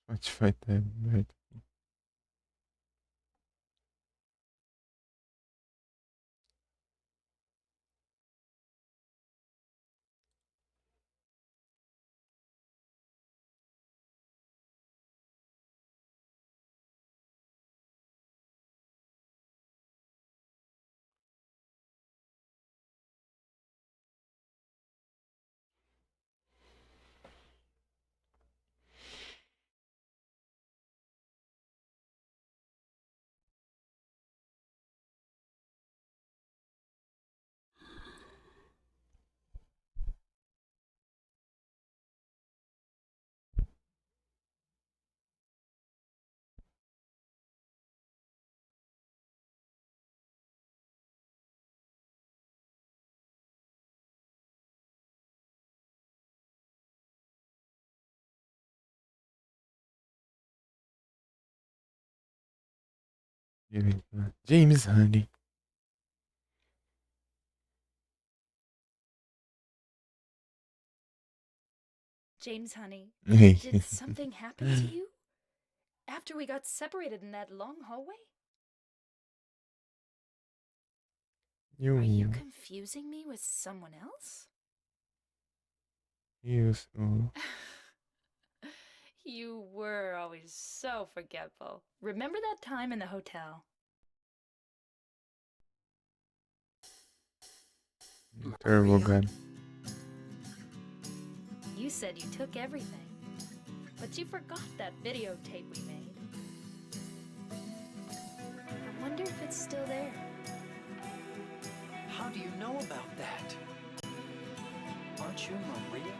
Spotify tá aberto. James Honey. James, honey, Hey. did something happen to you? After we got separated in that long hallway? Are you You confusing me with someone else? used to. You were always so forgetful. Remember that time in the hotel? Terrible Maria? gun. You said you took everything, but you forgot that videotape we made. I wonder if it's still there. How do you know about that? Aren't you Maria?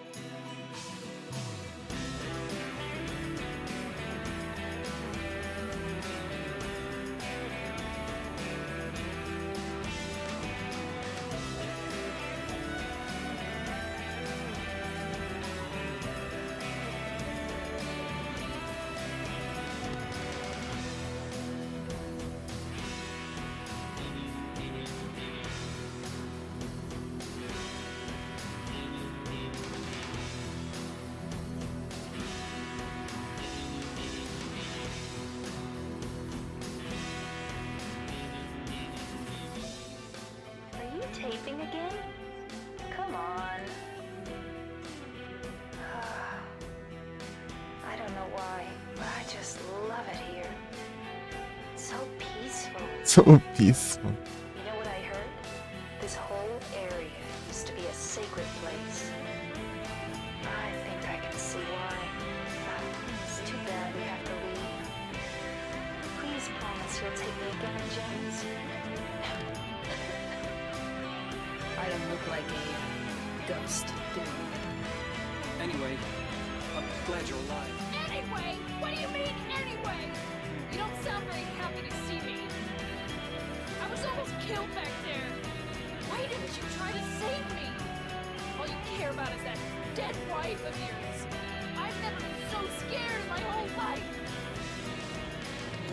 Are you taping again? Come on. I don't know why, but I just love it here. It's so peaceful. So peaceful. You know what I heard? This whole area used to be a sacred place. I think I can see why. It's too bad we have to leave. Please promise you'll take me again, James. I don't look like a ghost, do I? Anyway, I'm glad you're alive. Anyway? What do you mean, anyway? You don't sound very happy to see me. I was almost killed back there. Why didn't you try to save me? All you care about is that dead wife of yours. I've never been so scared in my whole life.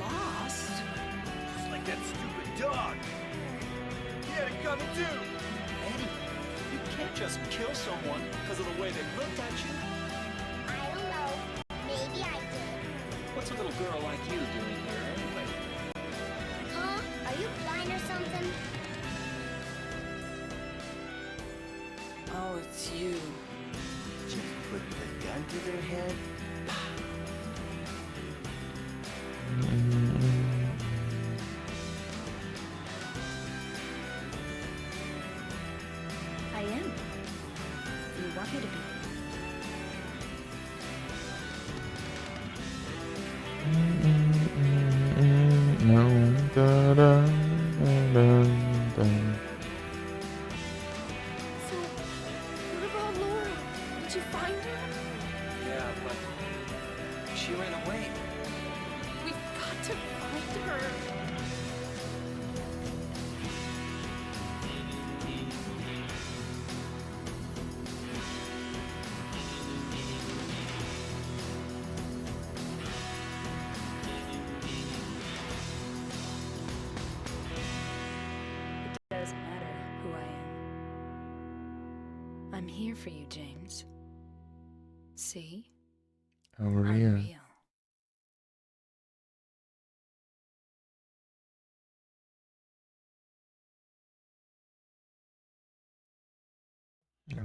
Lost? Just like that stupid dog. He had it coming too. Eddie, you can't just kill someone because of the way they looked at you. I don't know. Maybe I did. What's a little girl like you doing here anyway? Huh? Are you blind or something? Oh, it's you. Just putting the gun to their head. I am. You want me to be. No. Da, da, da, da, da. So, what about Laura? Did you find her? Yeah, but she ran away. We've got to find her. It doesn't matter who I am. I'm here for you, James. See? I'm Maria. real.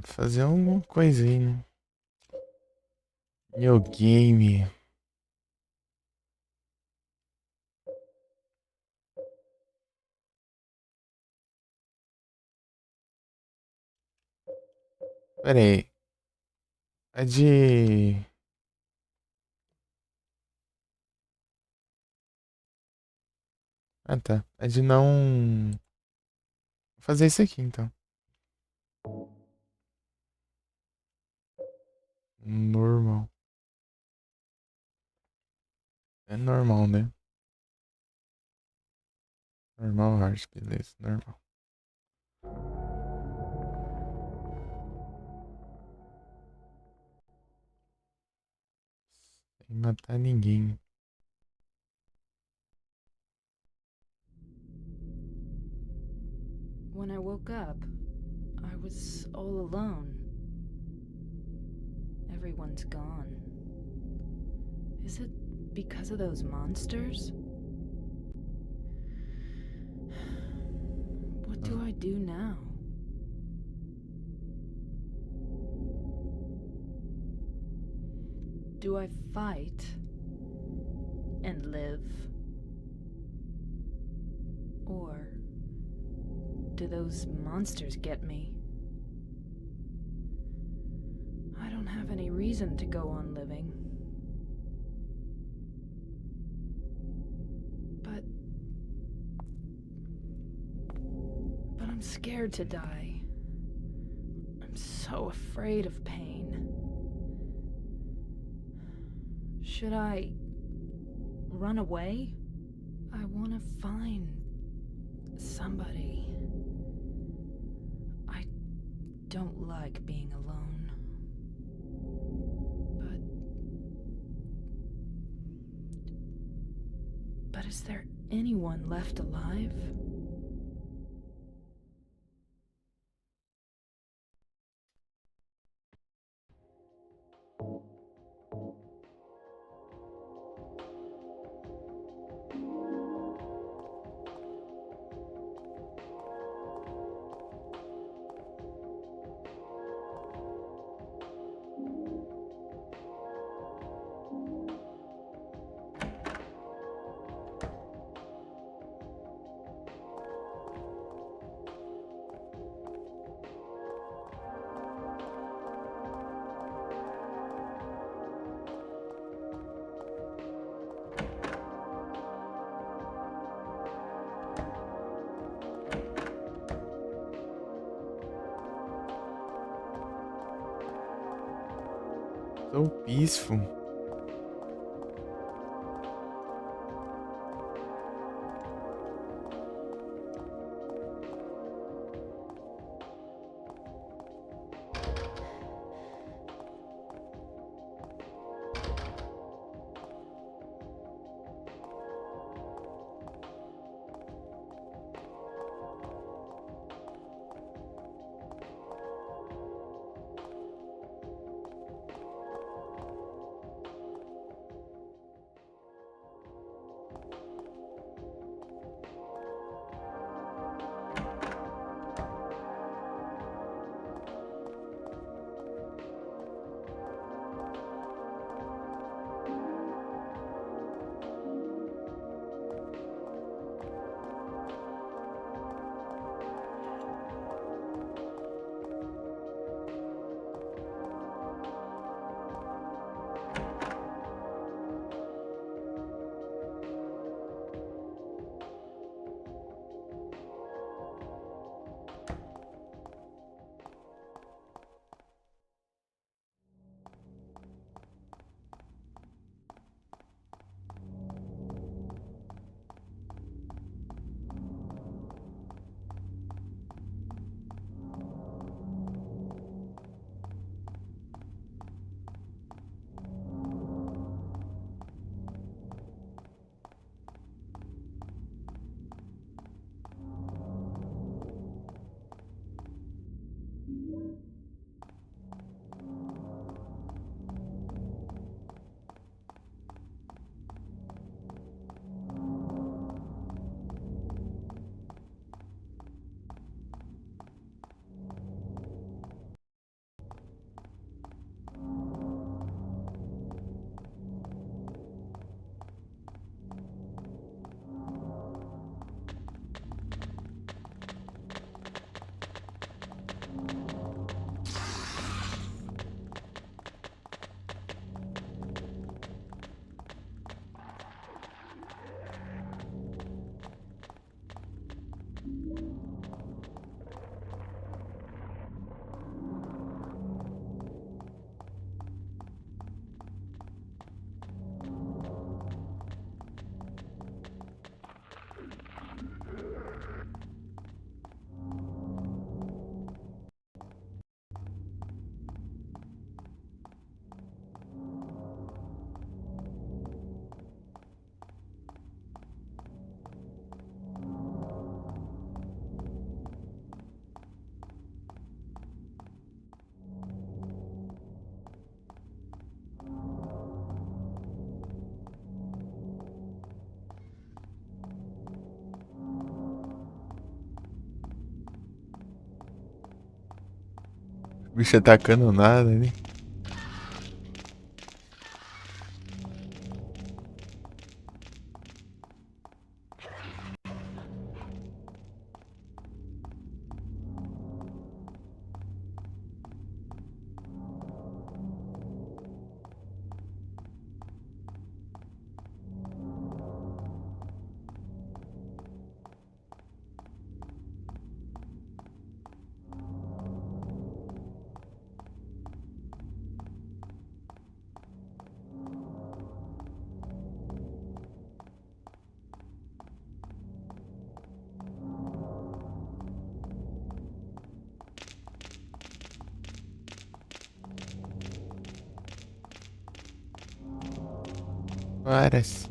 Fazer alguma coisinha, né? New game. Pera aí. É de. Ah, tá. É de não. Vou fazer isso aqui então. Normal. É normal, né? Normal, hard, beleza. Normal. Sem matar ninguém. When I woke up, I was all alone. Everyone's gone. Is it because of those monsters? What do I do now? Do I fight and live? Or do those monsters get me? I don't have any reason to go on living. But I'm scared to die. I'm so afraid of pain. Should I run away? I want to find somebody. I don't like being alone. But is there anyone left alive? So peaceful. O bicho atacando nada ali. Várias.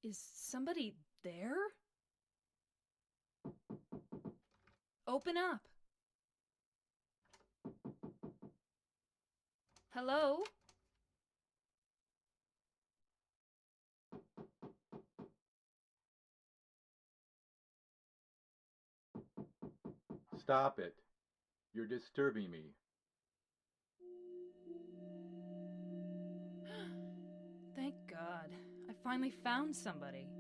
Is somebody there? Open up. Hello? Stop it. You're disturbing me. Thank God. I finally found somebody.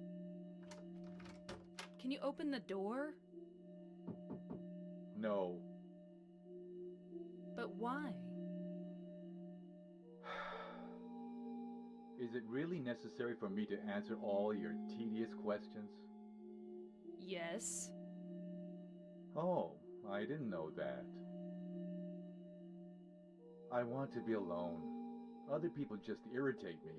Can you open the door? No. But why? Is it really necessary for me to answer all your tedious questions? Yes. Oh, I didn't know that. I want to be alone. Other people just irritate me.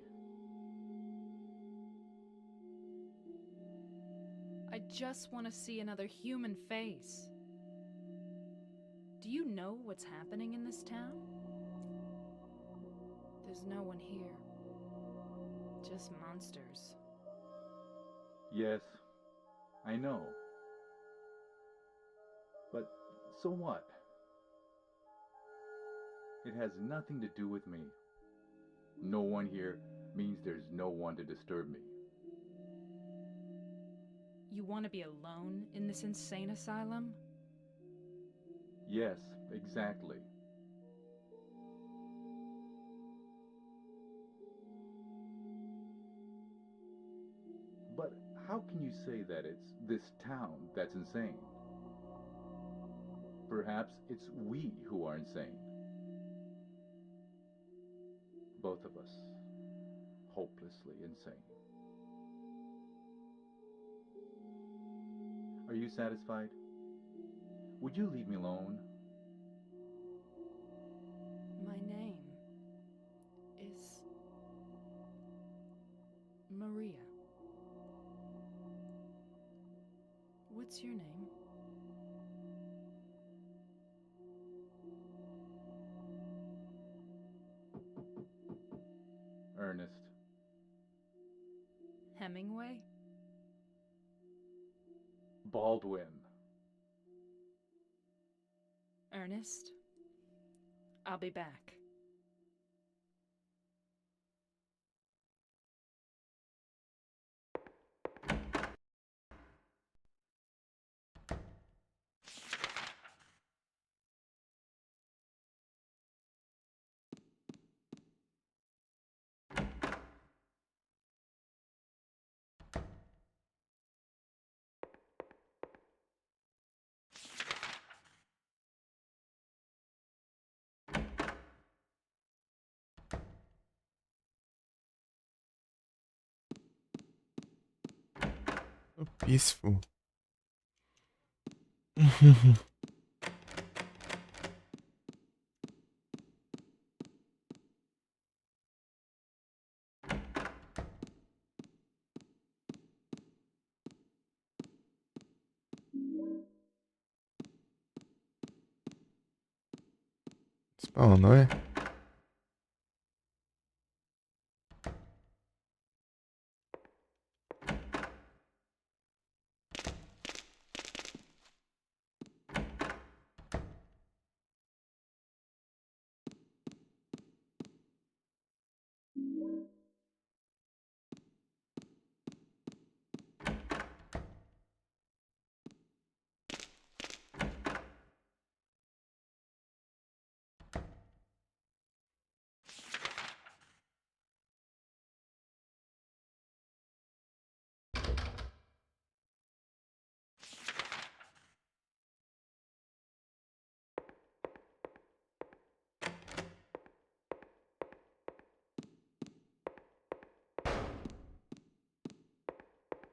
I just want to see another human face. Do you know what's happening in this town? There's no one here. Just monsters. Yes, I know. But so what? It has nothing to do with me. No one here means there's no one to disturb me. You want to be alone in this insane asylum? Yes, exactly. But how can you say that it's this town that's insane? Perhaps it's we who are insane. Both of us. Hopelessly insane. Are you satisfied? Would you leave me alone? My name is Maria. What's your name? Ernest. Hemingway? Baldwin. Ernest? I'll be back. So peaceful. Spawn, ouais.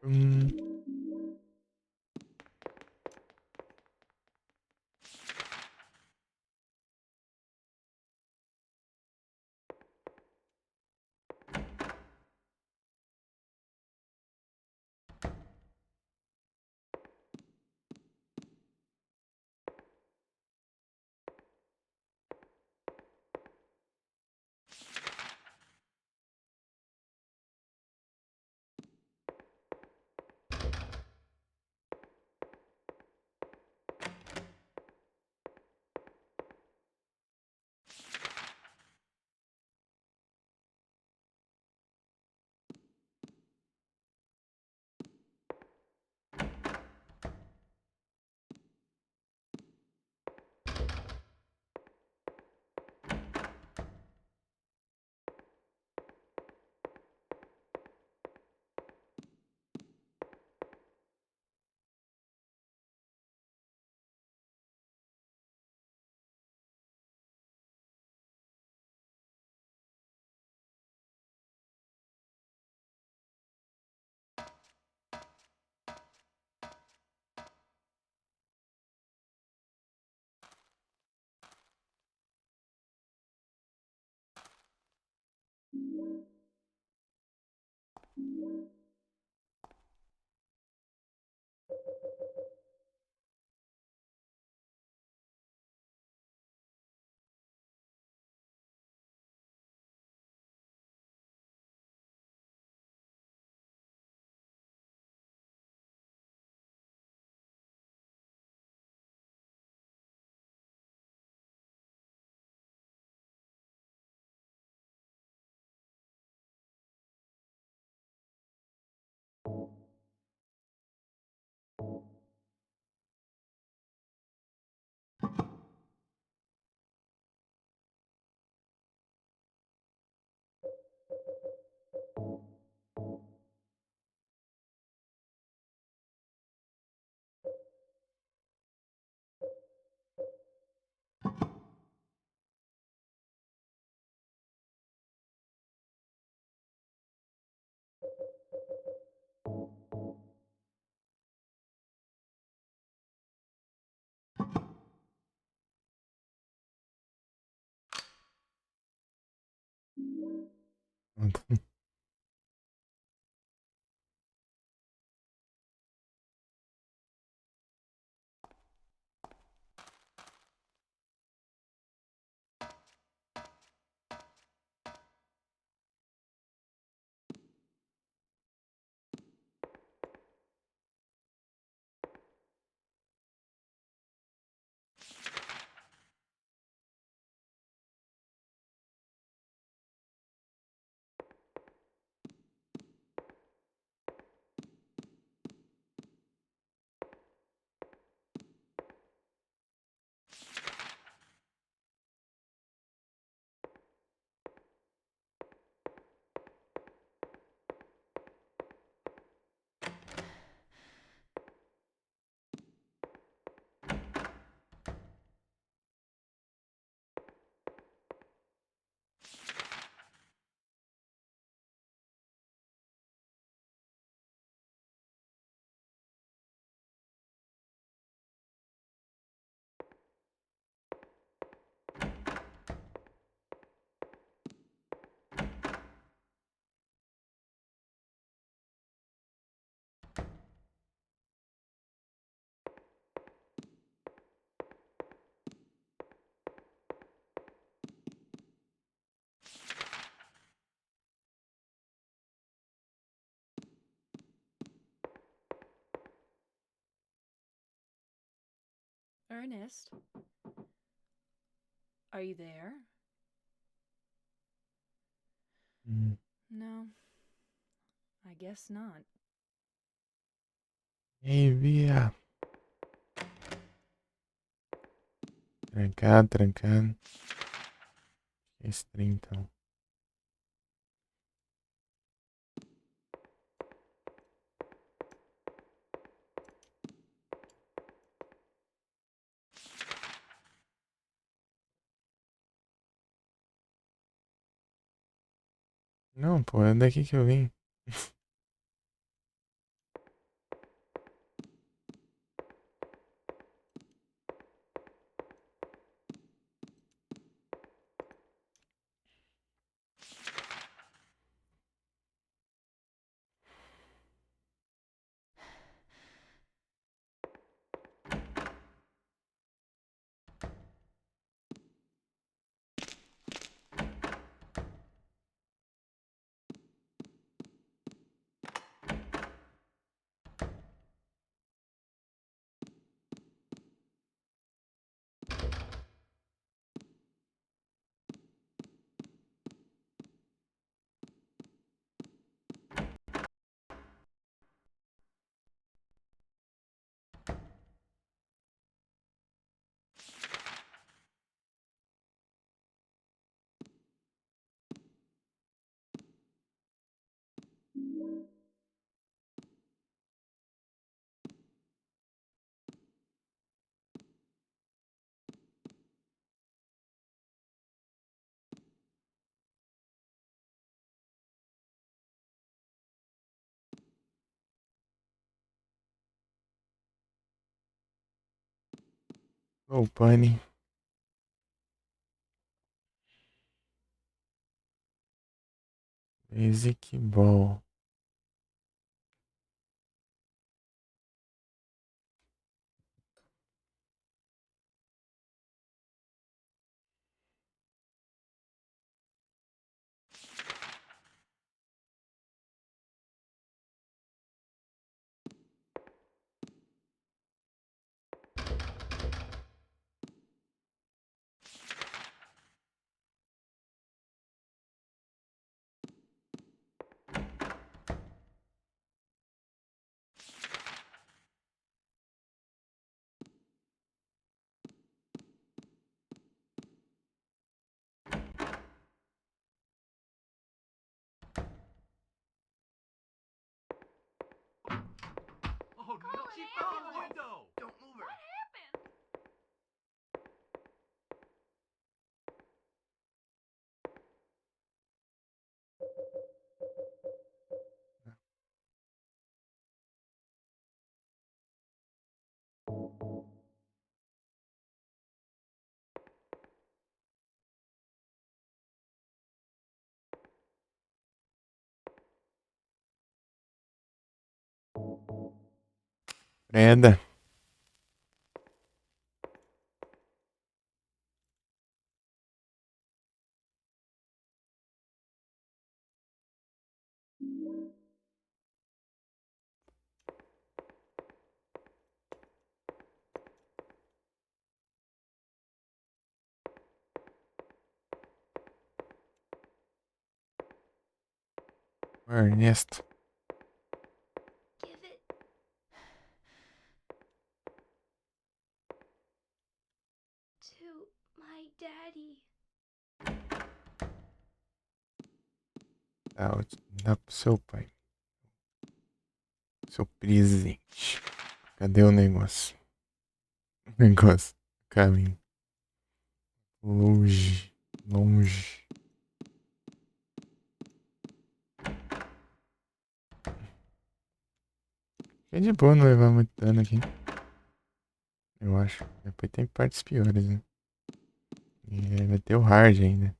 Hum. Ernest? Are you there? Mm. No. I guess not. Ei, Bia. Trancado, trancado. Estranho, então. Não, pô, é daqui que eu vim. Ô, pane. Basic Ball. Oh no, she fell in the window! Don't move her! What happened? Prenda. Ernesto. Give it to my daddy. Dá pro seu pai. Seu presente. Cadê o negócio? O negócio. Caminho. Longe. Longe. É de boa não levar muito dano aqui. Eu acho. Depois tem partes piores, né? E aí vai ter o hard ainda.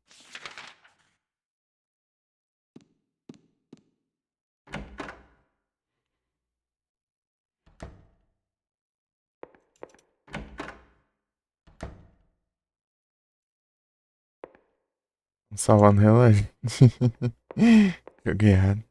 Salvar no relógio. Joguei errado.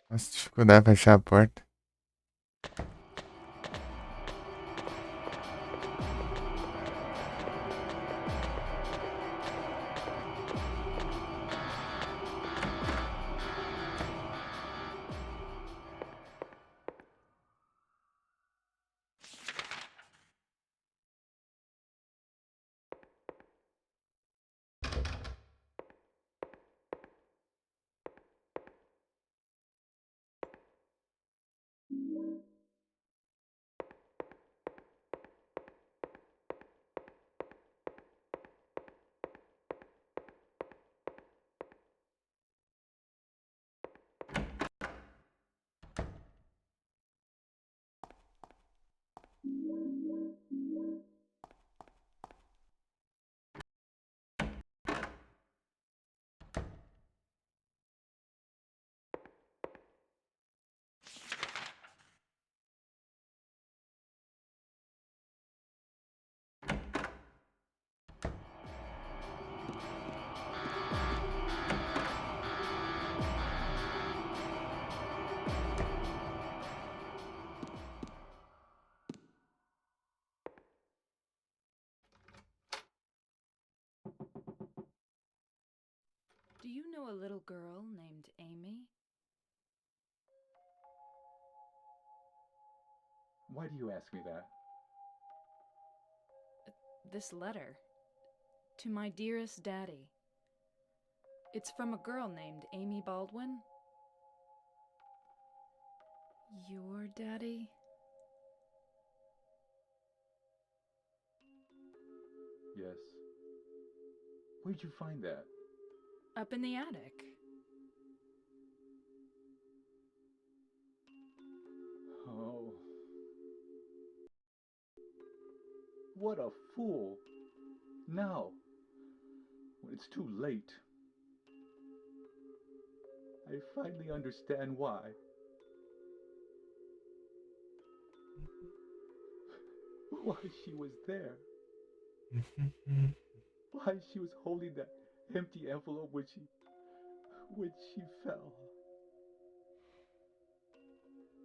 Nossa, dificuldade pra fechar a porta. Do you know a little girl named Amy? Why do you ask me that? This letter. To my dearest daddy. It's from a girl named Amy Baldwin. Your daddy? Yes. Where'd you find that? Up in the attic. Oh. What a fool. Now, when it's too late, I finally understand why. why she was there. Why she was holding that empty envelope when she fell.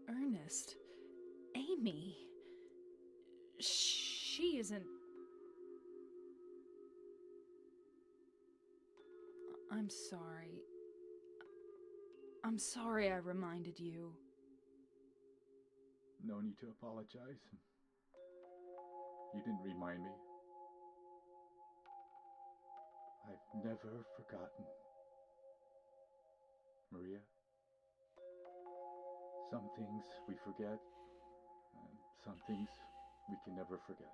Ernest. Amy. She isn't. I'm sorry. I'm sorry I reminded you. No need to apologize. You didn't remind me. I've never forgotten. Maria, some things we forget, and some things we can never forget.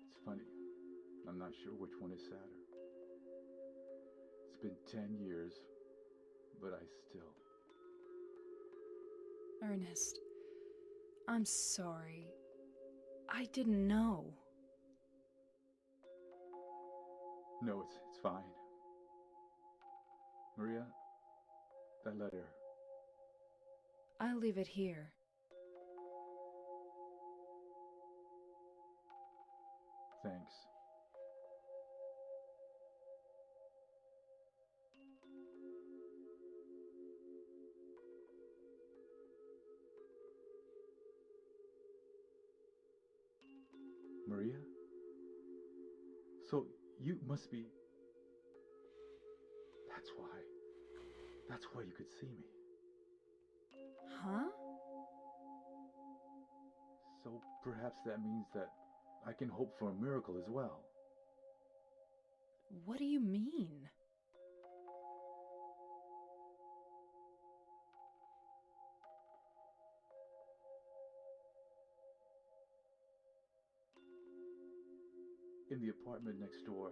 It's funny, I'm not sure which one is sadder. It's been 10 years, but I still... Ernest, I'm sorry. I didn't know. No, it's fine. Maria, that letter. I'll leave it here. Thanks. Maria? So you must be... That's why you could see me. Huh? So perhaps that means that I can hope for a miracle as well. What do you mean? In the apartment next door,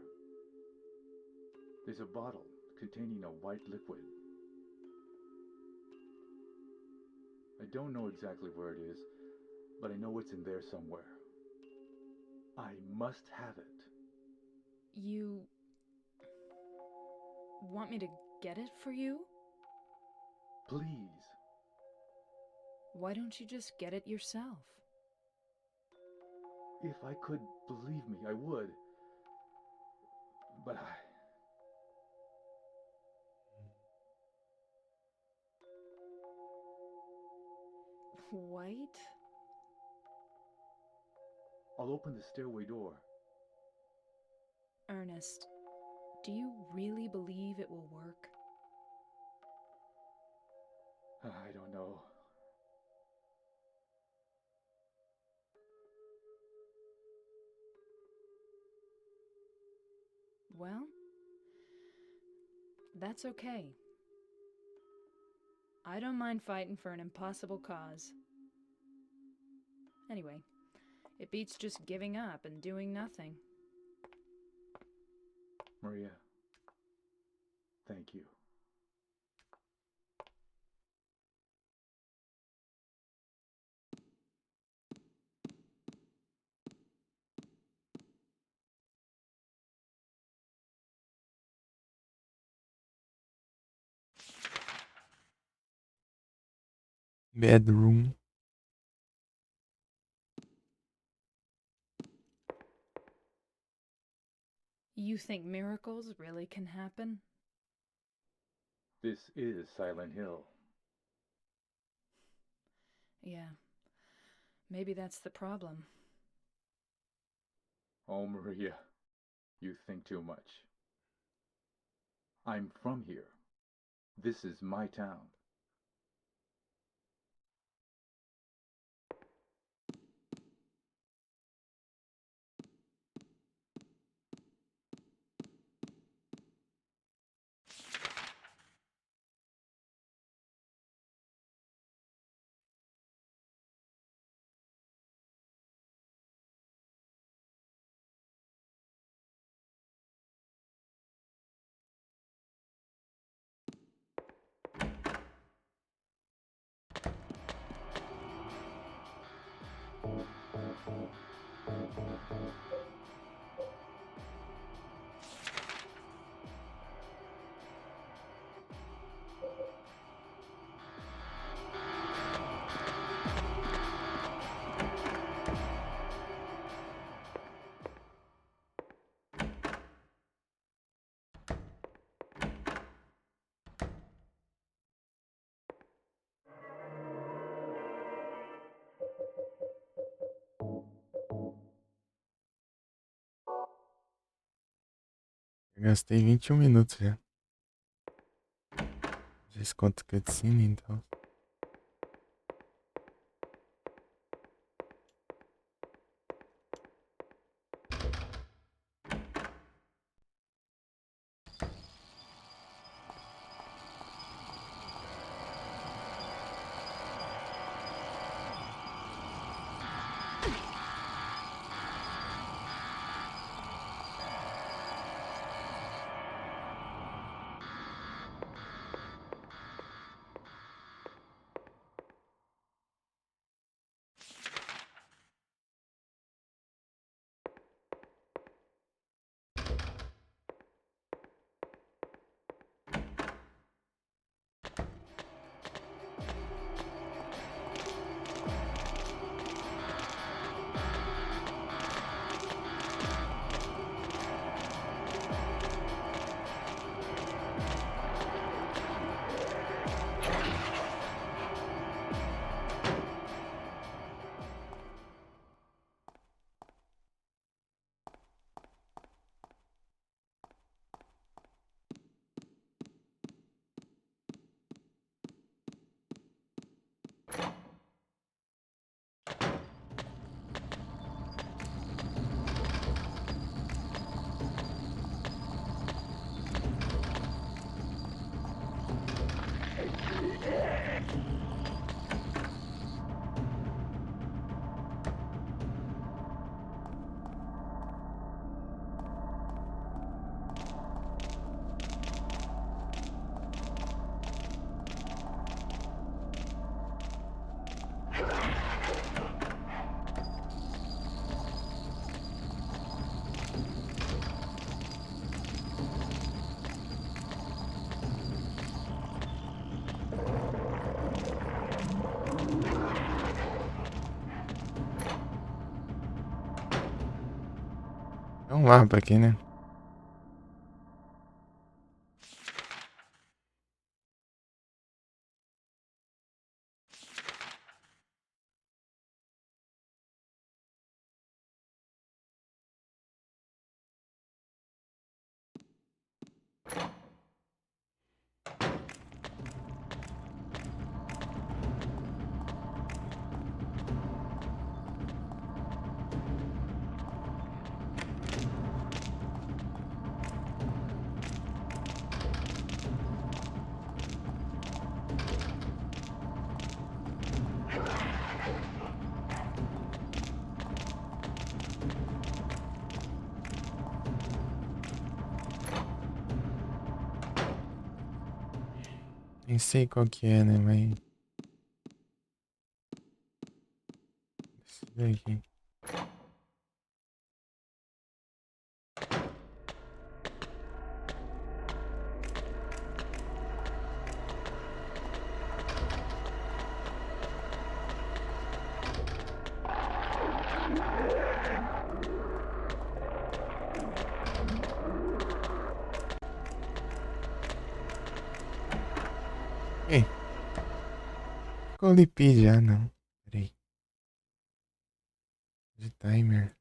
there's a bottle containing a white liquid. I don't know exactly where it is, but I know it's in there somewhere. I must have it. You want me to get it for you? Please. Why don't you just get it yourself? If I could, believe me, I would. But White? I'll open the stairway door. Ernest, do you really believe it will work? I don't know. Well, that's okay. I don't mind fighting for an impossible cause. Anyway, it beats just giving up and doing nothing. Maria, thank you. Bedroom. You think miracles really can happen? This is Silent Hill. Yeah. Maybe that's the problem. Oh, Maria, you think too much. I'm from here. This is my town. Eu gastei 21 minutos já. Já conta cutscene, então. É um mapa aqui, né? Nem sei qual que é, né? Mas. Esse daqui. Ei. Colipid já, não. Peraí. De timer.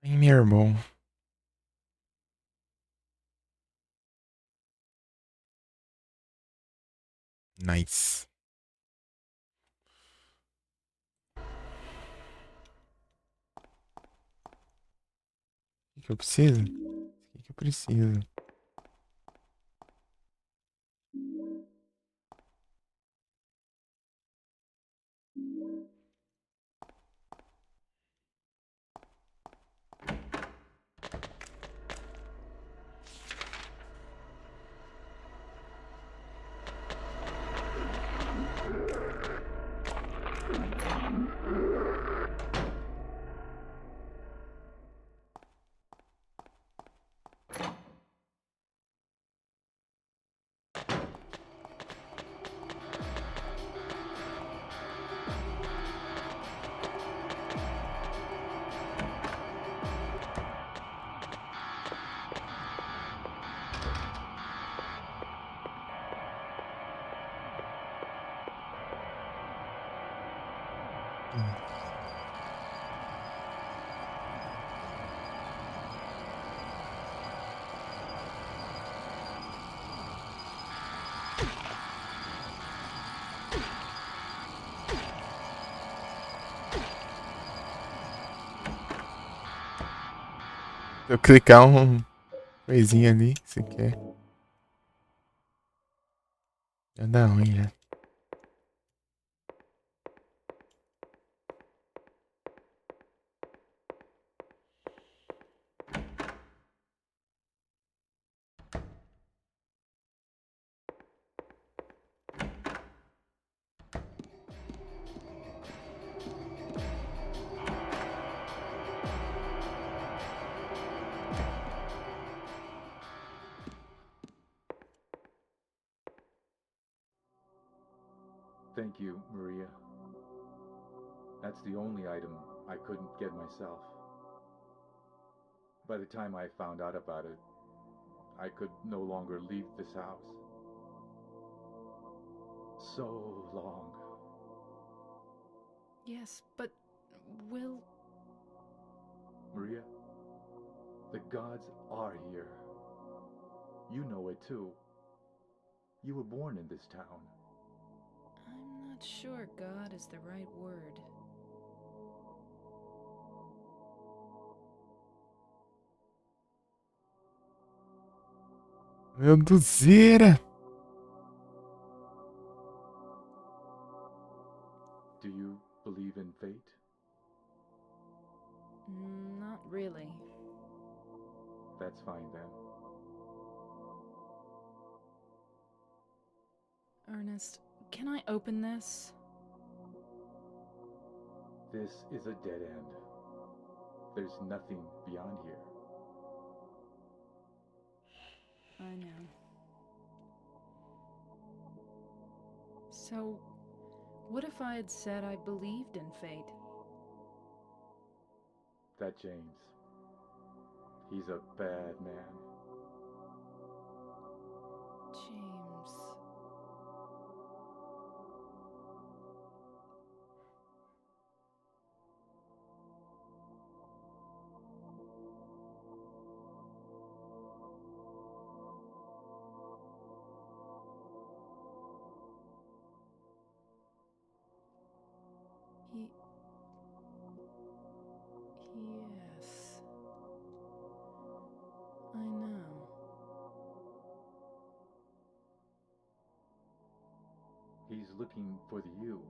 Timer bom. Nice. O que eu preciso? O que eu preciso? Se eu clicar coisinha ali, se quer. Já dá ruim já. Thank you, Maria. That's the only item I couldn't get myself. By the time I found out about it, I could no longer leave this house. So long. Yes, but Will... Maria, the gods are here. You know it too. You were born in this town. I'm not sure God is the right word. Meu Deuseira! Do you believe in fate? Not really. That's fine then. Ernest, can I open this? This is a dead end. There's nothing beyond here. I know. So, what if I had said I believed in fate? That James. He's a bad man. James... Yes. I know. He's looking for the you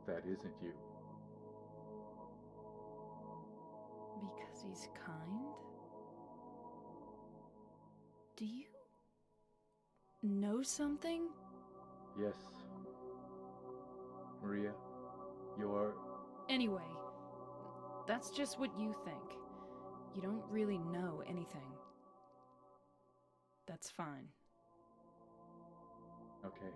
that isn't you. Because he's kind? Do you know something? Yes. Maria, you're... Anyway, that's just what you think. You don't really know anything. That's fine. Okay.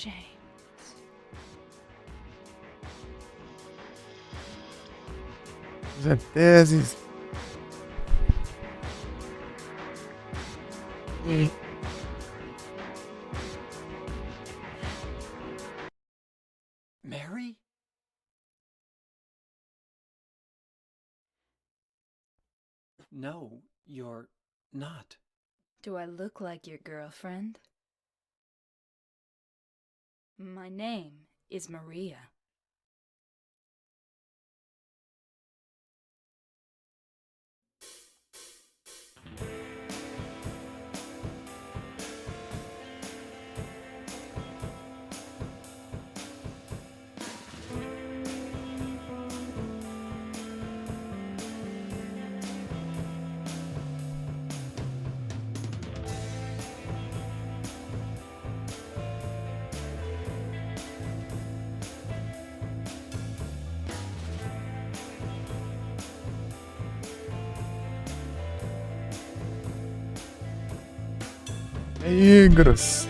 James. Zé Teses. Mary? No, you're not. Do I look like your girlfriend? My name is Maria. Negros.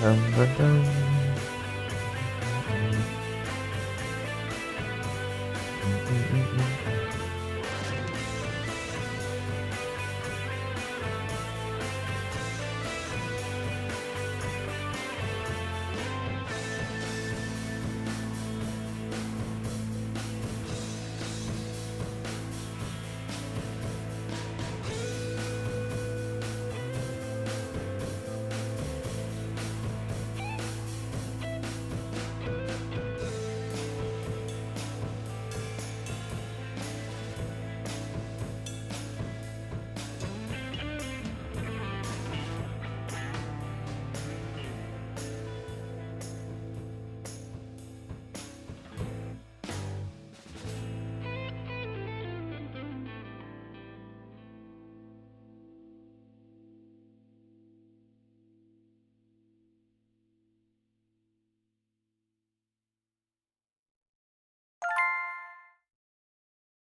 Dum, dum, dum.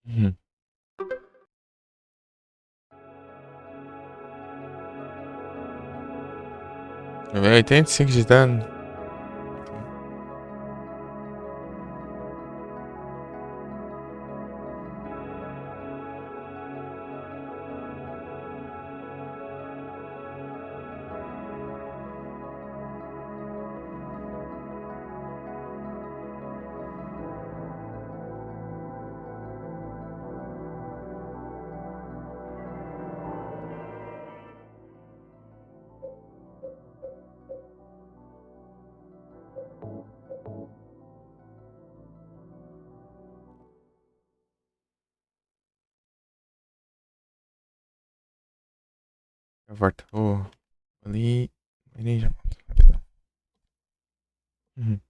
Mhm. É 85 de dano. Eu volto. Ali. Ali já volto. Rapidão. Uhum.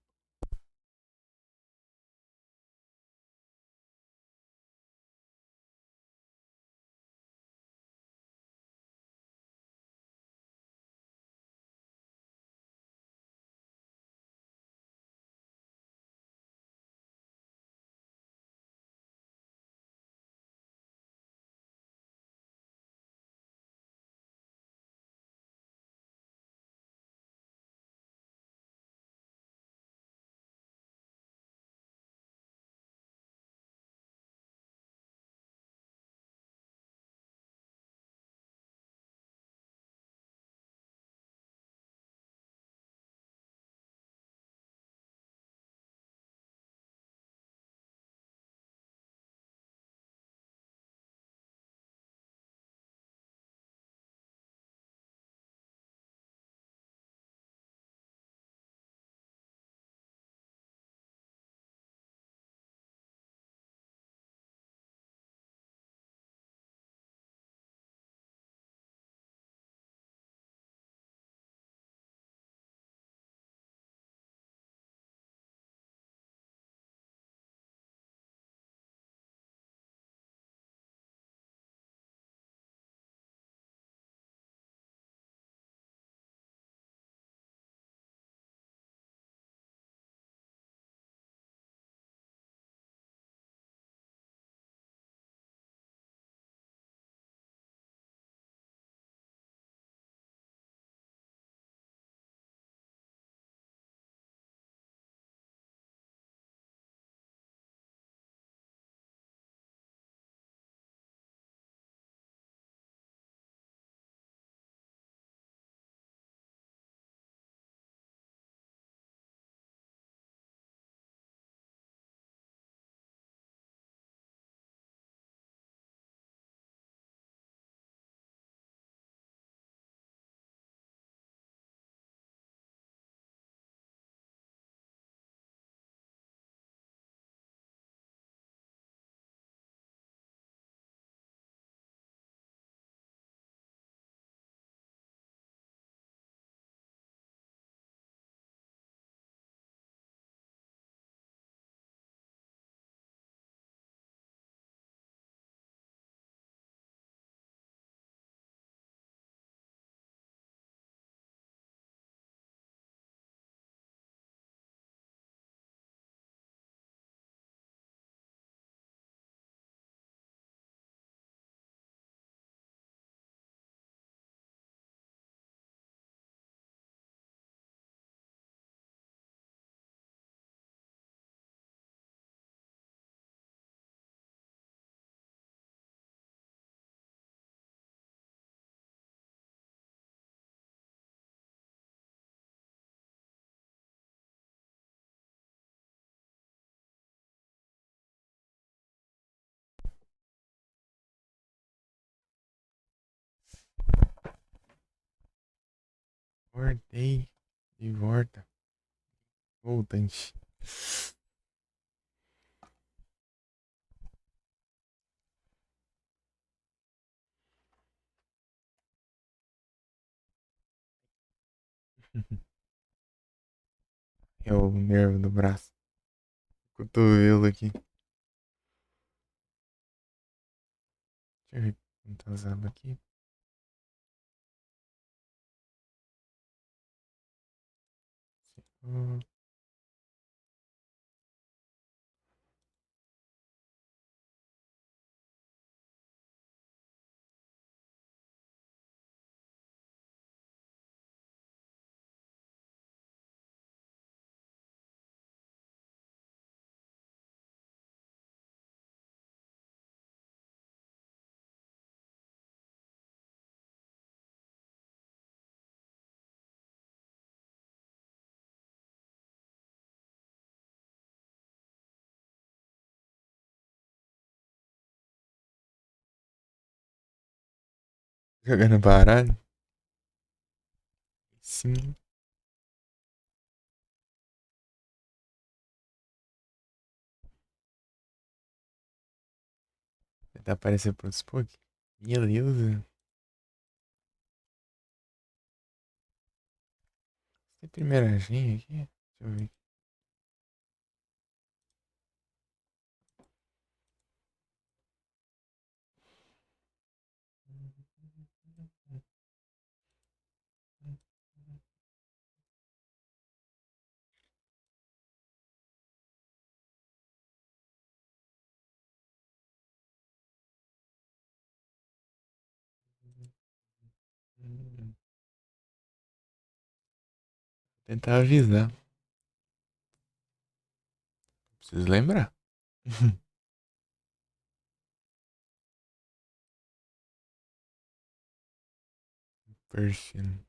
Voltei. De volta. Voltante. É o nervo do braço. Cotovelo aqui. Deixa eu ver quantas abas aqui. Hum. Jogando baralho? Sim. Tentar aparecer pro Spook? Beleza. Tem primeira agenda aqui? Deixa eu ver. Tentar avisar. Preciso lembrar. Perfil.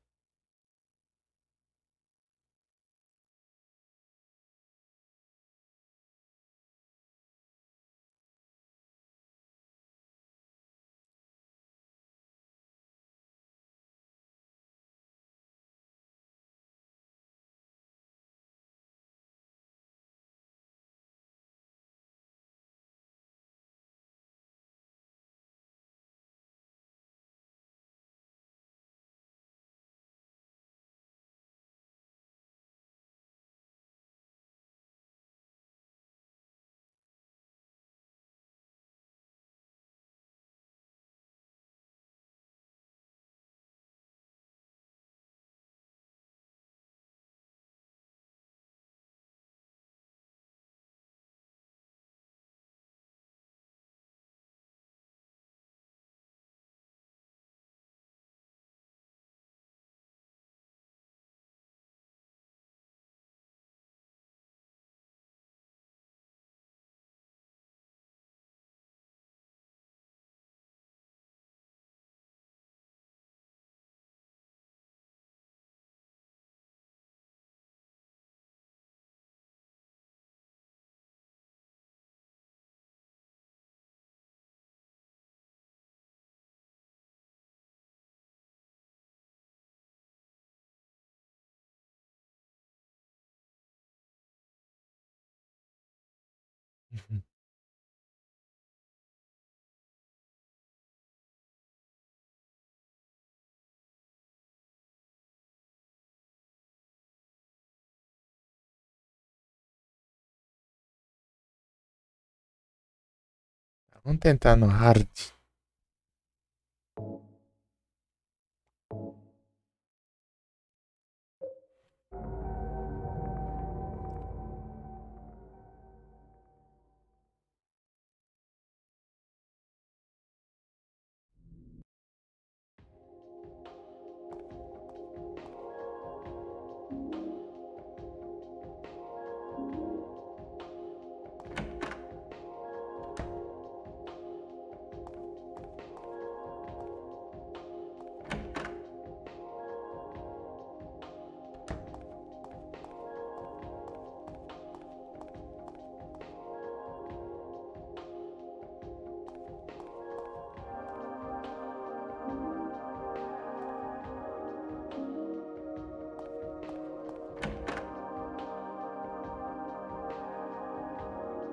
Vamos tentar no hard.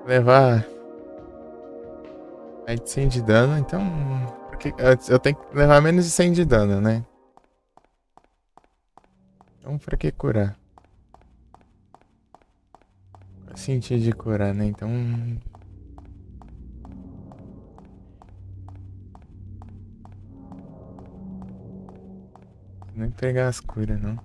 levar mais de 100 de dano, então... Porque eu tenho que levar menos de 100 de dano, né? Então pra que curar? Qual é o sentido de curar, né? Então... Nem pegar as curas, não.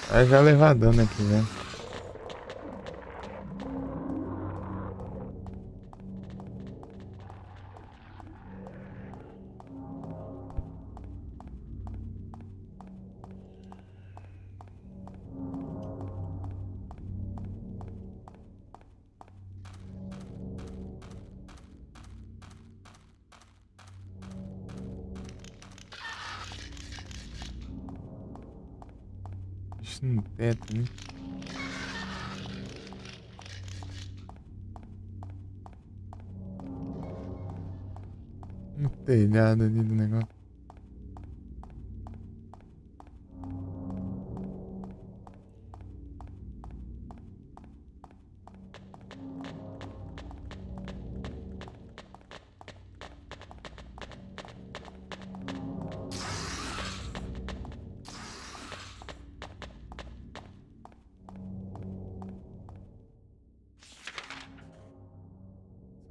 Vai já levar dano aqui, né? Isso no teto, né? No telhado ali do negócio.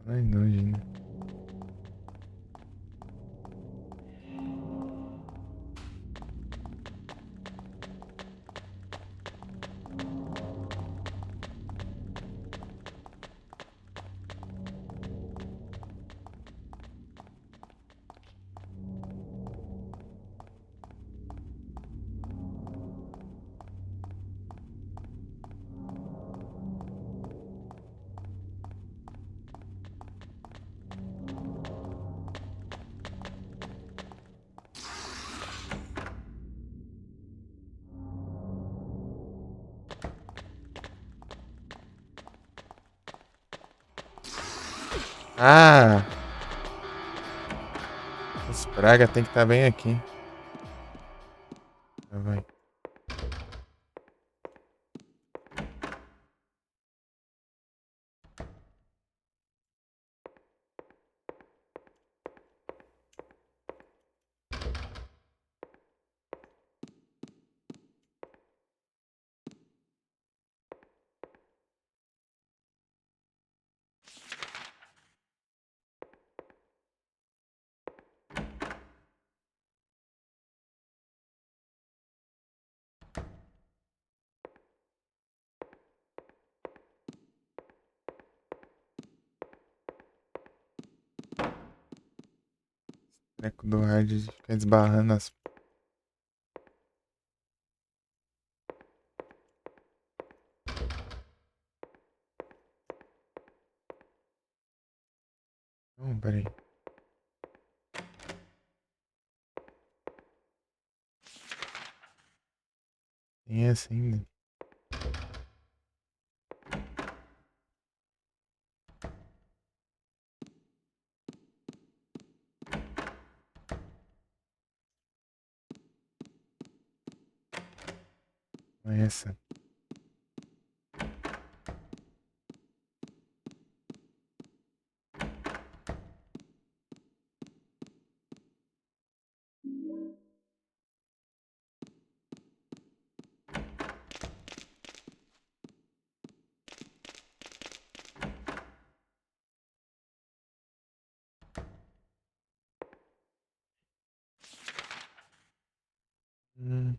Só lá longe ainda. Ah! As pragas tem que estar bem aqui. Já vai. Treco do hard de ficar esbarrando as. Não, peraí. Tem essa ainda. Não é essa. Hum.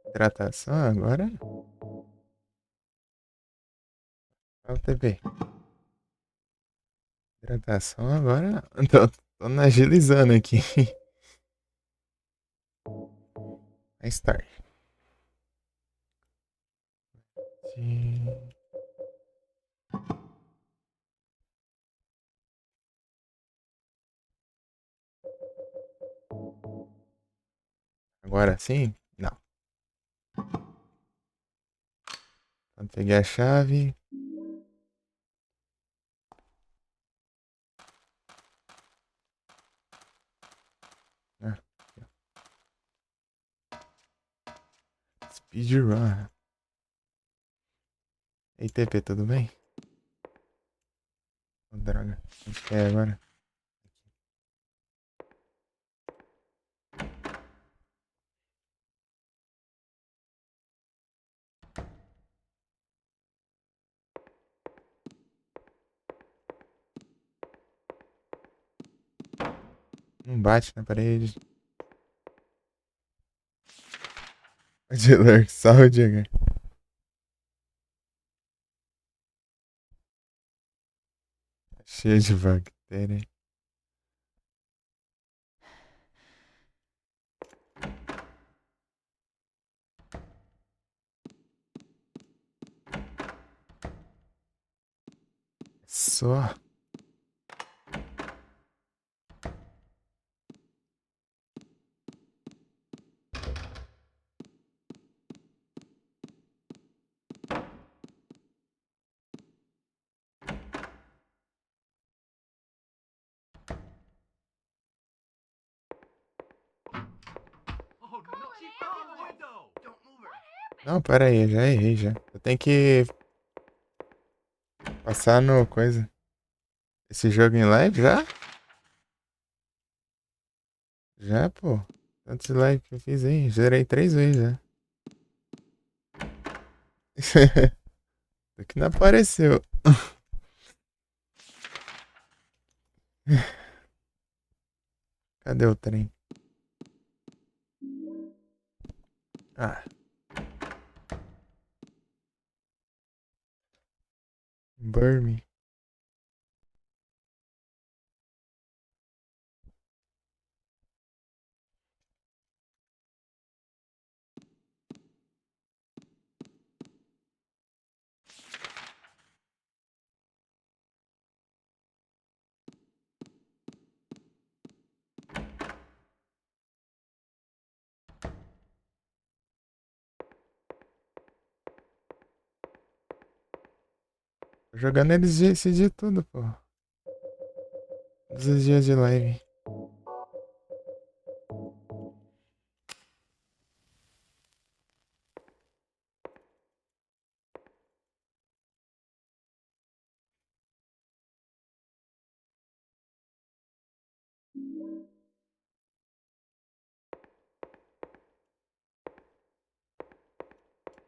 Hidratação agora? Olha o TP. Hidratação agora. Tô agilizando aqui. Aí start. Agora sim? Não. Então, peguei a chave. Ah, speedrun. Ei, TP, tudo bem? Oh, droga. Onde que é agora? Não bate na parede. Dealer, saúde, Jagger. Cheio de bactéria. Só. Oh, no, she fell in the window! Don't move her! Não, pera aí, já errei já. Eu tenho que passar no coisa. Esse jogo em live já? Já, pô. Tantos live que eu fiz aí. Zerei 3 vezes já. Isso que não apareceu. Cadê o trem? Ah. Burn. Tô jogando eles esse dia tudo, pô. Todos os dias de live.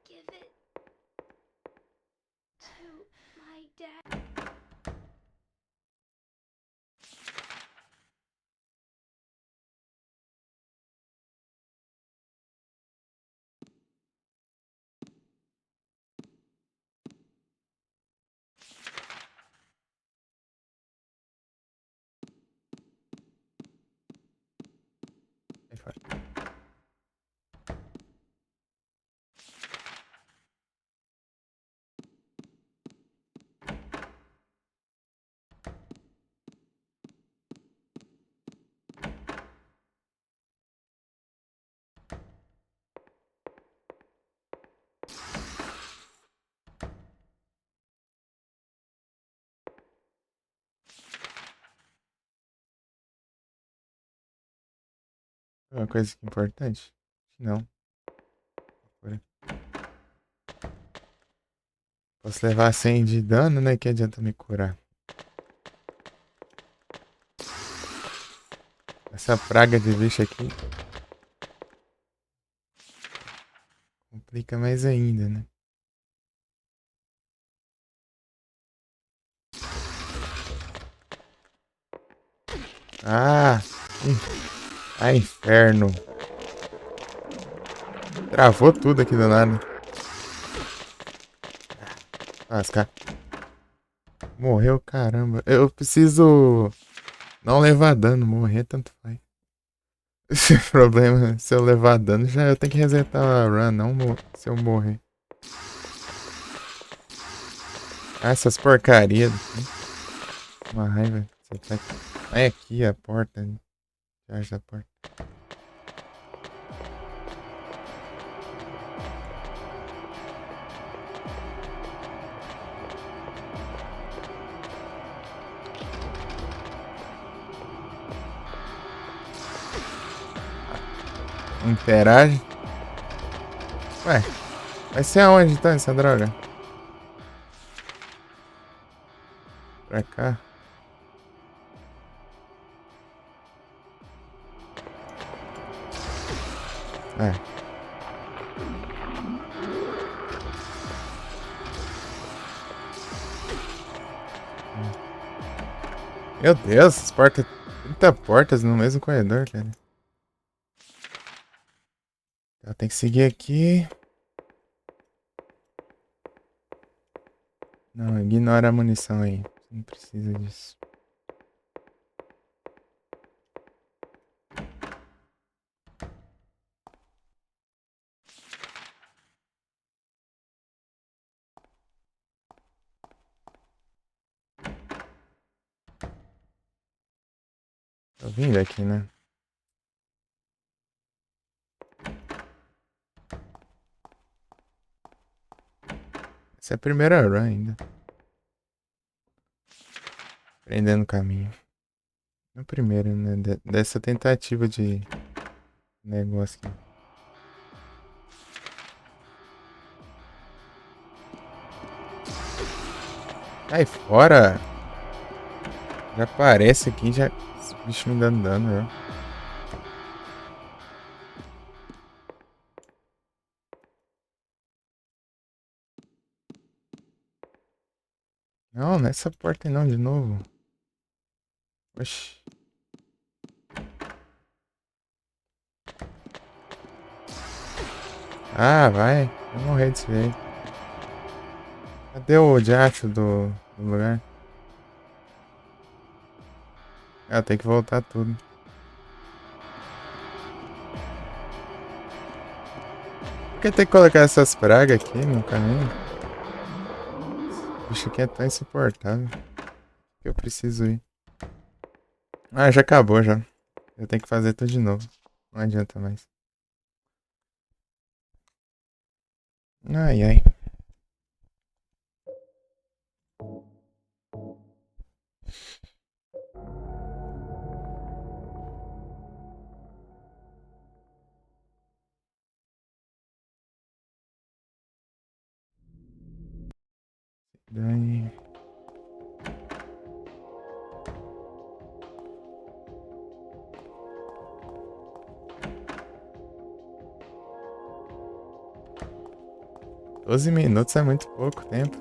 Give it to my dad. Aí foi. Uma coisa que é importante? Não. Posso levar 100 de dano, né? Que adianta me curar. Essa praga de bicho aqui complica mais ainda, né? Ah! Inferno! Travou tudo aqui do nada. Lascar. Morreu, caramba. Eu preciso não levar dano. Morrer tanto faz. Esse problema, se eu levar dano, já eu tenho que resetar a run, não se eu morrer. Ah, essas porcarias. Uma raiva. Você tá aqui. Ai, aqui a porta. Atrás da porta. Interage. Ué, vai ser aonde então essa droga? Pra cá. É. Meu Deus, essas portas. 30 portas no mesmo corredor, cara. Eu tenho que seguir aqui. Não, ignora a munição aí. Não precisa disso. Tô vindo aqui, né? Essa é a primeira run ainda. Aprendendo o caminho. No primeiro, né? Dessa tentativa de negócio aqui. Sai fora! Já aparece aqui, já. Esse bicho me dando dano, já. Não, nessa porta não, de novo. Oxi. Ah, vai. Vai morrer desse jeito. Cadê o diacho do lugar? Ah, tem que voltar tudo. Por que tem que colocar essas pragas aqui no caminho? Esse bicho aqui é tão insuportável. Que eu preciso ir. Ah, já acabou já. Eu tenho que fazer tudo de novo. Não adianta mais. Ai, ai. Daí. Doze minutos é muito pouco tempo.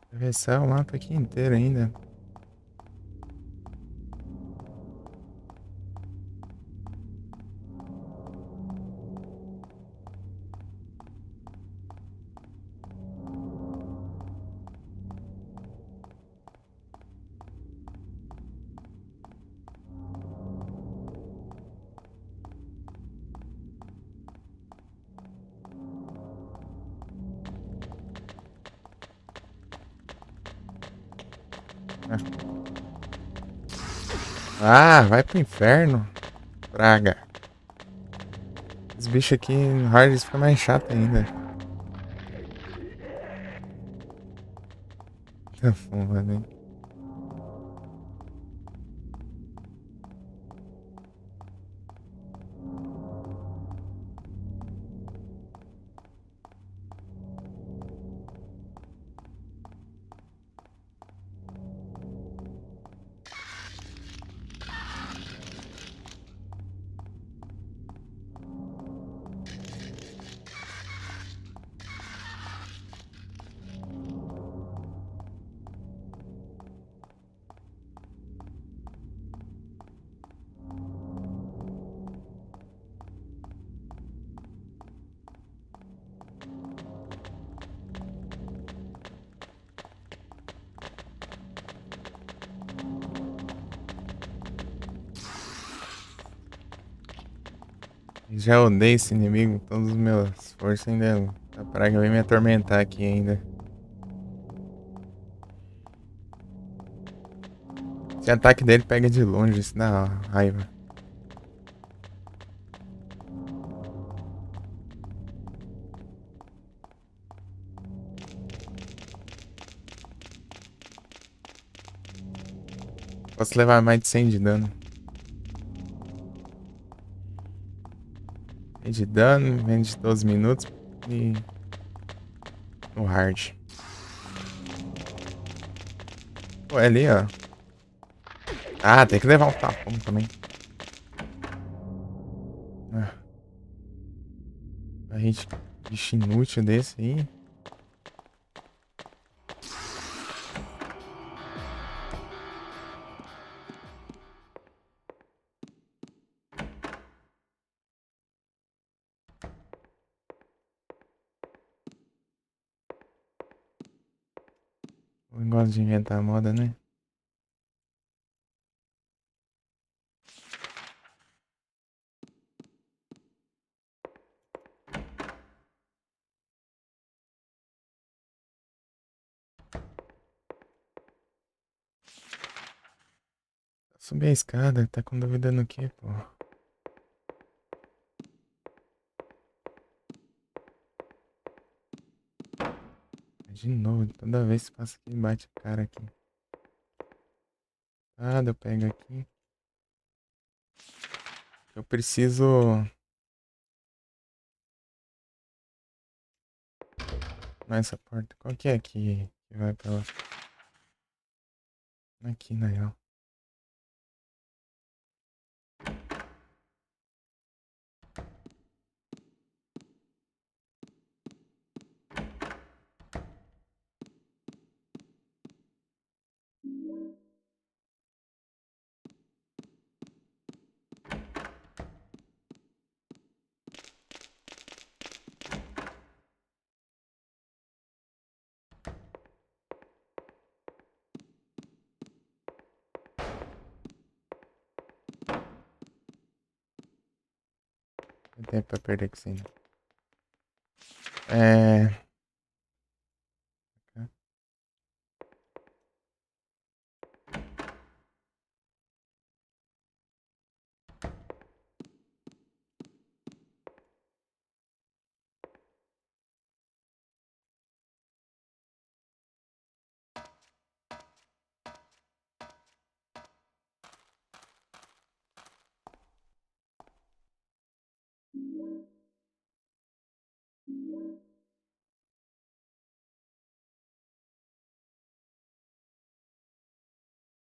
Atravessar o mapa aqui inteiro ainda. Ah, vai pro inferno. Praga. Os bichos aqui no hard fica mais chato ainda. Tá fumando, hein? Já odeio esse inimigo, todos os meus esforços ainda. A praga vem me atormentar aqui ainda. Esse ataque dele pega de longe, isso dá raiva. Posso levar mais de 100 de dano. 100 de dano, menos de 12 minutos e no hard. Pô, é ali, ó. Ah, tem que levar um tapão também. Ah. A gente, bicho inútil desse aí. Eu gosto de inventar moda, né? Subir a escada, tá com dúvida no quê, pô? De novo, toda vez que passa aqui, bate a cara aqui. Ah, eu pego aqui. Eu preciso... Nessa porta. Qual que é aqui que vai pra lá? Aqui, na real. Tem tempo pra perder com isso ainda. É...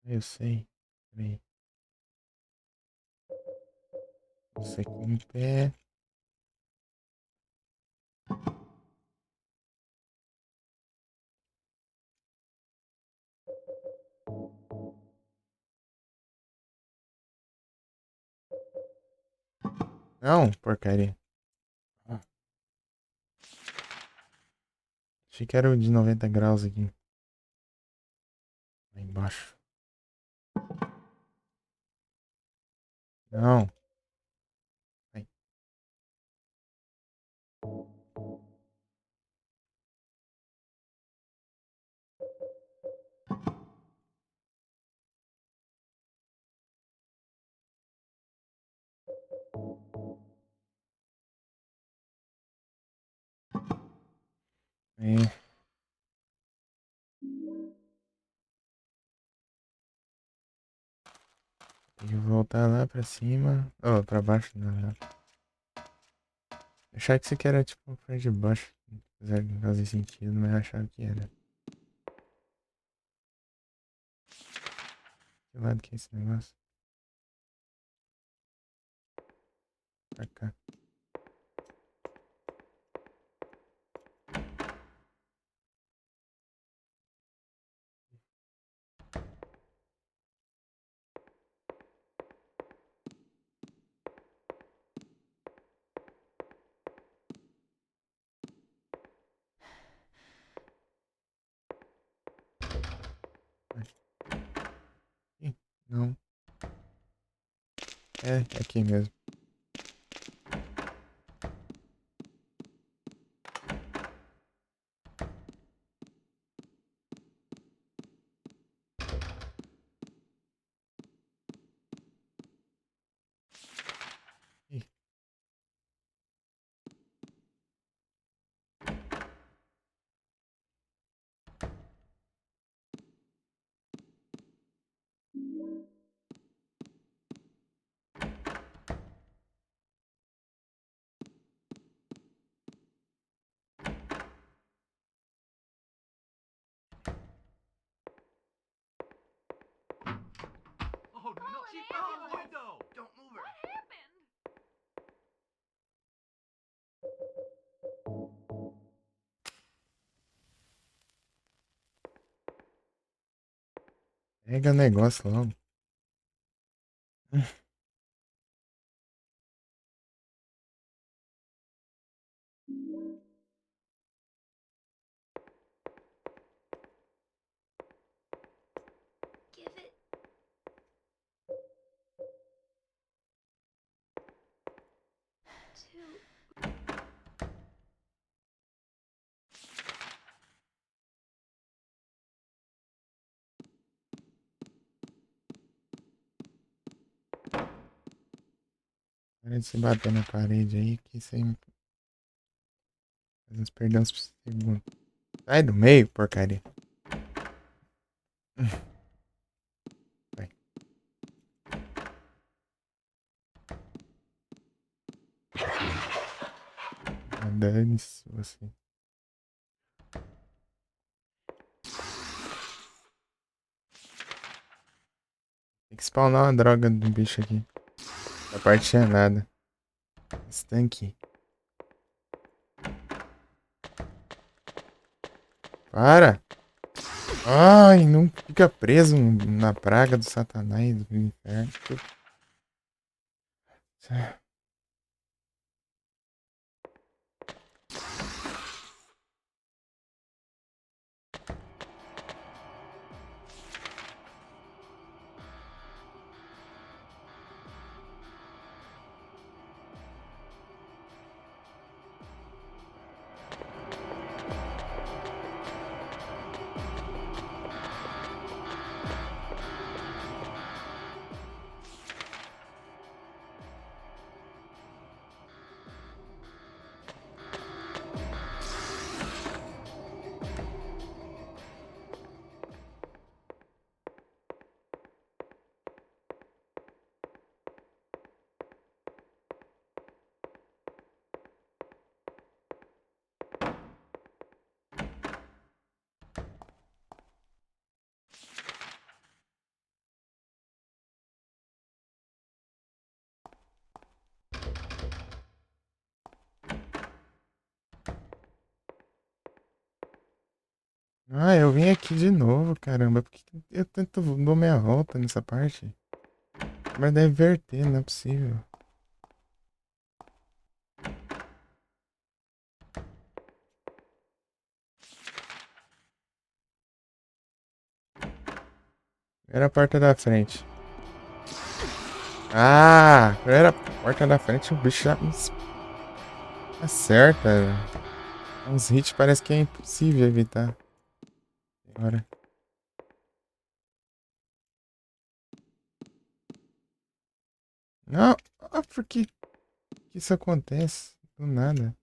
Eu sei. Peraí. Isso aqui em pé. Não, porcaria. Ah, achei que era o de 90 graus aqui. Lá embaixo. Não. Ai. É. Tem que voltar lá pra cima. Oh, pra baixo não. Achava que isso aqui era tipo pra de baixo. Apesar de não fazer sentido, mas eu achava que era. Que lado que é esse negócio? Pra cá. Ih, não. É aqui mesmo. She fell in the window! Don't move her! What happened? Pega o negócio logo. Give it. To. Para de se bater na parede aí, que isso aí. Nós perdemos por segundo. Sai do meio, porcaria. Vai. Dane-se você. Tem que spawnar uma droga do bicho aqui. Essa parte tinha nada. Esse tanque. Para! Ai, não fica preso na praga do satanás do inferno. Ah, eu vim aqui de novo, caramba. Por que eu tento dou meia volta nessa parte? Mas deve verter, não é possível. Era a porta da frente. Ah, era a porta da frente, o bicho já me acerta. Uns hits parece que é impossível evitar. Agora. Não, por que isso acontece? Do nada.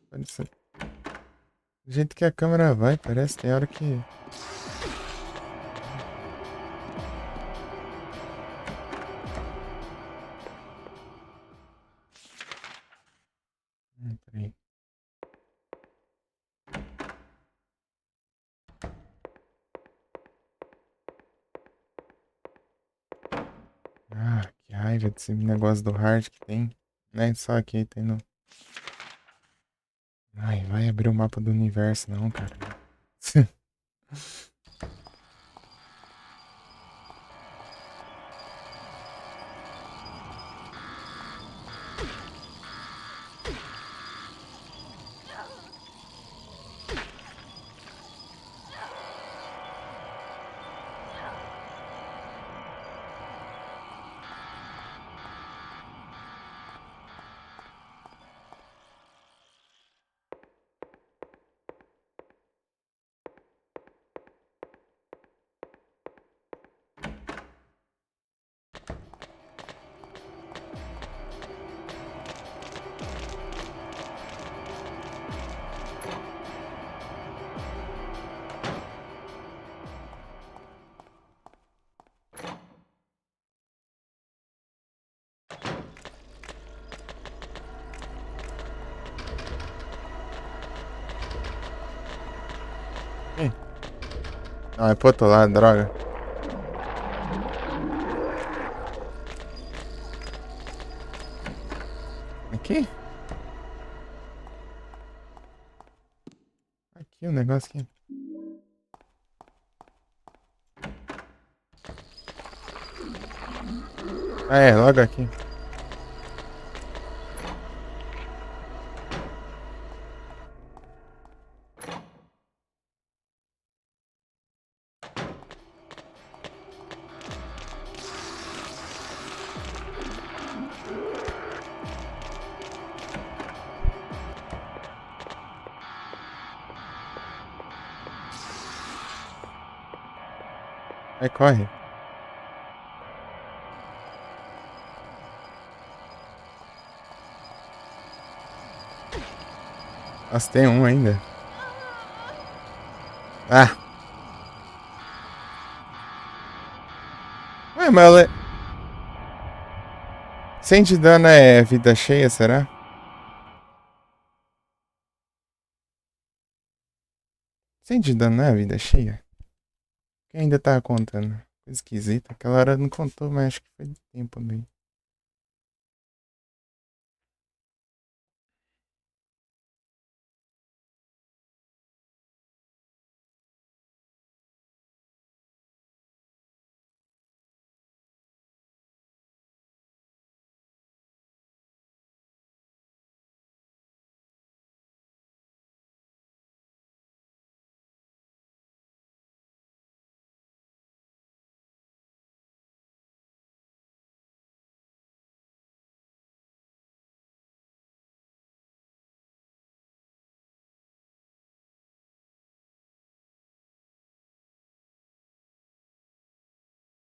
Parece... Do jeito que a câmera vai, parece tem hora que... Peraí. Ah, que raiva desse negócio do hard que tem. Não é só aqui, tem no... Ai, vai abrir o mapa do universo não, cara. Não, é pro outro lado, droga. Aqui? Aqui o negócio aqui. Ah, é, logo aqui. Vai, corre. Nossa, tem um ainda. Ah. Ué, mas ela... 100 de dano é vida cheia, será? Cem de dano não é vida cheia? Quem ainda tava contando? Coisa esquisita. Aquela hora não contou, mas acho que foi de tempo também.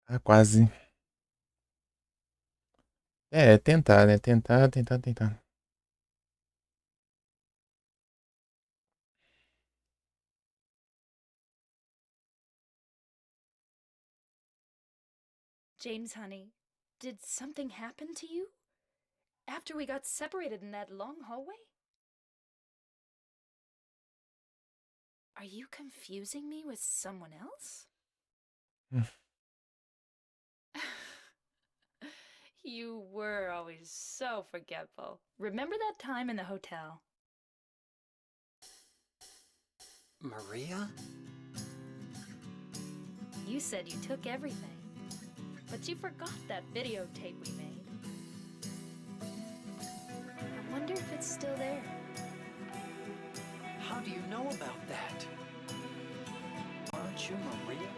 Ah, quase. É tentar, né? Tentar. James, honey, did something happen to you? After we got separated in that long hallway? Are you confusing me with someone else? You were always so forgetful. Remember that time in the hotel? Maria? You said you took everything, but you forgot that videotape we made. I wonder if it's still there. How do you know about that? Aren't you Maria?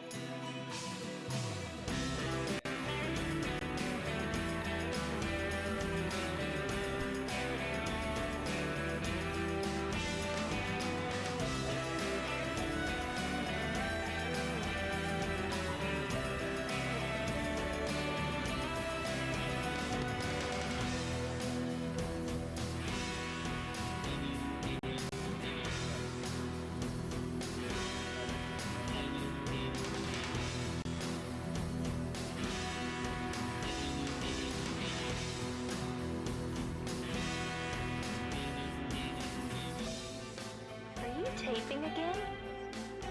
Are you taping again?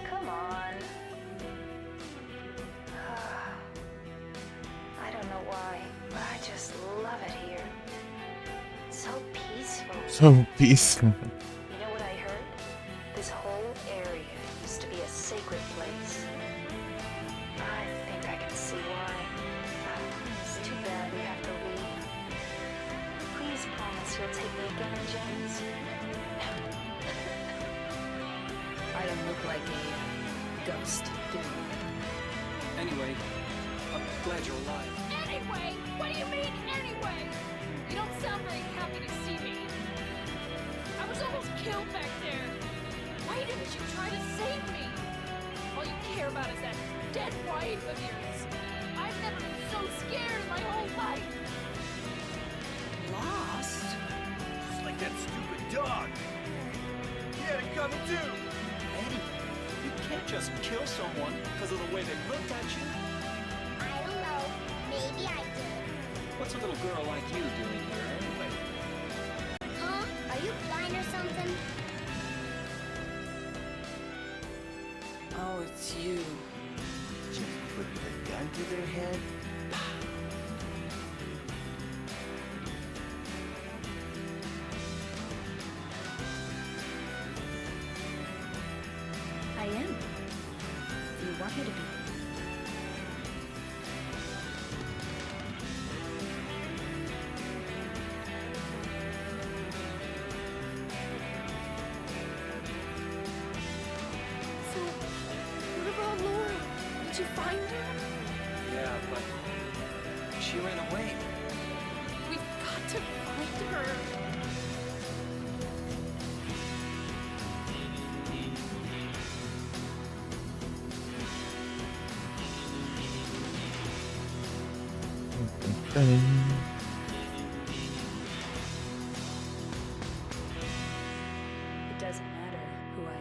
Come on. I don't know why, but I just love it here. It's so peaceful. So peaceful. You know what I heard? This whole area used to be a sacred place. I think I can see why. It's too bad we have to leave. Please promise you'll take me again, James. I don't look like a ghost, do I? Anyway, I'm glad you're alive. Anyway? What do you mean, anyway? You don't sound very happy to see me. I was almost killed back there. Why didn't you try to save me? All you care about is that dead wife of yours. I've never been so scared in my whole life. Lost? Just like that stupid dog. He had it coming too. Eddie, you can't just kill someone because of the way they looked at you. I don't know. Maybe I did. What's a little girl like you doing here anyway? Huh? Are you blind or something? Oh, it's you. Just putting a gun to their head. her. It doesn't matter who I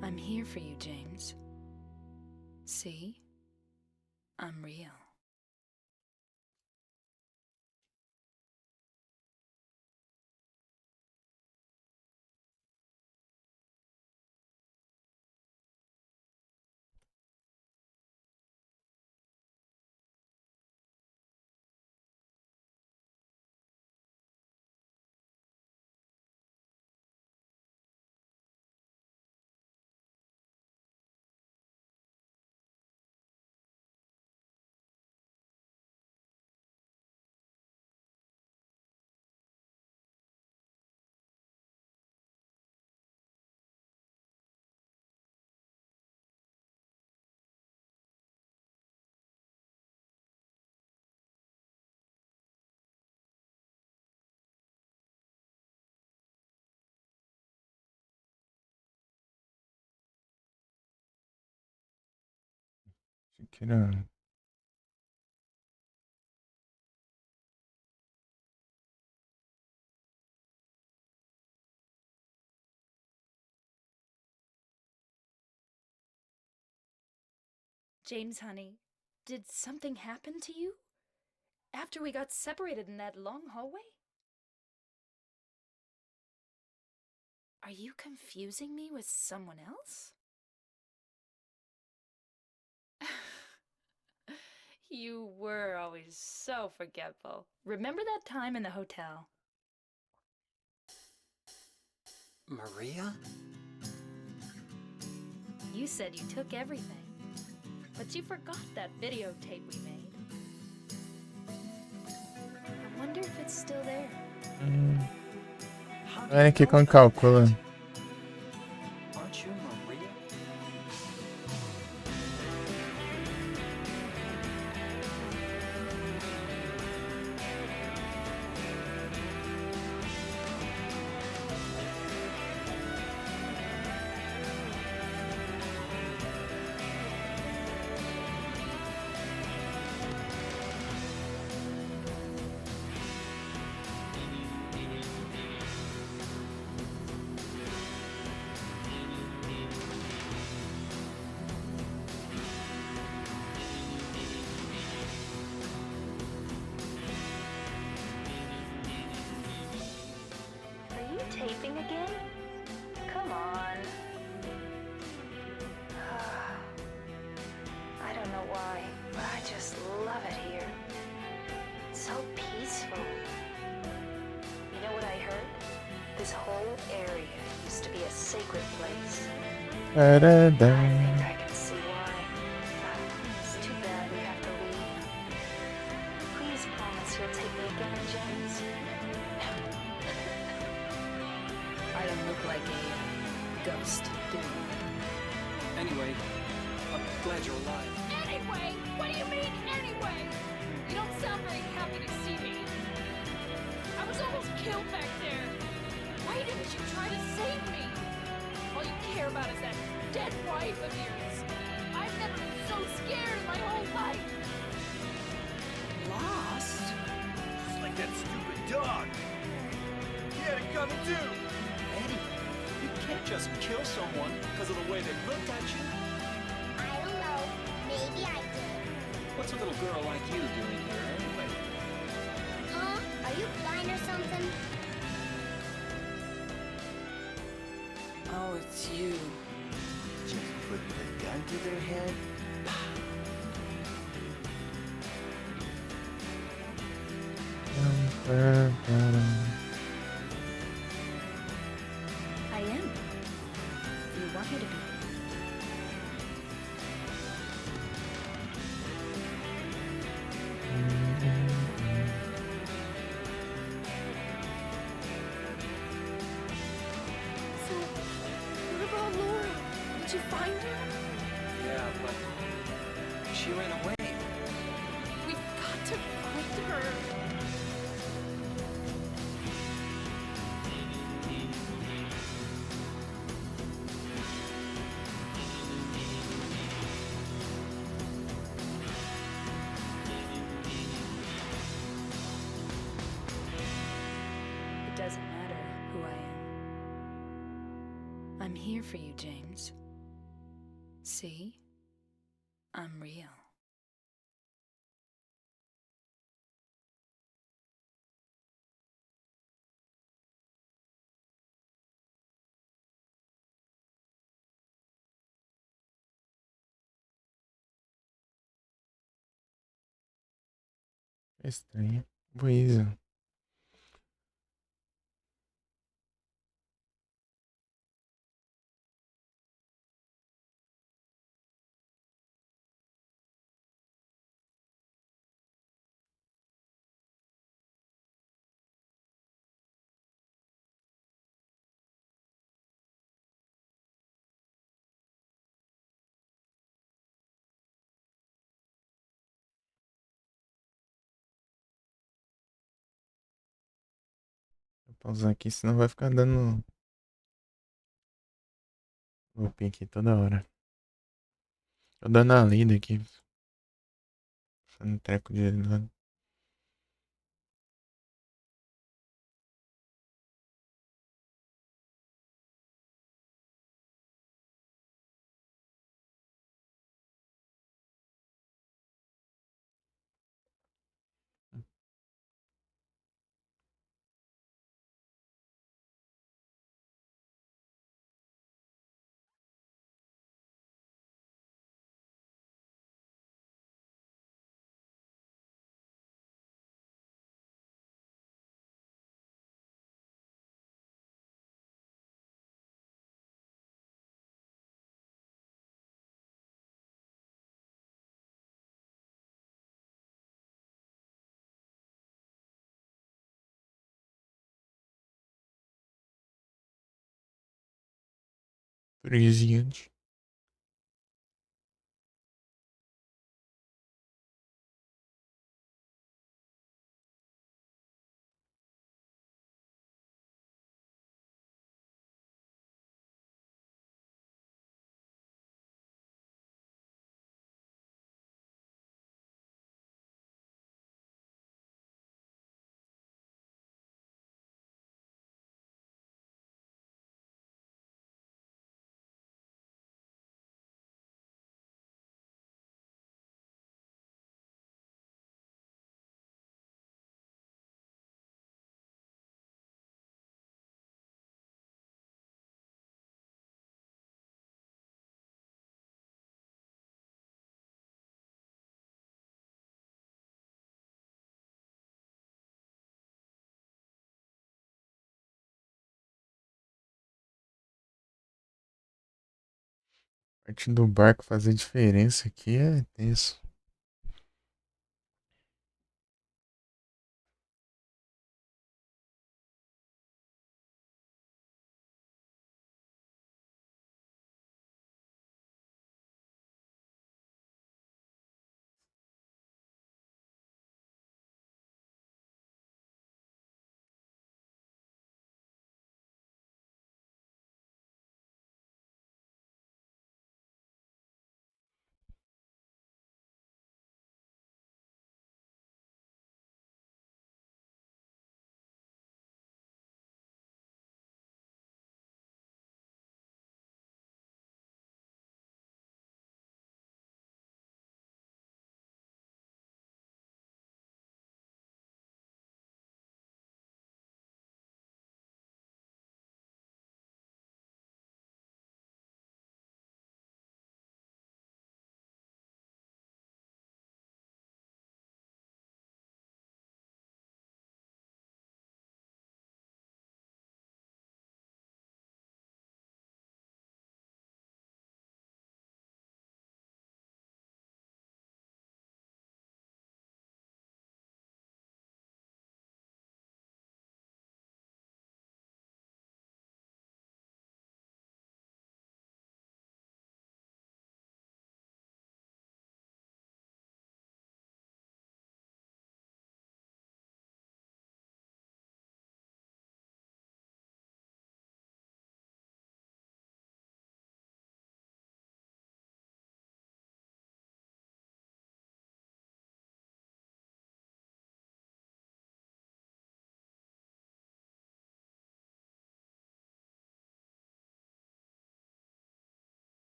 am. I'm here for you, James. See? I'm real. Shakira. James, honey, did something happen to you? After we got separated in that long hallway? Are you confusing me with someone else? You were always so forgetful. Remember that time in the hotel? Maria? You said you took everything, but you forgot that videotape we made. I wonder if it's still there. How do Olha you aqui know com about calcula. that? Aren't you Maria? Are you taping again? Come on. I don't know why, but I just love it here. It's so peaceful. You know what I heard? This whole area used to be a sacred place. I think I can see why. It's too bad we have to leave. Please promise you'll take me again, James. I don't look like a ghost, do I? Anyway, I'm glad you're alive. Anyway? What do you mean, anyway? You don't sound very happy to see me. I was almost killed back there. Why didn't you try to save me? All you care about is that dead wife of yours. I've never been so scared in my whole life. Lost? Just like that stupid dog. He had it coming too. Eddie, you can't just kill someone because of the way they looked at you. I don't know. Maybe I did. What's a little girl like you doing here anyway? Huh? Are you blind or something? Oh, it's you. Just put the gun to their head. I am. You want me to be. So, what about Laura? Did you find her? Yeah, but she ran away. We've got to find her. I'm here for you, James. See? I'm real. É estranho. Pois é. Vou pausar aqui, senão vai ficar dando looping aqui toda hora. Tô dando a lida aqui. Fazendo treco de lado. Presente. Parte do barco fazer diferença aqui é tenso.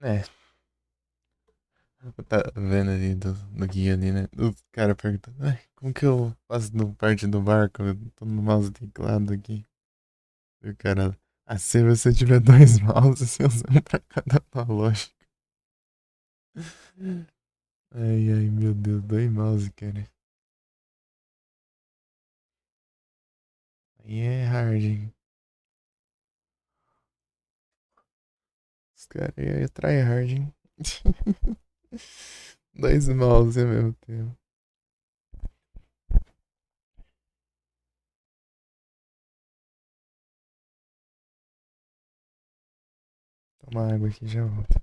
É, tá vendo ali do guia ali, né? O cara perguntando, "Ai, como que eu faço no parte do barco? Eu tô no mouse teclado aqui. E o cara, ah, se você tiver dois mouses, você usa um pra cada lógica. Ai, ai, meu Deus, dois mouse, cara. Aí é hard, hein? Os caras aí é tryhard, hein? Dois mouse ao mesmo tempo. Toma água aqui já volto.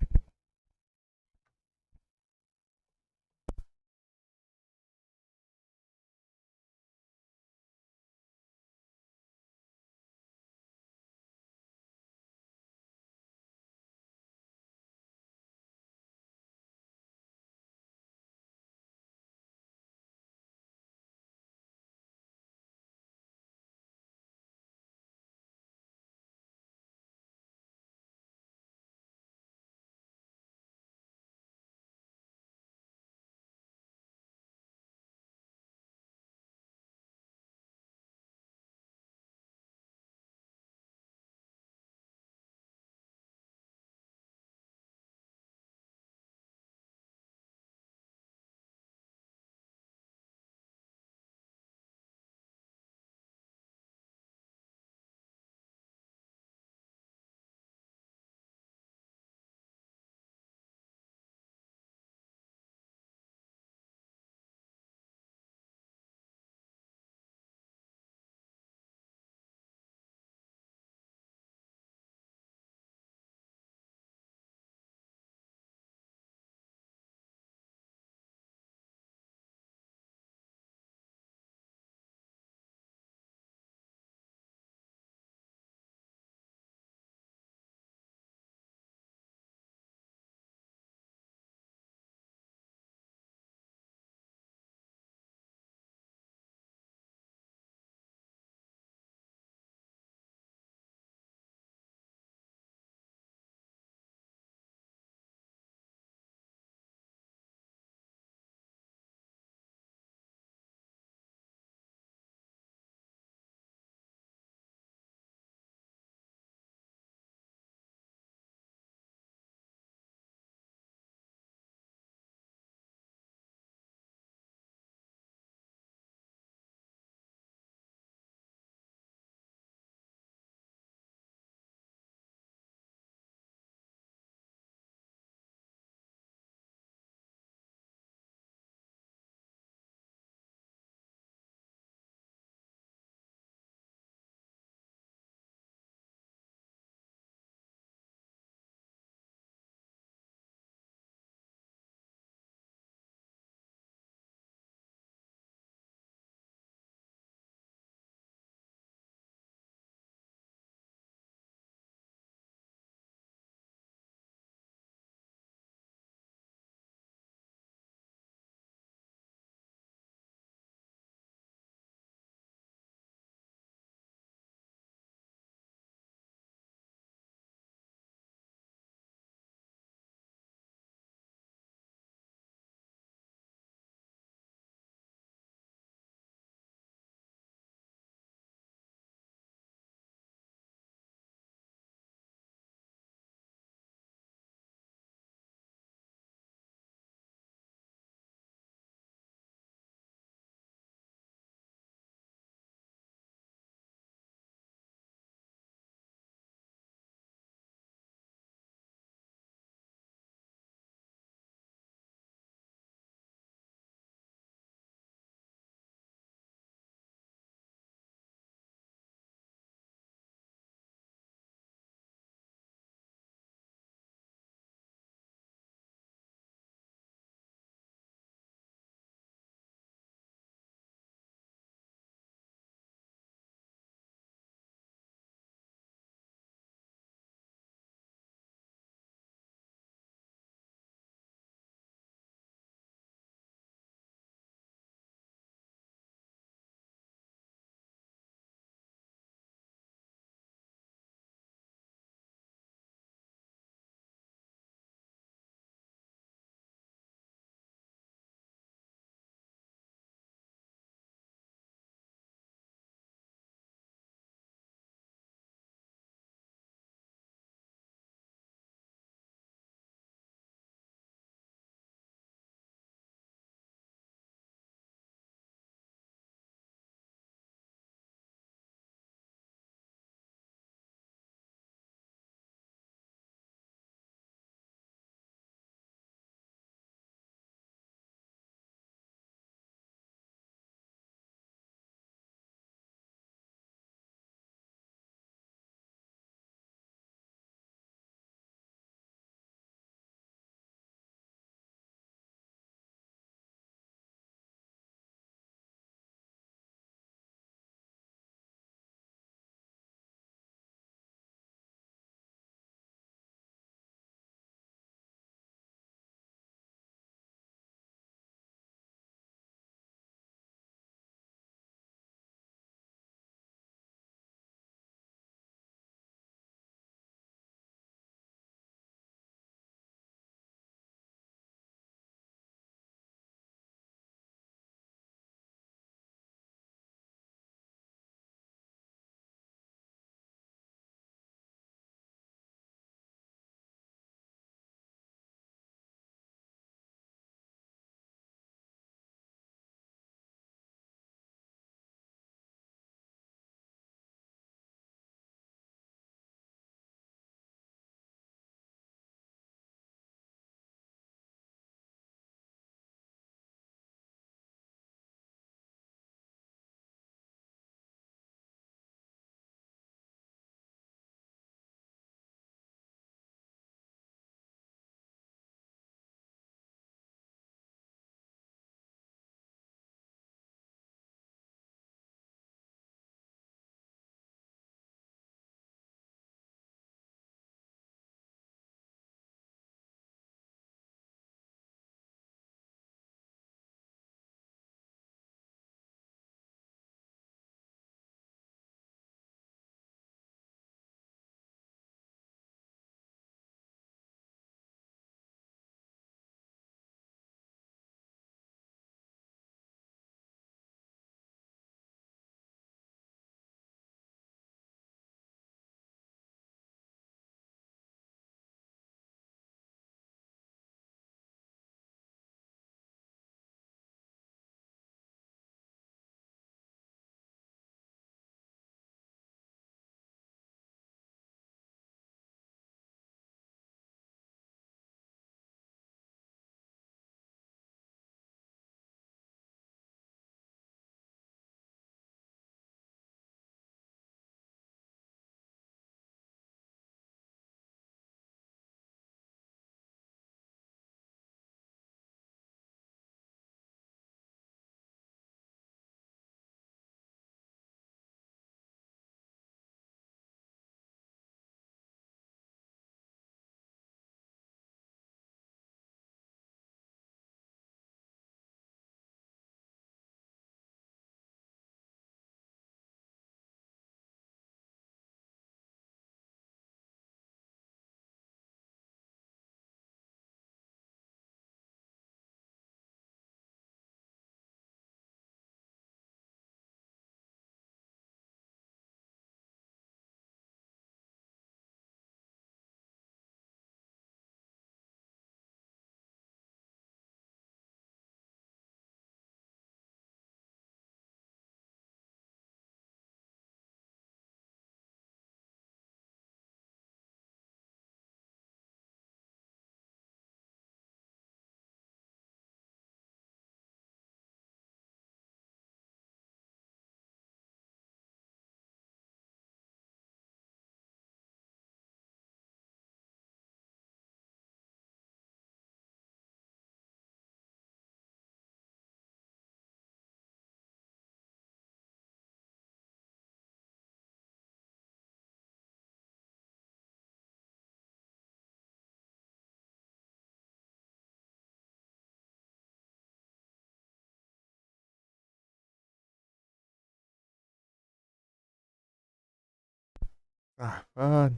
Ah, foda.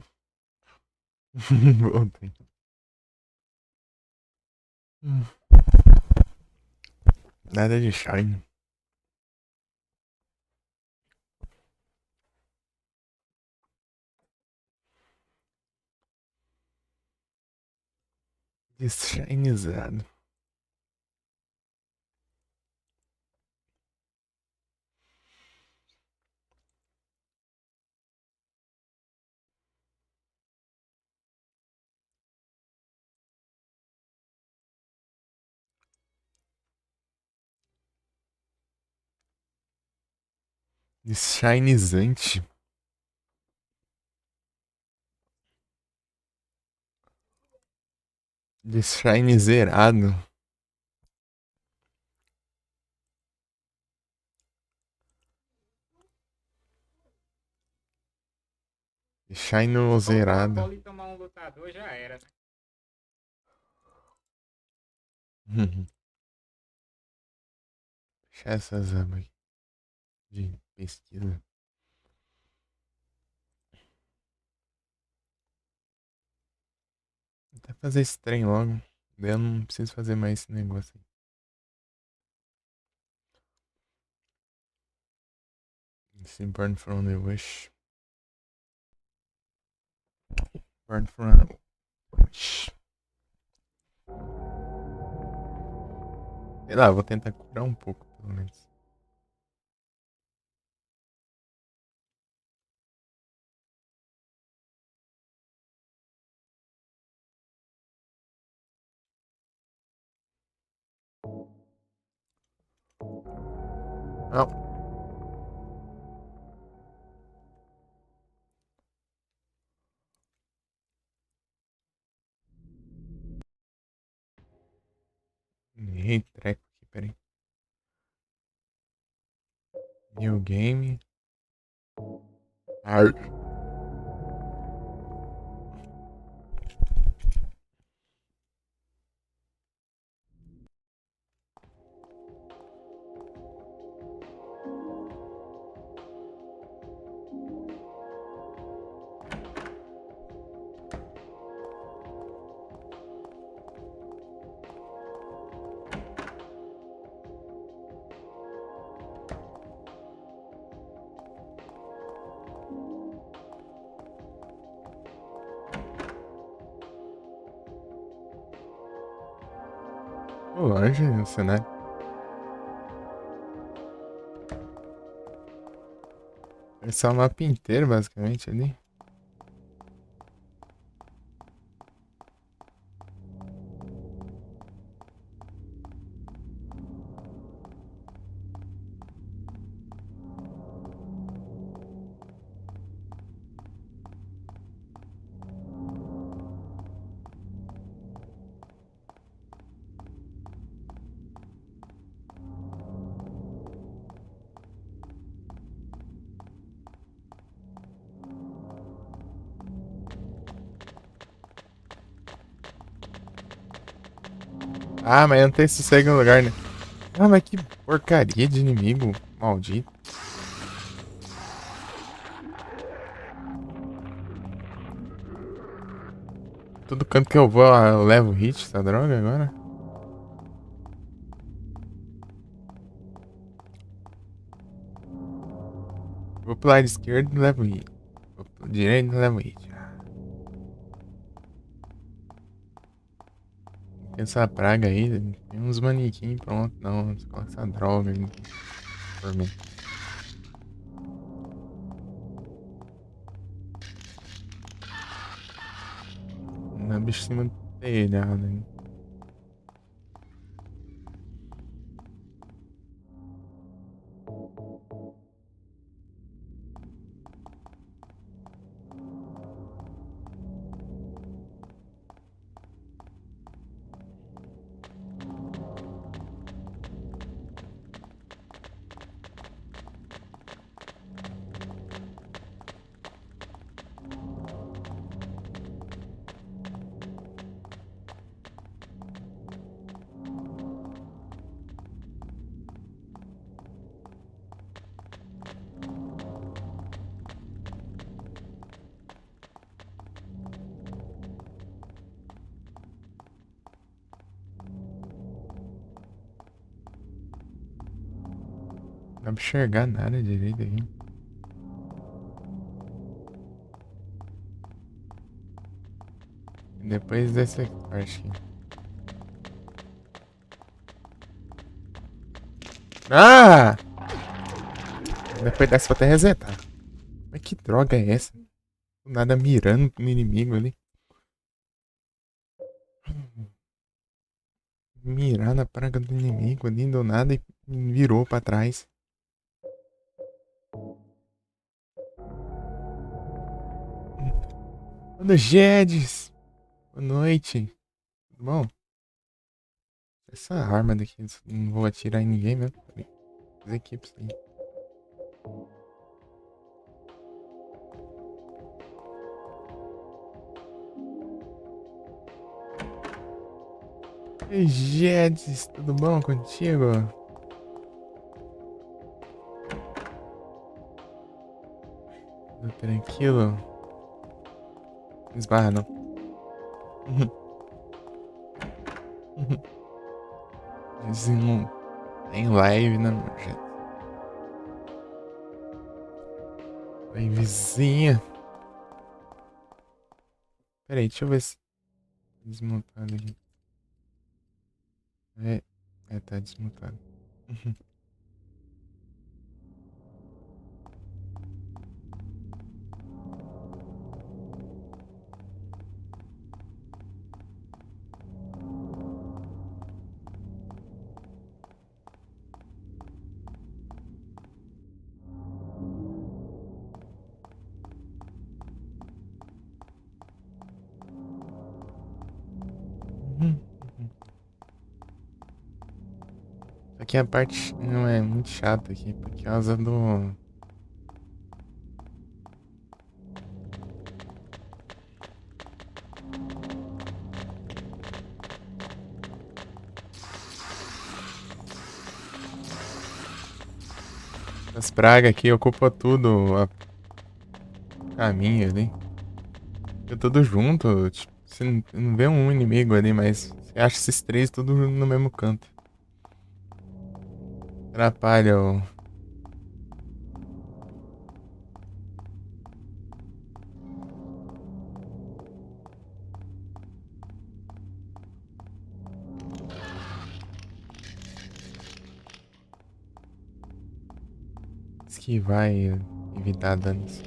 Voltei. Nada de shine. Deshinizado. Deshinizante. Shine zerado. Shine zerado. E tomar um lutador já era, né? Fechar essas abas aqui de pesquisa. Vou até fazer esse trem logo. Daí eu não preciso fazer mais esse negócio aí. Esse Burn from the Wish. Burn from the Wish. Sei lá, vou tentar curar um pouco, pelo menos. Não. Errei treco aqui, peraí. New game. Ar. Longe o cenário. É só o mapa inteiro, basicamente, ali. Ah, mas eu não tenho sossego no lugar, né? Ah, mas que porcaria de inimigo maldito. Todo canto que eu vou, eu levo hit, essa droga agora. Vou pro lado esquerdo e levo hit. Vou pro direito e levo hit. Tem essa praga aí, tem uns manequins, pronto. Não, você coloca essa droga aí por mim. Na bicho em cima do telhado aí. dá pra enxergar nada direito aqui. Depois dessa parte aqui. Ah! Depois dessa vou até resetar. Mas que droga é essa? Do nada mirando no inimigo ali. Mirar na praga do inimigo ali do nada e virou pra trás. Mano, Jedes! Boa noite. Tudo bom? Essa arma daqui, não vou atirar em ninguém mesmo. As equipes aí. Ei, Jedes, tudo bom contigo? Tudo tranquilo? Esbarra não. Não tem live, né, meu gente? Oi, vizinha. Pera aí, deixa eu ver se... Desmontado aqui. Tá desmontado. Só que a parte não é muito chata aqui, por causa do... As pragas aqui ocupam tudo o caminho ali. Fica tudo junto, tipo, você não vê um inimigo ali, mas você acha esses três tudo no mesmo canto. Atrapalha o... Esquivar e evitar danos.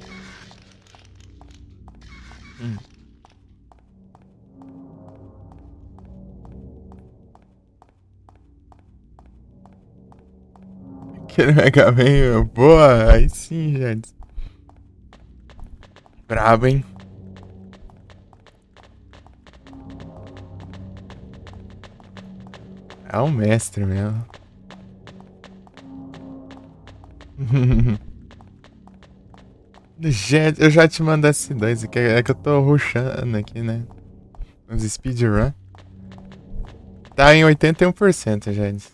Aquele Mega Man, boa, aí sim, gente. Brabo, hein? É um mestre mesmo. Gente, eu já te mando S2 aqui, é que eu tô rushando aqui, né? Os speedrun. Tá em 81%, gente.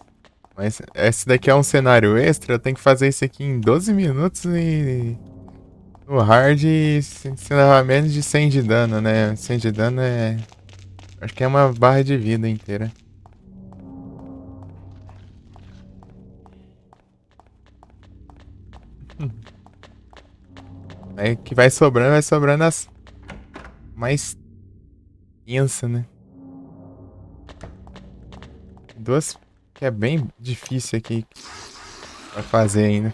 Mas esse daqui é um cenário extra, eu tenho que fazer isso aqui em 12 minutos e... No hard, se levar menos de 100 de dano, né? 100 de dano é... Acho que é uma barra de vida inteira. Aí que vai sobrando as mais tensa, né? Duas que é bem difícil aqui pra fazer ainda.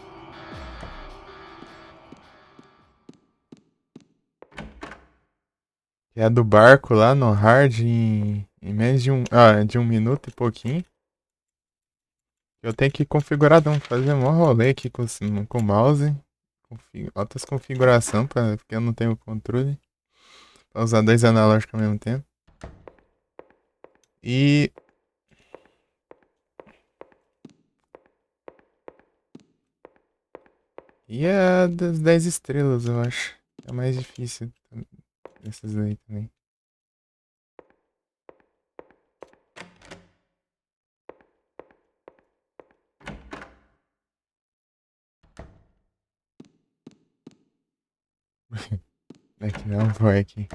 Que é a do barco lá no hard em menos de um minuto e pouquinho. Eu tenho que configurar, não, fazer um rolê aqui com o mouse. Altas configuração, porque eu não tenho controle. Pra usar dois analógicos ao mesmo tempo. E... E a das 10 estrelas, eu acho. É mais difícil. Essas aí também. Aqui não vai aqui.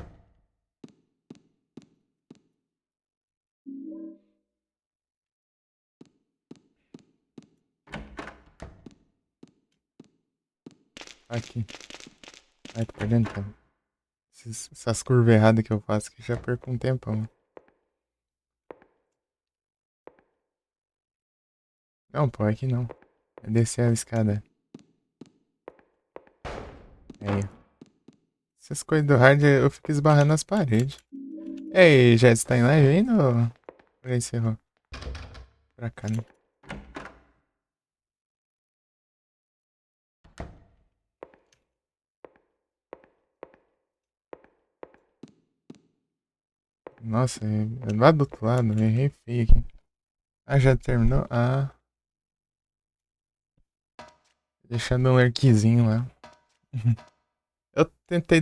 Aqui. Ai, tô perdendo tempo. Essas curvas erradas que eu faço aqui já perco um tempão. Não, pô, aqui não. É descer a escada. Aí. Essas coisas do hard eu fico esbarrando nas paredes. E aí, Jess, tá em live ainda ou já encerrou? Pra cá, né? Nossa, é lá do outro lado, eu errei feio aqui. Ah, já terminou? Ah. Deixando um lurkzinho lá. Eu tentei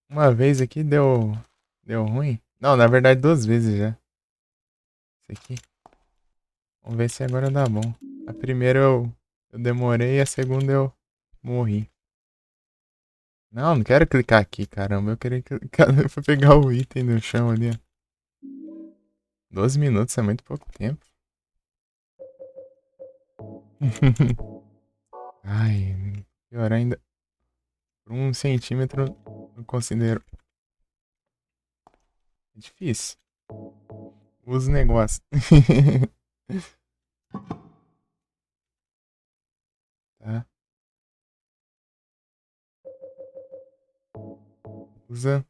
uma vez aqui, deu ruim. Não, na verdade 2 vezes já. Isso aqui. Vamos ver se agora dá bom. A primeira eu demorei e a segunda eu morri. Não, não quero clicar aqui, caramba. Eu queria clicar pra pegar o item no chão ali, ó. 12 minutos é muito pouco tempo. Ai, pior ainda. Por 1 centímetro não considero. É difícil. Usa o negócio. Tá. Usa.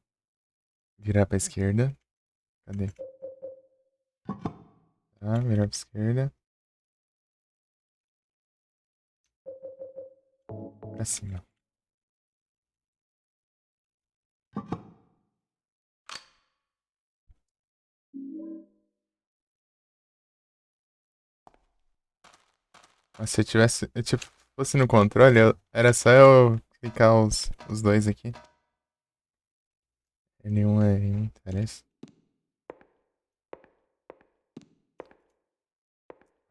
Virar pra esquerda. Cadê? Tá, virar pra esquerda. Pra cima. Mas se eu tivesse. Tipo, fosse no controle, era só eu clicar os dois aqui. N1 é N1, parece.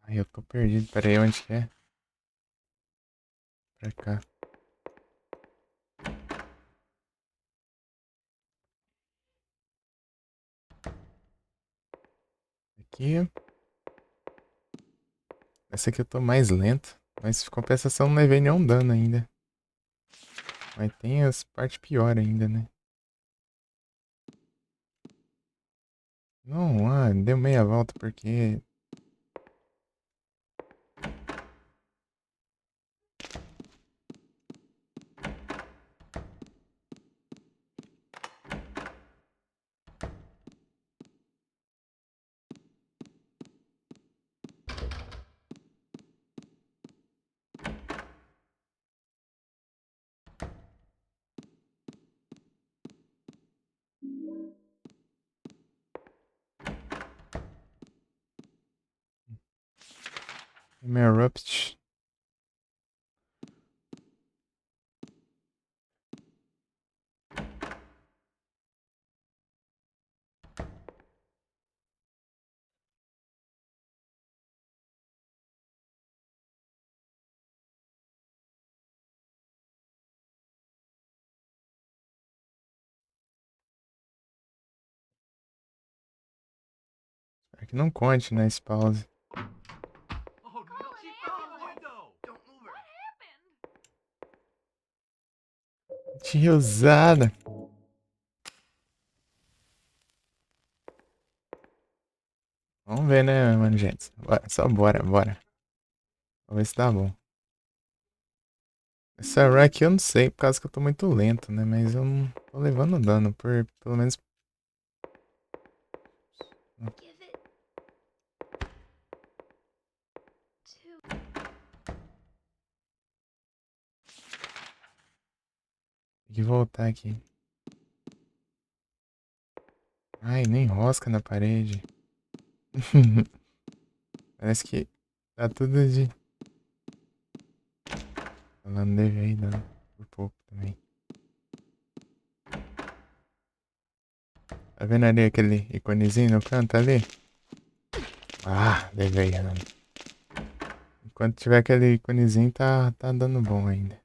Ai, eu tô perdido. Pera aí, onde que é? Pra cá. Aqui. Essa aqui eu tô mais lento. Mas compensação não levei nenhum dano ainda. Mas tem as partes piores ainda, né? Não, deu meia volta porque. Erupt. Espero que não conte, né? Esse pause. Oh no, she fell out the window! Don't move her! Tiozada. Vamos ver, né, mano, gente? Só bora. Vamos ver se dá bom. Essa run aqui eu não sei, por causa que eu tô muito lento, né? Mas eu não tô levando dano, pelo menos. Give it to. Tem que voltar aqui. Ai, nem rosca na parede. Parece que tá tudo de. Falando deve aí, dando por pouco também. Tá vendo ali aquele iconezinho no canto ali? Ah, levei aí, mano. Enquanto tiver aquele iconezinho, tá dando bom ainda.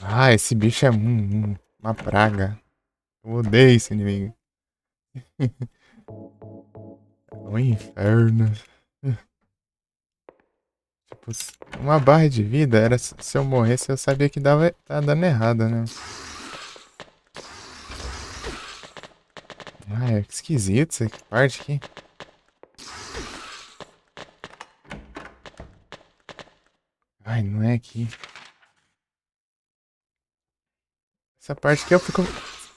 Ah, esse bicho é uma praga. Eu odeio esse inimigo. É um inferno. Deixa Tipo, uma barra de vida era se eu morresse, eu sabia que tava dando errado, né? Ah, que esquisito essa parte aqui. Ai, não é aqui. Essa parte aqui eu fico...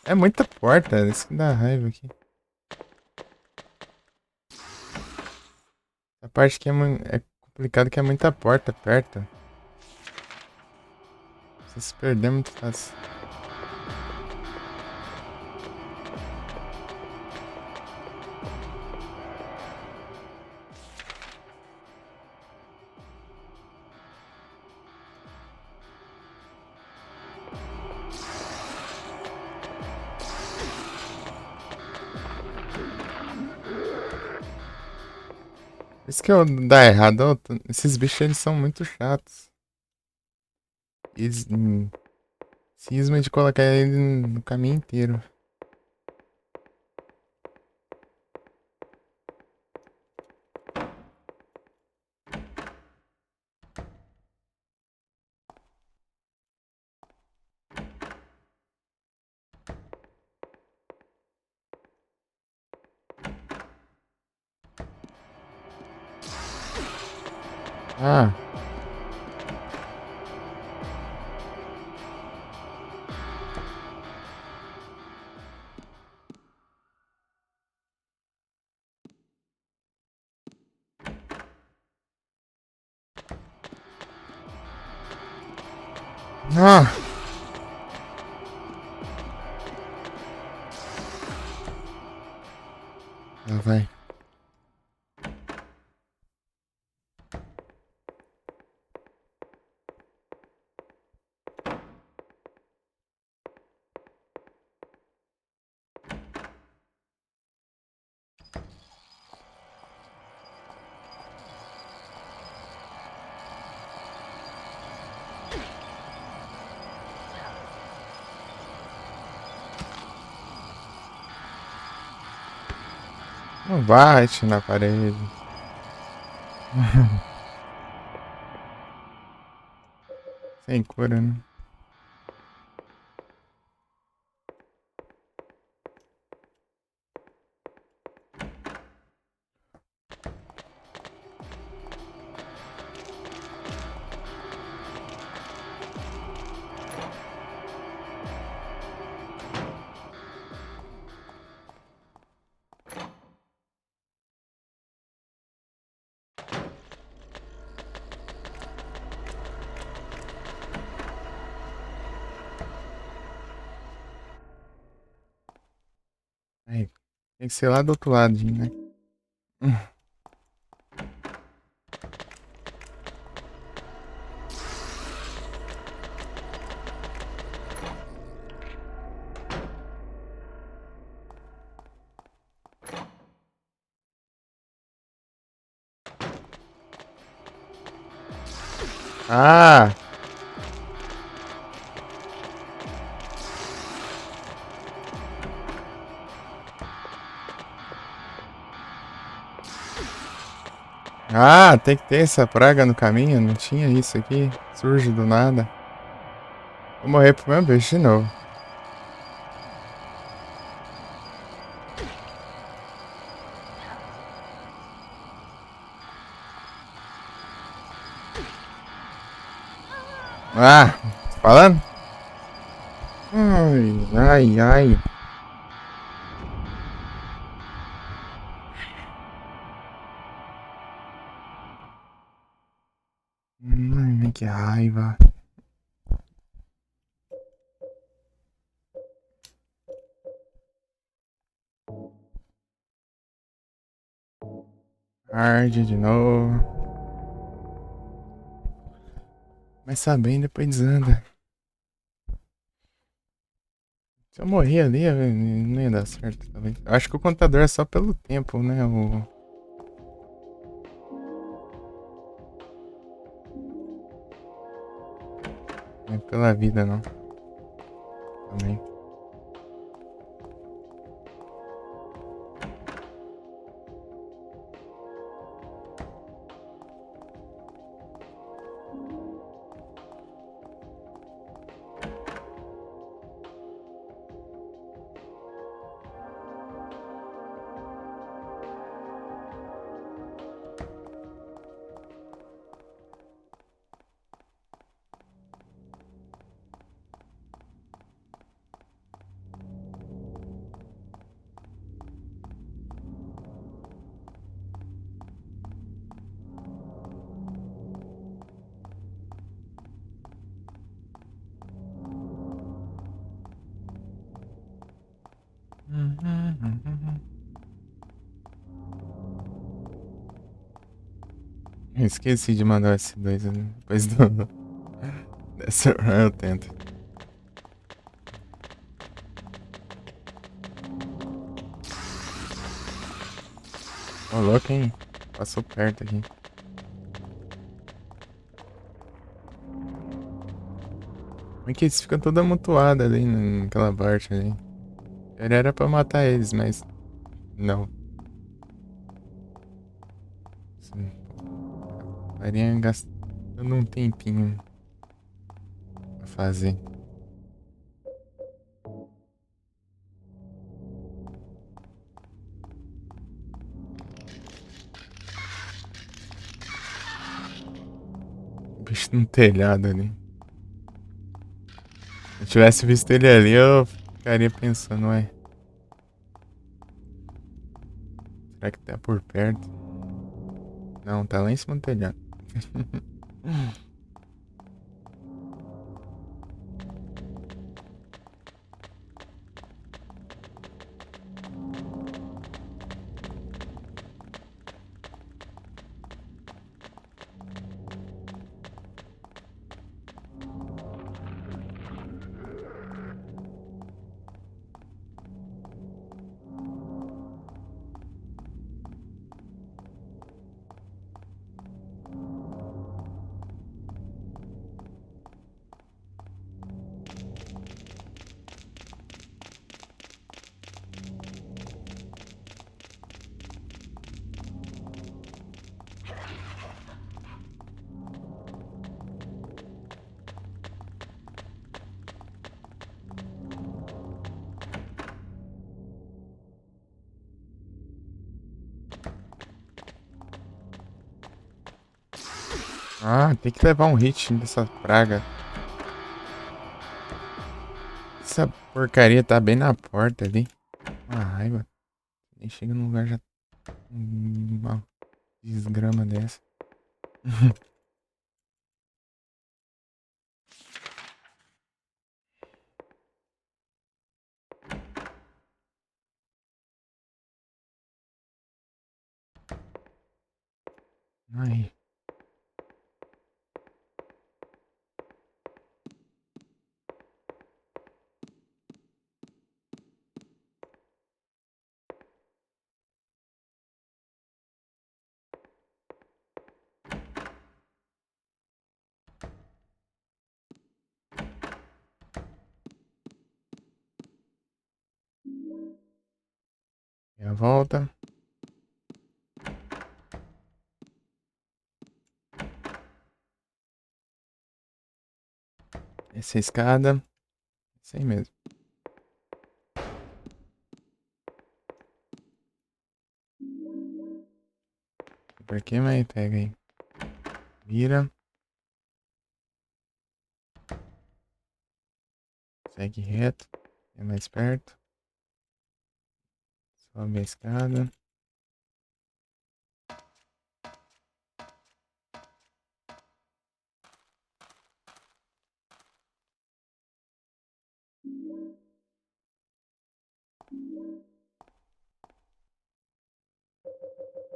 É muita porta, isso que dá raiva aqui. A parte aqui é complicado que é muita porta perto. Você se perder muito fácil. Isso que eu dá errado, esses bichos eles são muito chatos. Eles cisma de colocar ele no caminho inteiro. Ah. Ah. Lá vai. Não bate na parede. Sem cura, né? Aí, tem que ser lá do outro lado, né? Ah! Ah, tem que ter essa praga no caminho? Não tinha isso aqui? Surge do nada. Vou morrer pro meu bicho de novo. Ah, tá falando? Ai, ai, ai. Que raiva. Arde de novo. Começa bem, depois desanda. Se eu morrer ali, não ia dar certo, talvez. Eu acho que o contador é só pelo tempo, né? Não é pela vida, não. Também. Eu esqueci de mandar o S2 né? Depois do. Dessa run eu tento. Ô, louco, hein? Passou perto aqui. É que eles ficam todos amontoados ali naquela parte ali. Era pra matar eles, mas. Não. Sim. Estaria gastando um tempinho pra fazer. O bicho no telhado ali. Se eu tivesse visto ele ali, eu ficaria pensando, ué. Será que tá por perto? Não, tá lá em cima do telhado. Ah, tem que levar um hit dessa praga. Essa porcaria tá bem na porta ali. Uma raiva. Nem chega no lugar já. Uma desgrama dessa. Ai. E a volta. Essa escada. Isso aí mesmo. Por aqui, mas pega aí. Vira. Segue reto. É mais perto. Sobe a escada.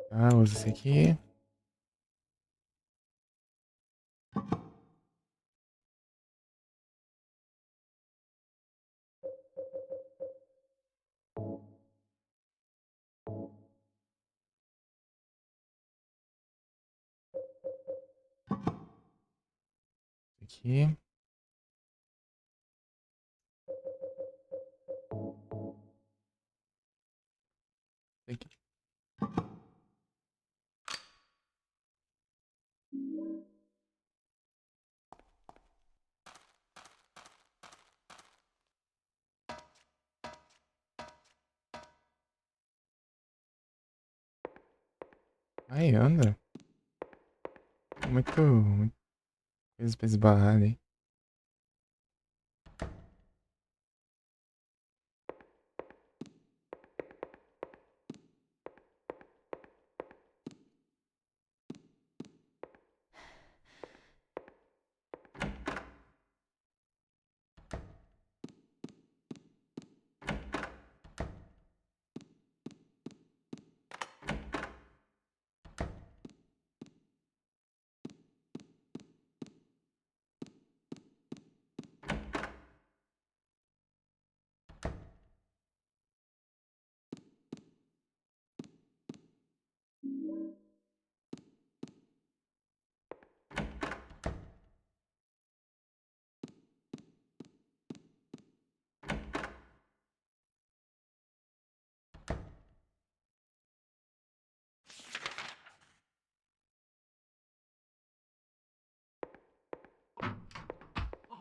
Tá, usa esse aqui. Aqui. Aqui. Aí, anda. Muito coisa pra esbarrar ali.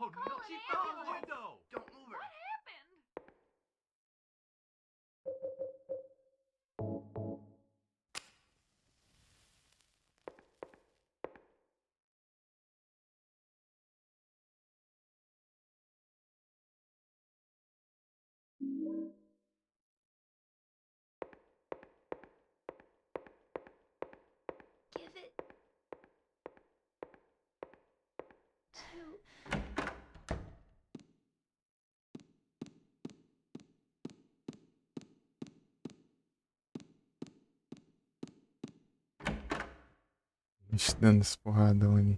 Oh no, she fell in the window! Don't move her! What happened? Give it to... Ixi, dando esse porradão ali.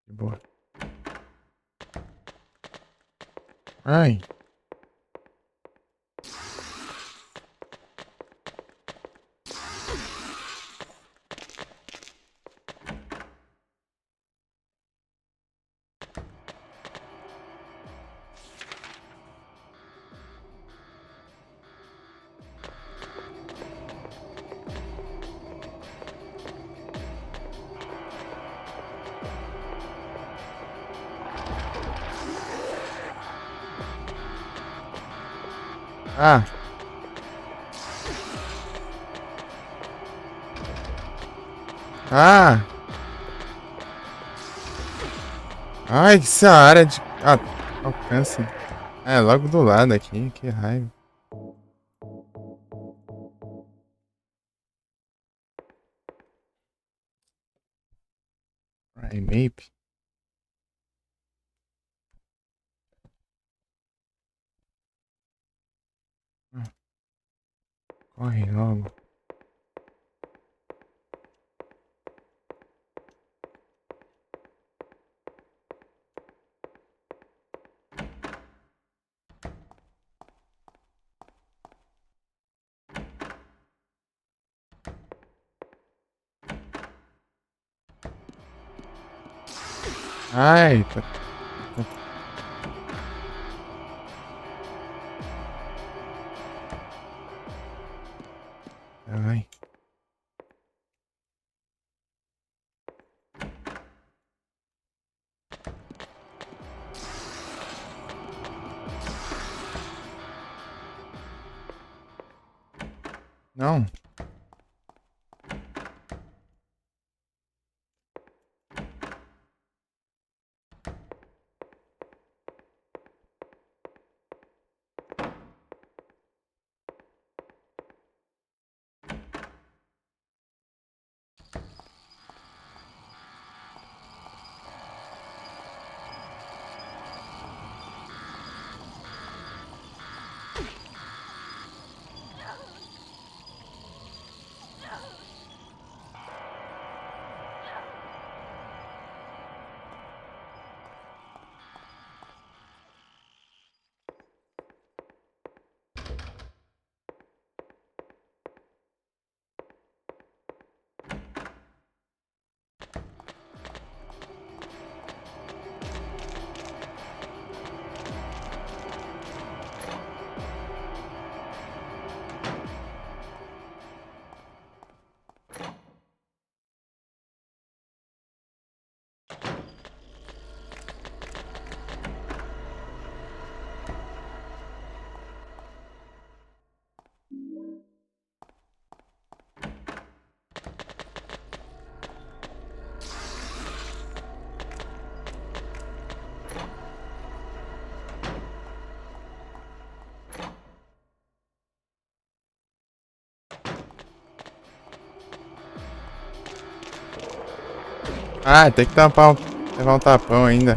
De boa. Ai. Ah. Ah. Ai, essa área de alcance. É, logo do lado aqui, que raiva. Primeape. Corre logo. Ai, tá. Ai. Não. Ah, tem que tampar levar um tapão ainda.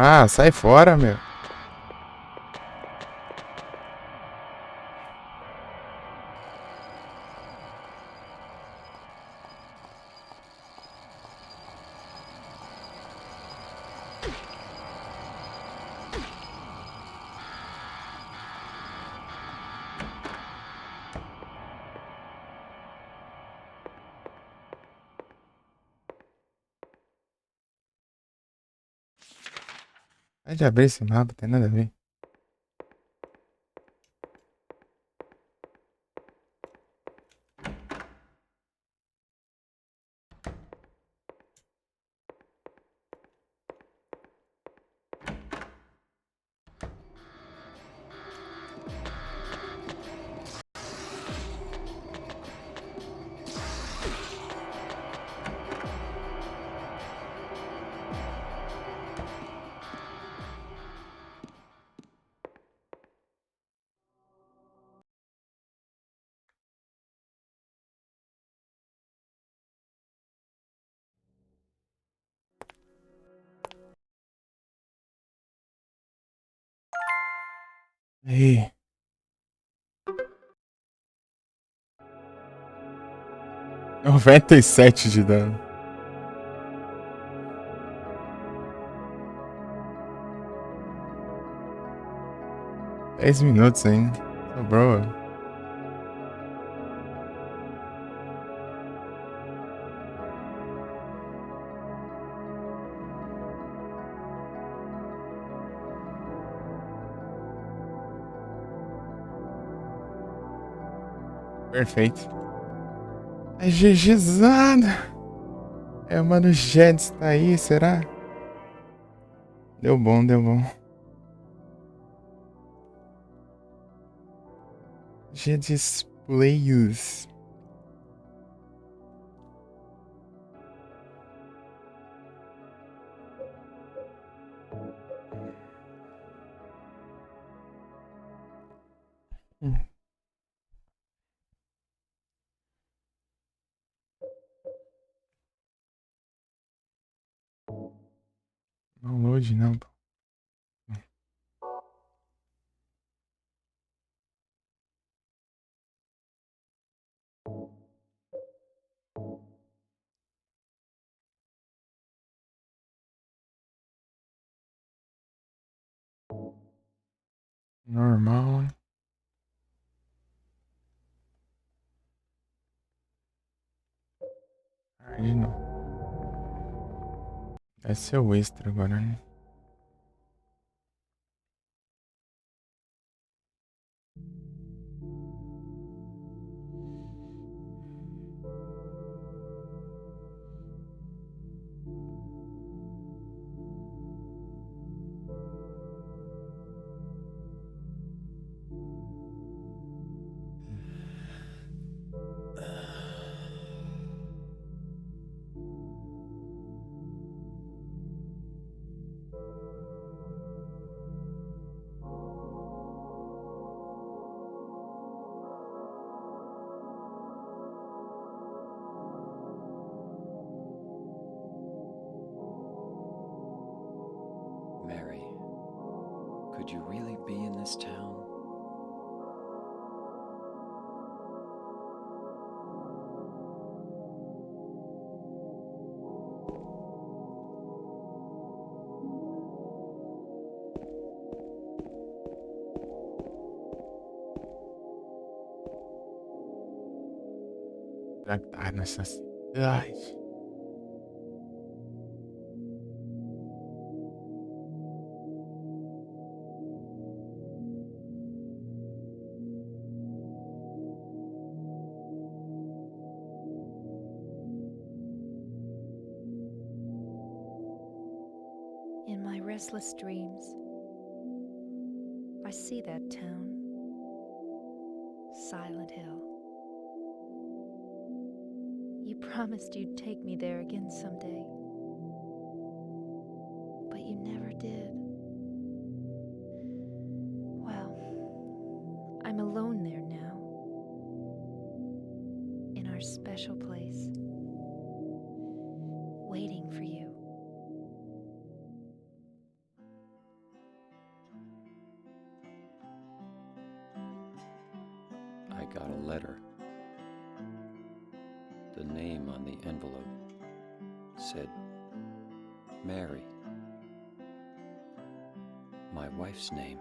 Ah, sai fora, meu. Vai de abrir esse mapa, tem nada a ver. Aí. 97 de dano. Dez minutos ainda. Sobrou. Perfeito. É GGzada. É, o Mano Jets tá aí, será? Deu bom, deu bom. Jets Players. Não load não, pô. Normal, hein? Aí não. Deve ser o extra agora, né? Mary, could you really be in this town? Será que tá nessa cidade? In my restless dreams, I see that town, Silent Hill. You promised you'd take me there again someday, but you never did. Well, I'm alone there now, in our special place, waiting for you. got a letter. The name on the envelope said Mary. My wife's name.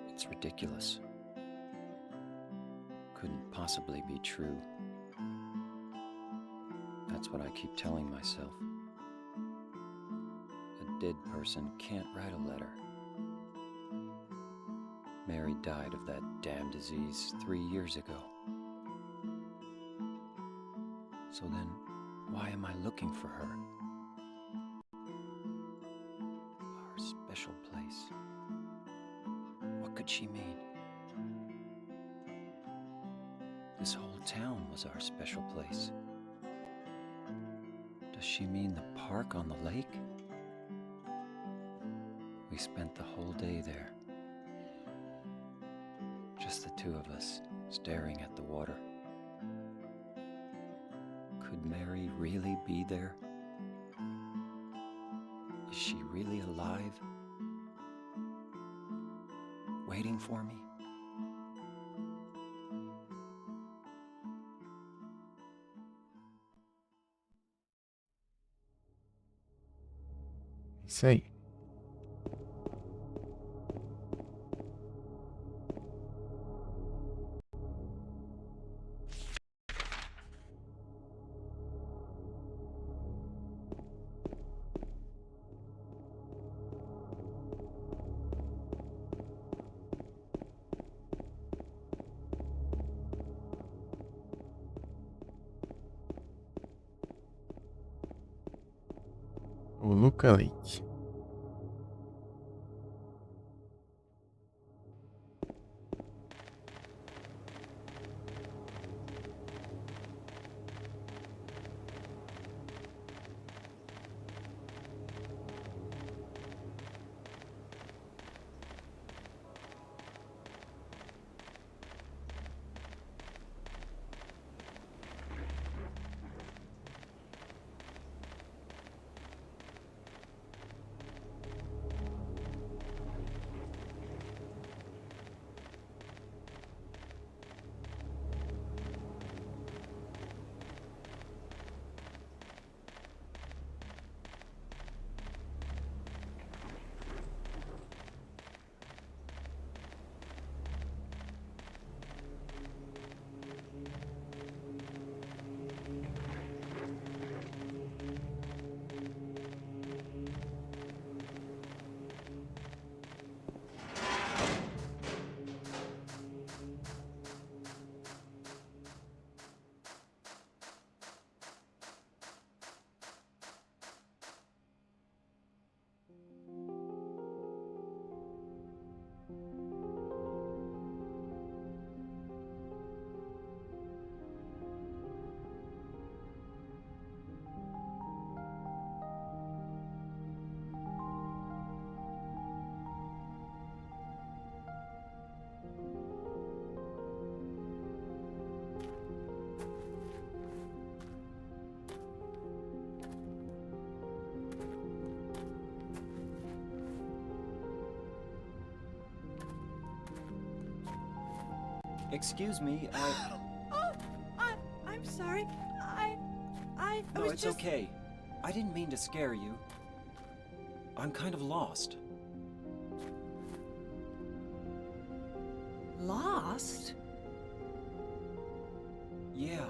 It's ridiculous. Couldn't possibly be true. That's what I keep telling myself. A dead person can't write a letter. Mary died of that damn disease 3 years ago. So then, why am I looking for her? Our special place. What could she mean? This whole town was our special place. Does she mean the park on the lake? We spent the whole day there. Just the two of us, staring at the water. Could Mary really be there? Is she really alive? Waiting for me? Isso aí. O Luca Lake. Excuse me, I'm sorry. No, was it's just... okay. I didn't mean to scare you. I'm kind of lost. Lost? Yeah.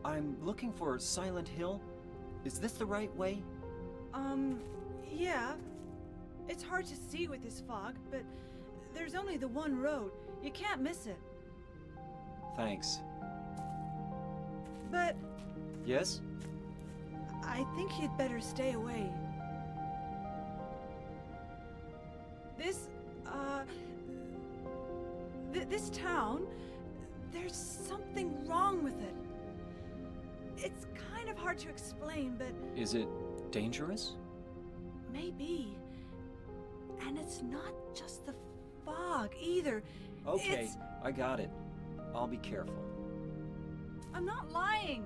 I'm looking for Silent Hill. Is this the right way? Yeah. It's hard to see with this fog, but there's only the one road. You can't miss it. Thanks. But... Yes? I think you'd better stay away. This town, there's something wrong with it. It's kind of hard to explain, but... Is it dangerous? Maybe. And it's not just the fog, either. Okay, I got it. I'll be careful. I'm not lying.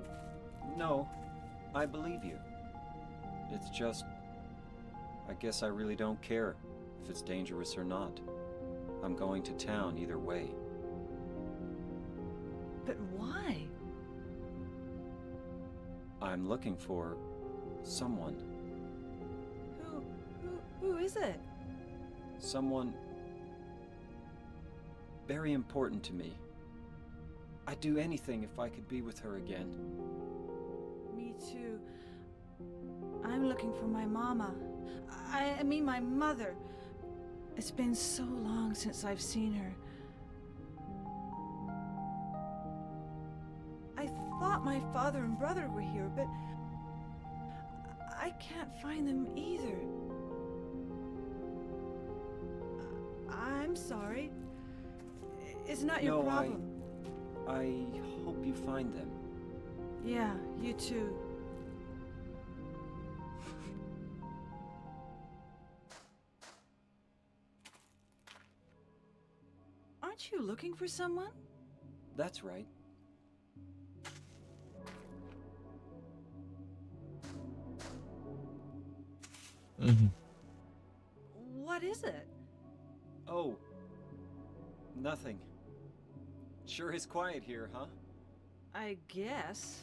No, I believe you. It's just... I guess I really don't care if it's dangerous or not. I'm going to town either way. But why? I'm looking for someone. Who is it? Someone very important to me. I'd do anything if I could be with her again. Me too. I'm looking for my mama. I mean my mother. It's been so long since I've seen her. I thought my father and brother were here, but I can't find them either. I'm sorry. It's not your problem. I hope you find them. Yeah, you too. Aren't you looking for someone? That's right. What is it? Oh, nothing. Sure is quiet here, huh? I guess.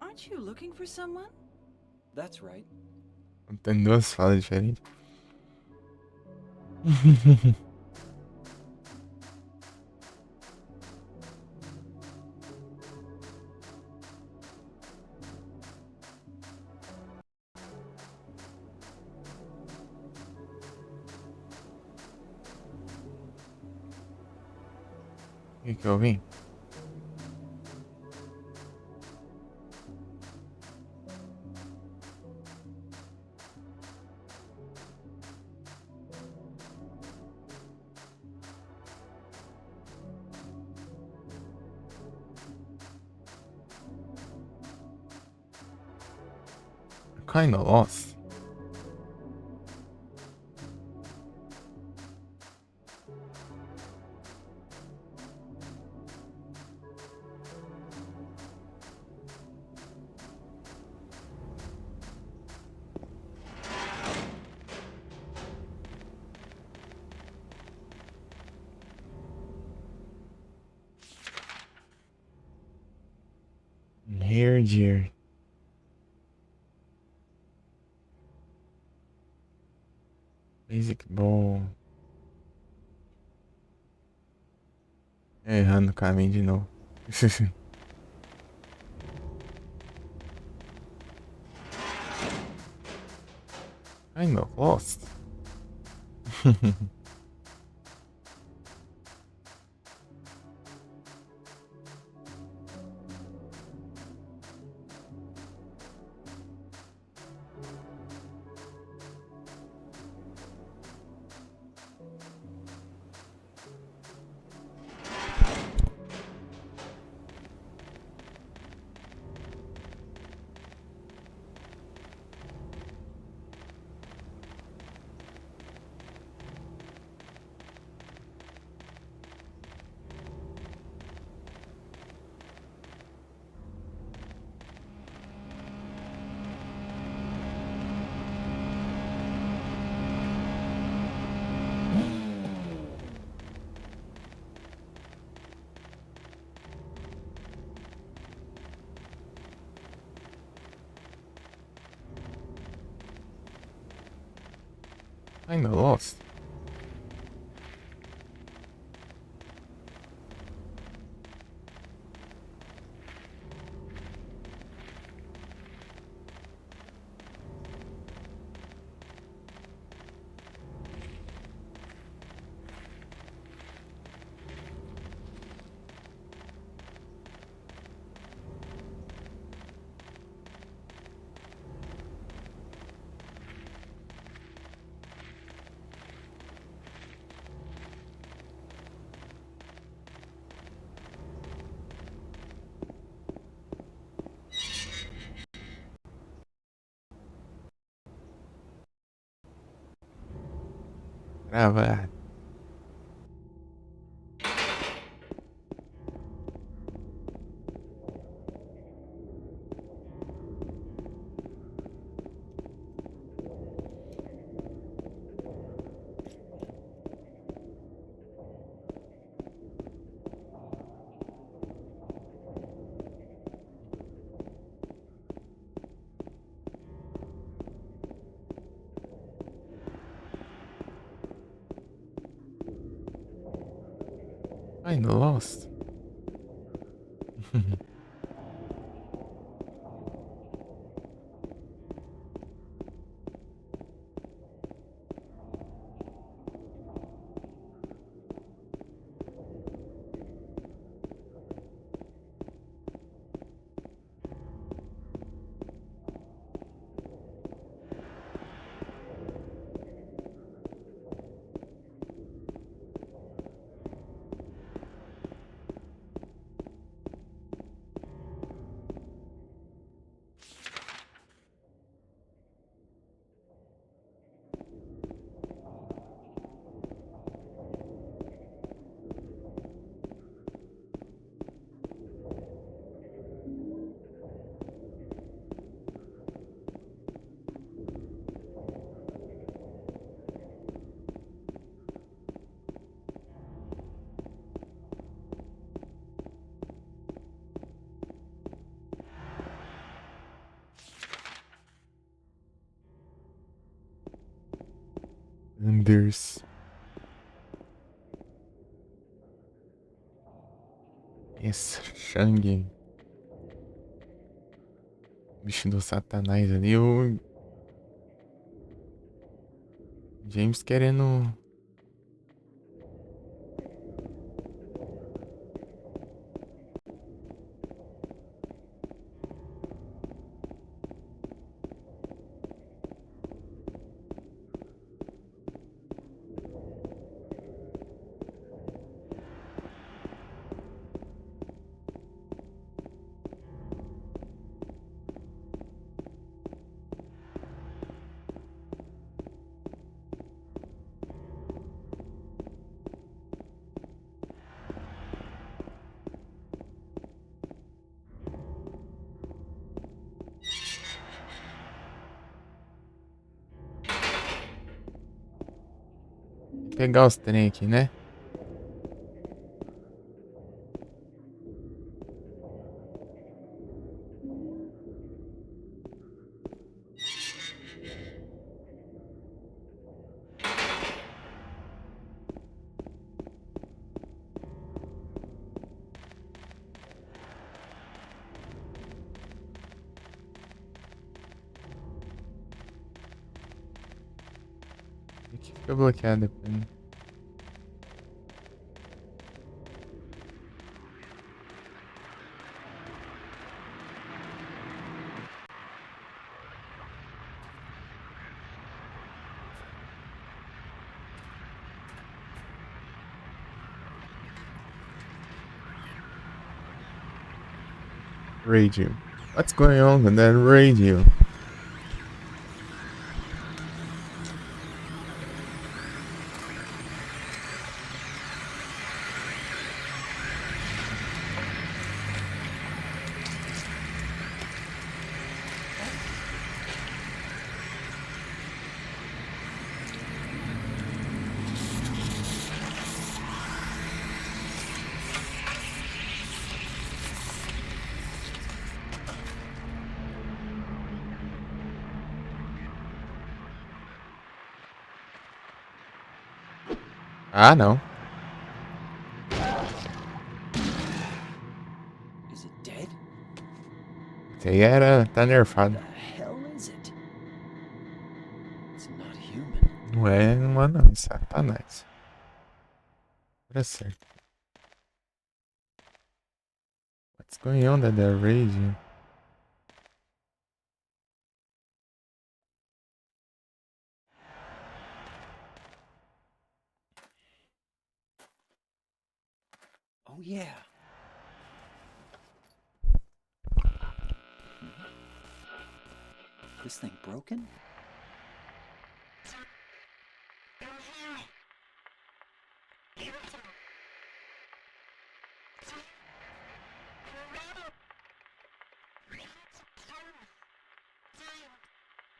Aren't you looking for someone? That's right. Tem duas falas diferentes. O que eu ouvi? Kinda lost. Here, dear. Basic ball. Errando o caminho de novo. Kind of lost. Kinda lost. Gravar. Kinda lost. Anders. Esse Shang. Bicho do Satanás ali. O James querendo. Pegar os trem aqui, né? Aqui fica bloqueado depois, né? Radio. What's going on with that radio? Ah, não. Is it dead? Esse aí era. Tá nerfado. The hell is it? It's not human. Não é humano, não. É Satanás. Era certo. What's going on with that radio? Oh yeah. This thing broken?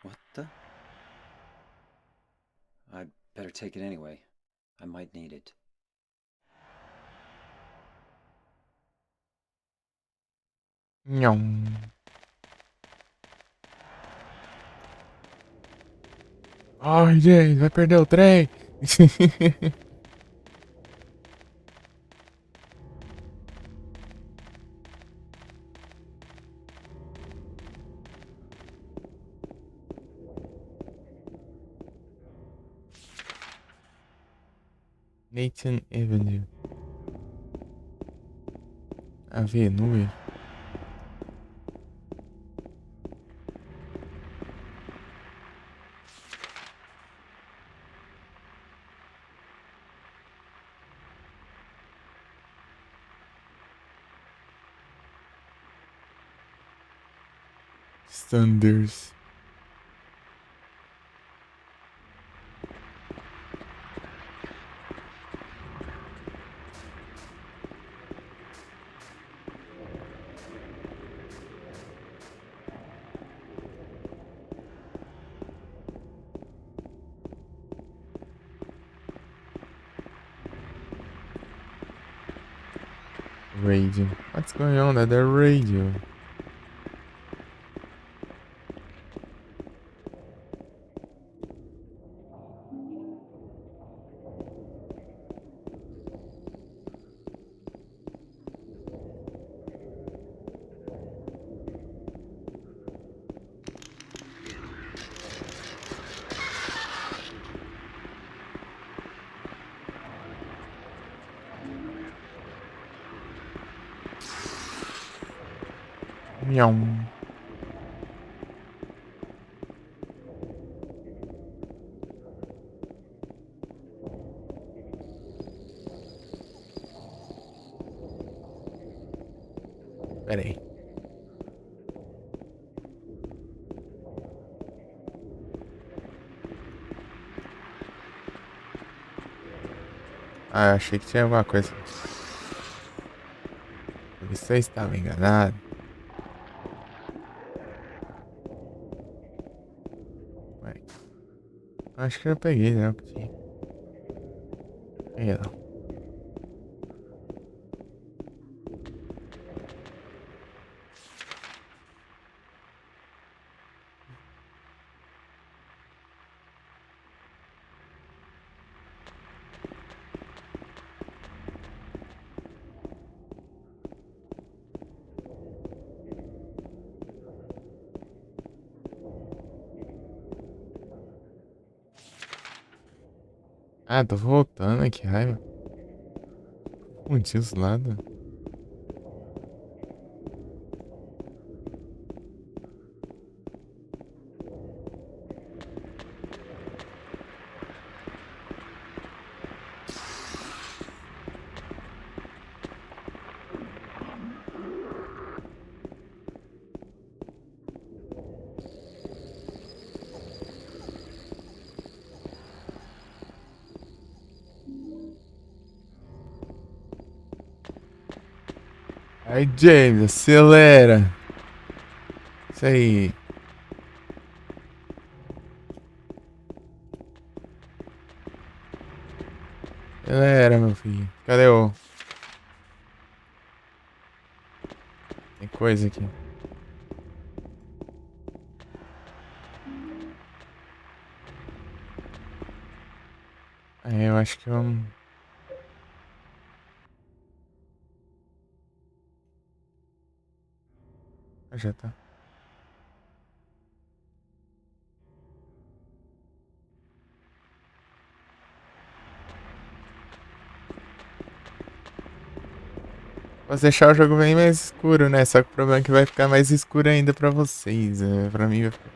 What the? I'd better take it anyway. I might need it. Nham. Ai, gente, vai perder o trem. Clayton Avenue. Avenue. Standards. Radio. What's going on at the radio? Miau. Pera aí. Ah, achei que tinha alguma coisa. Você estava enganado. Ué. Acho que eu peguei, né? O que tinha. Peguei não. Ah, tô voltando aqui, raiva. Confundi os lados. Aí, James, acelera. Isso aí. Acelera, meu filho. Cadê o... Tem coisa aqui. É, eu acho que eu... Ah, já tá. Posso deixar o jogo bem mais escuro, né? Só que o problema é que vai ficar mais escuro ainda pra vocês. Né? Pra mim vai ficar...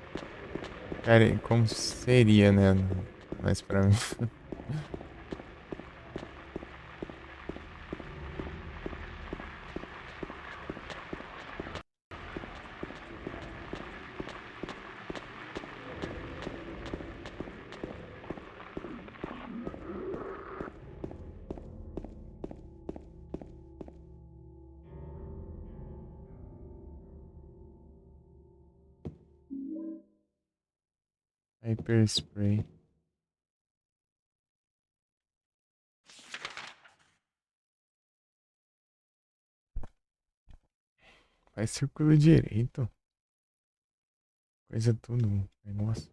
Cara, como seria, né? Mas pra mim... Hyper Spray. Faz círculo direito. Coisa tudo. Nossa.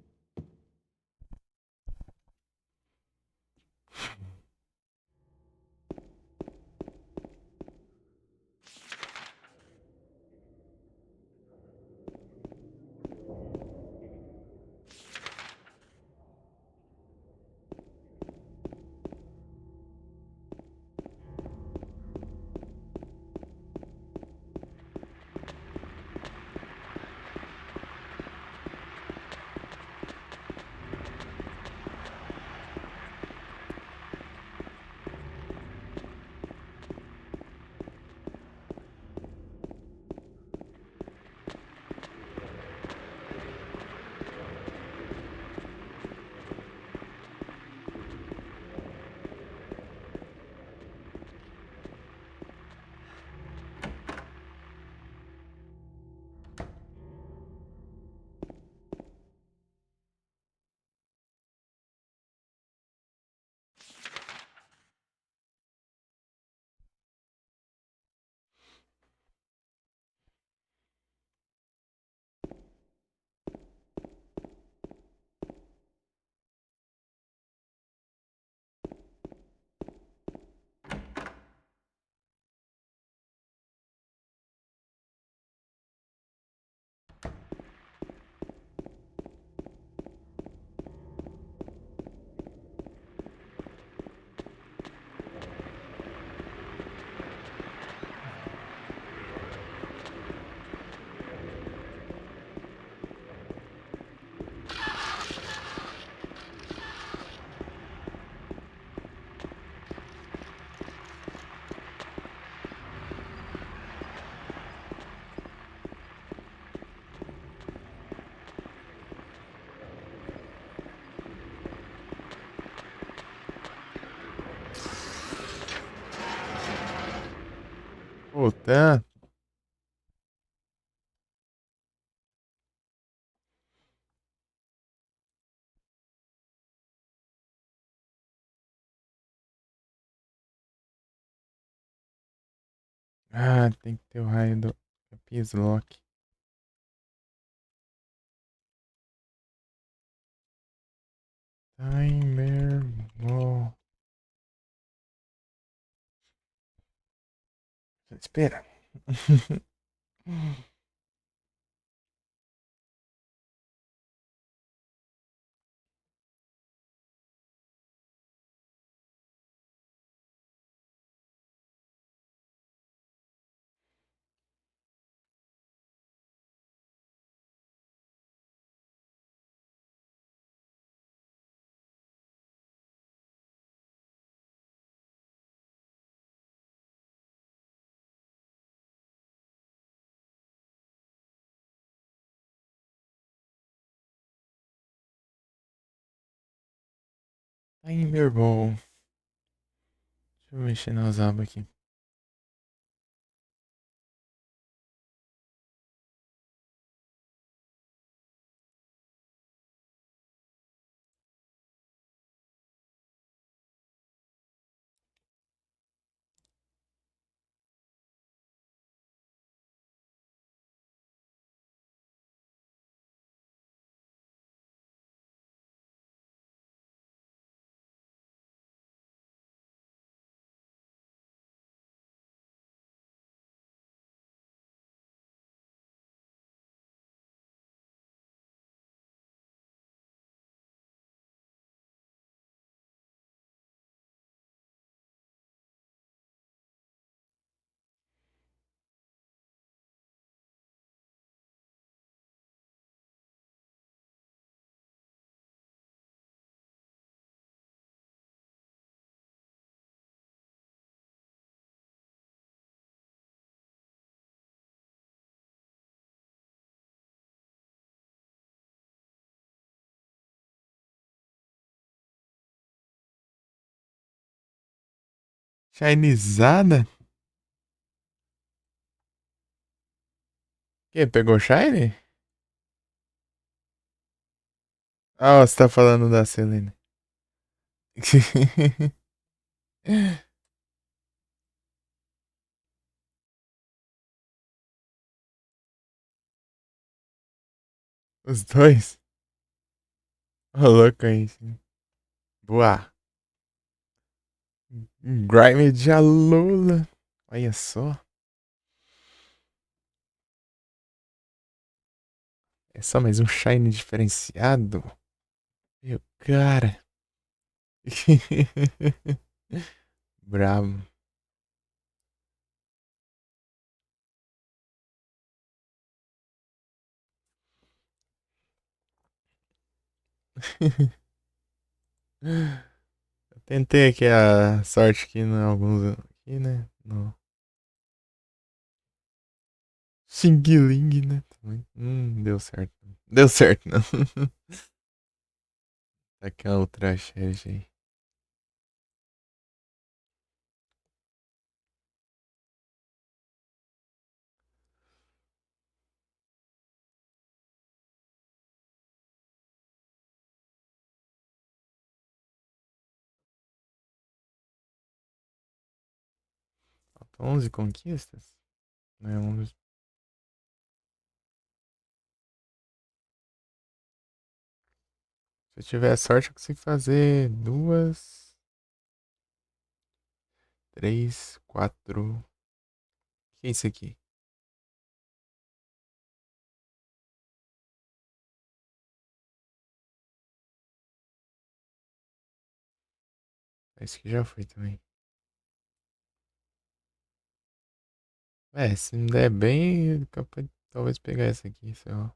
Ah, tem que ter o raio do Pislock. Timer Ball. Espera. Timer Ball. Deixa eu mexer nas abas aqui. Shinezada? Que? Pegou Shine? Ah, você tá falando da Selene. Os dois? Ô, louco aí. Boa. Grime de Alola. Olha só. É só mais um Shine diferenciado. Meu cara. Bravo. Eu tentei aqui a sorte aqui em alguns aqui, né? No Xing Ling, né? Deu certo. Deu certo, não. Tá aqui a outra Shed aí. Faltam 11 conquistas? Não é 11. Se eu tiver sorte, eu consigo fazer duas, três, quatro. O que é isso aqui? Esse aqui já foi também. Se me der bem, capaz de talvez pegar essa aqui, sei lá.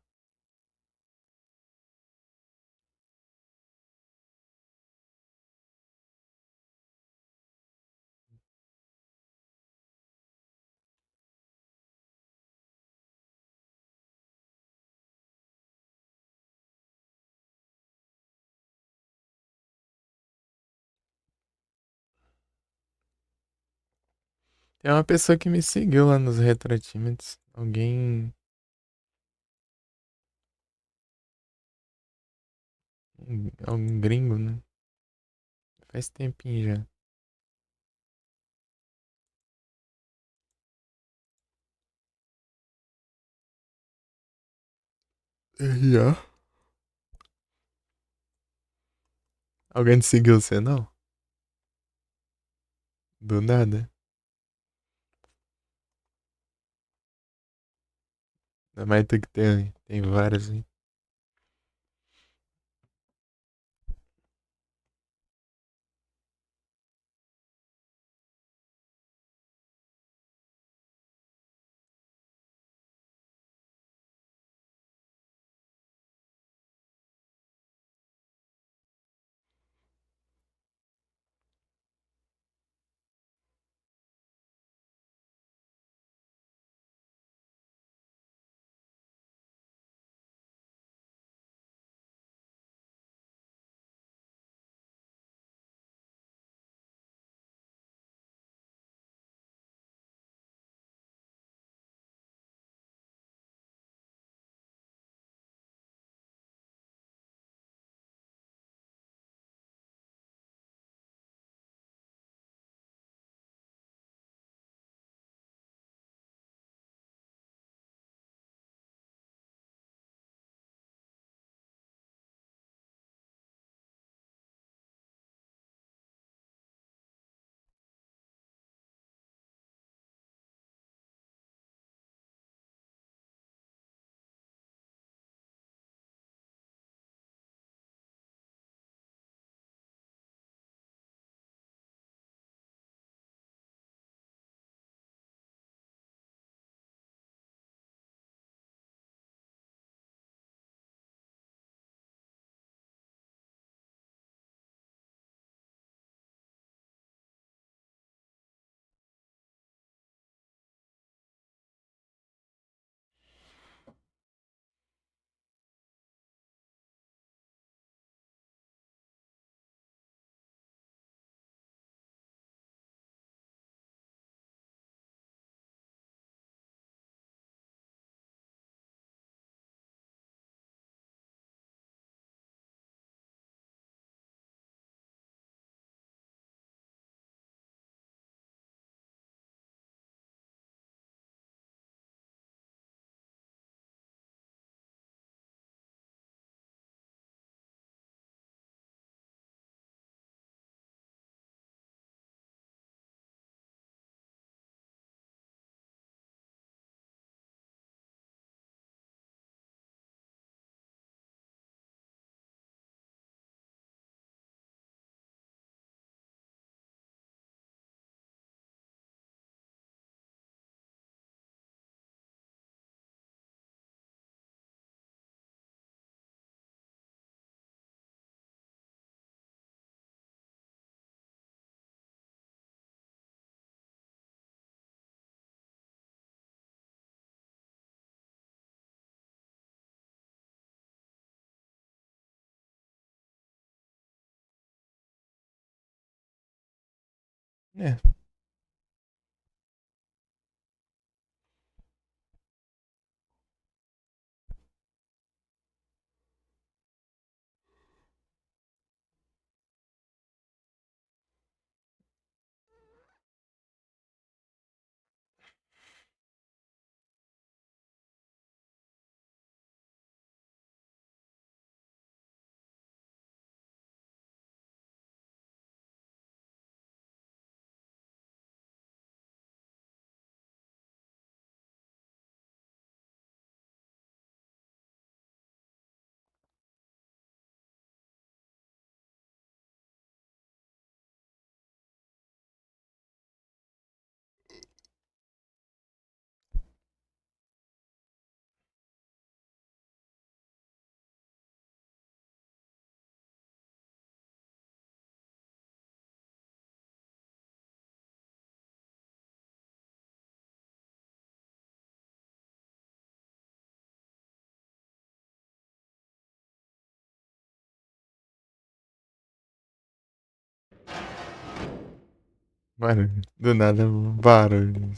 Tem uma pessoa que me seguiu lá nos Retrotímidos. Alguém. Algum gringo, né? Faz tempinho já. Já. Alguém te seguiu você, não? Do nada? Mas tem que ter, tem várias, hein? É. Barulho. Do nada, barulho.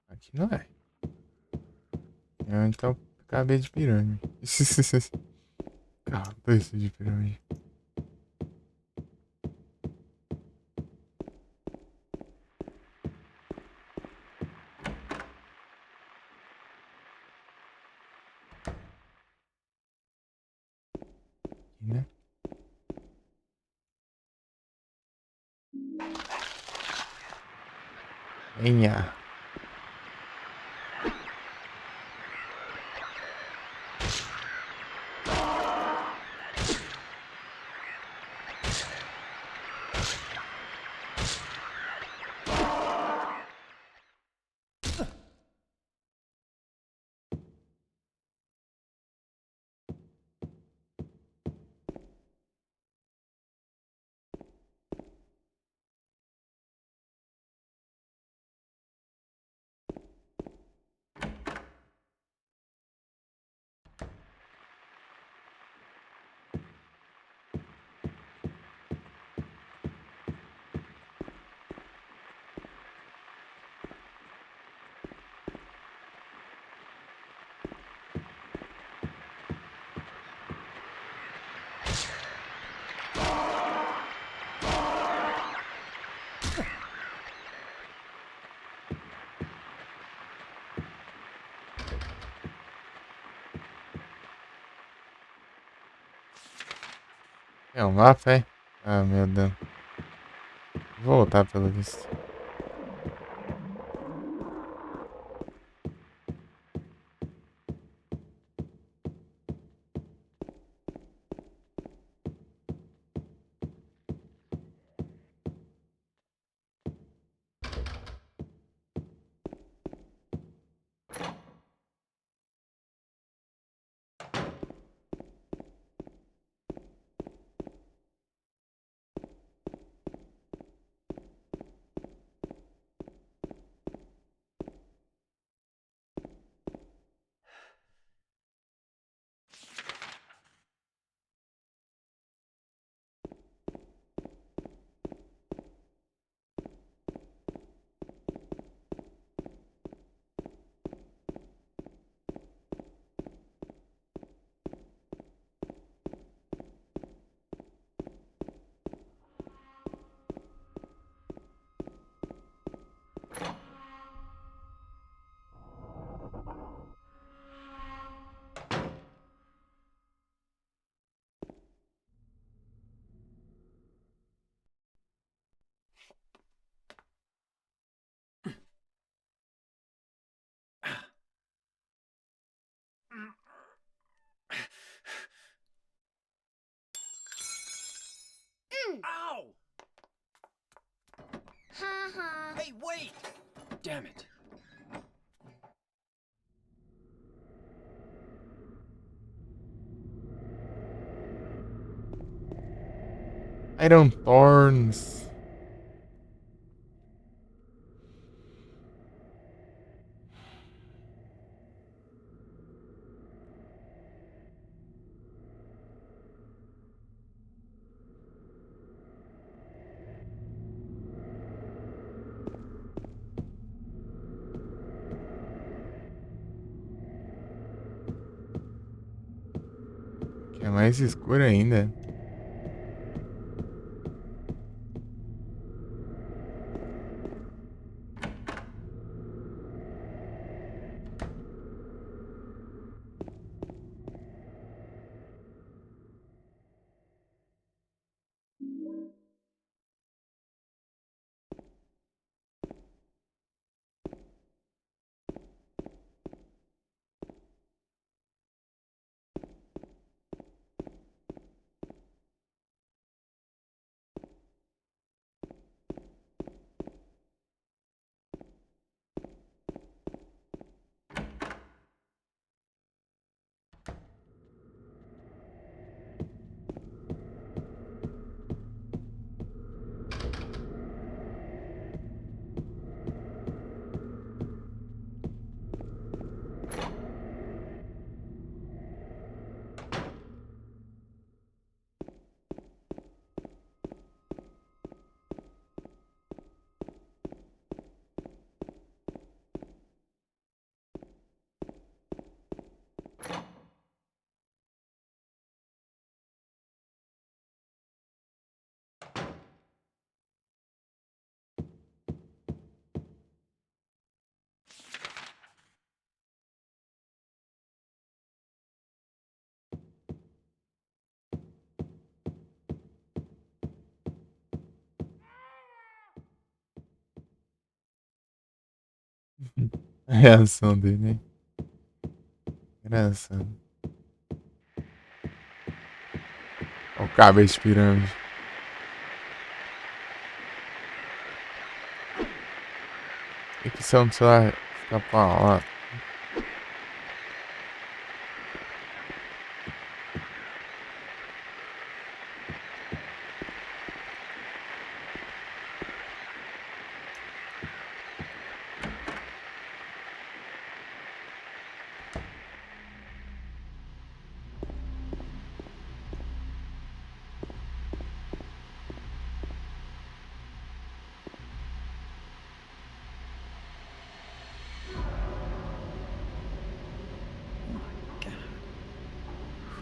Aqui não é. Eu então cabeça de pirâmide. Cabeça de pirâmide. Aqui, né? Venha. É um mapa, é? Ah, meu Deus. Vou voltar pelo visto. Ow! Ha ha. Hey, wait! Damn it. Iron Thorns. Que é mais escuro ainda. A reação dele, hein? Engraçado. Olha o cabeça de pirâmide. E que som do celular escapar lá.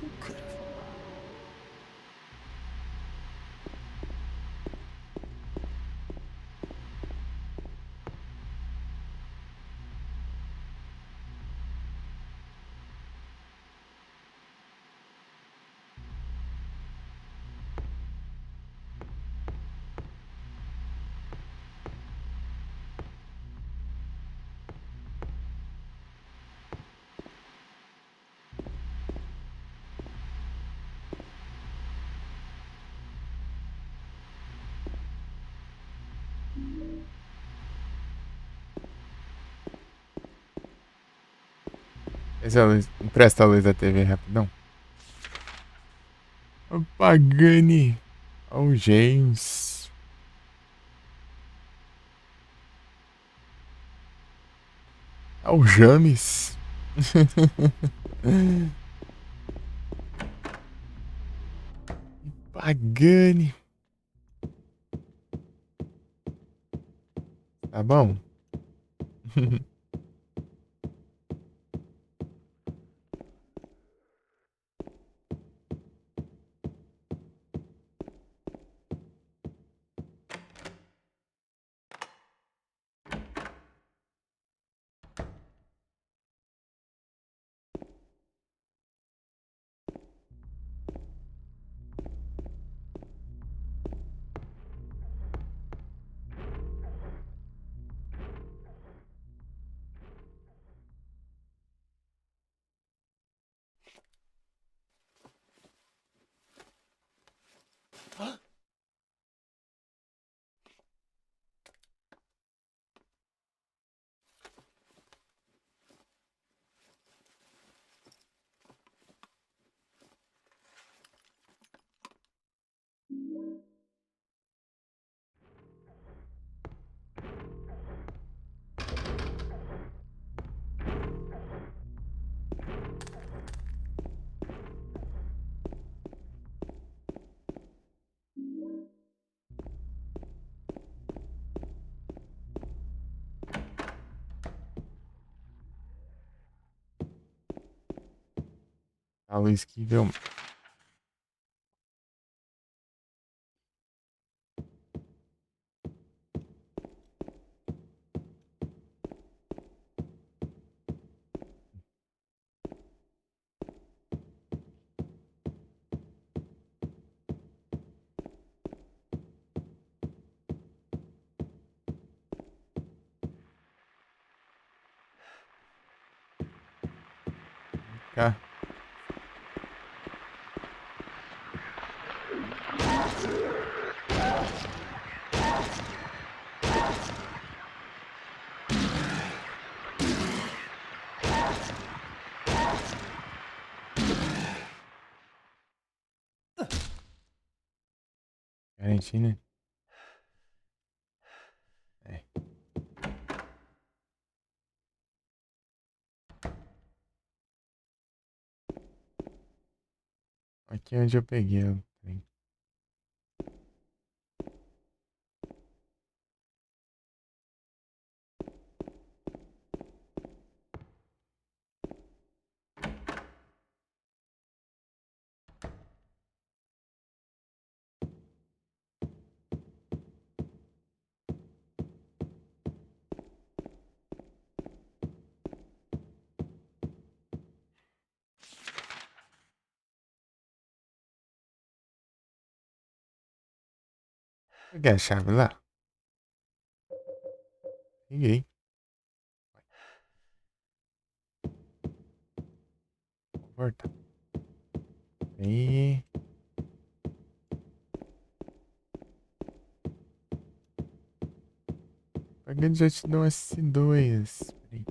Who could have? Esse é a luz. Empresta a luz da TV rapidão. O Pagani. O James. O James. Pagani. Tá bom? A luz que deu. Cá. Argentina. É. Aqui é onde eu peguei o trem. Peguei a chave lá. Peguei. Volta. Aí. Pagando já te dou um S2. Peraí.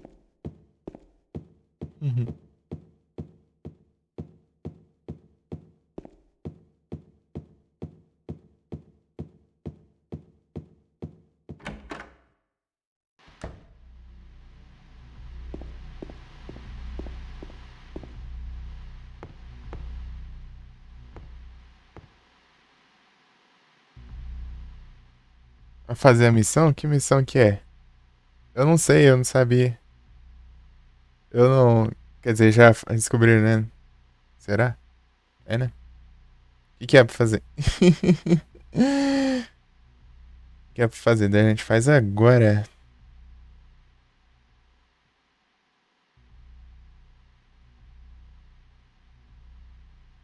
Uhum. Vai fazer a missão? Que missão que é? Eu não sei, eu não sabia. Eu não. Quer dizer, já descobriram, né? Será? É, né? O que é pra fazer? O que é pra fazer? Daí a gente faz agora.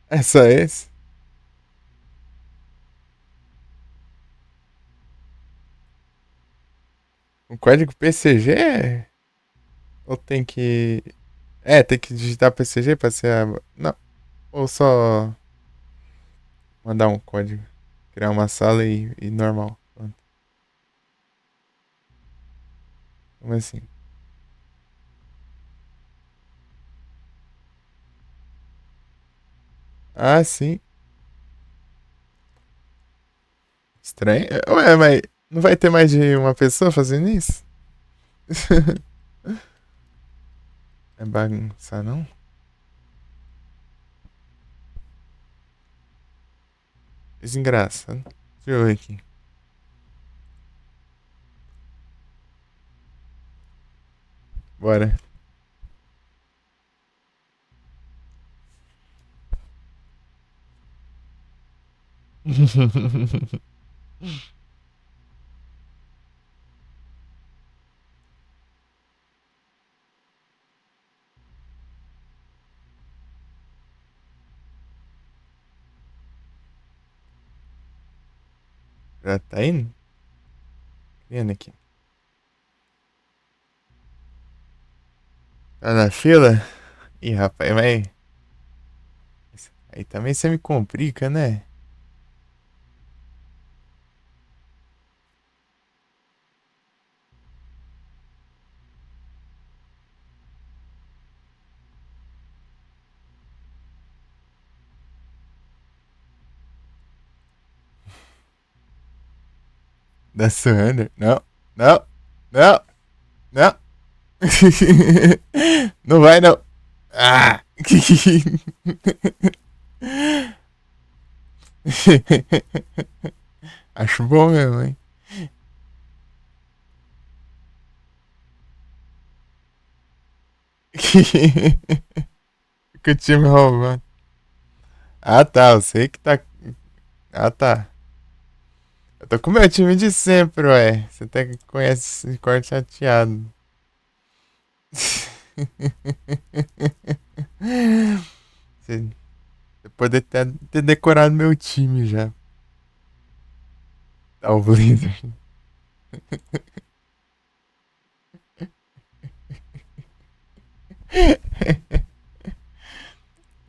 É só esse? O código PCG é. Ou tem que. É, tem que digitar PCG pra ser a. Não. Ou só. Mandar um código. Criar uma sala e normal. Pronto. Como assim? Ah, sim. Estranho. Ué, mas não vai ter mais de uma pessoa fazendo isso? É bagunçar, não? Desengraçado. Deixa eu ver aqui. Bora. Já tá indo? Criando aqui. Tá na fila? Ih, rapaz, mas. Aí também você me complica, né? Da Surrender? Não, não, não, não. Não vai, não. Ah! Acho bom mesmo, hein? Que o time roubando. Ah, tá, eu sei que tá. Ah, tá. Eu tô com o meu time de sempre, ué. Você até conhece esse corte chateado. Você pode ter decorado meu time já. Tá o Blizzard.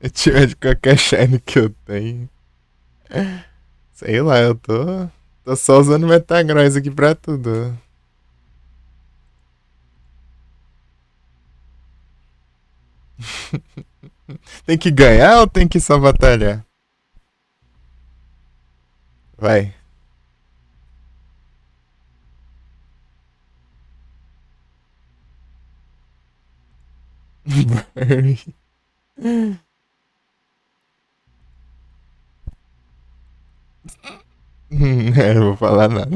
Eu tiver de qualquer shine que eu tenho. Sei lá, eu tô só usando Metagross aqui pra tudo. Tem que ganhar ou tem que só batalhar? Vai. Barry. Não vou falar nada.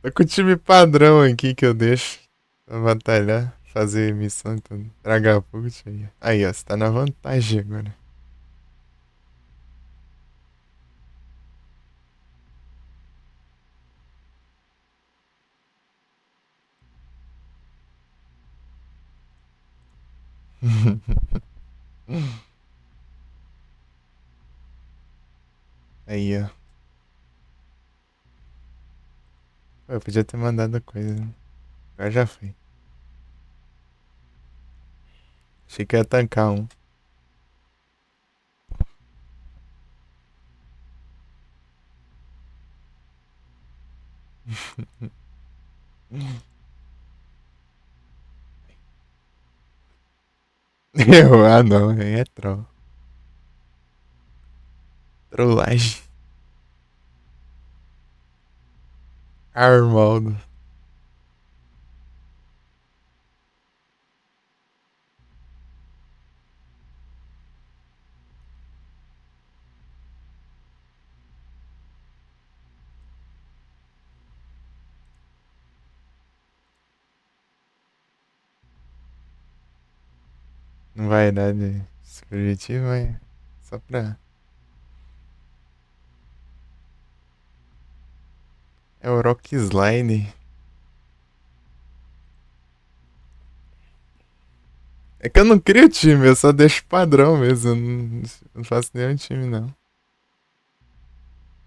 Tô com o time padrão aqui que eu deixo pra batalhar, fazer missão e tudo. Tragar pult aí. Aí, ó, você tá na vantagem agora. Aí, ó. Pô, eu podia ter mandado coisa, né? Agora já foi. Achei que ia tancar um. Ah não, aí é troll. Trollagem. Armaldo. Não vai dar de subjetivo, mas só pra. É o Rock Slide. É que eu não crio time, eu só deixo padrão mesmo. Eu não faço nenhum time, não.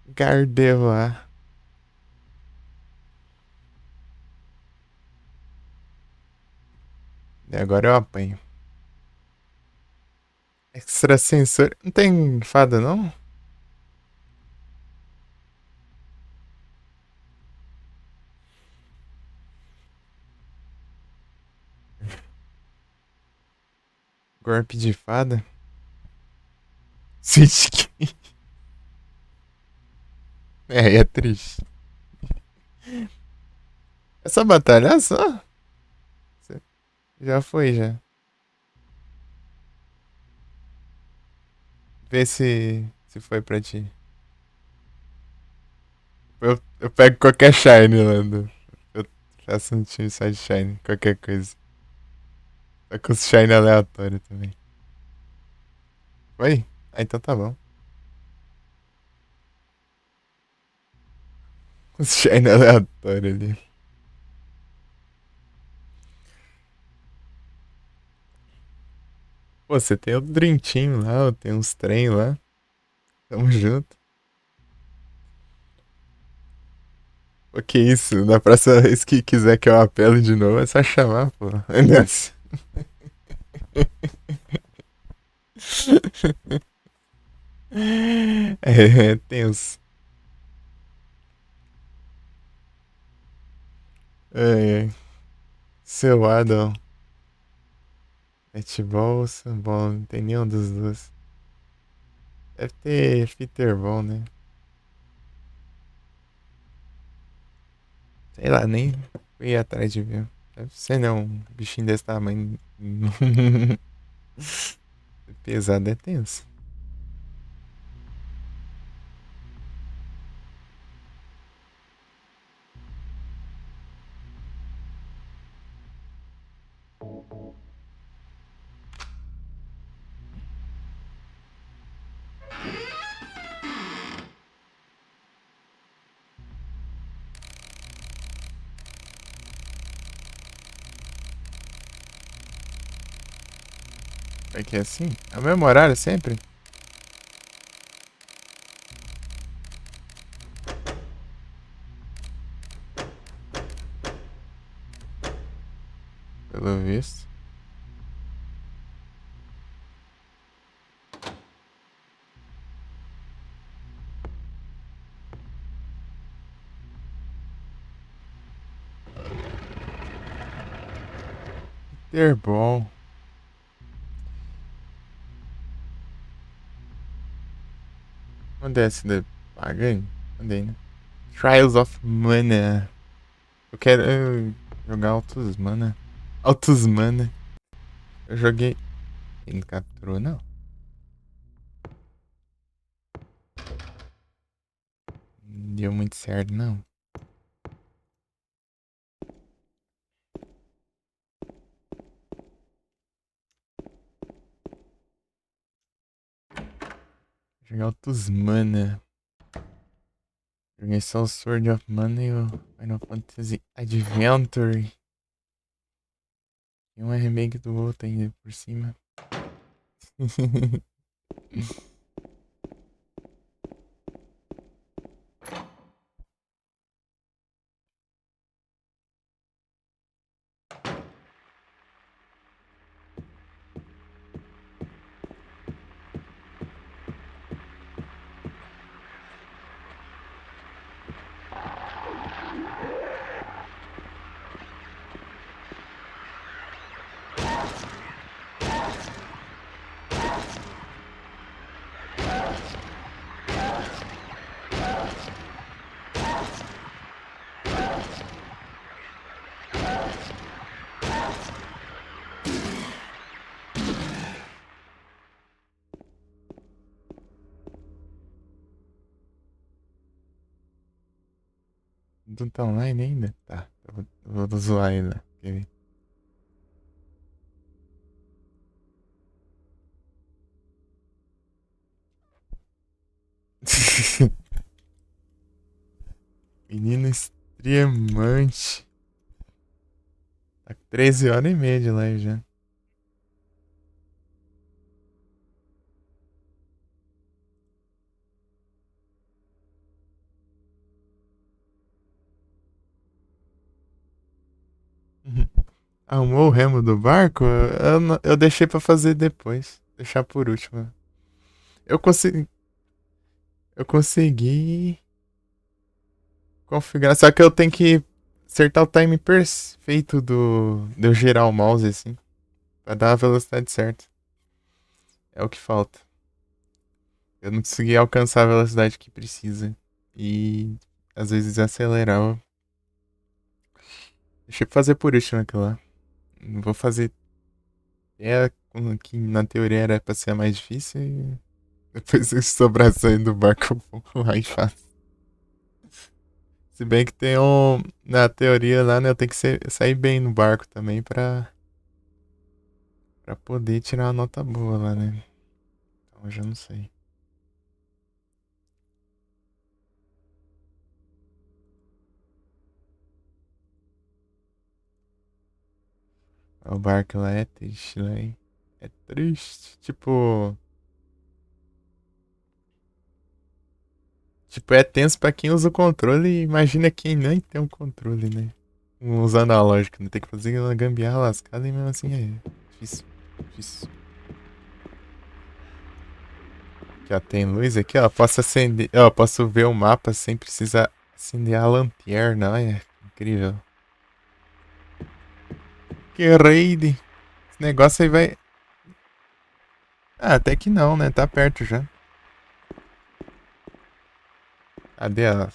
Gardevoir. E agora eu apanho. Extrasensor. Não tem fada, não? Golpe de fada? Switch Key. É triste. É só batalhar só? Já foi, já. Vê se foi pra ti. Eu pego qualquer shine lá. Eu faço um time só de shine, qualquer coisa. Só com os shine aleatório também. Foi? Ah, então tá bom. Os shine aleatório ali. Pô, você tem o Dream Team lá, tem uns trem lá. Tamo junto. O que isso? Na próxima vez que quiser que eu apele de novo, é só chamar, pô. Nossa. É tenso. É, seu Adam. Netbolsa. Bom, não tem nenhum dos dois. Deve ter Fitterball, né? Sei lá, nem fui atrás de ver. Deve ser não. Um bichinho desse tamanho. Pesado é tenso. É que é assim? É o mesmo horário sempre? Pelo visto. Interball. Onde é esse de paga aí? Onde aí, né? Trials of Mana. Eu quero jogar Altos Mana. Altos Mana. Eu joguei. Ele não capturou, não. Não deu muito certo, não. Jogar Altos Mana. Joguei só o Sword of Mana e o Final Fantasy Adventure. E um remake do outro ainda por cima. Não tá online ainda? Tá, eu vou zoar ainda. Quer ver? Menino extremante. Tá com 13h30 de live já. Arrumou o remo do barco? Eu deixei pra fazer depois. Deixar por último. Eu consegui. Eu consegui configurar. Só que eu tenho que acertar o time perfeito de eu girar o mouse assim. Pra dar a velocidade certa. É o que falta. Eu não consegui alcançar a velocidade que precisa. E às vezes acelerar. Deixei pra fazer por último aquilo lá. Não vou fazer. É que na teoria era pra ser mais difícil. E depois eu sobrar saindo do barco, eu vou lá e faço. Se bem que tem um. Na teoria lá, né? Eu tenho que sair bem no barco também pra poder tirar uma nota boa lá, né? Então eu já não sei. O barco lá é triste, lá, hein? É triste. Tipo, é tenso pra quem usa o controle. Imagina quem nem tem um controle, né? Usando a lógica, né? Tem que fazer uma gambiarra lascada e mesmo assim é difícil. Difícil. Já tem luz aqui, ó. Posso acender. Ó, posso ver o mapa sem precisar acender a lanterna. Olha, incrível. Que raid. Esse negócio aí vai. Ah, até que não, né? Tá perto já. Cadê ela?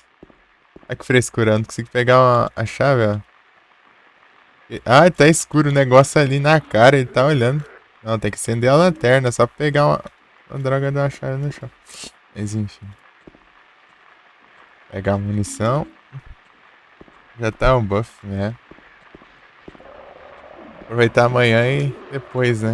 Olha que frescura, não consigo pegar a chave, ó. Ah, tá escuro o negócio ali na cara, ele tá olhando. Não, tem que acender a lanterna, só pra pegar uma droga da chave no chão. Mas enfim. Pegar a munição. Já tá um buff, né? Aproveitar amanhã e depois, né?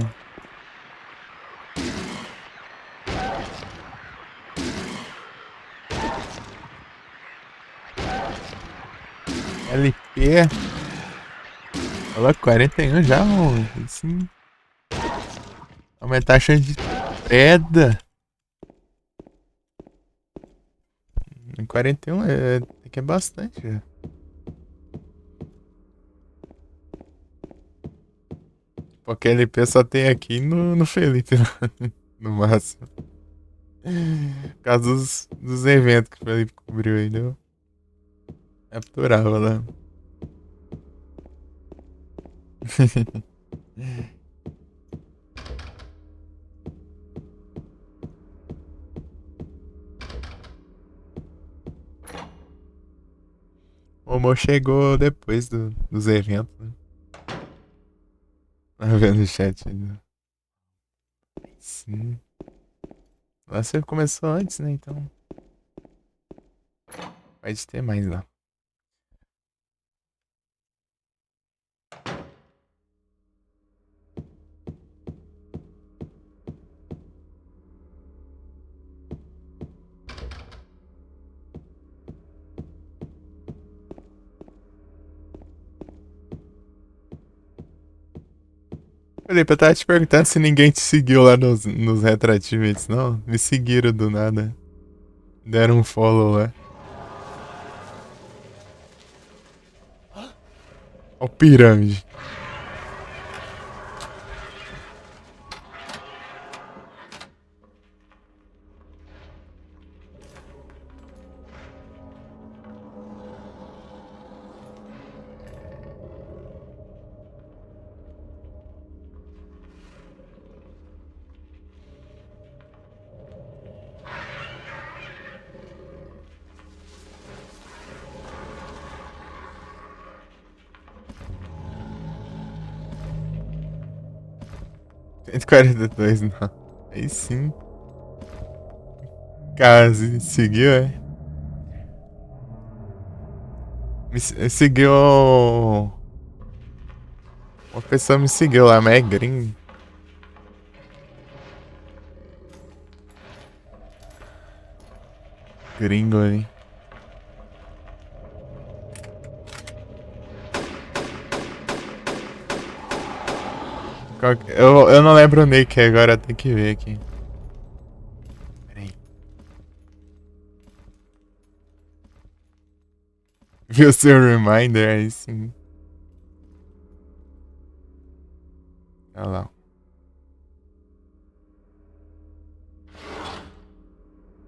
LP. Olha, 41 já, mano. Assim. Mas tá cheio de pedra. Em 41 que é bastante já. Porque LP só tem aqui no Felipe, no máximo. Por causa dos eventos que o Felipe cobriu aí, deu. Capturava lá. O Mo chegou depois dos eventos, né? Tá vendo o chat ainda. Sim. Lá você começou antes, né? Então. Pode ter mais lá. Felipe, eu tava te perguntando se ninguém te seguiu lá nos Retroactivates, não? Me seguiram do nada. Deram um follow lá. Ó o pirâmide. $142, não. Aí sim. Quase seguiu, é? Seguiu. Uma pessoa me seguiu lá, mas é gringo. Gringo ali. Eu não lembro o nick agora, tem que ver aqui. Peraí. Viu seu reminder aí sim. Olha lá.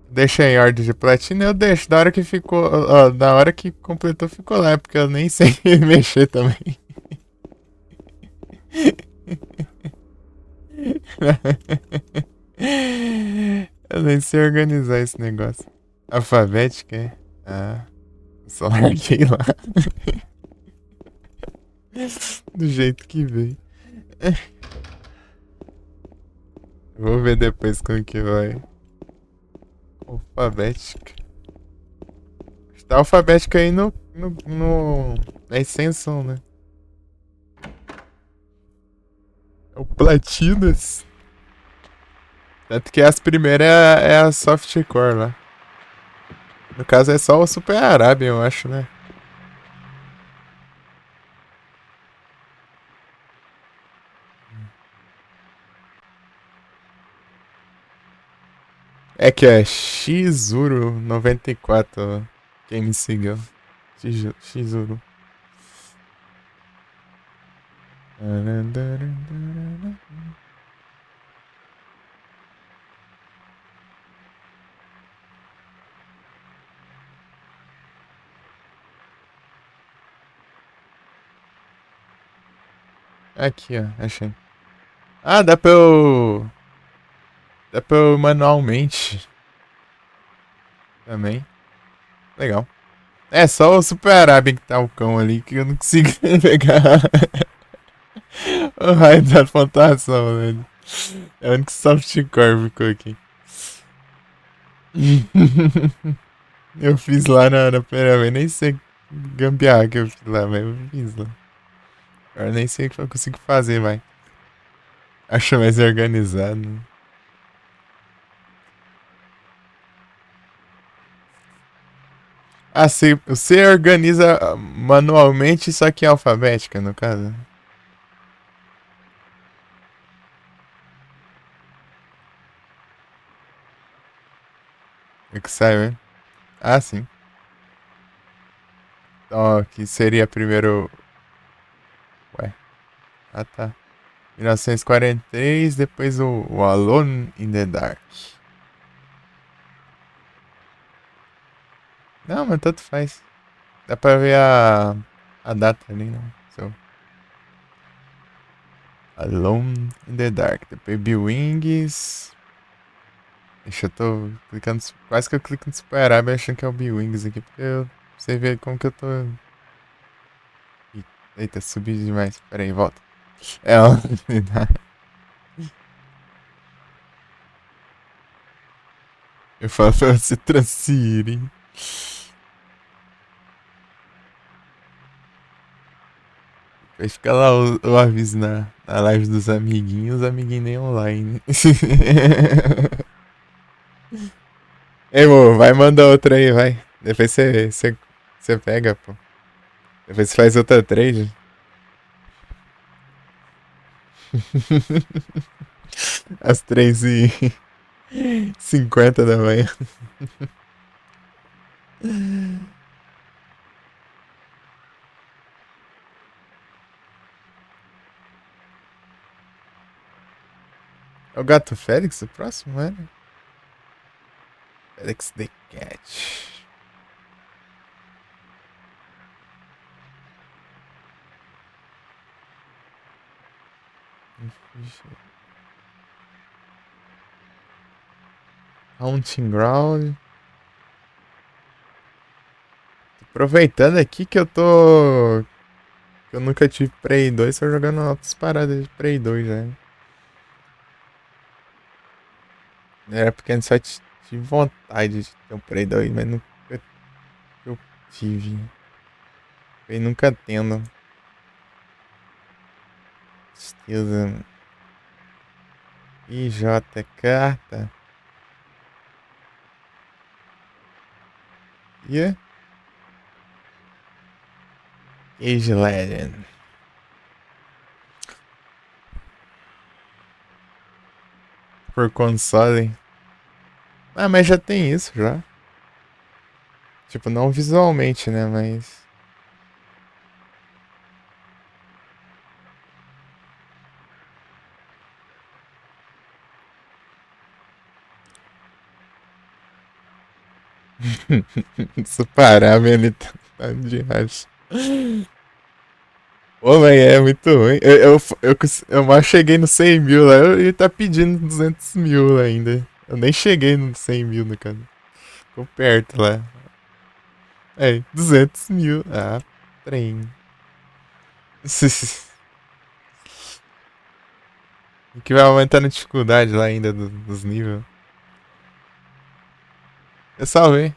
Deixa em ordem de platina, eu deixo. Da hora que ficou. Ó, da hora que completou, ficou lá, porque eu nem sei mexer também. Eu nem sei organizar esse negócio. Alfabética, é? Ah. Só larguei lá. Do jeito que veio. Vou ver depois como que vai. Alfabética. Tá alfabética aí na extensão, né? É o Platinas. Tanto que as primeiras é a softcore lá. No caso é só o Super Arábia, eu acho, né? É que é Xuru94 quem me seguiu. Xuru. Aqui, ó, achei. Ah, dá pra eu manualmente. Também. Legal. É só o Super Arábia que tá o cão ali que eu não consigo pegar o raio da pontuação, velho. É o único softcore que ficou aqui. Eu fiz lá na primeira vez, nem sei gambiarra que eu fiz lá, mas eu fiz lá. Agora nem sei o que eu consigo fazer, vai. Acho mais organizado. Ah, você organiza manualmente, só que é alfabética, no caso. O que sai, né? Ah, sim. Então, aqui seria primeiro... Ué. Ah, tá. 1943, depois o Alone in the Dark. Não, mas tanto faz. Dá pra ver a data ali, né? So. Alone in the Dark. Depois B-Wings. Deixa eu tô clicando. Quase que eu clico no Super Arábia achando que é o B-Wings aqui. Porque você vê como que eu tô. Eita, subi demais. Pera aí, volta. É, ó. Eu falo pra você transferir. Vai ficar lá o aviso na live dos amiguinhos, os amiguinhos nem online. Ei, amor, vai mandar outra aí, vai. Depois você pega, pô. Depois você faz outra trade. Às 3h50 da manhã. É o Gato Félix o próximo, né? Félix the Cat. Haunting Ground. Aproveitando aqui que eu tô... Eu nunca tive Prey 2, tô jogando outras paradas de Prey 2 já. Era porque eu só tive vontade de ter um Prey 2, mas nunca eu tive. E nunca tendo. Tristeza. IJ carta. E Age Legend. Por console. Ah, mas já tem isso já. Tipo, não visualmente, né? Mas. Se parar, ele tá de racha. Pô, mas é muito ruim. Eu mal cheguei no 100 mil lá. Ele tá pedindo 200 mil ainda. Eu nem cheguei no 100 mil, no caso. Ficou perto lá. É, 200 mil. Ah, trem. Que vai aumentando a dificuldade lá ainda dos níveis. Eu salvei.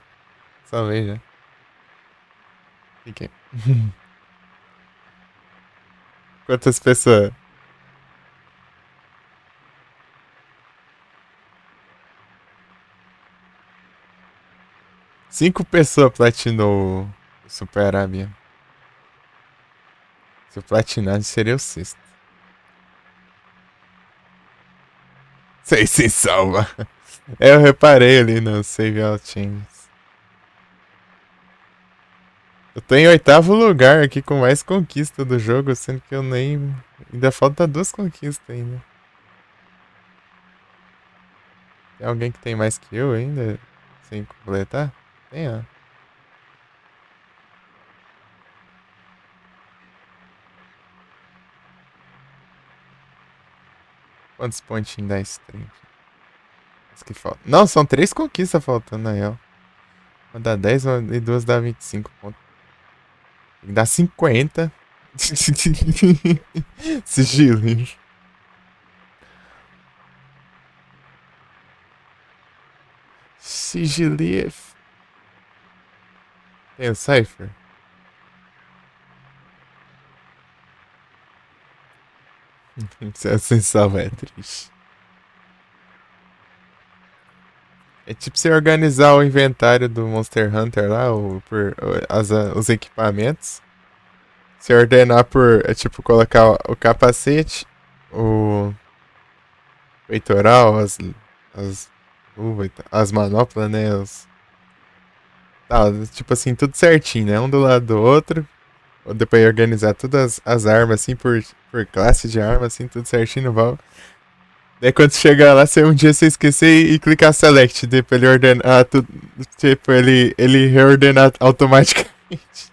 Salvei já. Fiquei. Quantas pessoas? Cinco pessoas platinou o Super Arábia. Se eu platinasse, seria o sexto. Sei se salva. Eu reparei ali no Save All Changes. Eu tô em 8º lugar aqui com mais conquista do jogo, sendo que eu nem... Ainda falta 2 conquistas ainda. Tem alguém que tem mais que eu ainda? Sem completar? Tem, ó. Quantos pontinhos dá stream? As que faltam. Não, são 3 conquistas faltando aí, ó. Uma dá 10 e 2 dá 25 pontos. Tem que dar 50. Sigilinho. Sigilinho. Tem o Cypher? Sem salva é triste. É tipo você organizar o inventário do Monster Hunter lá, os equipamentos. Você ordenar por, tipo, colocar o capacete, o peitoral, Luva e tal. As manoplas, né? Tá, tipo assim, tudo certinho, né? Um do lado do outro. Depois organizar todas as armas, assim, por classe de arma, assim, tudo certinho no val. Daí quando chegar lá, um dia você esquecer e clicar Select, daí pra ele ordenar tudo. Tipo, ele reordenar automaticamente.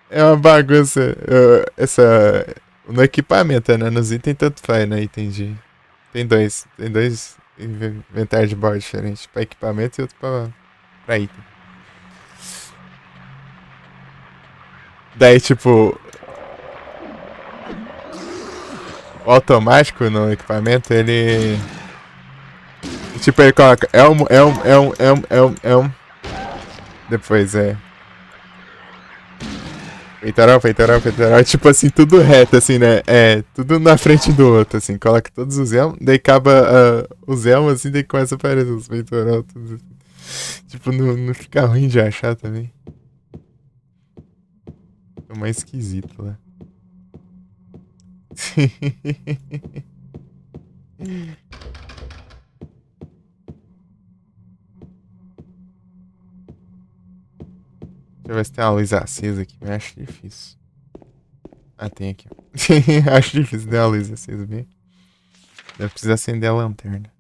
É uma bagunça. No equipamento, né? Nos itens tanto faz, né? Entendi. Tem dois inventários de bordo diferentes. Pra equipamento e outro pra item. Daí, tipo, o automático no equipamento, ele. Tipo, ele coloca elmo. Depois é. Peitoral. Tipo assim, tudo reto, assim, né? É, tudo na frente do outro, assim. Coloca todos os elmos, daí acaba os elmos, assim, daí começa a aparecer os peitoral, tudo assim. Tipo, não fica ruim de achar também. É mais esquisito lá. Deixa eu ver se tem uma luz acesa aqui, mas acho difícil. Ah, tem aqui. Acho difícil ter uma luz acesa bem. Deve precisar acender a lanterna.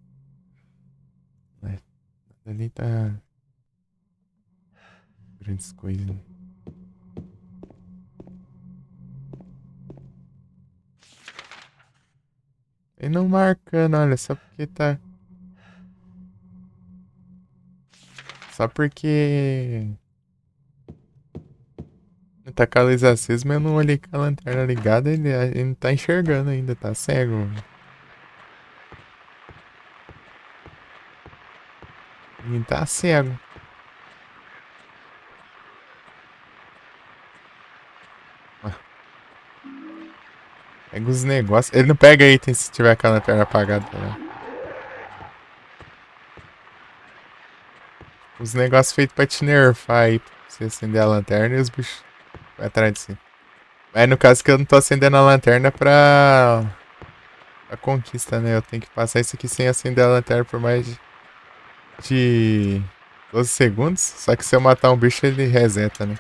Ali tá. Grandes coisas. Né? E não marcando, olha, só porque tá. Só porque. Tá com a luz acesa, mas eu não olhei com a lanterna ligada, ele não tá enxergando ainda, tá cego. Ele tá cego. Pega os negócios. Ele não pega item se tiver com a lanterna apagada, né? Os negócios feitos pra te nerfar aí, pra você acender a lanterna e os bichos vai atrás de si. Mas no caso que eu não tô acendendo a lanterna pra conquista, né? Eu tenho que passar isso aqui sem acender a lanterna por mais de 12 segundos. Só que se eu matar um bicho, ele reseta, né?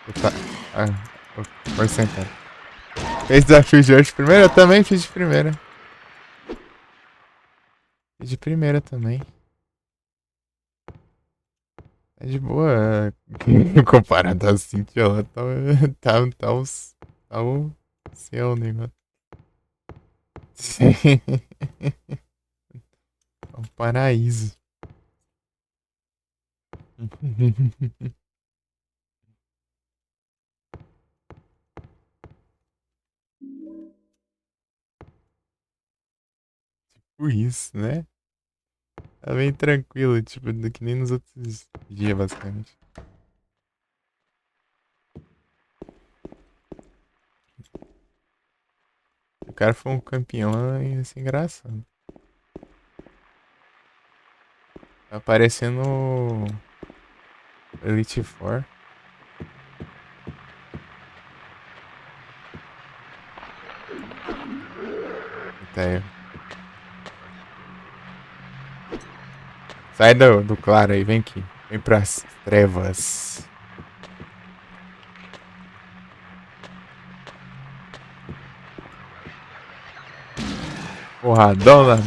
O porcentagem. Fez desafio de hoje primeiro? Eu também fiz de primeira. Fiz de primeira também. É de boa. Comparado a Cintia lá, tá o céu o negócio. É um paraíso. Tipo isso, né? Tá bem tranquilo, tipo, que nem nos outros dias, basicamente. O cara foi um campeão, ia ser engraçado. Tá aparecendo Elite Four. Eita, aí. Sai do claro aí, vem aqui. Vem pras trevas. Porradona.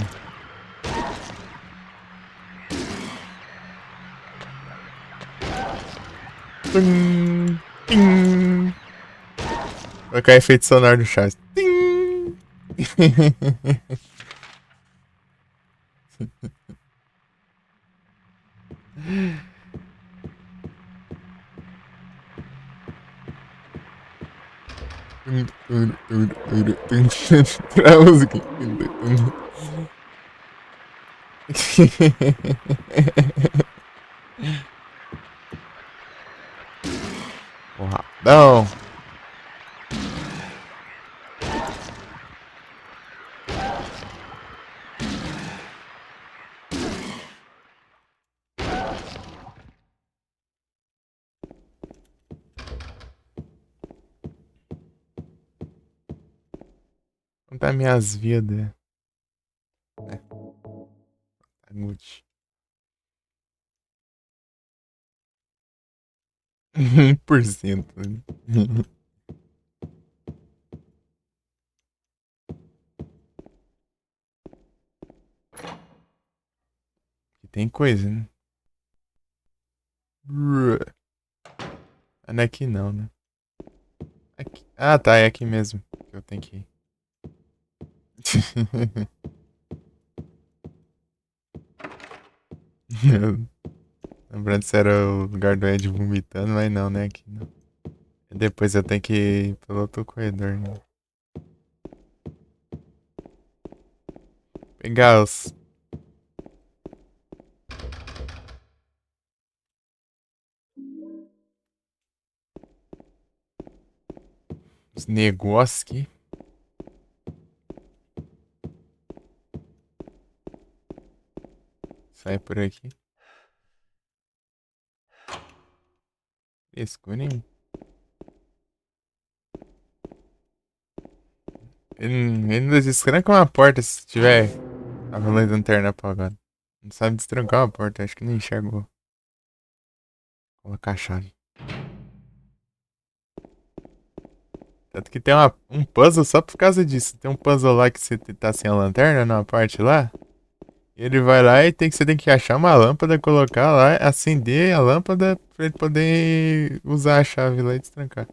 Tum, tim. Vai cair efeito sonoro do chat. Tim. Pra música. Porradão. Contar minhas vidas. É. Gucci. 1%. E tem coisa, né? Não é aqui não, né? Aqui. Ah, tá, é aqui mesmo que eu tenho que ir. Lembrando se era o lugar do Ed vomitando, mas não, né? Aqui não. E depois eu tenho que ir pelo outro corredor, né? Pegar os negócios aqui. Sai por aqui. Escurinho. Ele não destranca uma porta se tiver a luz da lanterna apagada. Não sabe destrancar uma porta, acho que não enxergou. Colocar a chave. Tanto que tem um puzzle só por causa disso. Tem um puzzle lá que você tá sem a lanterna numa parte lá. E ele vai lá e você tem que achar uma lâmpada, colocar lá, acender a lâmpada pra ele poder usar a chave lá e destrancar.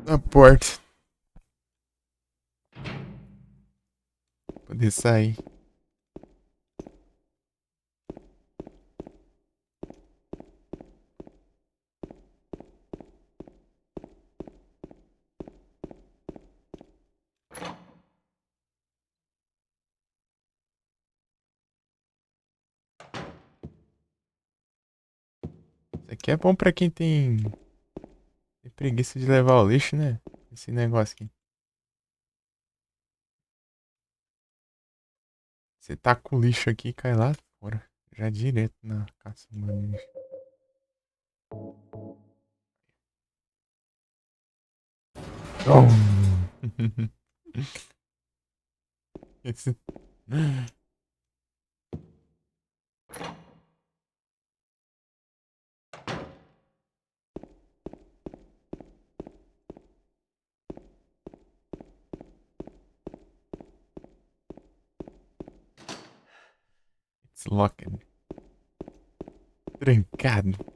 A porta. Poder sair. Isso aqui é bom pra quem tem preguiça de levar o lixo, né? Esse negócio aqui. Você tá com o lixo aqui e cai lá fora. Já direto na caçamba de lixo. Oh. Esse... It's locked. Trancado.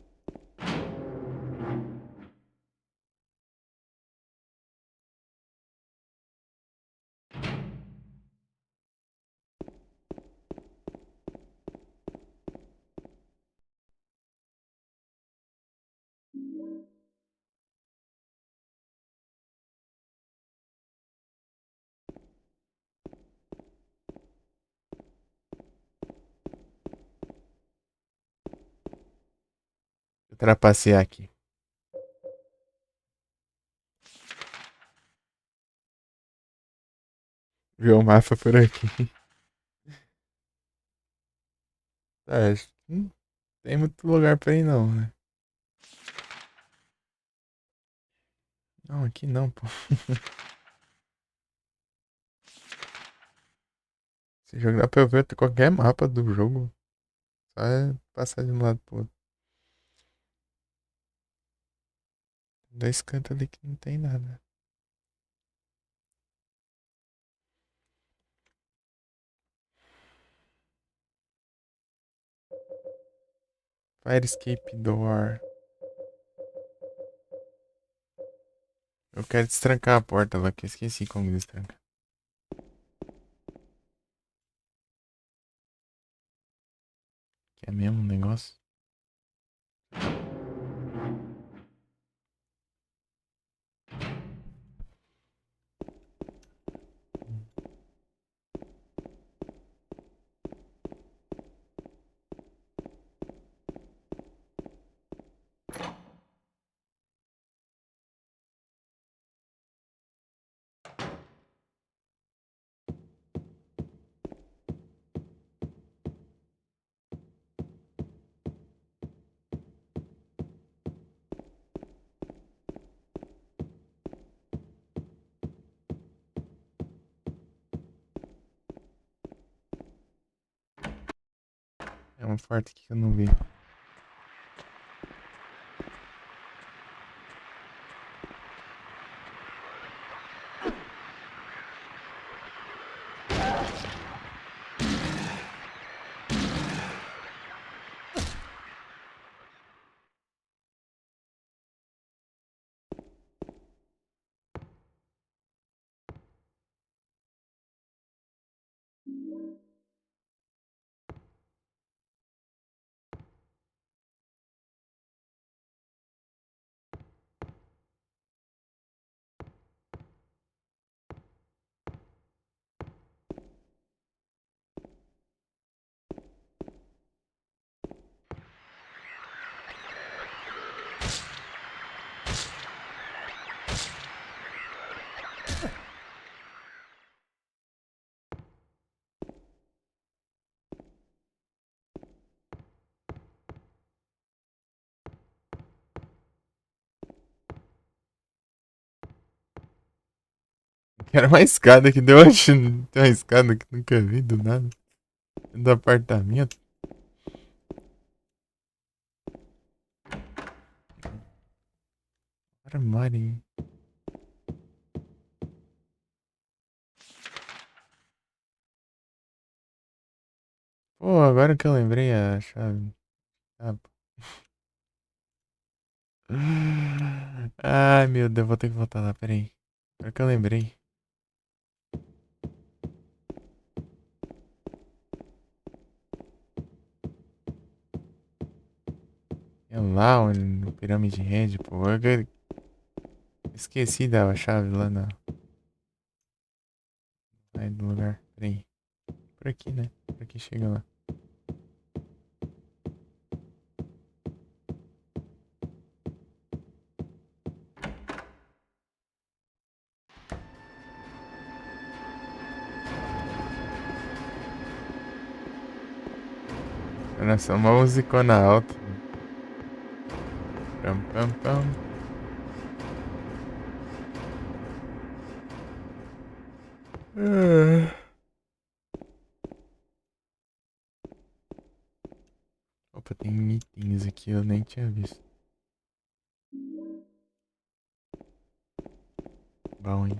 Vou trapacear aqui. Viu o mapa por aqui. Tá, acho que não tem muito lugar pra ir não, né? Não, aqui não, pô. Esse jogo dá pra eu ver qualquer mapa do jogo. Só é passar de um lado pro outro. Dois cantos ali que não tem nada. Fire escape door. Eu quero destrancar a porta lá, que eu esqueci como destrancar. Que é mesmo um negócio? uma porta aqui que eu não vi. Era uma escada que deu hoje. Tem uma escada que nunca vi do nada. Do apartamento. Armário. Pô, agora que eu lembrei a chave. Ah, pô. Ai, meu Deus, vou ter que voltar lá, peraí. Agora que eu lembrei. É lá onde, no Pirâmide Red, pô. Esqueci da chave lá na. Aí do lugar. Peraí. Por aqui, né? Por aqui chega lá. Nossa, uma musicona alta. Pam, pam, pam. Opa, tem itens aqui, eu nem tinha visto. Bom, hein?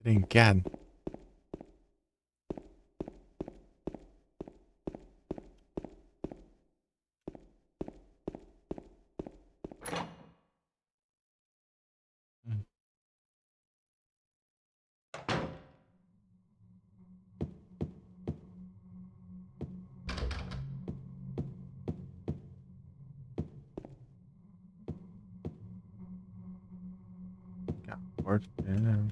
Brincado. Porta, né?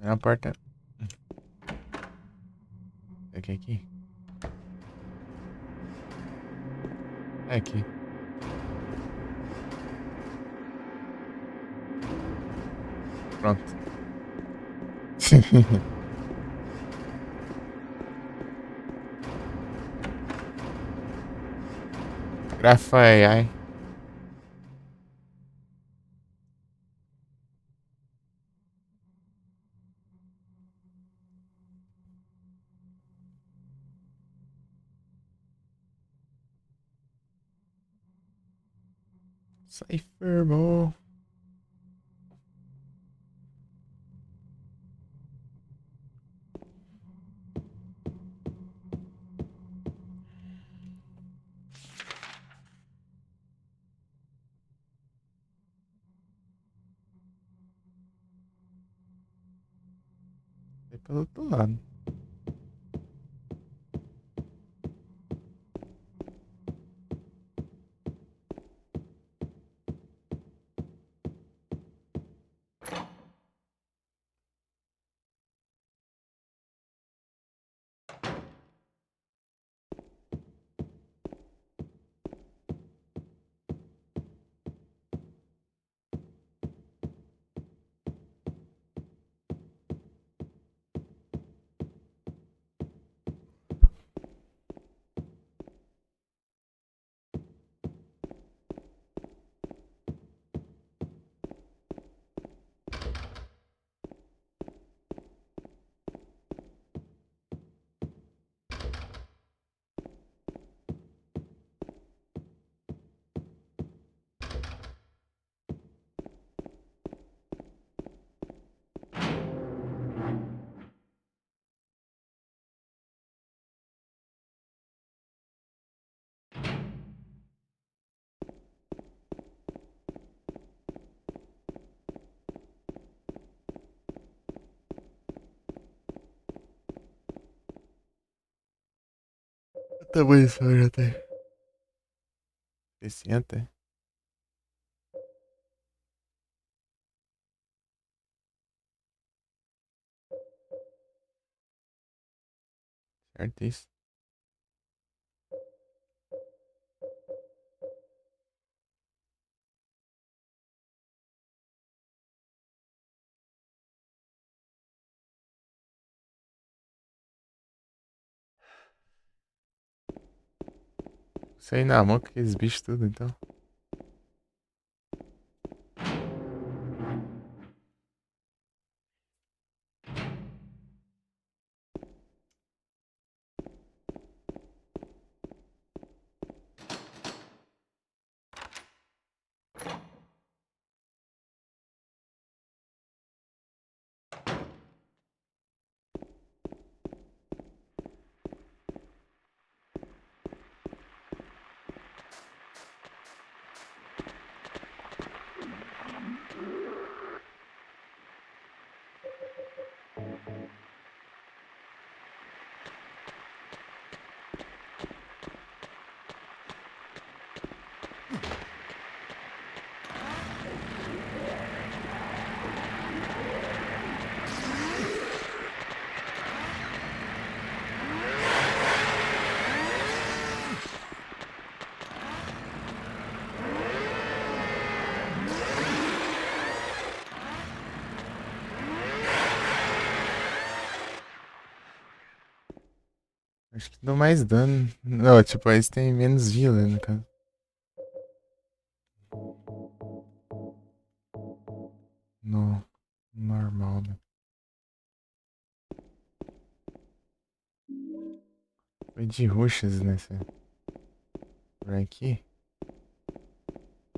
É a porta. Aqui. É aqui. Pronto. Grafa AI. Cypher, bom. É pelo outro lado. Quanta munição já tem? 60? Certo isso? Sei na mão com aqueles bichos tudo, então. Acho que deu mais dano. Não, tipo, eles têm menos vida, no caso. No normal, né? Foi de rushas nessa. Por aqui.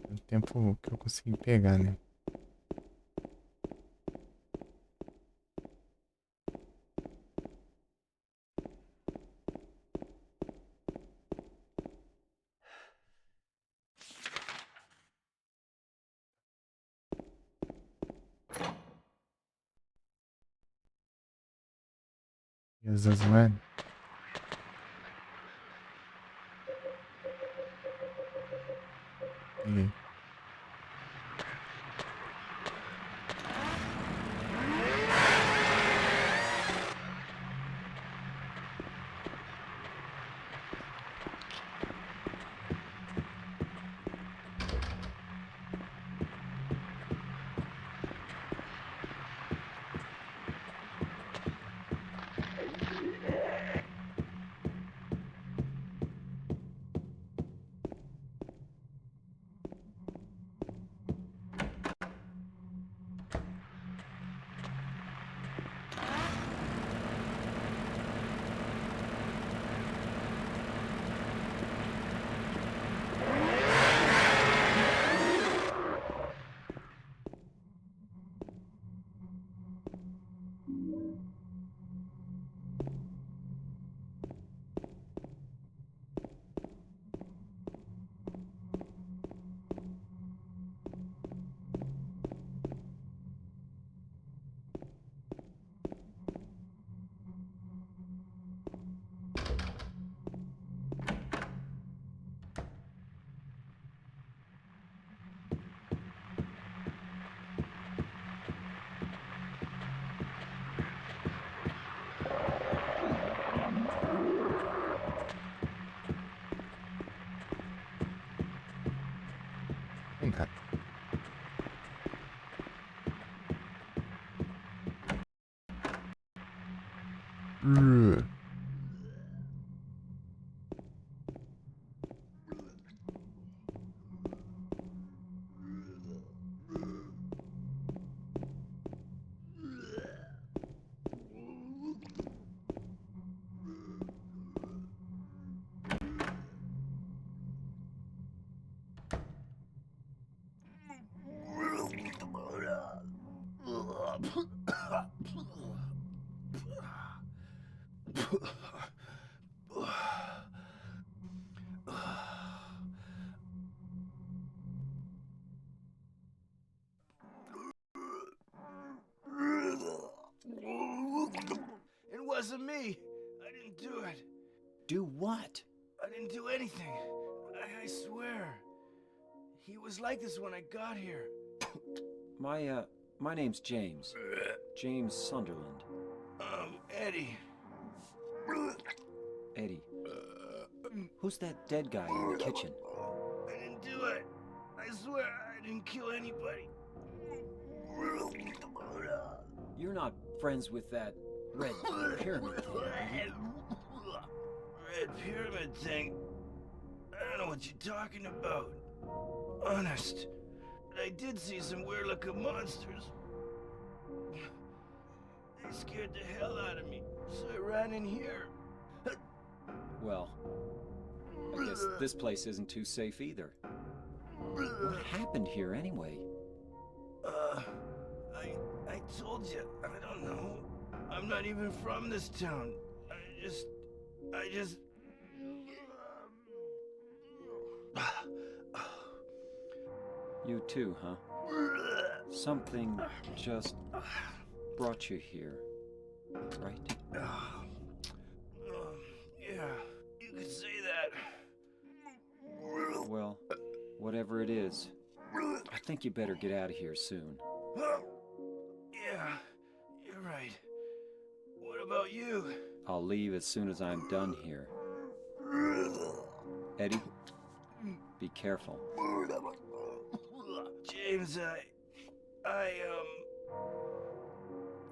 O tempo que eu consegui pegar, né? Jesus, mano. Peguei. Vem cá. It wasn't me. I didn't do it. Do what? didn't do anything. I swear. He was like this when I got here. My name's James. James Sunderland. Eddie. Eddie. Who's that dead guy in the kitchen? I didn't do it. I swear I didn't kill anybody. You're not friends with that red pyramid thing, are you? Red pyramid thing? I don't know what you're talking about. Honest. But I did see some weird-looking monsters. They scared the hell out of me, so I ran in here. Well, I guess this place isn't too safe either. What happened here anyway? I told you, I don't know. I'm not even from this town. I just... You too, huh? Something just brought you here, right? Yeah, you could say that. Well, whatever it is, I think you better get out of here soon. Yeah, you're right. What about you? I'll leave as soon as I'm done here. Eddie, be careful. James,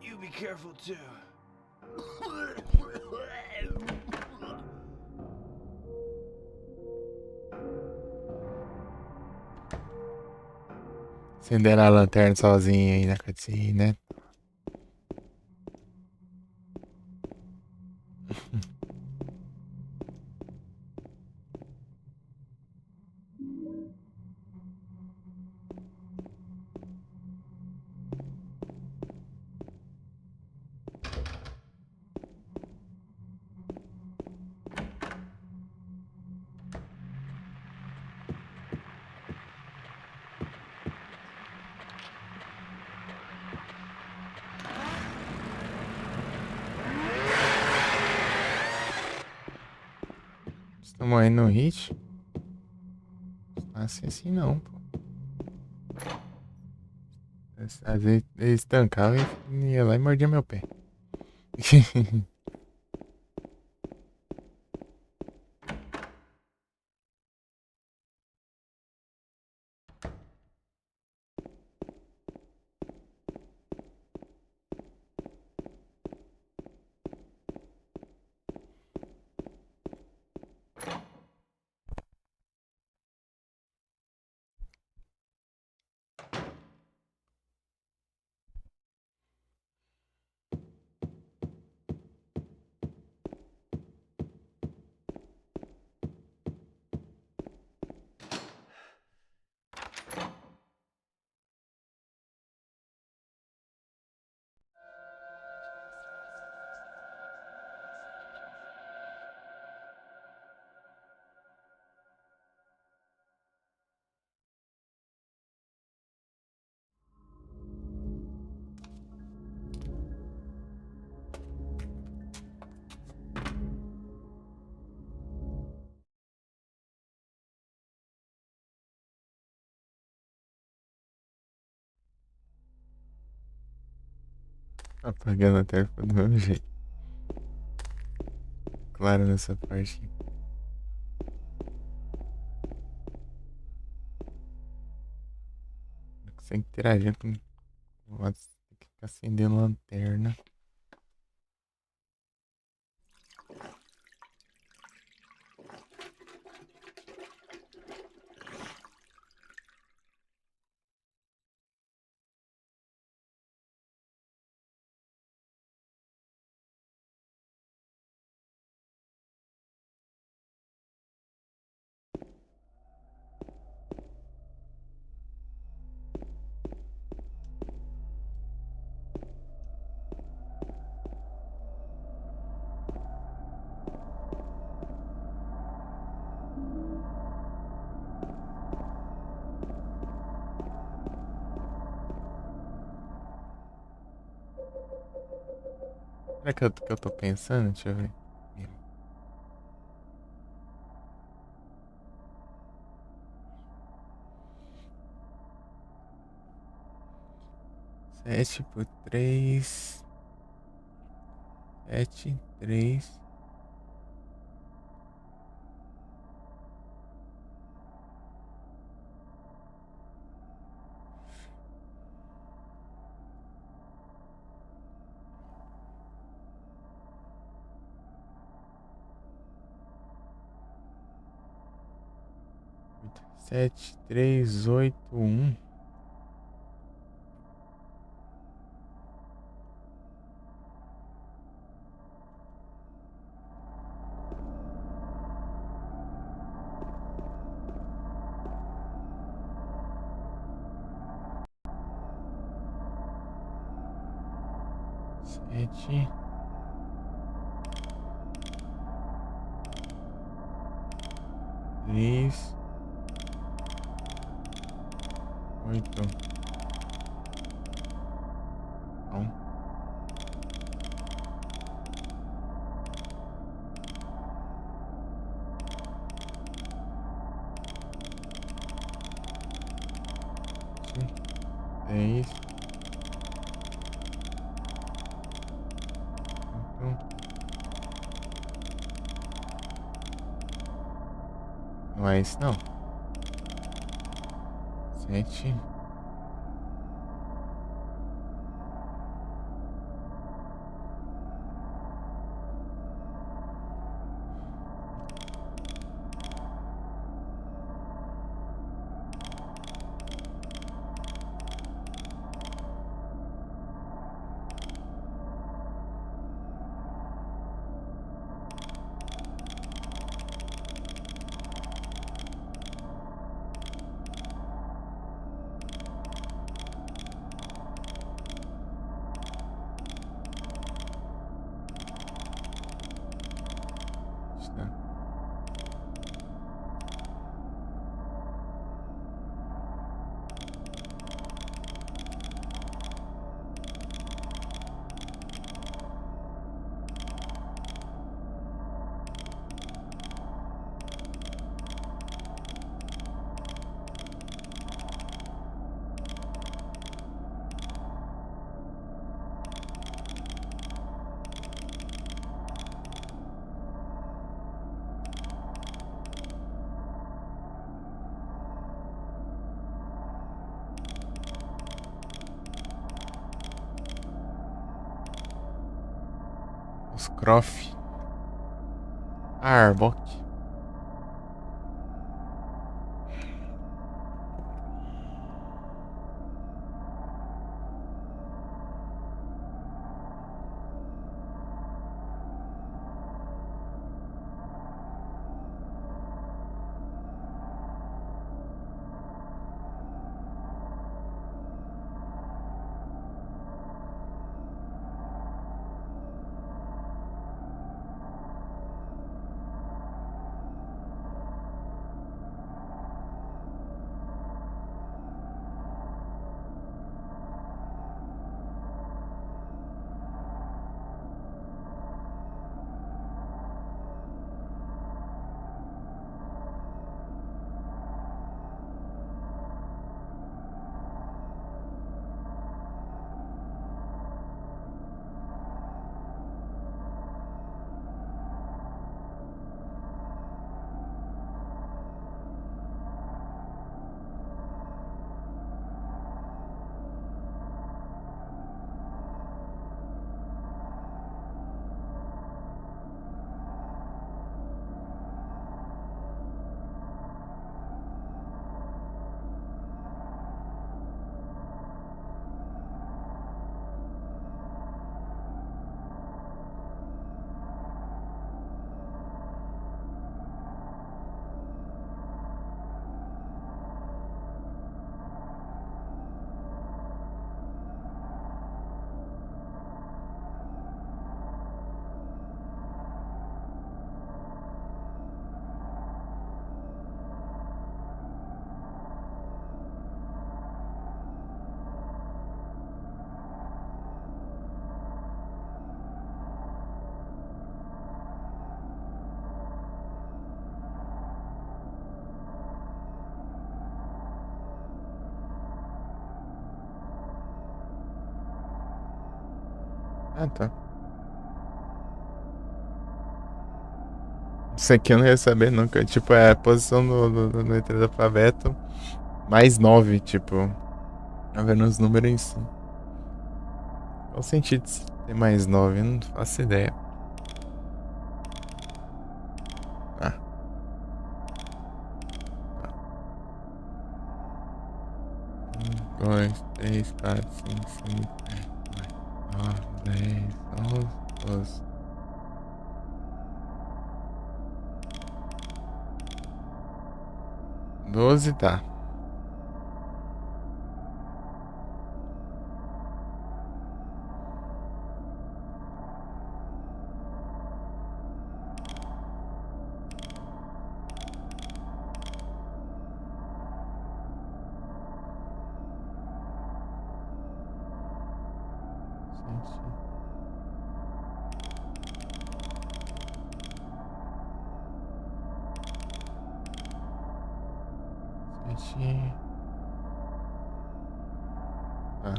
you be careful too. Acenderam a lanterna sozinho aí na cutscene, né? Estão morrendo no hit? Não é assim não, pô. Às vezes eles estancavam e ia lá e mordia meu pé. Apagando a tela do mesmo jeito. Claro, nessa parte. Não consegue interagir com. Tem que ficar acendendo lanterna. Será que eu tô pensando? Deixa eu ver. 7 por 3. 7, 3. Sete, 3, 8, 1. Sete. Três. 8. Não. É isso. Não é isso não. 7. Os Croft. Arbok. Ah, tá. Isso aqui eu não ia saber nunca. Tipo, é a posição do letra do alfabeto mais 9, tipo. Tá vendo os números em si. Qual o sentido de ter mais 9? Eu não faço ideia. Ah. 1, 2, 3, 4, 5, 6, 7, 8, 9, 10, 11, 12. 12 tá. Sete. Tá.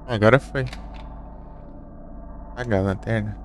Agora foi. Apagar a lanterna.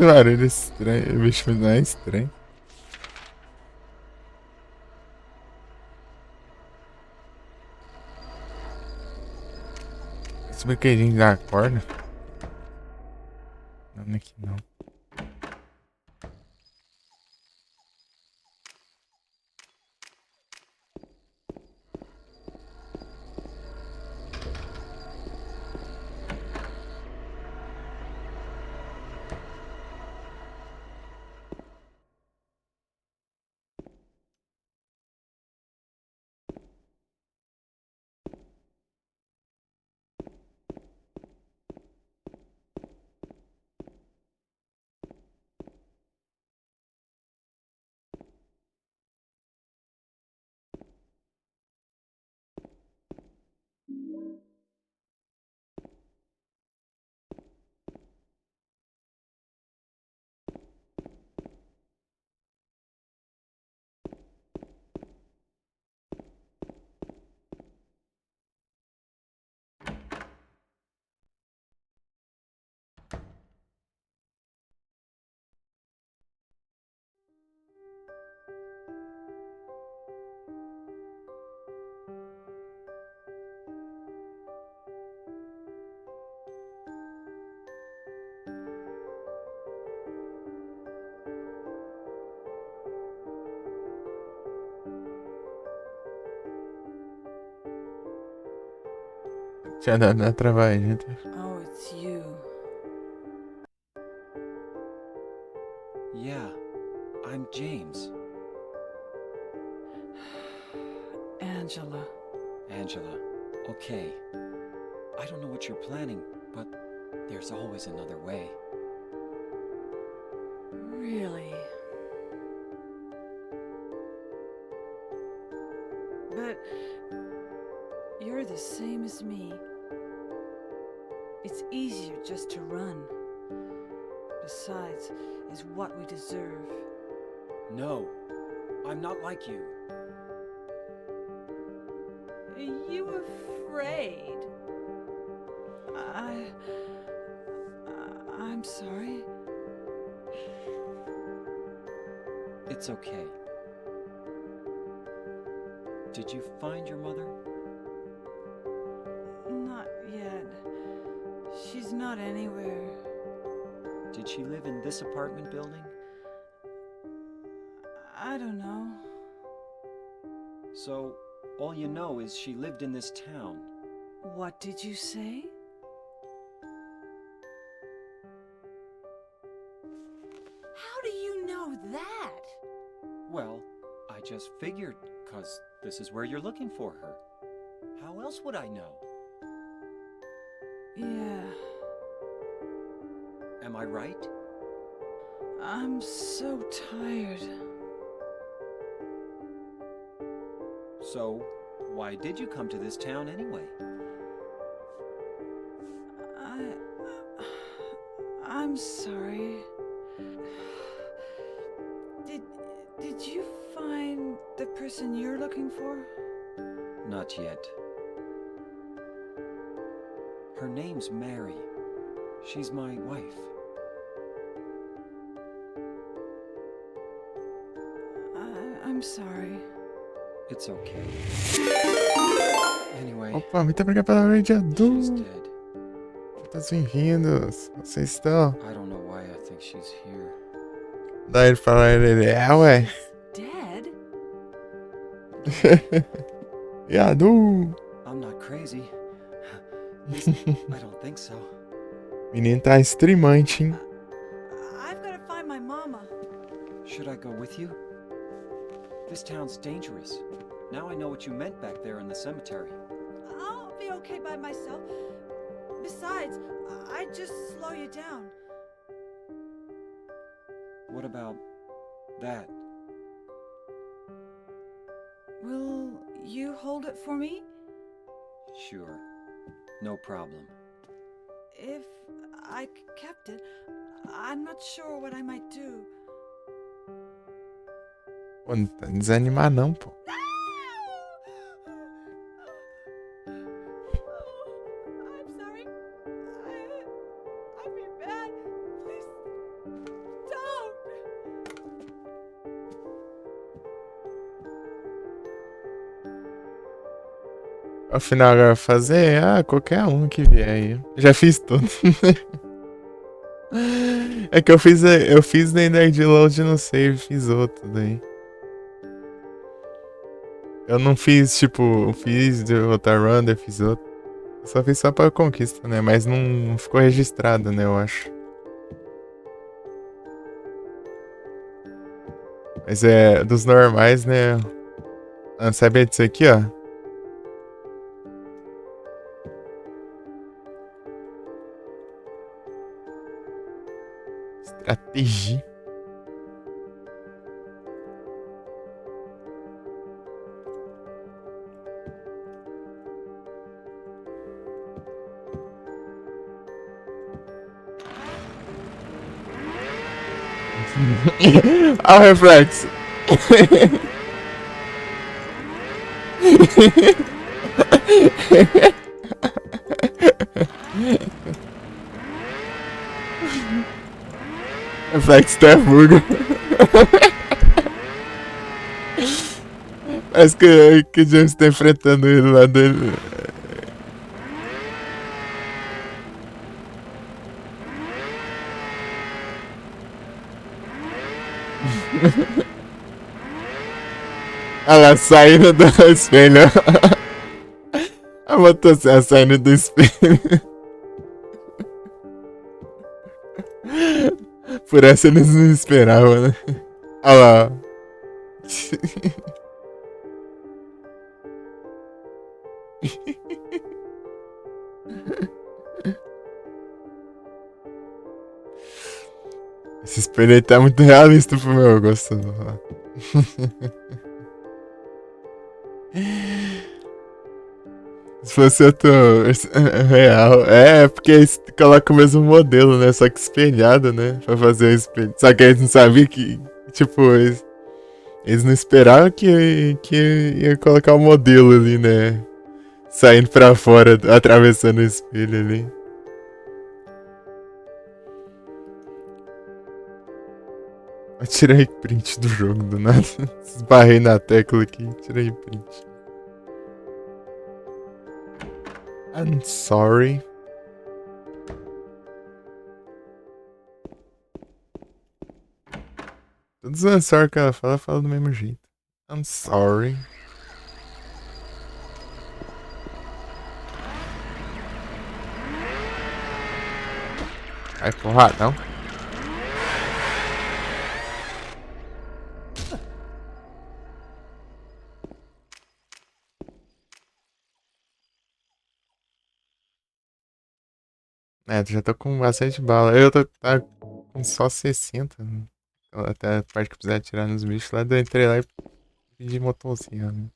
Esse barulho estranho. O bicho não é estranho. Esse brinquedinho da corda. Não, aqui não. Tinha dado na travagem. Oh, it's you. Yeah, I'm James. Angela. Angela, okay. I don't know what you're planning, but there's always another way. Really? But you're the same as me. It's easier just to run. Besides, is what we deserve. No, I'm not like you. Are you afraid? I'm sorry. It's okay. Did you find your mother? Not yet. She's not anywhere. Did she live in this apartment building? I don't know. So, all you know is she lived in this town. What did you say? How do you know that? Well, I just figured, 'cause this is where you're looking for her. How else would I know? Yeah. Am I right? I'm so tired. So, why did you come to this town anyway? I'm sorry. Did you find the person you're looking for? Not yet. Her name's Mary. She's my wife. I'm sorry. It's okay. Anyway, Opa, muito obrigado pela radiador. she's dead. Muitas bem-vindos. Vocês estão? I don't know why I think she's here. Daí ele fala, ele é, ué. Dead? Yadu. I'm not crazy. I don't think so. Menino tá streamante, hein? I've got to find my mama. Should I go with you? This town's dangerous. Now I know what you meant back there in the cemetery. I'll be okay by myself. Besides, I'd just slow you down. What about that? Will you hold it for me? Sure. No problem. If I kept it, I'm not sure what I might do. Pô, não tá desanimar não, pô. I'm sorry. I feel bad. Please Afinal, agora fazer, qualquer um que vier aí. Já fiz tudo. É que eu fiz ainda de load no save, fiz outro daí. Eu não fiz, tipo, fiz de outra run, eu fiz outro. Eu só fiz só pra conquista, né? Mas não ficou registrado, né, eu acho. Mas é dos normais, né? Sabia disso aqui, ó? Estratégia. Olha o reflexo. Reflexo tá burgo. Parece que o James tá enfrentando ele lá dele. Olha lá, saindo do espelho. A motosserra saindo do espelho. Por essa eles não esperavam, né? Olha lá. Esse espelho aí tá muito realista pro meu gosto. Se fosse outro real. É, porque eles colocam o mesmo modelo, né? Só que espelhado, né? Pra fazer o espelho. Só que eles não sabiam que. Tipo, eles não esperavam que ia colocar o modelo ali, né? Saindo pra fora, atravessando o espelho ali. Eu tirei print do jogo do nada. Esbarrei na tecla aqui, tirei print. I'm sorry. Todos os sorry que ela fala do mesmo jeito. I'm sorry. Ai, porra, não. É, já tô com bastante bala. Eu tá com só 60. Até a parte que precisar atirar nos bichos lá. Eu entrei lá e pedi motosserra, né?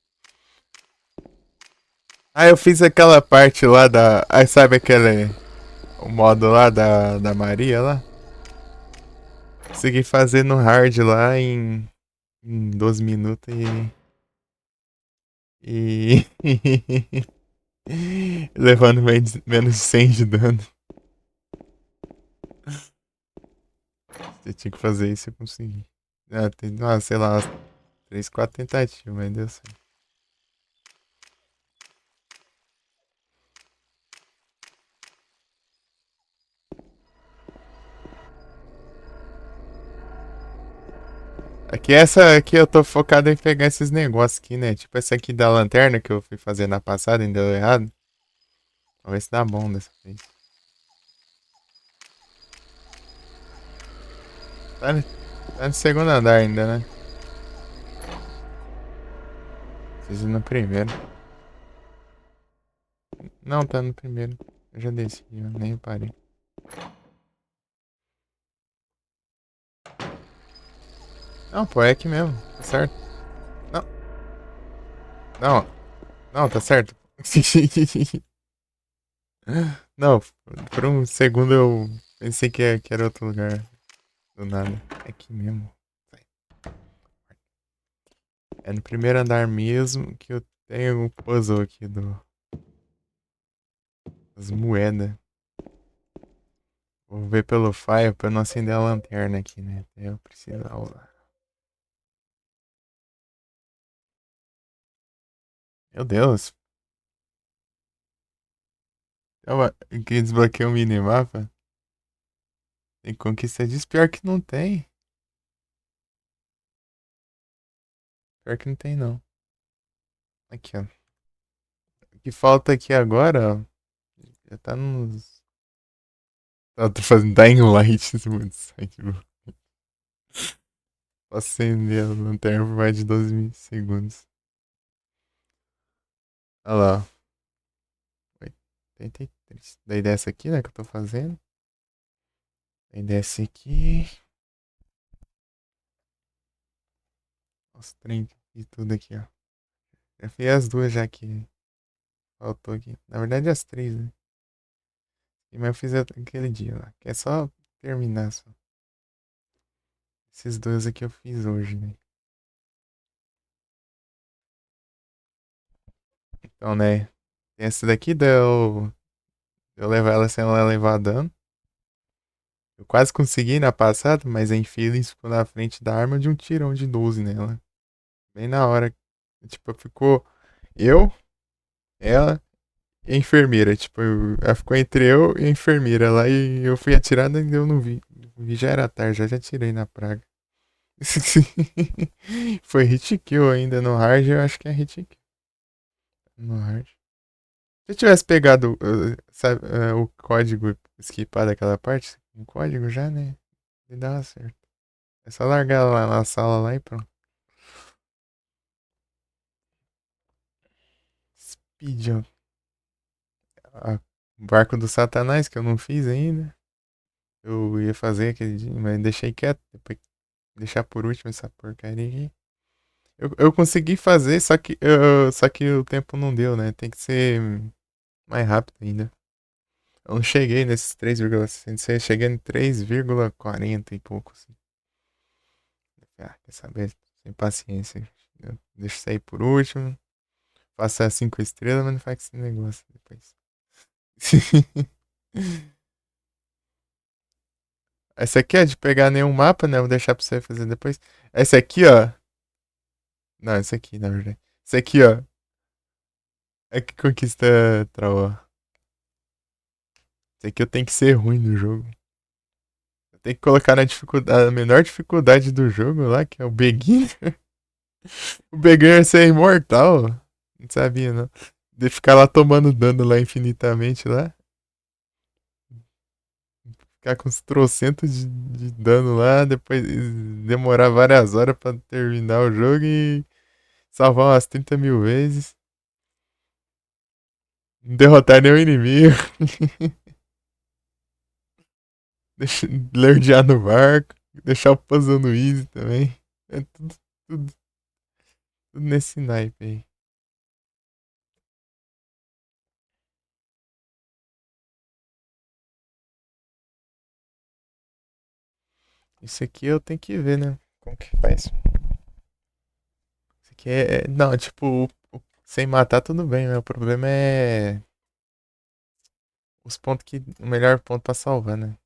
Ah, eu fiz aquela parte lá da. Aí sabe aquele. O modo lá da Maria lá? Consegui fazer no hard lá em 12 minutos e. Levando menos de 100 de dano. Você tinha que fazer isso e eu consegui. Tem, sei lá, umas 3, 4 tentativas, mas deu certo. Aqui essa aqui eu tô focado em pegar esses negócios aqui, né? Tipo essa aqui da lanterna que eu fui fazer na passada e deu errado. Vamos ver se dá bom dessa vez. Tá no segundo andar ainda, né? Preciso ir no primeiro. Não, tá no primeiro. Eu já desci, eu nem reparei. Não, pô, é aqui mesmo. Tá certo. Não. Não. Não, tá certo. Não, por um segundo eu pensei que era outro lugar. Do nada. É aqui mesmo. É no primeiro andar mesmo que eu tenho o puzzle aqui das moedas. Vou ver pelo fire pra não acender a lanterna aqui, né? Eu preciso. Meu Deus. Calma, que desbloqueia um minimapa. Tem conquista disso? Pior que não tem. Pior que não tem, não. Aqui, ó. O que falta aqui agora, ó. Já tá nos. Tô fazendo Dying Light esse mundo. Posso acender a lanterna por mais de 12 segundos. Olha lá, ó. 83. Daí desce aqui, né, que eu tô fazendo. Daí desce aqui. Os trem e tudo aqui, ó. Já fiz as duas já que faltou aqui. Na verdade, as três, né? Mas eu fiz aquele dia lá. Que é só terminar, só. Esses dois aqui eu fiz hoje, né? Então, né? Tem essa daqui, eu levar ela sem ela levar dano. Eu quase consegui na passada, mas a Infeliz ficou na frente da arma de um tirão de 12 nela. Bem na hora. Tipo, ficou eu, ela e a enfermeira. Tipo, ela ficou entre eu e a enfermeira lá e eu fui atirar e eu não vi. Já era tarde, já tirei na praga. Foi hit kill ainda no hard, eu acho que é hit kill. No hard. Se eu tivesse pegado sabe, o código skipado daquela parte, o código já, né? E dava certo. É só largar ela lá na sala lá e pronto. Speed, ó. O barco do Satanás que eu não fiz ainda. Eu ia fazer aquele dia, mas deixei quieto. Depois deixar por último essa porcaria aqui. Eu consegui fazer, só que o tempo não deu, né? Tem que ser mais rápido ainda. Eu não cheguei nesses 3,66, eu cheguei em 3,40 e pouco, assim. Ah, quer saber? Sem paciência. Eu deixo sair por último. Faço as 5 estrelas, mas não faz esse negócio depois. Essa aqui é de pegar nenhum mapa, né? Vou deixar pra você fazer depois. Essa aqui, ó. Não, essa aqui, na verdade. Essa aqui, ó. É que conquista troll. Esse aqui eu tenho que ser ruim no jogo. Eu tenho que colocar na dificuldade, a menor dificuldade do jogo lá, que é o Beginner. O Beginner ser imortal. Não sabia, não. De ficar lá tomando dano lá infinitamente lá. Ficar com uns trocentos de dano lá, depois demorar várias horas pra terminar o jogo e salvar umas 30 mil vezes. Não derrotar nenhum inimigo. Lerdear no barco. Deixar o puzzle no easy também. É tudo nesse naipe aí. Isso aqui eu tenho que ver, né? Como que faz? Isso aqui não, tipo, sem matar tudo bem, né? O problema é os pontos que. O melhor ponto pra salvar, né?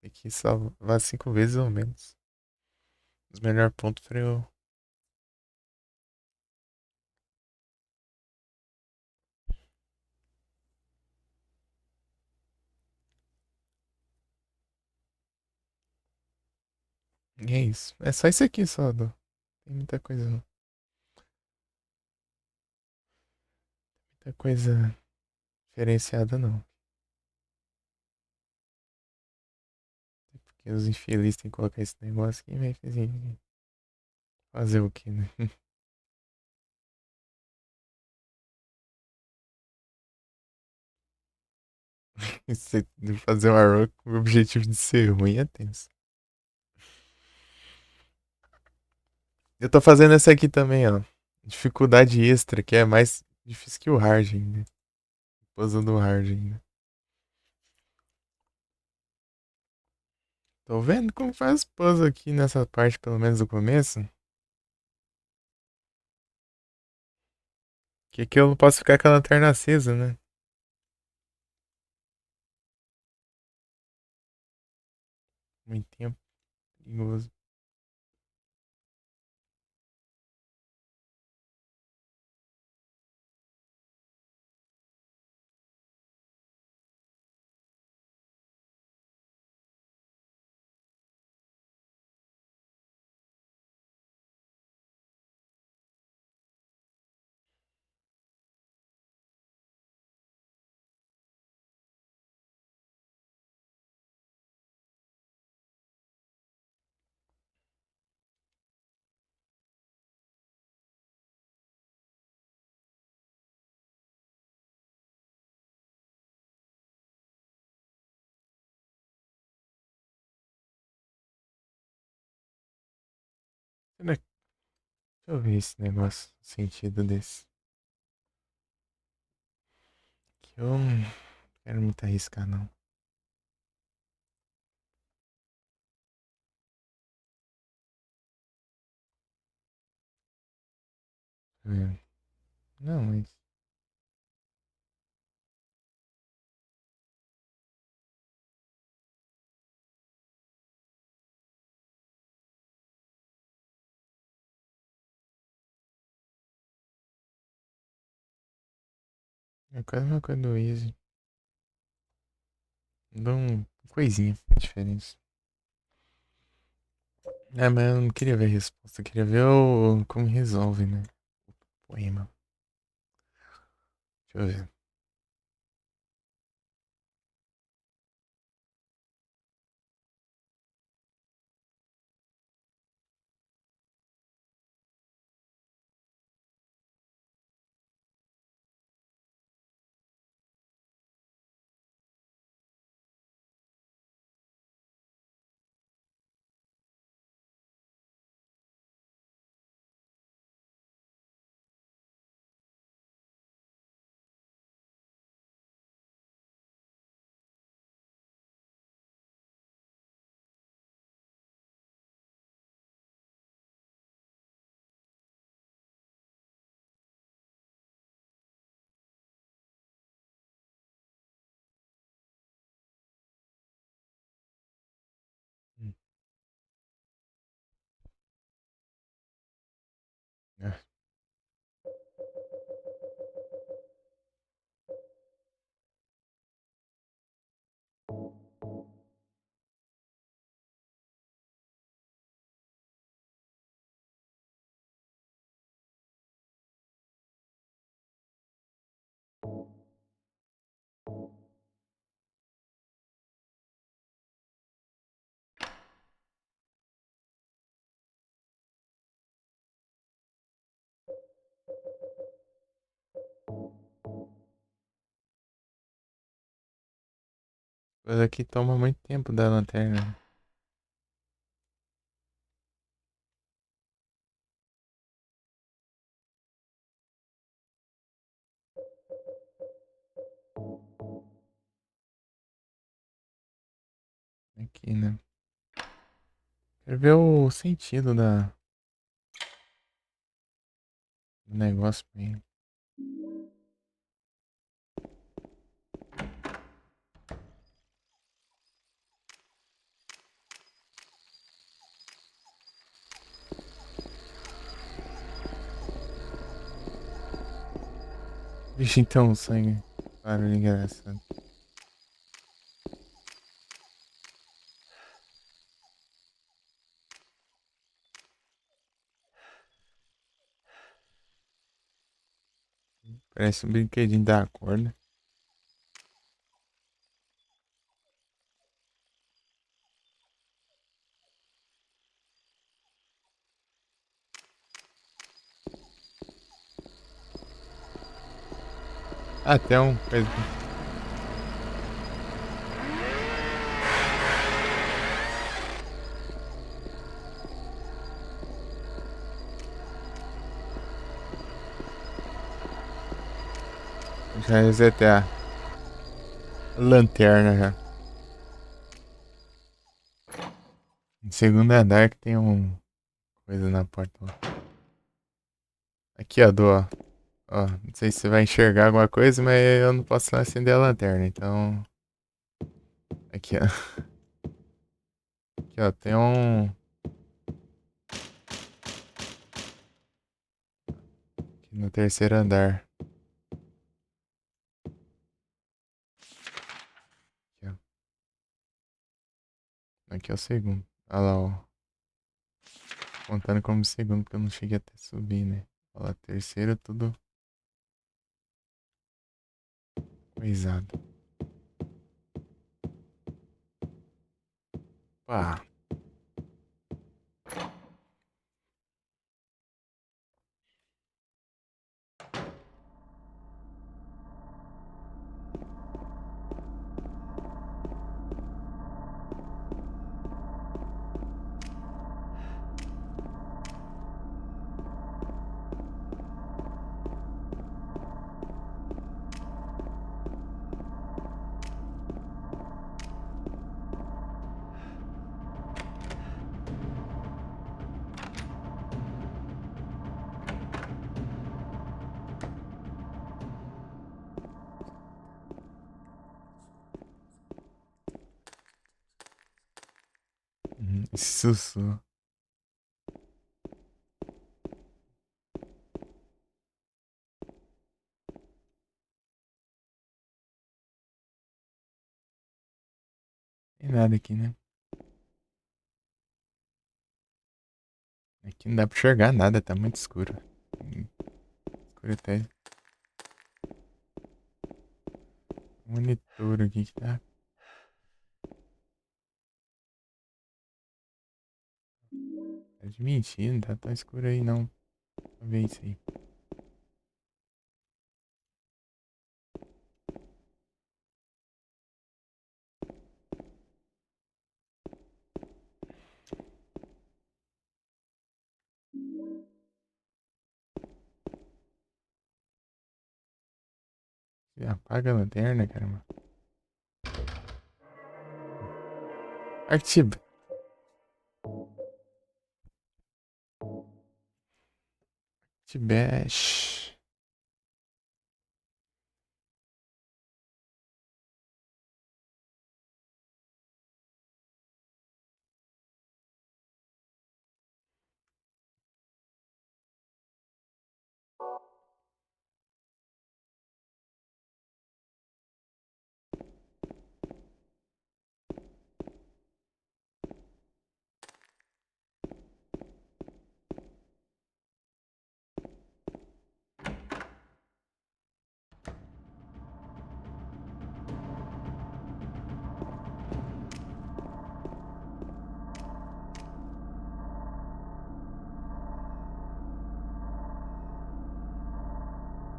Tem que salvar 5 vezes ou menos. Os melhores pontos pra eu. E é isso. É só isso aqui só, Dô. Tem muita coisa não. Muita coisa diferenciada não. Porque os infelizes têm que colocar esse negócio aqui, vai fazer o que, né? Fazer uma run com o objetivo de ser ruim é tenso. Eu tô fazendo essa aqui também, ó. Dificuldade extra, que é mais difícil que o hard ainda. Puzzle do hard ainda. Tô vendo como faz puzzle aqui nessa parte, pelo menos do começo. Que aqui eu não posso ficar com a lanterna acesa, né? Muito tempo. Perigoso. Deixa eu ver esse negócio, o sentido desse. Que eu não quero muito arriscar, não. É. Não, mas. É quase uma coisa do Easy. Dá uma coisinha de diferença. É, mas eu não queria ver a resposta. Eu queria ver como resolve, né? O poema. Deixa eu ver. É. Coisa que toma muito tempo da lanterna. Aqui, né? Quero ver o sentido do negócio pra ele. Vixe, então, sangue. Barulho engraçado. Parece um brinquedinho da corda. Até um coisa. Já resetei a lanterna já. Em segundo andar que tem um coisa na porta. Aqui, ó, ó, não sei se você vai enxergar alguma coisa, mas eu não posso acender a lanterna, então. Aqui, ó. Aqui, ó, tem um. Aqui no terceiro andar. Aqui, ó. Aqui é o segundo. Olha lá, ó. Contando como segundo, porque eu não cheguei até subir, né? Olha lá, terceiro, tudo coisado. Pá. Sussurro. Tem nada aqui, né? Aqui não dá pra enxergar nada, tá muito escuro. Escuro até. Monitor aqui que tá. Tá de mentira, não tá tão escuro aí não. Vamos ver isso aí. Você apaga a lanterna, caramba. Artiba. Artibash.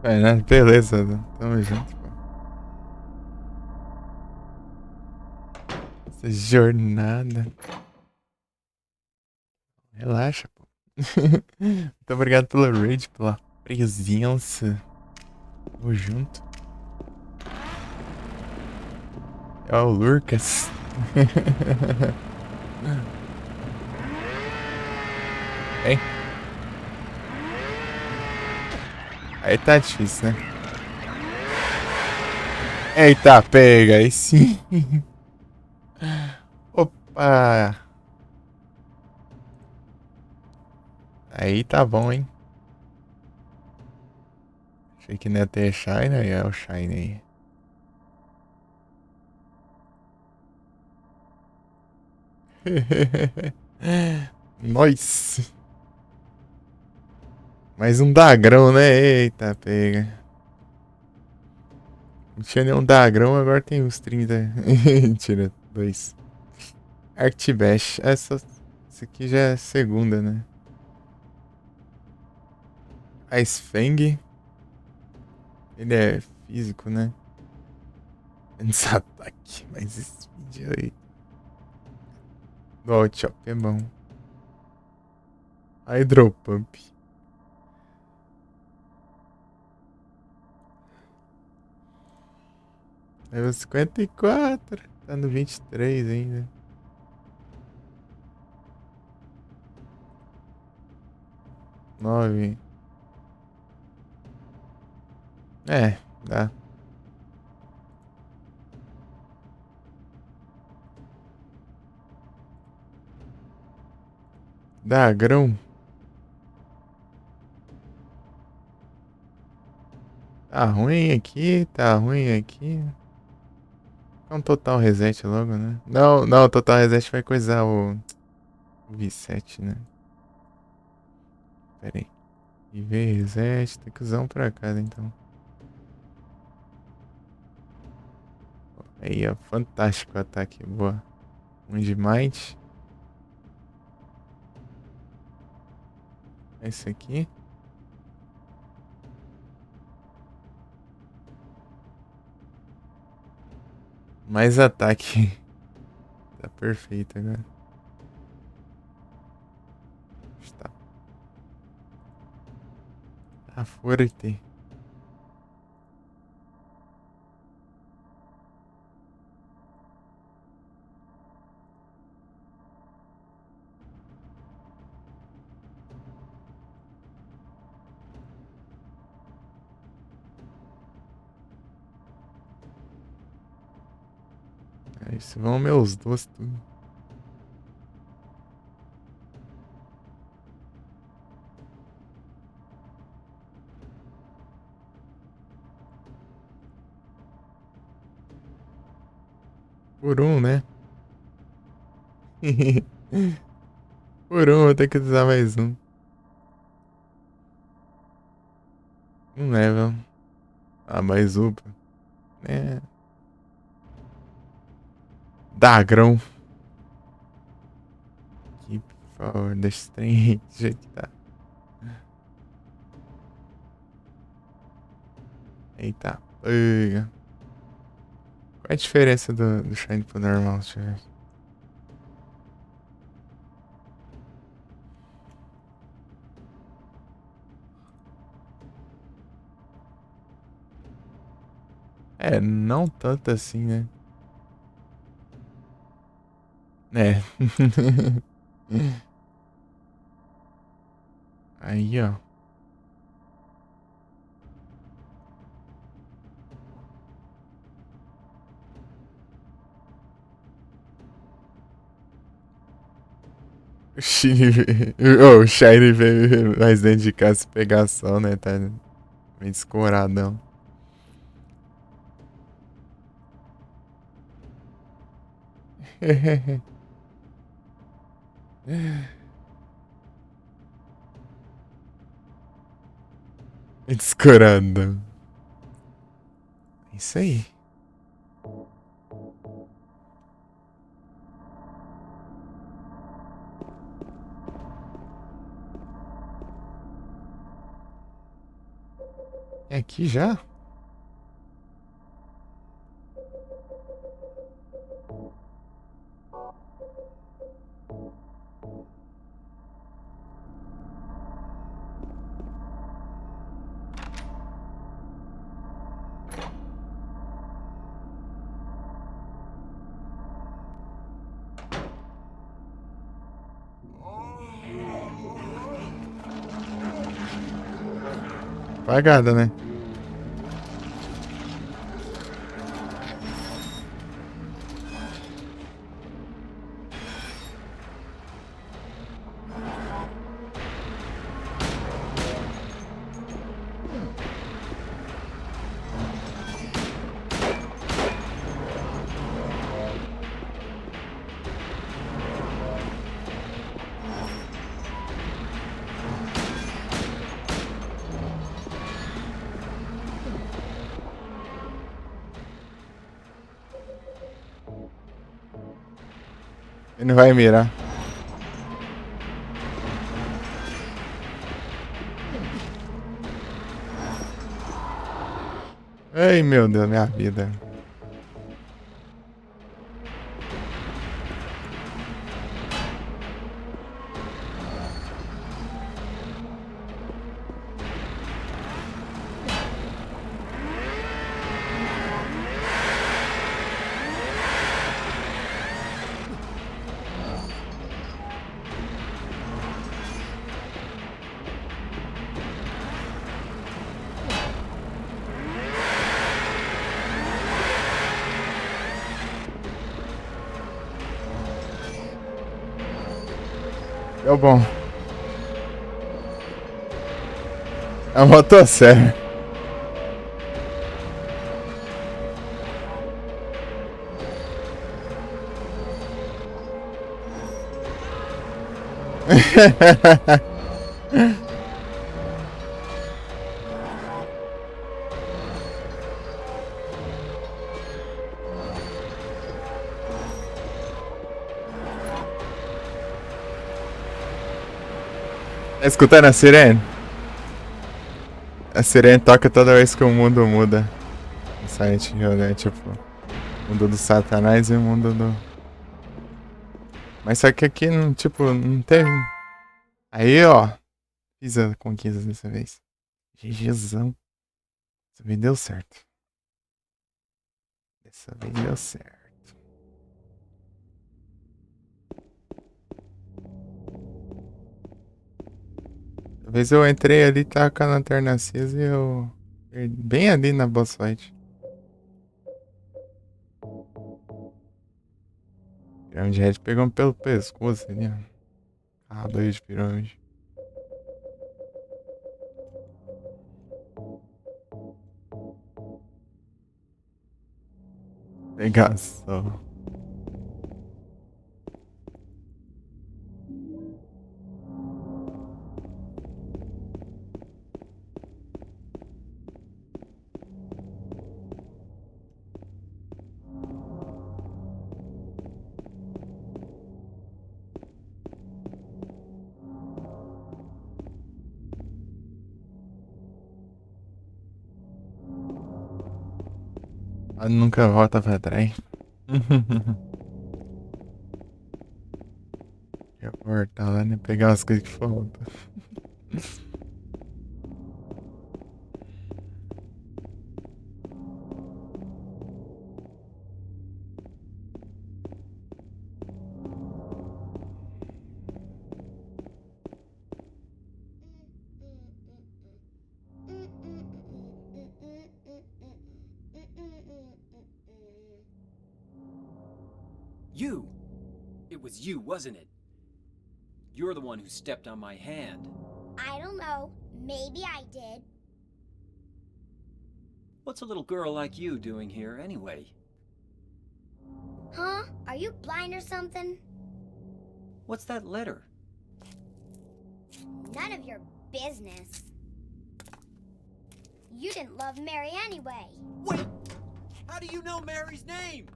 É, né? Beleza, tamo junto, pô. Essa jornada. Relaxa, pô. Muito obrigado pela raid, pela presença. Tamo junto. É o Lucas. Hein? Aí tá difícil, né? Eita, pega, aí sim. Opa! Aí tá bom, hein? Achei que não ia ter Shine, aí é o Shine aí. Nice! Mais um dagrão, né? Eita, pega. Não tinha nenhum dagrão, agora tem uns 30. Tira, 2. Arctibash. Essa aqui já é a segunda, né? A Sfeng. Ele é físico, né? Menos ataque. Mas esse vídeo aí. Do Chop é bom. Hydropump. Level 54. Tá no 23 ainda. Nove. É, dá. Dagrão. Tá ruim aqui, tá ruim aqui. É um total reset logo, né? Não, não, total reset vai coisar o V7, né? Pera aí. IV reset, tem que usar um pra cada então. Aí, ó, fantástico o ataque, boa. Um de Might. Esse aqui. Mais ataque. Tá perfeito agora. Está. Tá forte. É isso, vão meus dois tudo. Por um, né? Por um, vou ter que usar mais um. Um level. Ah, mais upa. É. Dagrão. Aqui, por favor, deixa esse trem do jeito que tá. Eita, pega. Qual é a diferença do Shine pro normal, deixa eu ver. É, não tanto assim, né? É. Aí, ó. O Shine, o Shine veio mais dentro de casa se pegar sol, né? Tá meio descoradão. Descoradão. É isso aí. É aqui já? Apagada, né? Ele não vai mirar. Ai, meu Deus, minha vida. Deu bom. A motosserra. Tá escutando a sirene? A sirene toca toda vez que o mundo muda. No Silent Hill, né? Tipo, o mundo do Satanás e o mundo do... Mas só que aqui, não, tipo, não teve... Aí, ó. Fiz a conquista dessa vez. GGzão. Dessa vez deu certo. Dessa vez deu certo. Uma vez eu entrei ali, tava com a lanterna acesa e eu... Bem ali na boss fight. Pirâmide Red pegou pelo pescoço ali, ó. Ah, dois de pirâmide. Pegação. Nunca volta pra trás. Eu vou voltar lá, né? Pegar as coisas que faltam. You! It was you, wasn't it? You're the one who stepped on my hand. I don't know. Maybe I did. What's a little girl like you doing here, anyway? Huh? Are you blind or something? What's that letter? None of your business. You didn't love Mary anyway. Wait! How do you know Mary's name?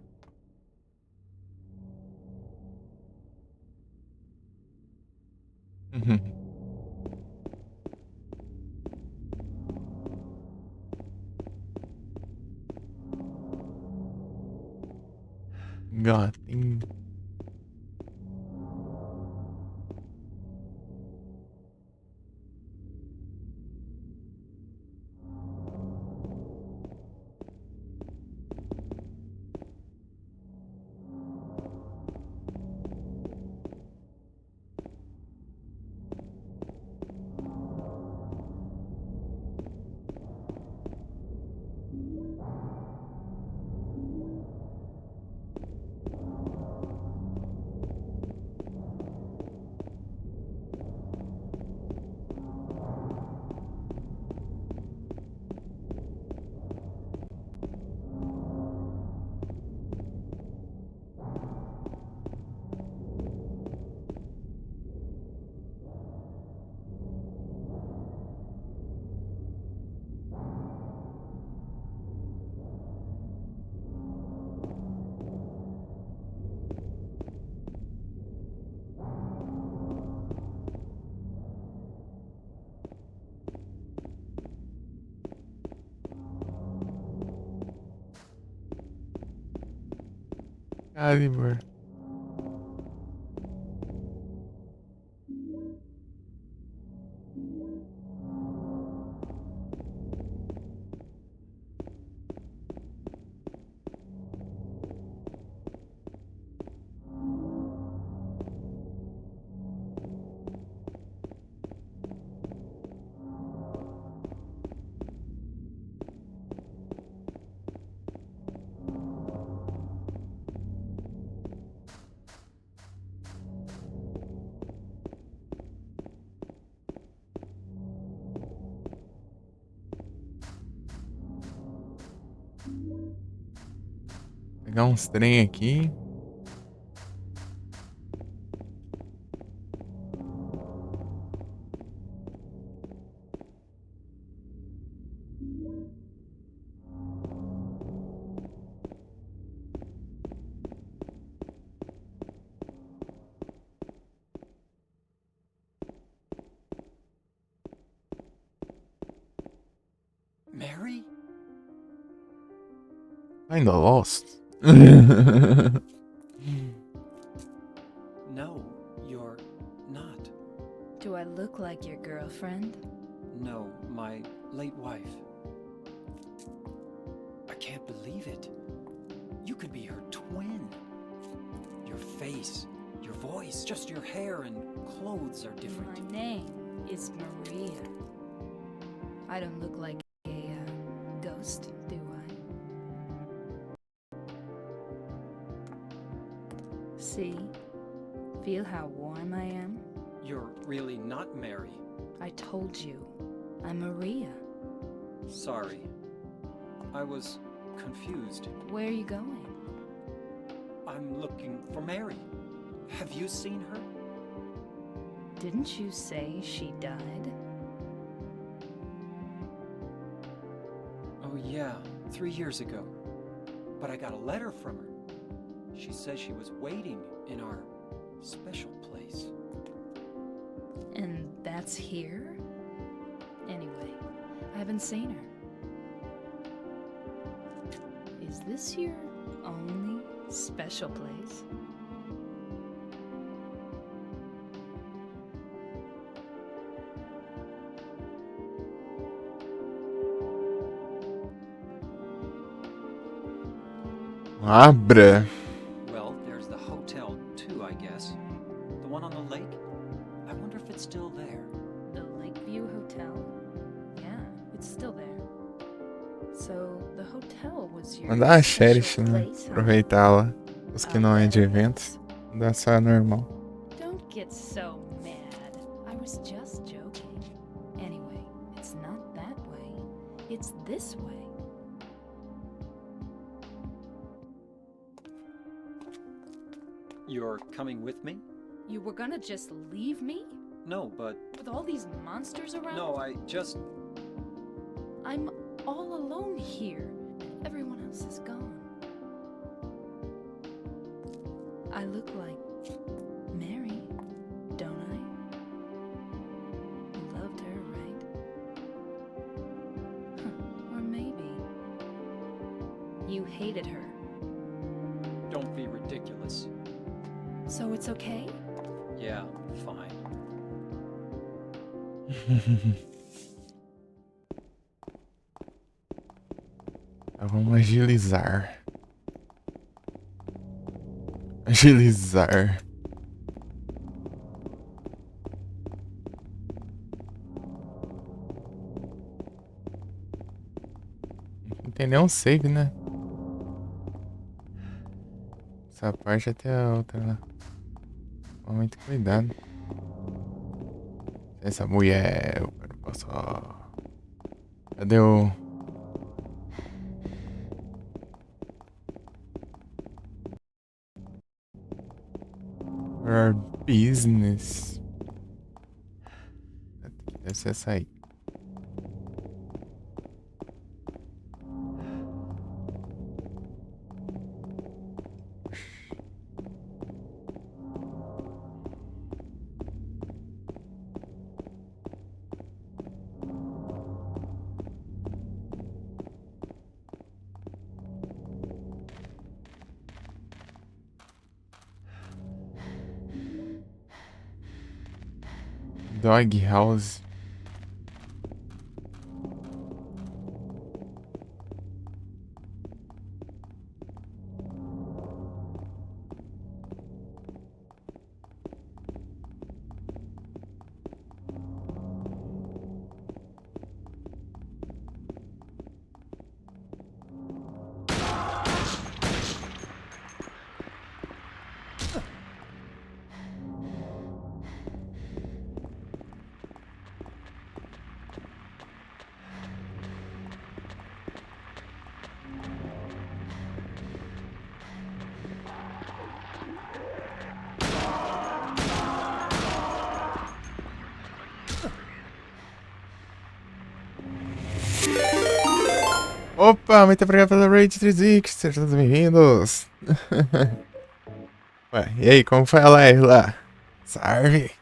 Gatinho. Caliber. Pegar uns trem aqui. Mary? Kinda lost. No, you're not. Do I look like your girlfriend? No, my late wife. I can't believe it. You could be her twin. Your face, your voice, just your hair and clothes are different. My name is Maria. I don't look like a ghost, do I? See? Feel how warm I am? You're really not Mary. I told you. I'm Maria. Sorry. I was confused. Where are you going? I'm looking for Mary. Have you seen her? Didn't you say she died? Oh yeah, 3 years ago. But I got a letter from her. She says she was waiting in our special place. And that's here? Anyway, I haven't seen her. Is this your only special place? Abra. Well, there's the hotel too, I guess. The one on the lake? I wonder if it's still there. The Lakeview Hotel? Yeah, it's still there. So, the hotel was your Mandar a special Cherish, né? place, huh? Aproveitá-la. Os que não é de eventos. Dá só normal. Don't get so mad. I was just joking. Anyway, it's not that way. It's this way. You're coming with me? You were gonna just leave me? No, but With all these monsters around? no, I just... I'm all alone here. Everyone else is gone. I look like Mary, don't I? You loved her, right? Huh, or maybe you hated her. Don't be ridiculous. So it's okay? Yeah, fine. Vamos agilizar. Agilizar. Não tem nenhum save, né? Essa parte até a outra lá. Toma muito cuidado. Essa mulher, eu não posso. Cadê o. Our business. Deve ser essa aí. Dog House. Opa, muito obrigado pela Raid 3X, sejam todos bem-vindos. Ué, e aí, como foi a live lá? Salve!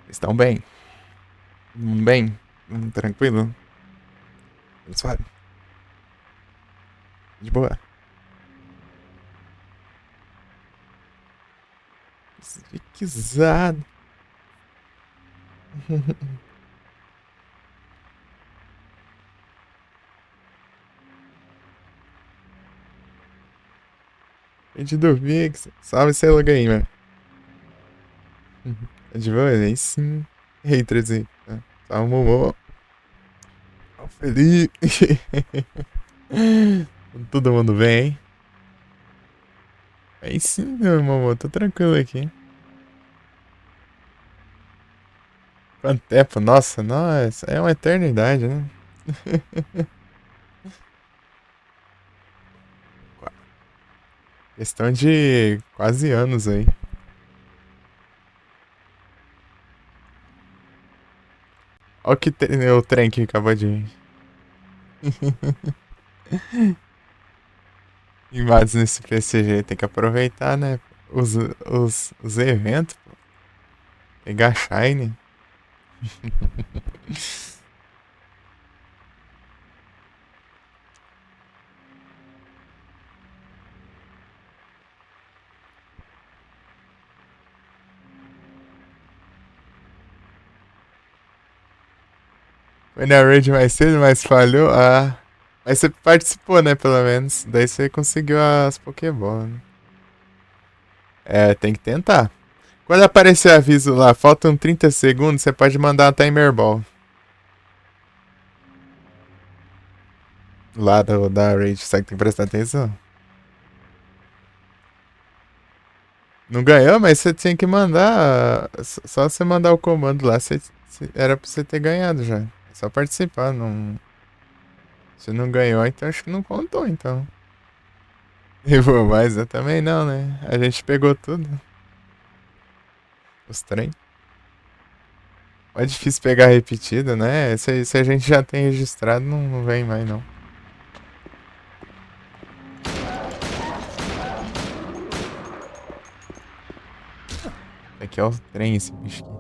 Estão bem? Bem? Tranquilo? Suave? De boa? Esviquizado. Gente do Vix. Salve, Celo Gamer. É de boa? Aí sim. Ei, 13. Salve, Momô. Salve, Felipe. Todo mundo bem, hein? Aí sim, meu Momô. Tô tranquilo aqui. Quanto tempo? Nossa, é uma eternidade, né? Questão de quase anos aí. Olha o trem que acabou de vir. Imagens nesse PCG, tem que aproveitar, né? Os eventos, pô. Pegar Shine. Foi na raid mais cedo, mas falhou. Ah. Mas você participou, né, pelo menos. Daí você conseguiu as Pokébolas, né? É, tem que tentar. Quando aparecer aviso lá, faltam 30 segundos, você pode mandar uma Timer Ball. Lá da raid, só que tem que prestar atenção. Não ganhou, mas você tinha que mandar. Só você mandar o comando lá, era pra você ter ganhado já. É só participar, não. Se não ganhou, então acho que não contou, então. E vou mais, eu também não, né? A gente pegou tudo. Os trem. É difícil pegar repetido, né? Se a gente já tem registrado, não vem mais, não. Aqui é o trem, esse bicho aqui.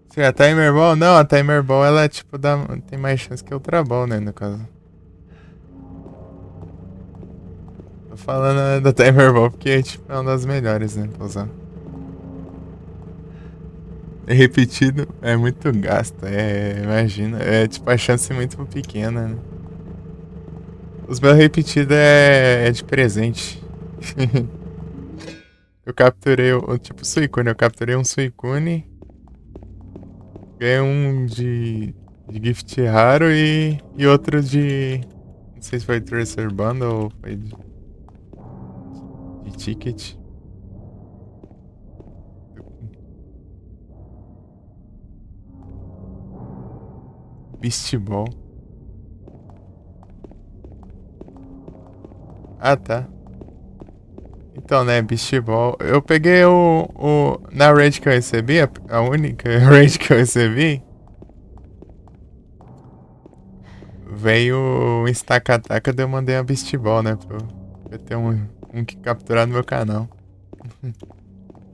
Se a Timer Ball, não, a Timer Ball ela tipo tem mais chance que a Ultra Ball, né, no caso. Tô falando da Timer Ball porque tipo, é uma das melhores, né, pra usar. E repetido é muito gasto, imagina, é tipo a chance muito pequena, né. Os meus repetidos é de presente. Eu capturei tipo Suicune, eu capturei um Suicune. Ganhei um de gift raro e outro de. Não sei se foi Tracer Bundle ou foi de ticket. Beast Ball. Ah, tá. Então, né, Beast Ball. Eu peguei na raid que eu recebi, a única raid que eu recebi. Veio um Stack-Ataca, daí eu mandei a Beast Ball, né? Pra eu ter um que capturar no meu canal.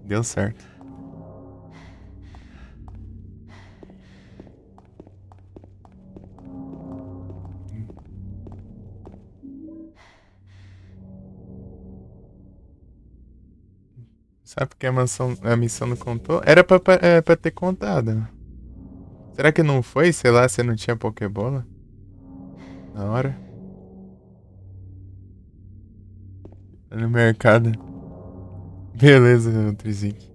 Deu certo. Sabe por que a missão não contou? Era pra ter contado. Será que não foi? Sei lá, você não tinha Pokébola? Na hora? Tá no mercado. Beleza, Trizik.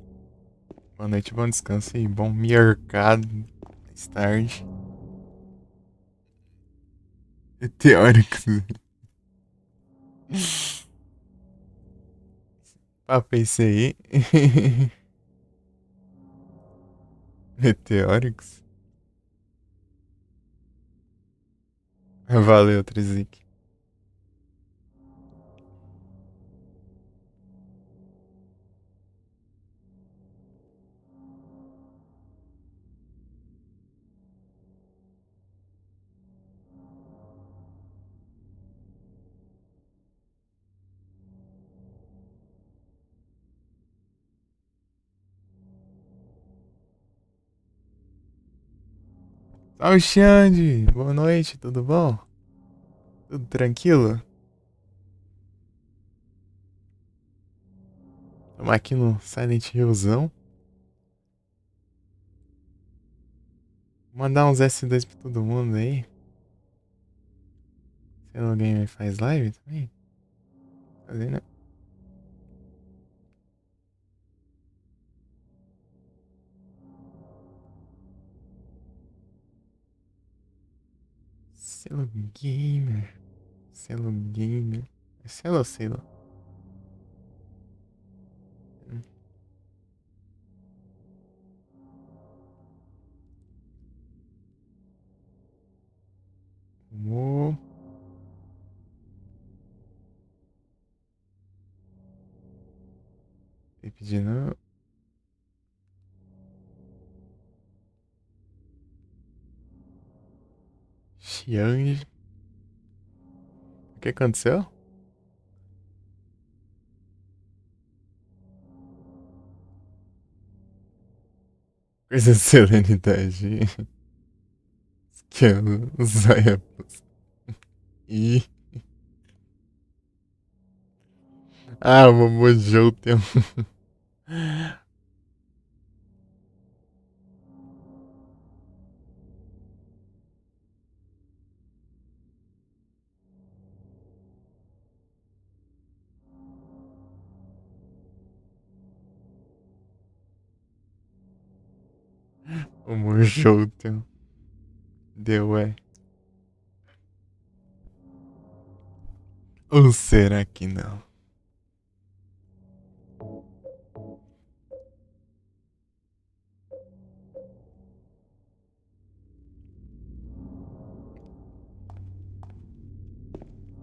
Boa noite, bom descanso e bom mercado. Mais tarde. Teóricos. Papo é esse aí. Meteóricos. Valeu, Trizik. Salve, Xande! Boa noite, tudo bom? Tudo tranquilo? Estamos aqui no Silent Hillzão. Vou mandar uns S2 pra todo mundo aí. Se alguém faz live também? Fazer, né? Selo Gamer. Selo Gamer. É selo ou selo? Vou... pedindo... Xiang. O que aconteceu? Coisa de serenidade. Que os Zayapos. E... Ah, o Momojo tem um... Como junto. Deu, é. Ou será que não?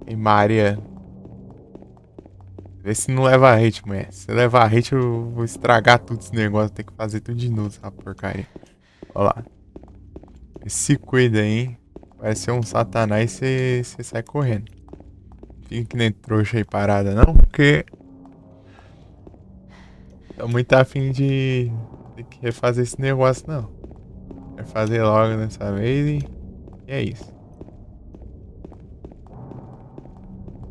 E Maria. Vê se não leva hate, mulher. Se levar hate, eu vou estragar tudo esse negócio. Tem que fazer tudo de novo, essa porcaria. Olha lá. Se cuida aí, hein? Vai ser um satanás e você sai correndo. Fica que nem trouxa aí parada, não? Porque tô muito afim de ter que refazer esse negócio, não. Quero fazer logo dessa vez e é isso.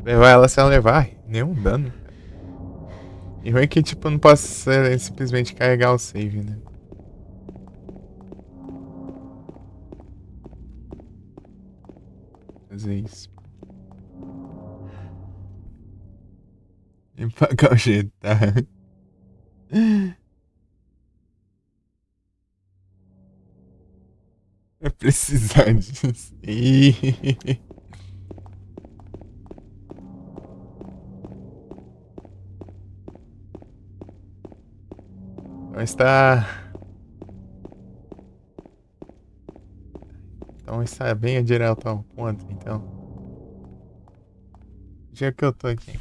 Levar ela sem ela levar, nenhum dano. E ruim que tipo, eu não posso simplesmente carregar o save, né? Fazer isso. E pagar o jeito, tá? Vai precisar disso. Então está bem direto ao ponto, então. Já que eu tô aqui.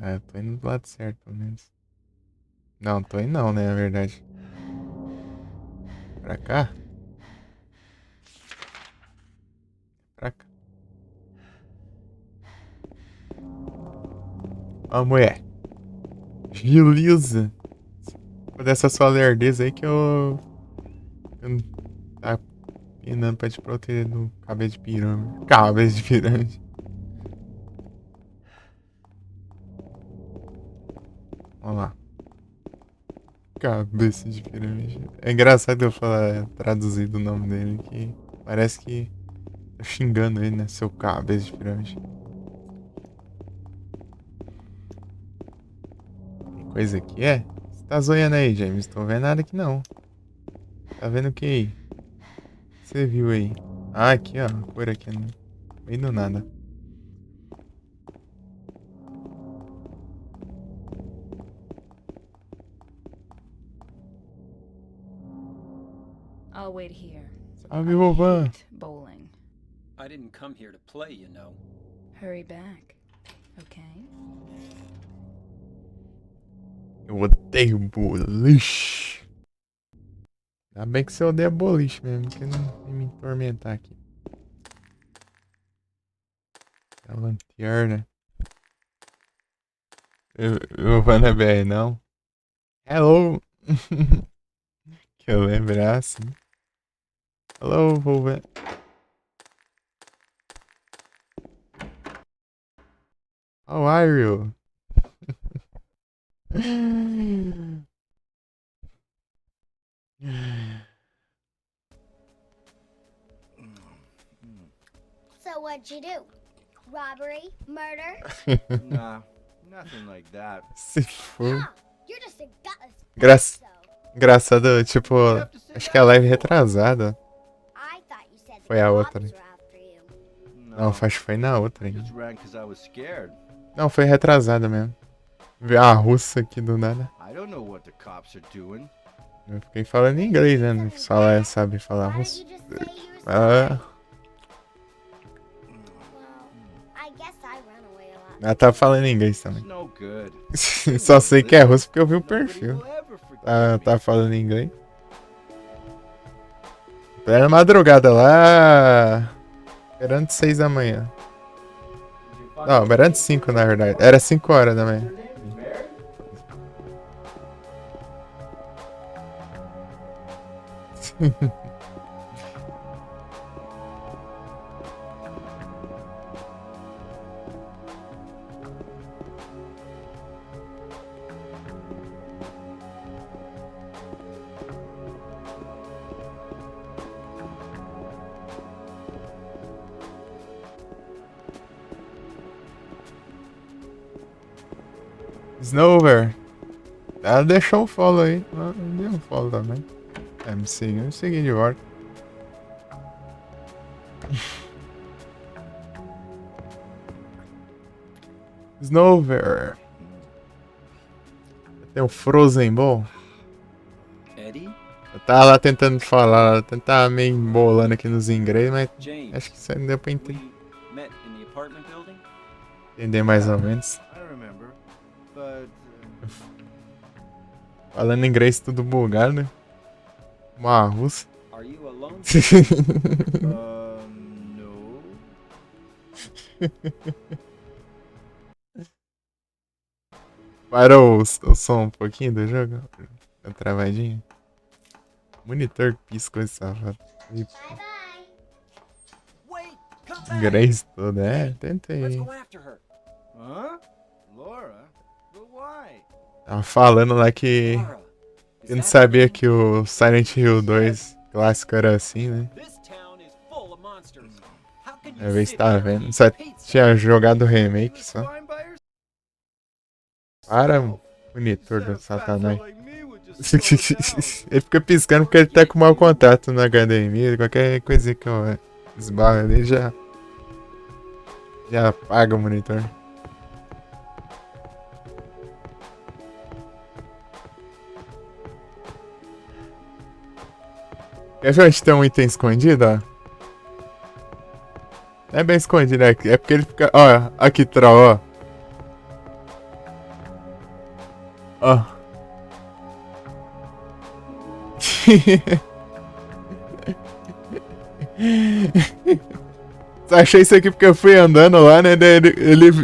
Ah, eu tô indo do lado certo, pelo menos. Não, tô indo não, né, na verdade. Pra cá? Pra cá. Ó, mulher. Beleza. Por essa sua lerdeza aí que eu não tá penando pra te proteger do cabeça de pirâmide. Cabeça de pirâmide. Vamos lá. Cabeça de pirâmide. É engraçado eu falar traduzido o nome dele que parece que tô xingando ele, né? Seu cabeça de pirâmide. Tem coisa aqui, é? Você tá zoiando aí, James? Tô vendo nada aqui não. Tá vendo o que aí? Você viu aí? Ah, aqui ó, por aqui no meio do nada. I'll wait here. Salve, vovó. Bowling. I didn't come here to play, you know. Hurry back. Okay? Eu odeio boliche. Ainda bem que você odeia boliche mesmo, que não vem me atormentar aqui. A lanterna. Eu vou na BR, não. Hello. Que eu lembrasse. Hello, vovó. How are you? So what'd you do? Robbery? Murder? Nah, nothing like that. Se for. You're just a gutless Engraçado, tipo, acho que é a live retrasada. Foi a outra. Não, acho que foi na outra ainda. Just ran 'cause I was scared. Não, foi retrasada mesmo. Vi a russa aqui do nada. I don't know what the cops are doing. Eu fiquei falando inglês, né? Só lá sabe falar russo. Ah. Ela tá falando inglês também. No good. Só sei que é russo porque eu vi o perfil. Tá falando inglês. Plena madrugada lá. Era antes de 6 da manhã. Não, era antes de 5 na verdade. Era 5 horas da manhã. Snover. Ela deixou um follow aí. Eu dei um follow também. É, me seguiu. Eu segui de volta. Snover. Tem o Frozen Ball. Eddie? Eu tava lá tentando falar, tentava meio embolando aqui nos inglês, mas James, acho que isso aí não deu pra we met in the apartment building? entender mais ou menos. I remember, but Falando inglês tudo bugado, né? Uma russa. Are you alone? no. Parou o som um pouquinho do jogo? Tá travadinho? Monitor piscou esse safado. Bye bye. Wait, come back. Inglês todo, é? Let's Tentei. go after her. Huh? Laura? But why? Tava falando lá que Laura, is eu não that sabia her que o Silent Hill 2 clássico era assim, né? name? This town is full of monsters. How can you Às vezes sit tava here and vendo. eat Só pizza? tinha jogado o remake Was só. fine by yourself? Para, monitor Said do a fat satanás. fella like me would just slow down. Ele fica piscando porque ele tá com mau contato na HDMI. Qualquer coisa que eu esbarro ali já apaga o monitor. Quer ver onde tem um item escondido, ó? Não é bem escondido, é porque ele fica... Ó, aqui, troll, ó. Ó. Só achei isso aqui porque eu fui andando lá, né? Daí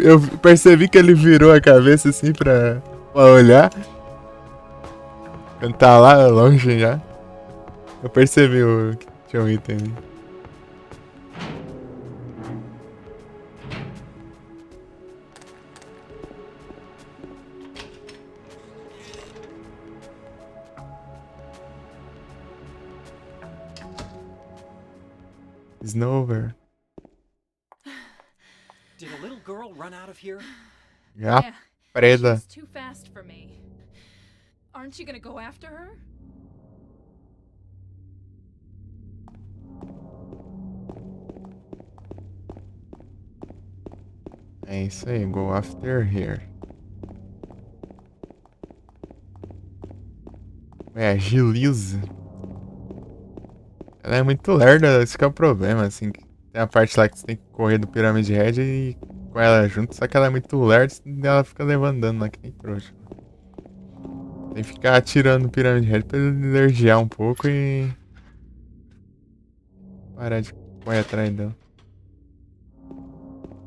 eu percebi que ele virou a cabeça assim pra olhar. Quando tá lá longe já. Eu percebi que tinha um item ali. Snover. Did a little girl run out of here? Já preda. She's too fast for me. Aren't you gonna go after her? É isso aí, go after here. É, agiliza. Ela é muito lerda, esse que é o problema, assim. Tem a parte lá que você tem que correr do Pyramid Head e com ela junto, só que ela é muito lerda e ela fica levando dano lá que nem trouxa. Tem que ficar atirando no Pyramid Head pra ele energiar um pouco e... parar de correr atrás dela.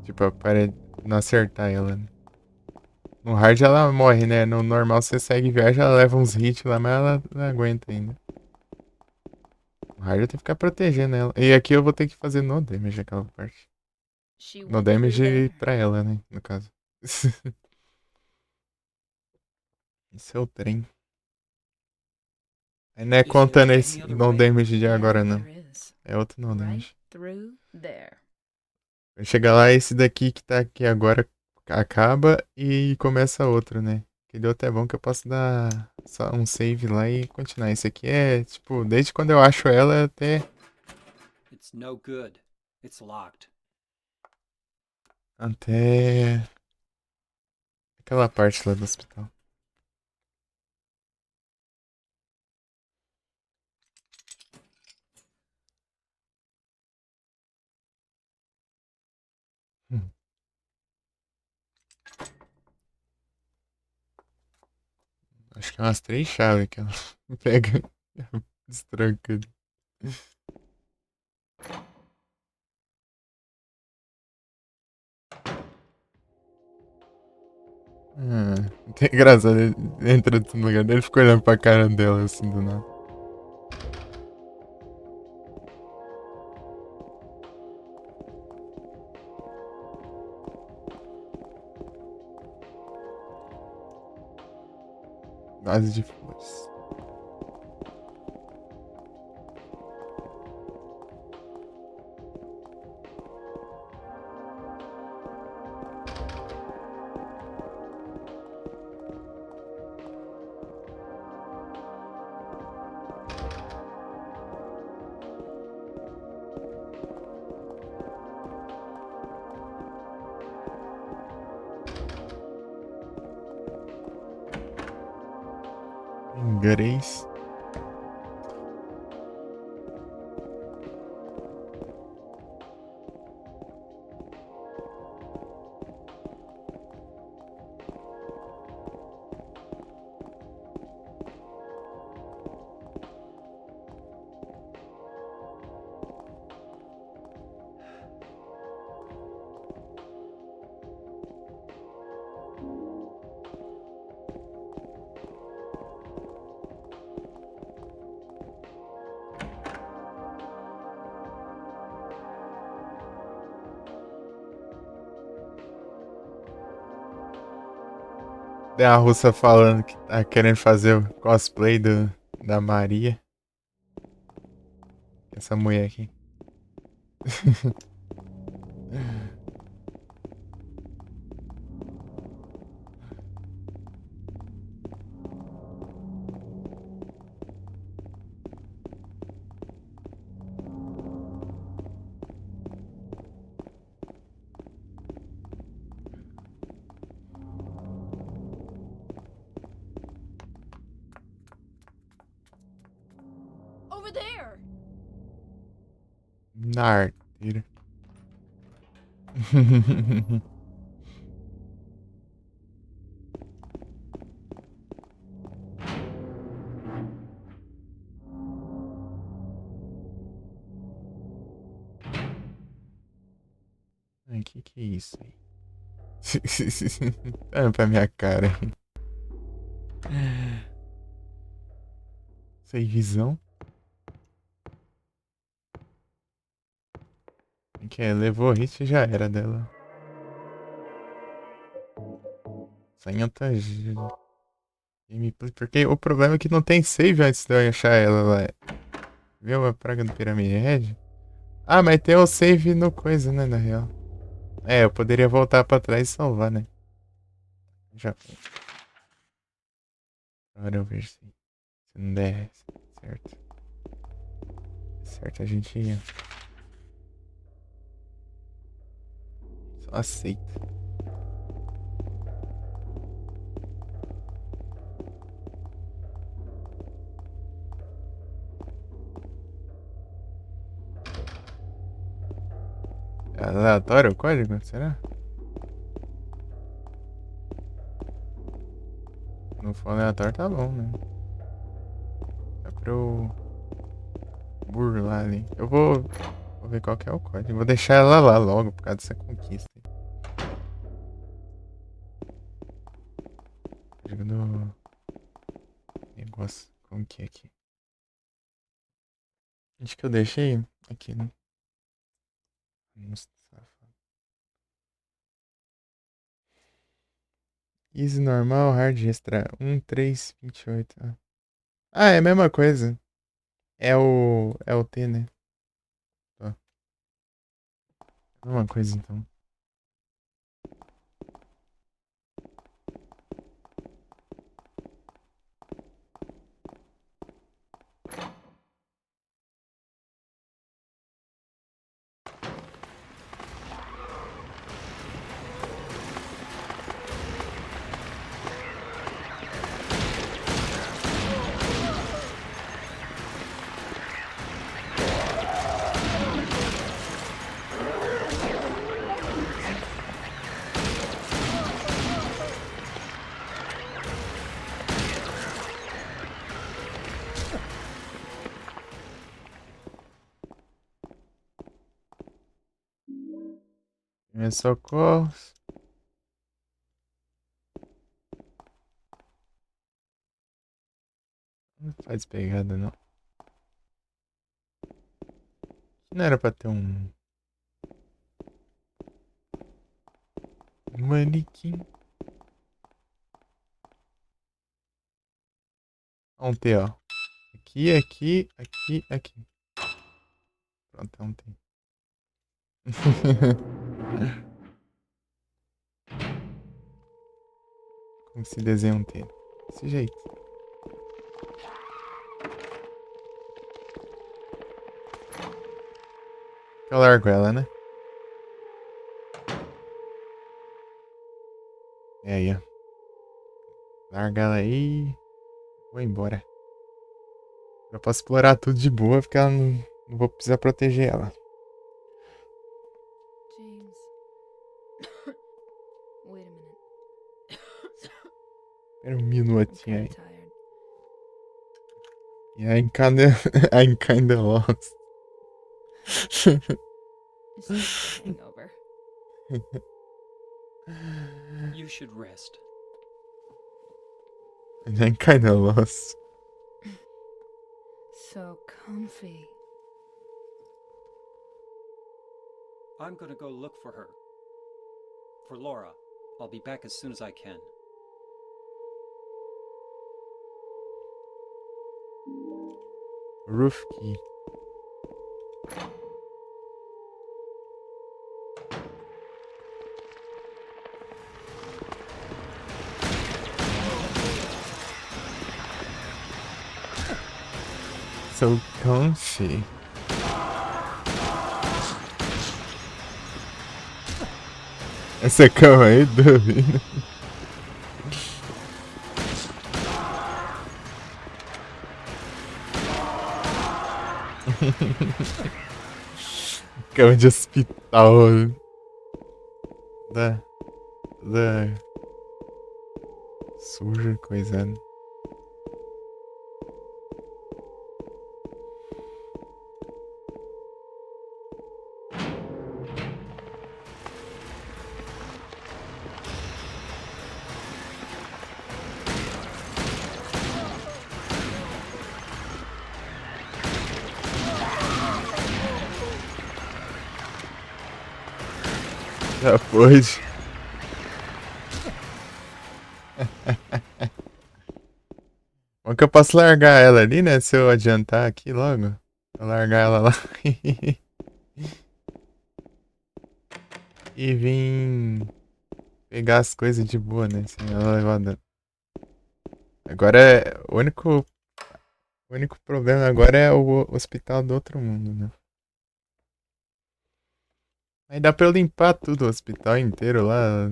Tipo, para de não acertar ela, né? No hard ela morre, né? No normal você segue e viaja, ela leva uns hits lá, mas ela não aguenta ainda. No hard eu tenho que ficar protegendo ela. E aqui eu vou ter que fazer no damage aquela parte. She No went damage through there. pra ela, né? No caso. Esse é o trem. Aí não é contando esse no damage de agora, não. There is. É outro no Right damage. through there. Vai chegar lá, esse daqui que tá aqui agora acaba e começa outro, né? Aquele outro é bom que eu posso dar só um save lá e continuar. Esse aqui é, tipo, desde quando eu acho ela até... It's no good. It's locked. Até... aquela parte lá do hospital. Acho que é umas 3 chaves que ela pega destranca. Que engraçado, ele entra no lugar dele e fica olhando pra cara dela assim do nada. Base de flores. Inglês. Tem a russa falando que tá querendo fazer o cosplay da Maria. Essa mulher aqui. Over there! Na arteira. Ai, que é isso aí? Olha pra minha cara. Sem visão. Que é, levou hit e já era dela. Sem outra gameplay. Porque o problema é que não tem save antes de eu achar ela lá. Viu a praga do Pyramid Head? Ah, mas tem o save no coisa, né, na real. É, eu poderia voltar pra trás e salvar, né? Já foi. Agora eu vejo se não der certo. Certo, a gente ia. Só aceita. É aleatório o código? Será? Não for aleatório, tá bom, né? Dá pra eu burlar ali. Eu vou ver qual que é o código. Vou deixar ela lá logo por causa dessa conquista. Código do negócio. Como que é aqui? Acho que eu deixei aqui, né? Easy normal, hard extra. 1.3.28. Ah, é a mesma coisa. É o T, né? Ó. É a mesma coisa então. Meus socorros. Não faz pegada, não. Não era pra ter um manequim. Um T, ó. Aqui, aqui, aqui, aqui. Pronto, é um T. Como se desenha um T? Desse jeito. Eu largo ela, né? É aí, ó. Larga ela aí. Vou embora. Eu posso explorar tudo de boa, porque ela não vou precisar proteger ela. James. Wait a minute. Espera um I'm minutinho aí. kinda tired. Yeah, I'm kinda lost. It's just a hangover. You should rest. I'm kinda lost. So comfy. I'm gonna go look for her. For Laura. I'll be back as soon as I can. Roof key. So comfy. Essa cama aí, dormindo. Cama de hospital. Da suja, coisada. Já pode. Bom que eu posso largar ela ali, né? Se eu adiantar aqui logo. Vou largar ela lá. E vim pegar as coisas de boa, né? Sem ela levar dano. Agora o único problema agora é o hospital do outro mundo, né? Aí dá pra eu limpar tudo, o hospital inteiro lá,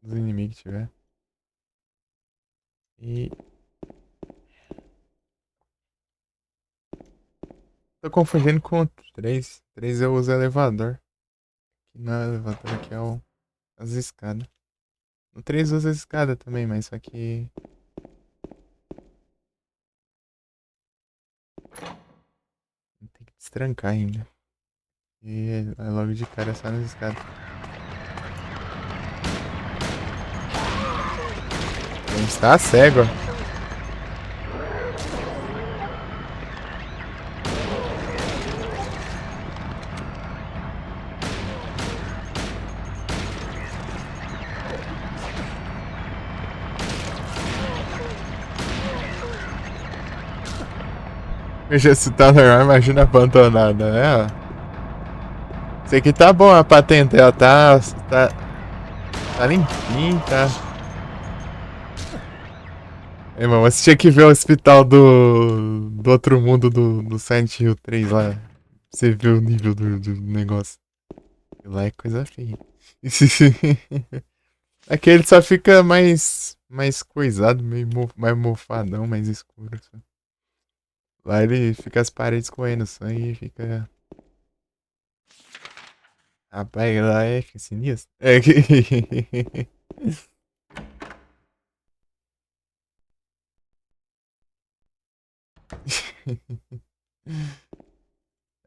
os inimigos que tiver. E... tô confundindo com o 3. 3 eu uso elevador. Aqui não é elevador, aqui é as escadas. No 3 usa as escadas também, mas só que... tem que destrancar ainda. E é logo de cara só nas escadas. A gente tá cego, ó. Veja se tá normal, imagina abandonada, né? Isso aqui tá bom, a patente, ela tá limpinha, tá? Ei, mano, você tinha que ver o hospital do outro mundo do Silent Hill 3 lá. Você vê o nível do negócio. Lá é coisa feia. Aqui ele só fica mais coisado, mais mofadão, mais escuro. Só. Lá ele fica as paredes correndo sangue e fica... Rapaz, lá é sinistro. É que...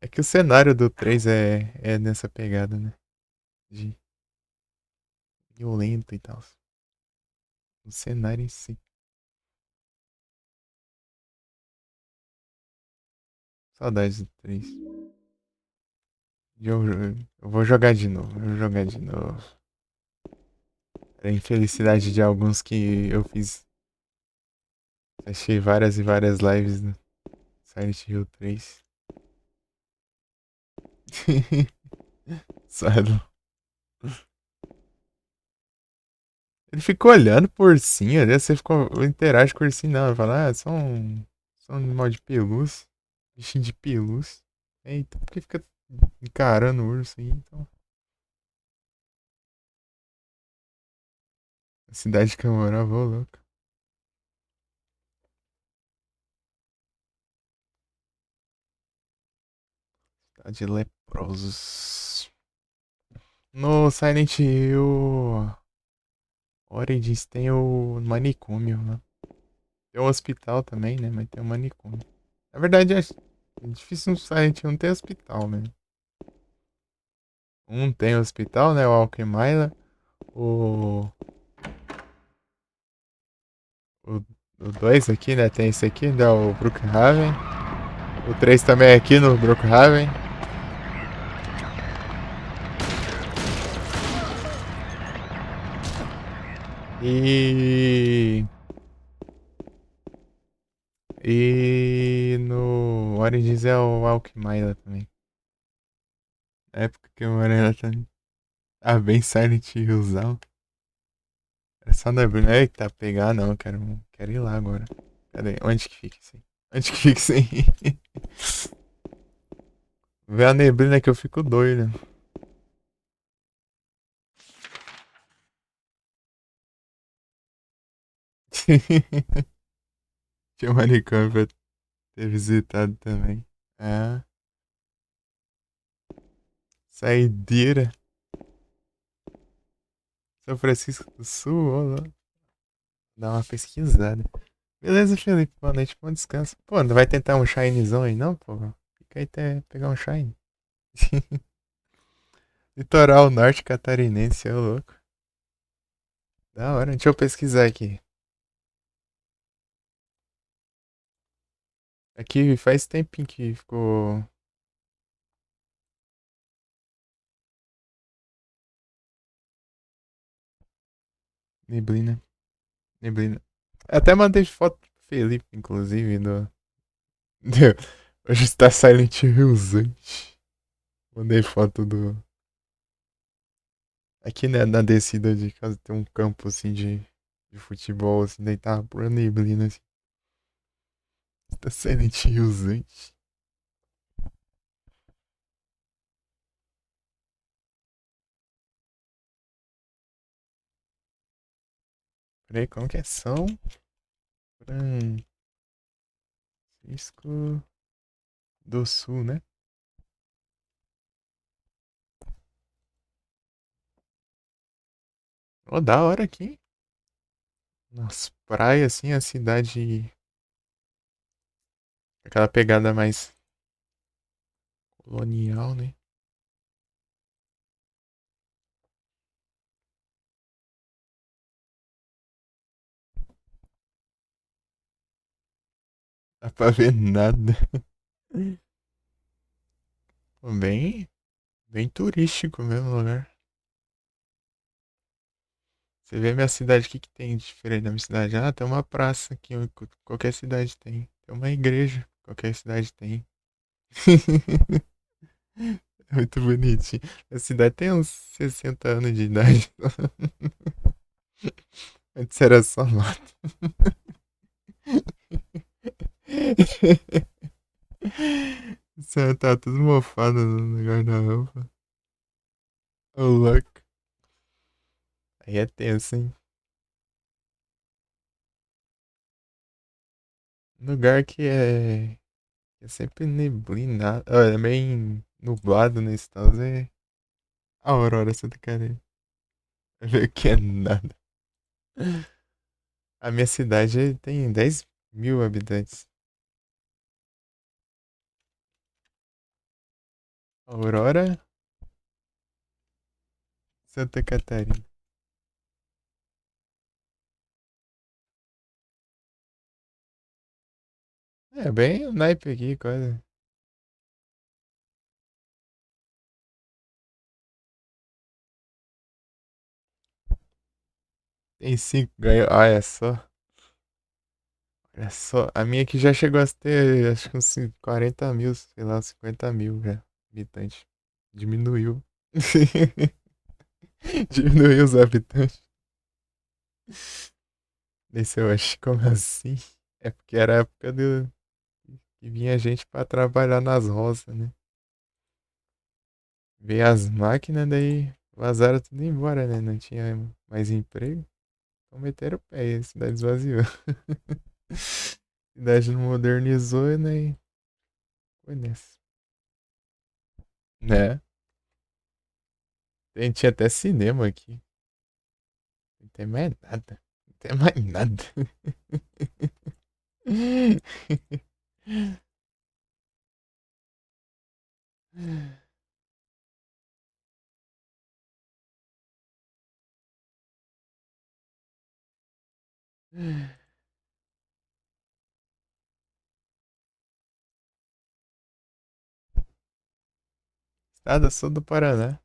é que o cenário do 3 é nessa pegada, né? De violento e tal. O cenário em si. Saudades do 3. Eu vou jogar de novo. Eu vou jogar de novo. A infelicidade de alguns que eu fiz. Achei várias e várias lives no Silent Hill 3. Sabe? Ele ficou olhando por cima, ali você ficou interage com o ursinho, não. Ele fala, só um animal de pelúcia. Bichinho de pelúcia. Eita, por que fica encarando o urso aí, então? A cidade que eu morava, ô louco. Tá de leprosos. No Silent Hill Origins tem o manicômio, né? Tem o hospital também, né? Mas tem o manicômio. Na verdade, é difícil no Silent Hill não ter hospital, né? Um tem hospital, né? O Alchemila. O. O 2 aqui, né? Tem esse aqui, né? O Brookhaven. O 3 também é aqui no Brookhaven. E no Origins é o Alchemila também. Na época que eu morei lá também. Ah, bem Silent Hillzão. Era só neblina. Eita, pegar não, quero ir lá agora. Cadê? Onde que fica isso aí? Onde que fica isso aí? Vê a neblina que eu fico doido. Tinha um manicômio pra ter visitado também. Ah, saideira. São Francisco do Sul, ó lá. Dá uma pesquisada. Beleza, Felipe. Boa noite, bom descanso. Pô, não vai tentar um shinezão aí não, pô? Fica aí até pegar um shine. Litoral norte catarinense, é louco. Da hora, deixa eu pesquisar aqui. Aqui faz tempinho que ficou. Neblina. Neblina. Até mandei foto pro Felipe, inclusive, Hoje está Silent Hillzante. Mandei foto do. Aqui, né, na descida de casa tem um campo assim de futebol, assim, daí tá pura neblina, assim. Está Silent Hillzante. Peraí, como que é São Francisco do Sul, né? Ó, da hora aqui. Nas praias, assim, a cidade. Aquela pegada mais colonial, né? Dá pra ver nada. Pô, bem turístico mesmo o lugar. Você vê a minha cidade, o que, que tem de diferente da minha cidade? Ah, tem uma praça aqui, qualquer cidade tem. Tem uma igreja, qualquer cidade tem. É muito bonitinho. A cidade tem uns 60 anos de idade. Antes era só mato. Você tá tudo mofado no guarda-roupa. Ô, louco. Aí é tenso, hein? Lugar que é sempre neblinado. É bem nublado nesse caso. É a Aurora Santa Catarina. Ver que é nada. A minha cidade tem 10 mil habitantes. Aurora Santa Catarina. É bem o naipe aqui, quase. Tem 5 ganhou. Olha só. Olha só. A minha aqui já chegou a ter, acho que uns 40 mil, sei lá, 50 mil já. Habitantes. Diminuiu. Diminuiu os habitantes. Nesse eu acho, como assim? É porque era a época que vinha gente pra trabalhar nas roças, né? Veio as máquinas, daí vazaram tudo embora, né? Não tinha mais emprego. Então meteram o pé e a cidade esvaziou. A cidade não modernizou, né? E foi nessa. Né? Tinha até cinema aqui. Não tem mais nada. Não tem mais nada. Estado sul do Paraná.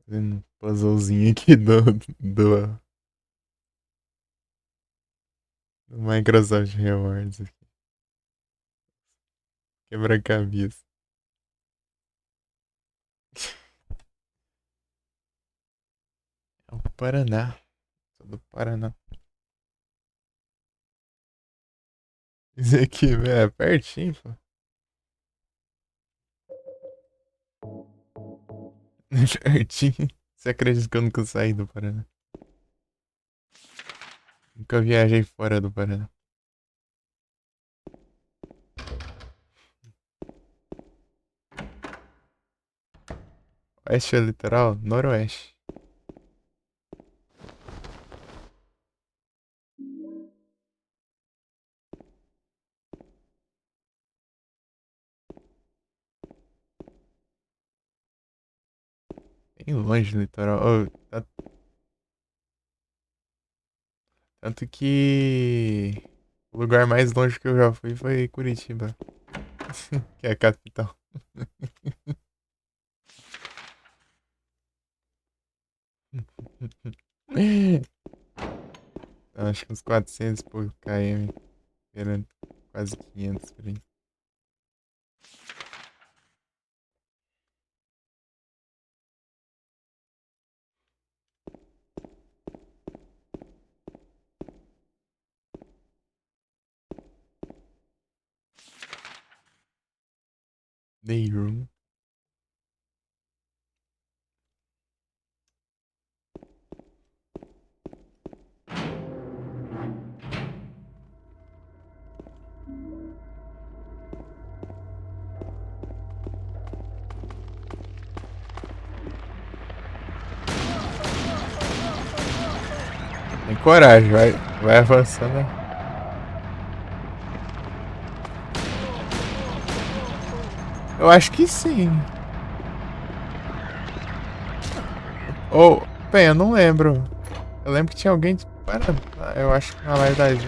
Fazendo um puzzlezinho aqui do Microsoft Rewards. Quebra-cabeça. É o Paraná. Sou do Paraná. Isso aqui, é pertinho, pô. Pertinho. Você acredita que eu nunca saí do Paraná? Nunca viajei fora do Paraná. Oeste é litoral? Noroeste. Bem longe do litoral. Oh, tanto que o lugar mais longe que eu já fui foi Curitiba. Que é a capital. Acho que uns 400 e pouco km. Era quase 500 por aí. Day room. Tem coragem, vai avançando. Eu acho que sim. Ou, bem, eu não lembro. Eu lembro que tinha alguém de Paraná. Eu acho que na live da gente.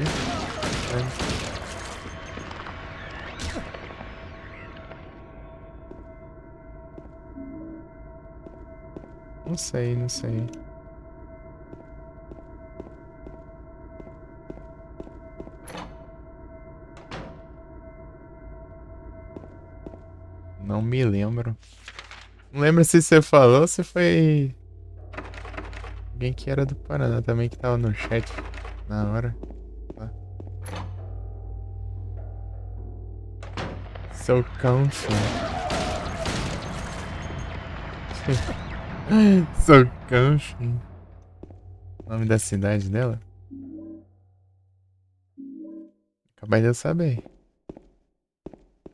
Não sei, não sei. Não me lembro. Não lembro se você falou ou se foi alguém que era do Paraná também que tava no chat na hora. Tá. So comfy. So comfy. Nome da cidade dela? Acabei de eu saber.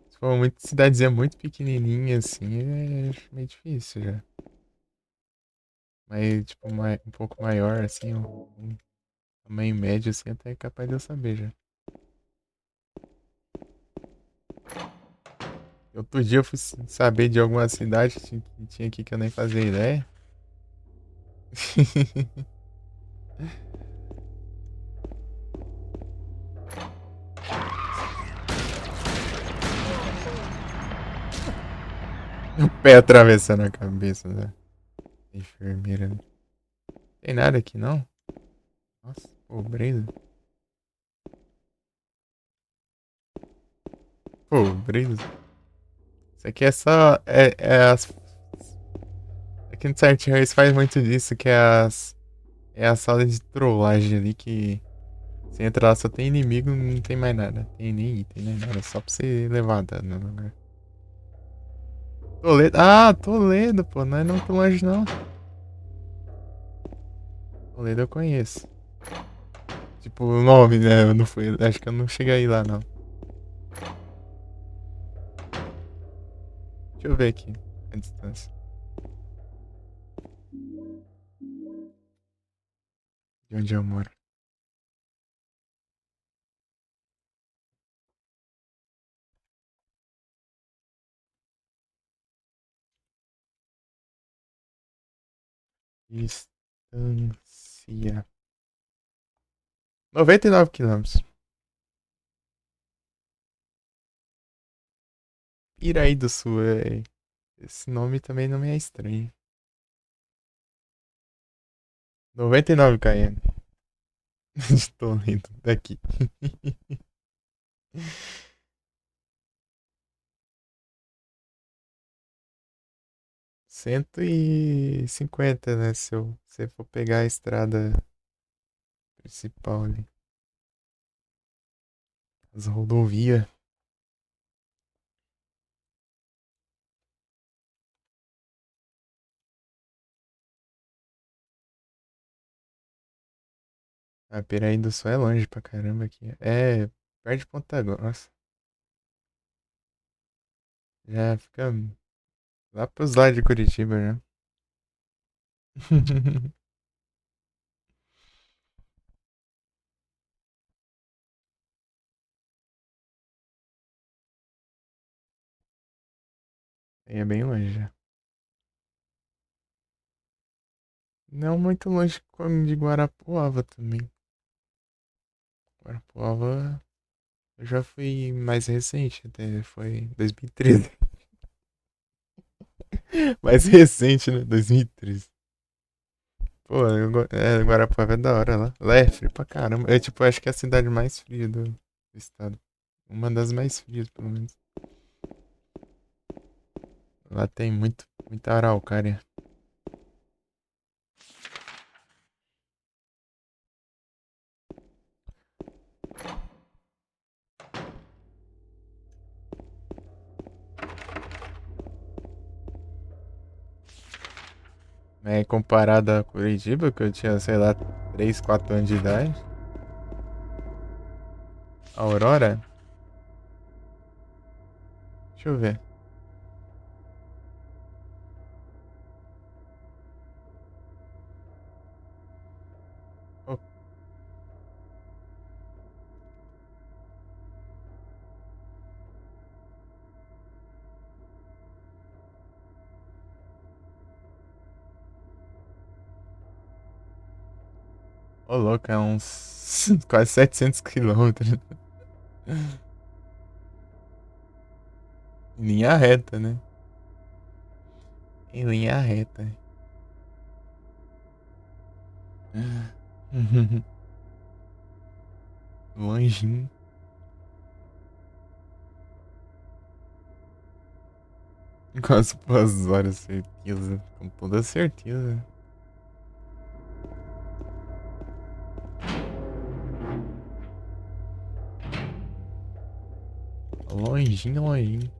Se for uma cidadezinha muito pequenininha assim, acho meio difícil já. Mas, tipo, um pouco maior, assim, um tamanho médio, assim, até é capaz de eu saber já. Outro dia eu fui saber de alguma cidade que tinha aqui que eu nem fazia ideia. O pé atravessando a cabeça da enfermeira. Tem nada aqui, não? Nossa, pobreza. Pobreza. Isso aqui é só... Aqui no Silent Hill eles fazem muito disso, que é a sala de trollagem ali que... Você entra lá, só tem inimigo, não tem mais nada. Tem nem item, nem nada. Só pra você levar dano no lugar. Toledo. Ah, Toledo, pô. Não é não tão longe, não. Toledo eu conheço. Tipo, o nome, né? Eu não fui, acho que eu não cheguei aí lá, não. Deixa eu ver aqui a distância. De onde eu moro. Distância. 99 quilômetros. Iraí do Sul, é. Esse nome também não me é estranho. 99 km. Estou lendo daqui. 150, né? Se você for pegar a estrada principal ali. As rodovias. A Piraí do Sul é longe pra caramba aqui. É perto de Ponta Grossa. Já fica lá pros lados de Curitiba, né? É bem longe já. Não muito longe como de Guarapuava também. Guarapuava eu já fui mais recente, até foi 2013. Mais recente, né? 2013. Pô, Guarapuava é da hora lá. Lá é frio pra caramba. É tipo, acho que é a cidade mais fria do estado. Uma das mais frias, pelo menos. Lá tem muita araucária. É, comparado a Curitiba, que eu tinha, sei lá, 3, 4 anos de idade. Aurora? Deixa eu ver. Ô, ô, louco, é uns quase 700 quilômetros. Em linha reta, né? Em linha reta. Longinho. Com as suas horas, certeza. Com toda certeza. Longinho, longinho.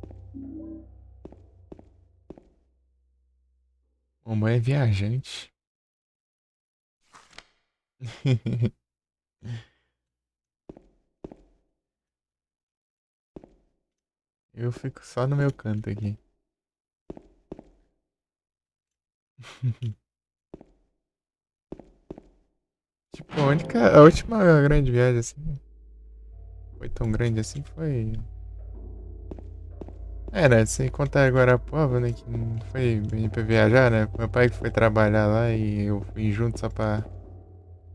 Mamãe é viajante. Eu fico só no meu canto aqui. Tipo, a última grande viagem assim. Foi tão grande assim, foi. É, né? Sem contar Guarapuava, né? Que não foi bem pra viajar, né? Meu pai que foi trabalhar lá e eu fui junto só pra.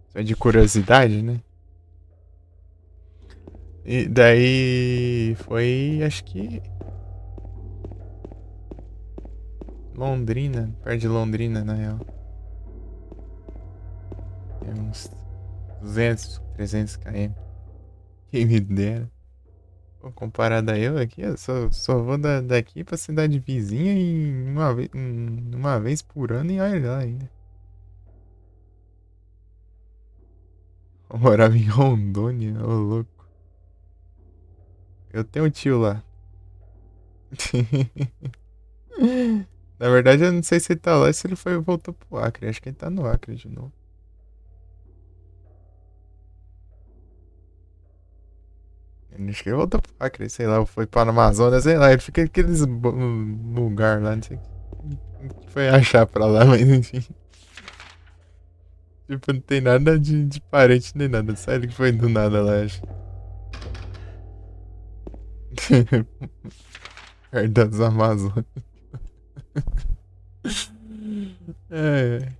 Só de curiosidade, né? E daí foi, acho que Londrina, perto de Londrina, na real. É uns 200, 300 km. Quem me dera. Pô, comparado a eu aqui, eu só vou daqui pra cidade vizinha e uma vez por ano e olha lá ainda. Eu morava em Rondônia, ô louco. Eu tenho um tio lá. Na verdade, eu não sei se ele tá lá, se ele voltou pro Acre. Acho que ele tá no Acre de novo. Acho que ele voltou pro Acre, sei lá, ou foi para Amazonas, sei lá. Ele fica naqueles lugar lá, não sei o que foi achar pra lá, mas enfim. Tipo, não tem nada de parente nem nada. Só ele que foi do nada lá, acho. Perto das Amazonas. É.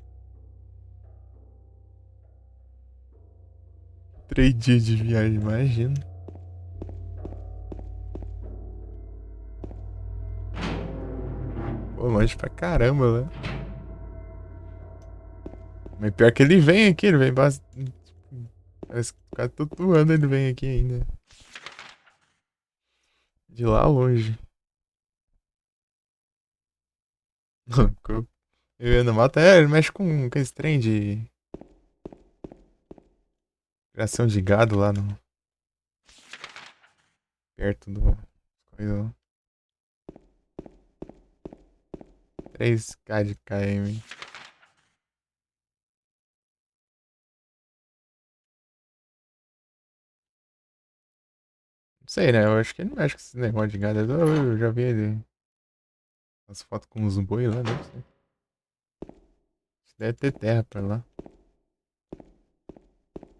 3 dias de viagem, imagina. Pô, longe pra caramba, né? Mas pior que ele vem aqui, ele vem bastante. Parece que quase todo ano ele vem aqui ainda. De lá longe. Eu no mato, ele mexe com esse trem de criação de gado lá no. Perto do. Coisa lá. 3K de KM. Não sei, né? Eu acho que ele não mexe com esse negócio de gado. Eu já vi ele. As fotos com os boi lá, deve ser. Deve ter terra pra lá.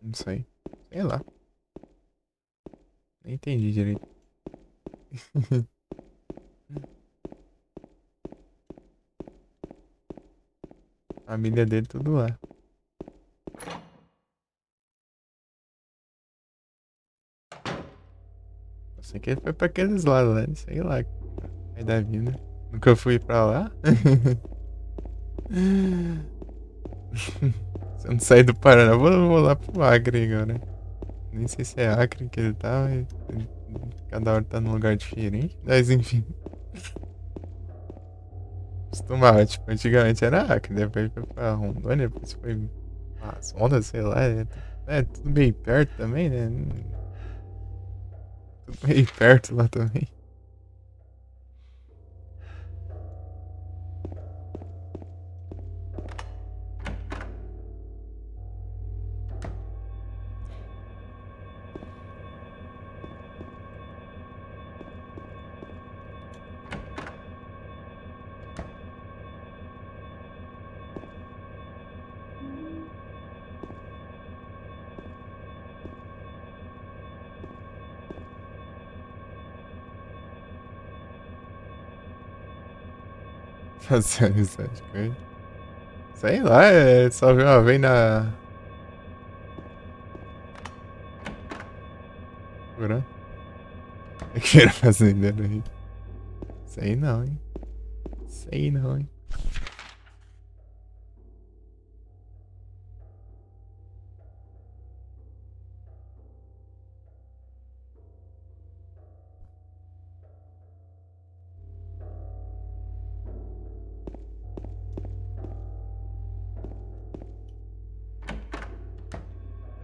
Não sei. Sei lá. Nem entendi direito. A família dele tudo lá. Eu sei que ele foi pra aqueles lados lá, sei lá. Aí da vida. Nunca fui pra lá. Se eu não sair do Paraná, eu vou lá pro Acre agora. Nem sei se é Acre que ele tá, mas cada hora tá num lugar diferente. Mas enfim. Costumava, tipo, antigamente era Acre, depois foi pra Rondônia, depois foi Amazonas, sei lá. É tudo meio perto também, né? Tudo meio perto lá também. Fazer amizade com ele. Sei lá, só vi uma vez na. Porã. Que era fazendeiro aí. Sei não, hein? Sei não, hein?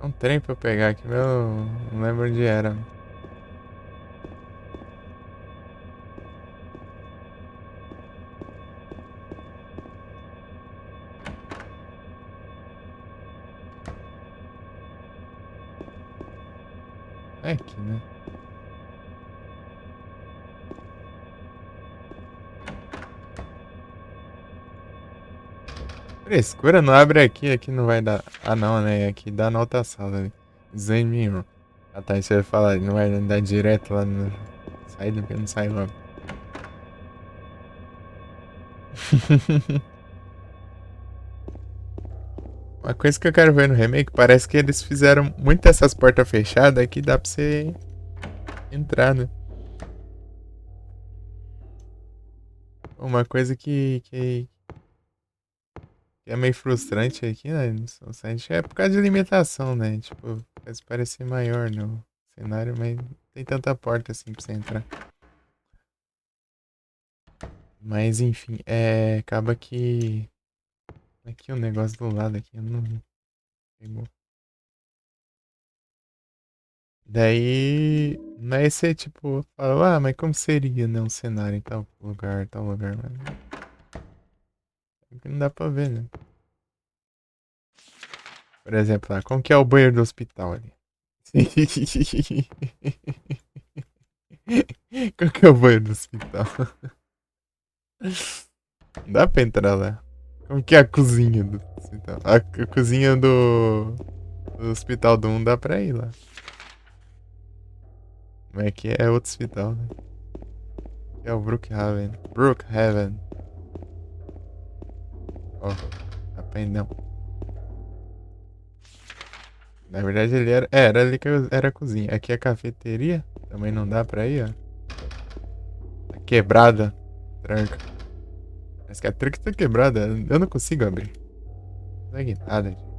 É um trem pra eu pegar aqui, mas eu não lembro onde era. É aqui, né? Frescura, não abre aqui, aqui não vai dar. Ah não, né? Aqui dá na outra sala ali. Zeninho. Ah tá, isso eu ia falar, não vai dar direto lá no. Saída, porque não sai logo. Uma coisa que eu quero ver no remake, parece que eles fizeram muito dessas portas fechadas que dá pra você entrar, né? Uma coisa que é meio frustrante aqui, né? No Sunset é por causa de limitação, né? Tipo, faz parecer maior no cenário, mas não tem tanta porta assim pra você entrar. Mas enfim, acaba que. Aqui o negócio do lado aqui, eu não vi. Pegou. Daí. Não é esse tipo, fala, mas como seria, né? Um cenário em tal lugar, mas. Não dá pra ver, né? Por exemplo, como que é o banheiro do hospital ali? Qual que é o banheiro do hospital? Não dá pra entrar lá. Como que é a cozinha do hospital? A cozinha do hospital do 1 dá pra ir lá. Mas aqui é outro hospital, né? Aqui é o Brookhaven. Brookhaven. Ó, dá pra ir não. Na verdade ele era ali que era a cozinha. Aqui é a cafeteria. Também não dá pra ir, ó. Tá quebrada. Tranca. Parece que a tranca tá quebrada. Eu não consigo abrir. Não consegue nada, gente.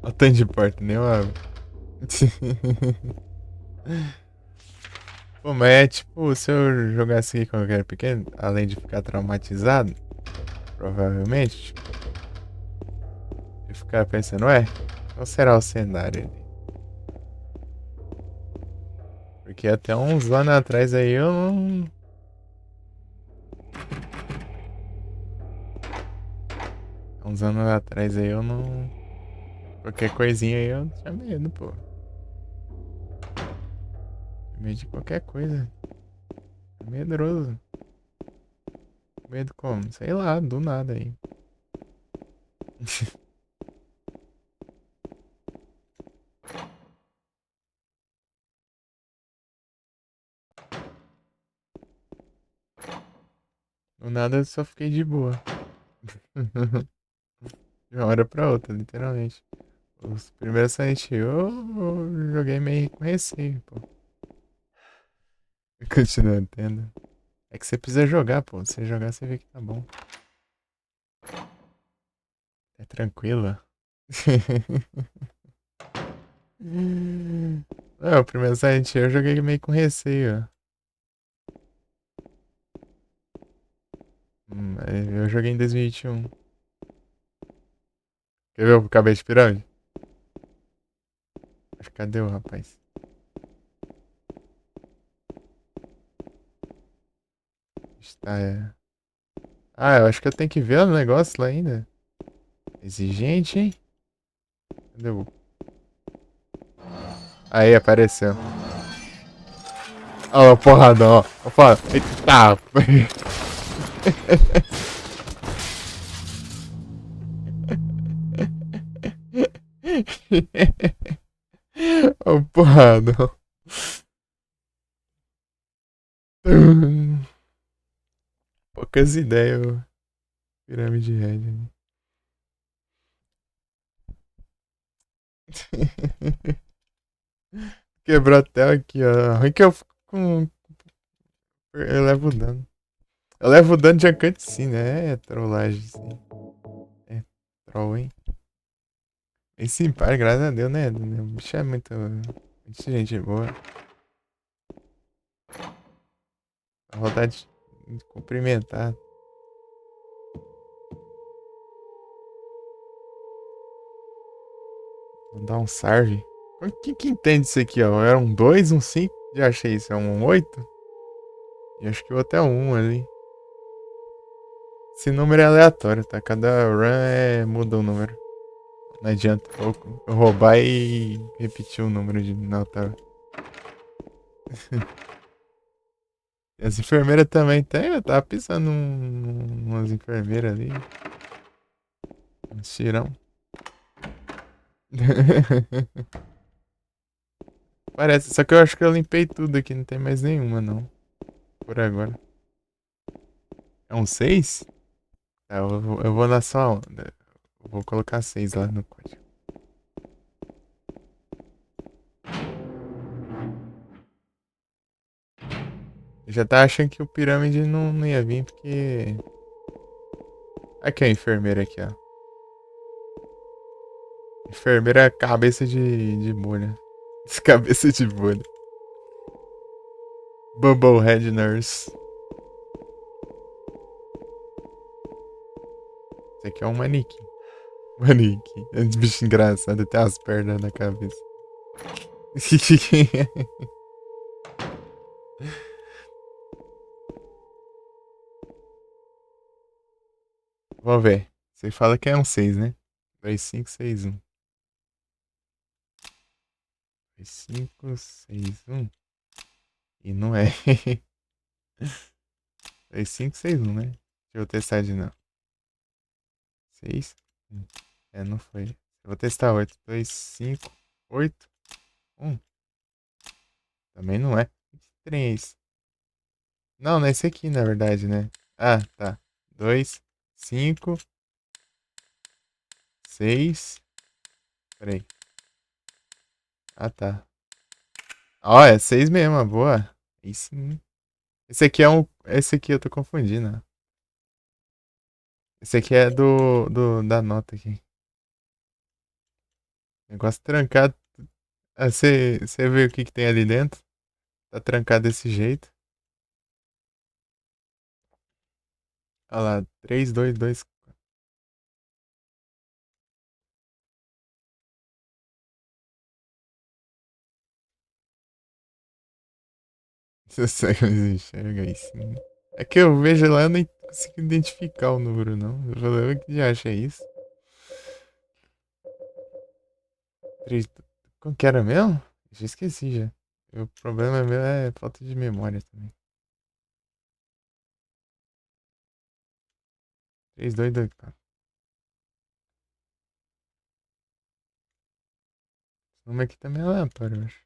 Olha o tanto de porta, nem eu abro. Pô, mas é tipo, se eu jogasse aqui quando eu era pequeno, além de ficar traumatizado, provavelmente, tipo, eu ficar pensando, ué, qual será o cenário ali? Porque até uns anos atrás aí eu não. Uns anos atrás aí eu não. Qualquer coisinha aí eu tinha medo, pô. Tinha medo de qualquer coisa. Medroso. Medo como? Sei lá, do nada aí. Do nada eu só fiquei de boa. De uma hora pra outra, literalmente. Os primeiros Silent Hill eu joguei meio com receio, pô. Continuando tendo. É que você precisa jogar, pô. Se você jogar, você vê que tá bom. É tranquilo. Não, o primeiro Silent Hill eu joguei meio com receio, ó. Eu joguei em 2021. Quer ver o cabelo de pirâmide? Mas cadê o rapaz? Está, é. Ah, eu acho que eu tenho que ver o negócio lá ainda. Exigente, hein? Cadê o... Aí, apareceu. Ó, o porradão, ó. Ó, porra. Eita! Ó, o porradão. Poucas ideias, ô. Pirâmide Red. Quebrou até aqui, ó. Ruim que eu fico com. Eu levo dano. Eu levo dano de cutscene, né? É trollagem, sim. É troll, hein? E simpático, graças a Deus, né? O bicho é muito gente boa. A vontade de cumprimentar. Vou dar um salve. Quem que entende isso aqui, ó? Era um 2, um 5? Já achei isso. É um 8? E acho que o outro é um ali. Esse número é aleatório, tá? Cada run muda o número. Não adianta eu roubar e repetir o número de nota. E as enfermeiras também tem. Eu tava pensando umas enfermeiras ali. Um tirão. Parece, só que eu acho que eu limpei tudo aqui, não tem mais nenhuma não. Por agora. É um 6? Tá, eu vou na sua onda. Eu vou colocar 6 lá no código. Eu já tava achando que o pirâmide não ia vir porque. Aqui a enfermeira aqui, ó. Enfermeira cabeça de bolha. Cabeça de bolha. Bubblehead Nurse. Esse aqui é um manequim. Manequim. É um bicho engraçado, tem as pernas na cabeça. Vamos ver. Você fala que é um 6, né? 2, 5, 6, 1. 2561. E não é. 2561, né? Deixa eu testar de novo. 6. É, não foi. Eu vou testar 8. 2, 5, 8, 1. Também não é. Que trem é esse? Não, não é esse aqui, na verdade, né? Ah, tá. 2, 5, 6. Peraí. Ah, tá. Ó, é 6 mesmo, boa. Aí sim. Esse aqui é um. Esse aqui eu tô confundindo. Esse aqui é da nota aqui. Negócio trancado. Ah, você vê o que tem ali dentro? Tá trancado desse jeito. Olha lá, 3, 2, 2. Você segue, mas enxerga aí sim. É que eu vejo lá e nem consigo identificar o número, não. Eu falei, o que já acha isso? 3. Como que era mesmo? Já esqueci já. O problema meu é falta de memória também. 3, 2, 2, 4. Esse número aqui também é aleatório, eu acho.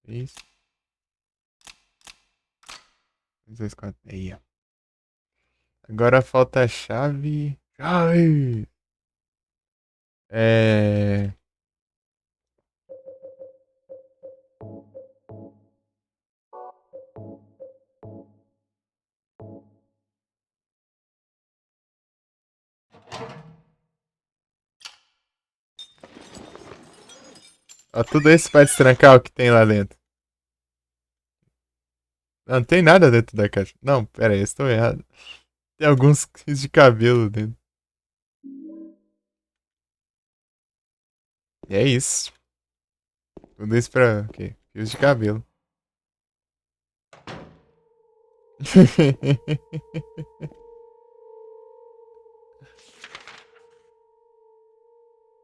Isso. 2, 2, 4. Aí, ó. Agora falta a chave. Ai! É. Ó, tudo isso pra destrancar o que tem lá dentro. Não tem nada dentro da caixa. Não, pera aí, eu estou errado. Tem alguns fios de cabelo dentro. E é isso. Tudo isso pra o quê? Fios de cabelo.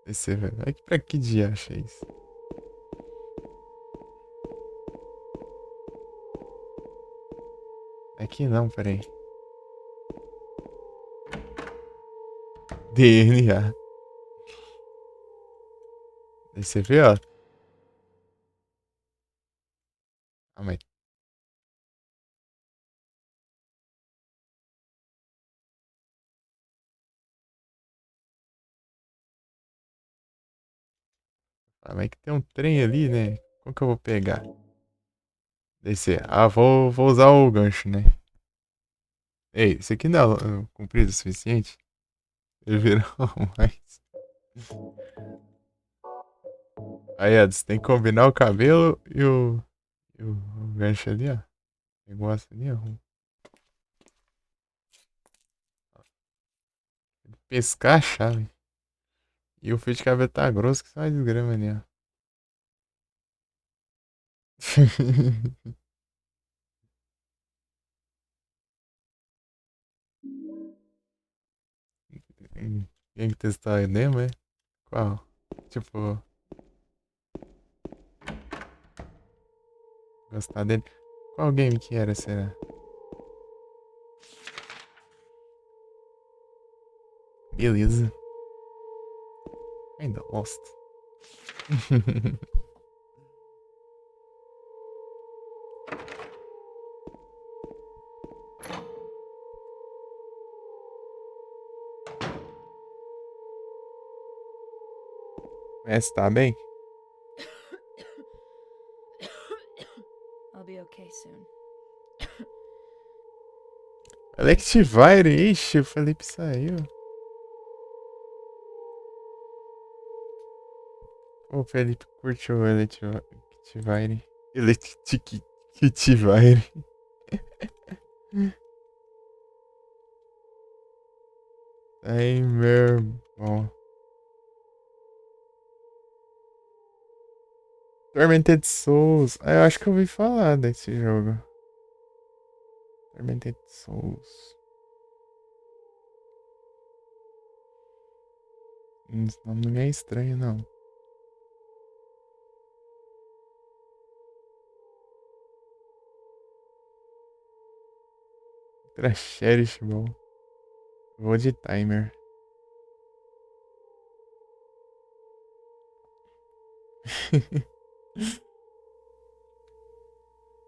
Esse, velho. Mas pra que dia acha isso? Aqui não, peraí. DNA. Aí você vê, ó. Ah, mas... Ah, mas que tem um trem ali, né? Como que eu vou pegar? Descer. Ah, vou usar o gancho, né? Ei, isso aqui não é comprido o suficiente? Ele virou mais. Aí, ó, você tem que combinar o cabelo e o gancho ali, ó. Negócio ali, ó. Pescar a chave. E o fio de cabelo tá grosso que só uma desgrama ali, ó. Quem que testou a demo, é? Qual? Tipo, gostar dele. Qual game que era, será? Beleza. Ainda lost. Mas tá bem? I'll be okay soon. Electivire, ixi, o Felipe saiu. O Felipe curtiu o Electivire. Electivire. Aí, meu irmão. Tormented Souls. Ah, eu acho que eu ouvi falar desse jogo. Tormented Souls. Esse nome não é estranho, não. Cherish bom. Vou de timer.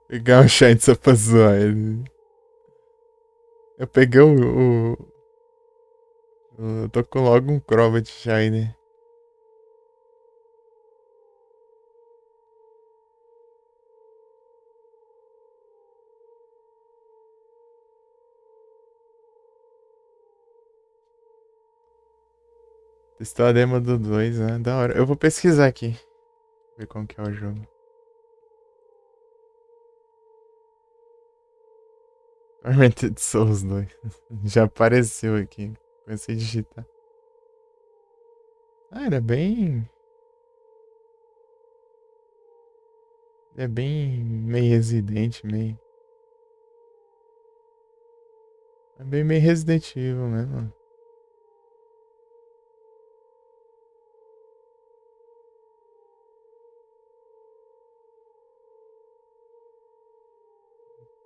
Pegar um shine só pra zoar ele. Eu peguei eu tô com logo um Crobat Shine. Testou a demo do 2, né? Da hora. Eu vou pesquisar aqui. Ver como que é o jogo. Tormented Souls 2. Já apareceu aqui. Comecei a digitar. Ah, era bem... É bem meio Resident, meio... É bem meio Resident Evil mesmo.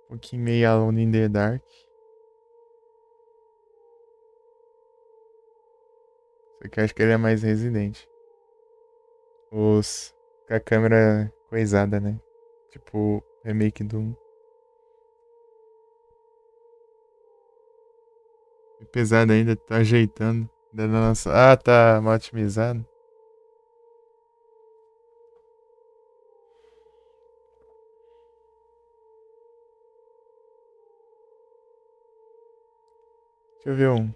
Um pouquinho meio Alone in the Dark. Só que eu acho que ele é mais Resident. Os... Com a câmera coisada, né? Tipo, remake do 1. Pesado ainda, tá ajeitando. Ah, tá mal otimizado. Deixa eu ver um.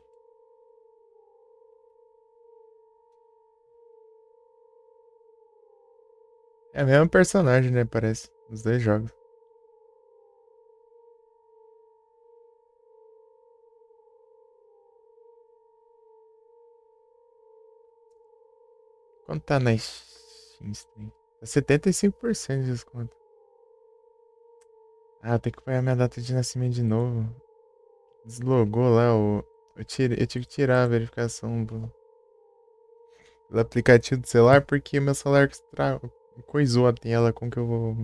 É o mesmo personagem, né? Parece. Os dois jogos. Quanto tá na Steam? Tá 75% de desconto. Ah, tem que pegar minha data de nascimento de novo. Deslogou lá o. Eu tive que tirar a verificação do aplicativo do celular porque meu celular coisou a tela com que eu vou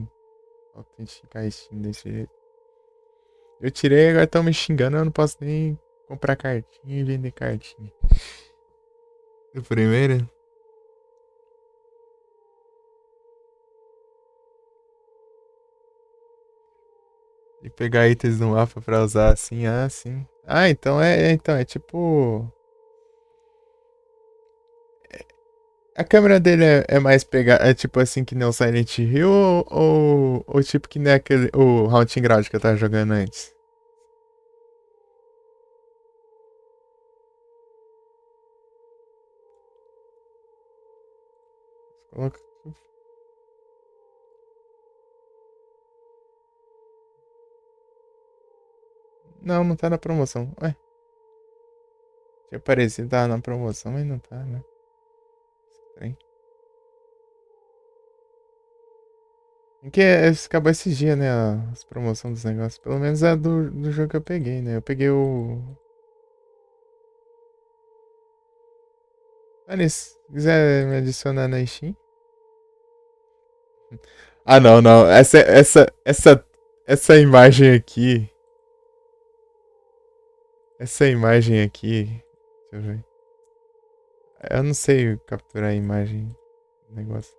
autenticar a Steam desse jeito. Eu tirei e agora estão me xingando, eu não posso nem comprar cartinha e vender cartinha. Do primeiro? E pegar itens no mapa pra usar assim, ah, sim. Ah, então é tipo... A câmera dele é mais pegar, é tipo assim que nem o Silent Hill ou tipo que nem aquele, o Haunting Ground que eu tava jogando antes? Coloca... Não, não tá na promoção. Ué. Tinha parecido, tá na promoção, mas não tá, né? Estranho. Que acabou esses dias, né? As promoções dos negócios. Pelo menos é do jogo que eu peguei, né? Eu peguei o. Olha, se quiser me adicionar na Steam. Ah, não, não. Essa imagem aqui. Essa imagem aqui. Deixa eu ver. Eu não sei capturar a imagem do negócio.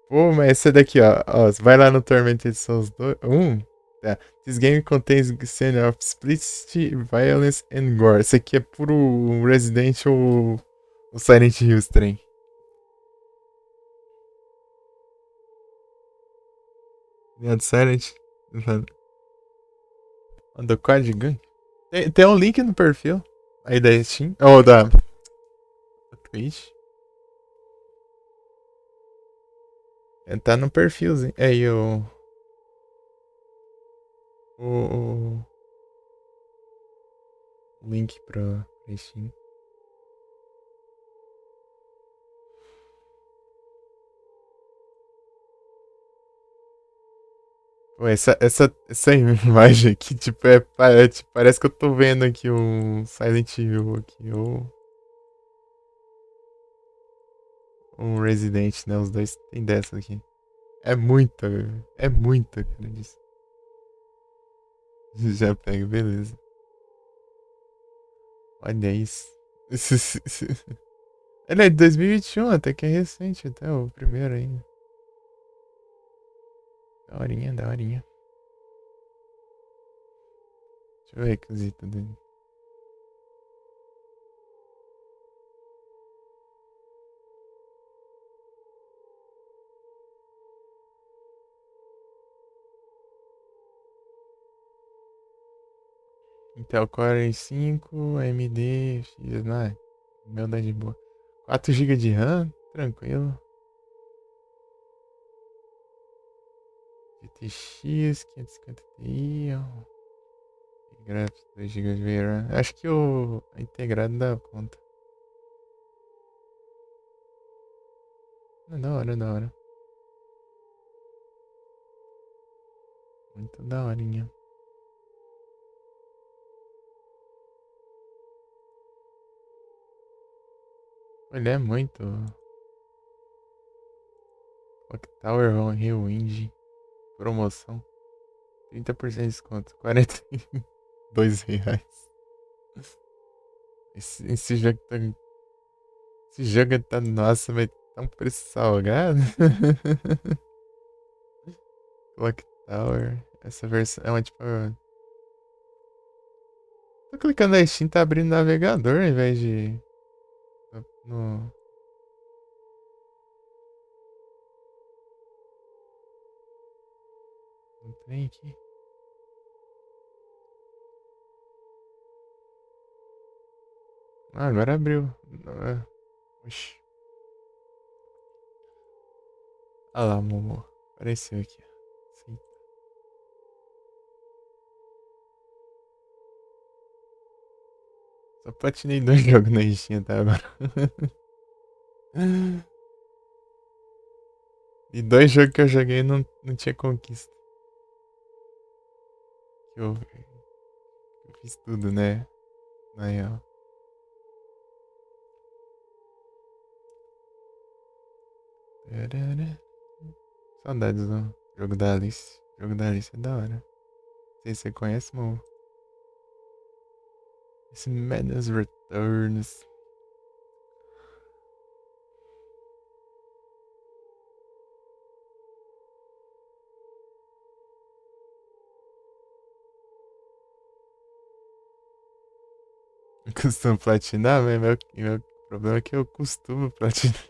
Pô, mas essa daqui, ó. Vai lá no Tormented Souls 2. Tá. This game contains scene of explicit violence and gore. Esse aqui é puro Resident ou Silent Hill trem. Do Silent. Do Código. Tem um link no perfil. Aí da Steam. Ou da Twitch. Tá no perfilzinho. Aí o link pra Steam. Pô, essa imagem aqui, tipo, parece que eu tô vendo aqui um Silent Hill aqui, ou... um Resident, né? Os dois tem dessa aqui. É muita, cara, disso. Já pega, beleza. Olha isso. Ele é de 2021, até que é recente, até o primeiro ainda. Daorinha, daorinha. Deixa eu ver o requisito dele. Intel Core i5, AMD, X, né? Meu dá de boa. 4 GB de RAM, tranquilo. GTX 550 Ti. Gráficos 2 GB de VRAM. Acho que o integrado dá conta. É da hora, da hora. Muito da horinha. Ele é muito. Clock Tower Rewind. Promoção. 30% de desconto. R$ 42. Esse jogo tá. Esse jogo tá. Nossa, vai tá um preço salgado. Clock Tower. Essa versão é uma tipo. Tô clicando na Steam, tá abrindo navegador ao invés de. No. Não tem aqui. Ah, agora abriu. Oxi. Ah lá, Momo. Apareceu aqui. Sim. Só platinei 2 jogos na Steam até agora. E 2 jogos que eu joguei não tinha conquista. Eu fiz tudo, né? Na real. Saudades do jogo da Alice. O jogo da Alice é da hora. Não sei se você conhece, Mo. Esse Madness Returns. Eu costumo platinar, mas meu problema é que eu costumo platinar.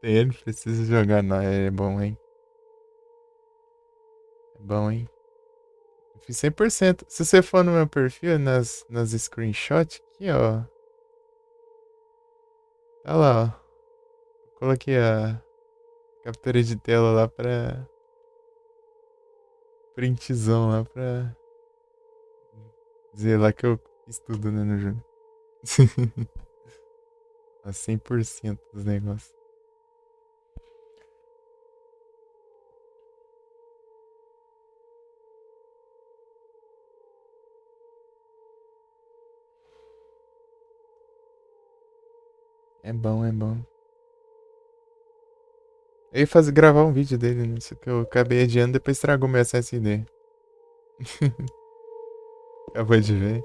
Tem ele, precisa jogar. Não, é bom, hein? É bom, hein? Eu fiz 100%. Se você for no meu perfil, nas screenshots, aqui, ó. Tá lá, ó. Coloquei a captura de tela lá pra... Printzão lá pra... dizer lá que eu fiz tudo, né, no jogo. A 100% dos negócios. É bom, é bom. Eu ia gravar um vídeo dele, né? Só que eu acabei adiando, depois estragou meu SSD. Acabou de ver.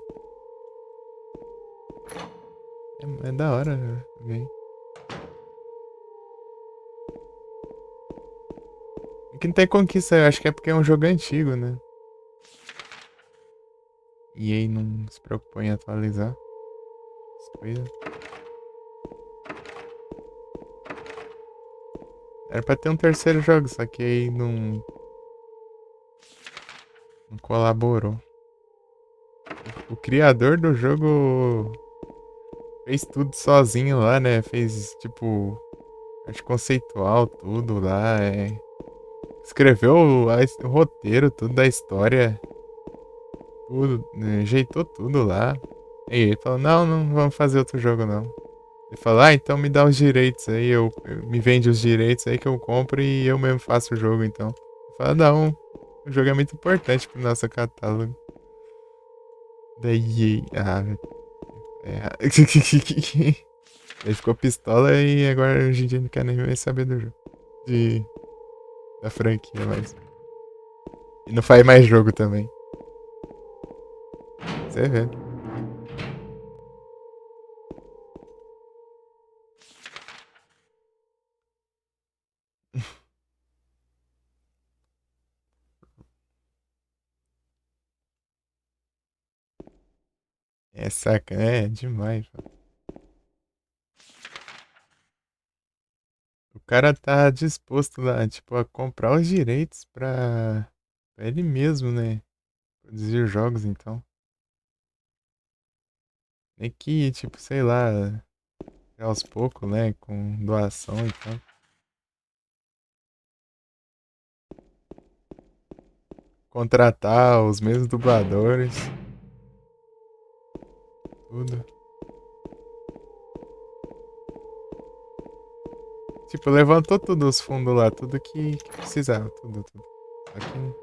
É da hora ver. Que não tem conquista, eu acho que é porque é um jogo antigo, né? E aí não se preocupou em atualizar as coisas. Era pra ter um terceiro jogo, só que aí não colaborou. O criador do jogo fez tudo sozinho lá, né? Fez, tipo, arte conceitual, tudo lá. Escreveu o roteiro, tudo da história. Tudo, né? Ajeitou tudo lá. E ele falou, não vamos fazer outro jogo, não. Ele falou, então me dá os direitos aí, me vende os direitos aí que eu compro e eu mesmo faço o jogo, então. Eu falei, não, o jogo é muito importante pro nosso catálogo. Daí, Ele ficou pistola e agora hoje em dia não quer nem mais saber do jogo. Da franquia, mas. E não faz mais jogo também. Você vê. É saca, é demais, pô. O cara tá disposto lá, tipo, a comprar os direitos pra ele mesmo, né? Produzir jogos, então. Nem que, tipo, sei lá, aos poucos, né? Com doação e tal. Contratar os mesmos dubladores. Tudo. Tipo, levantou tudo os fundos lá, tudo que precisava, tudo. Só que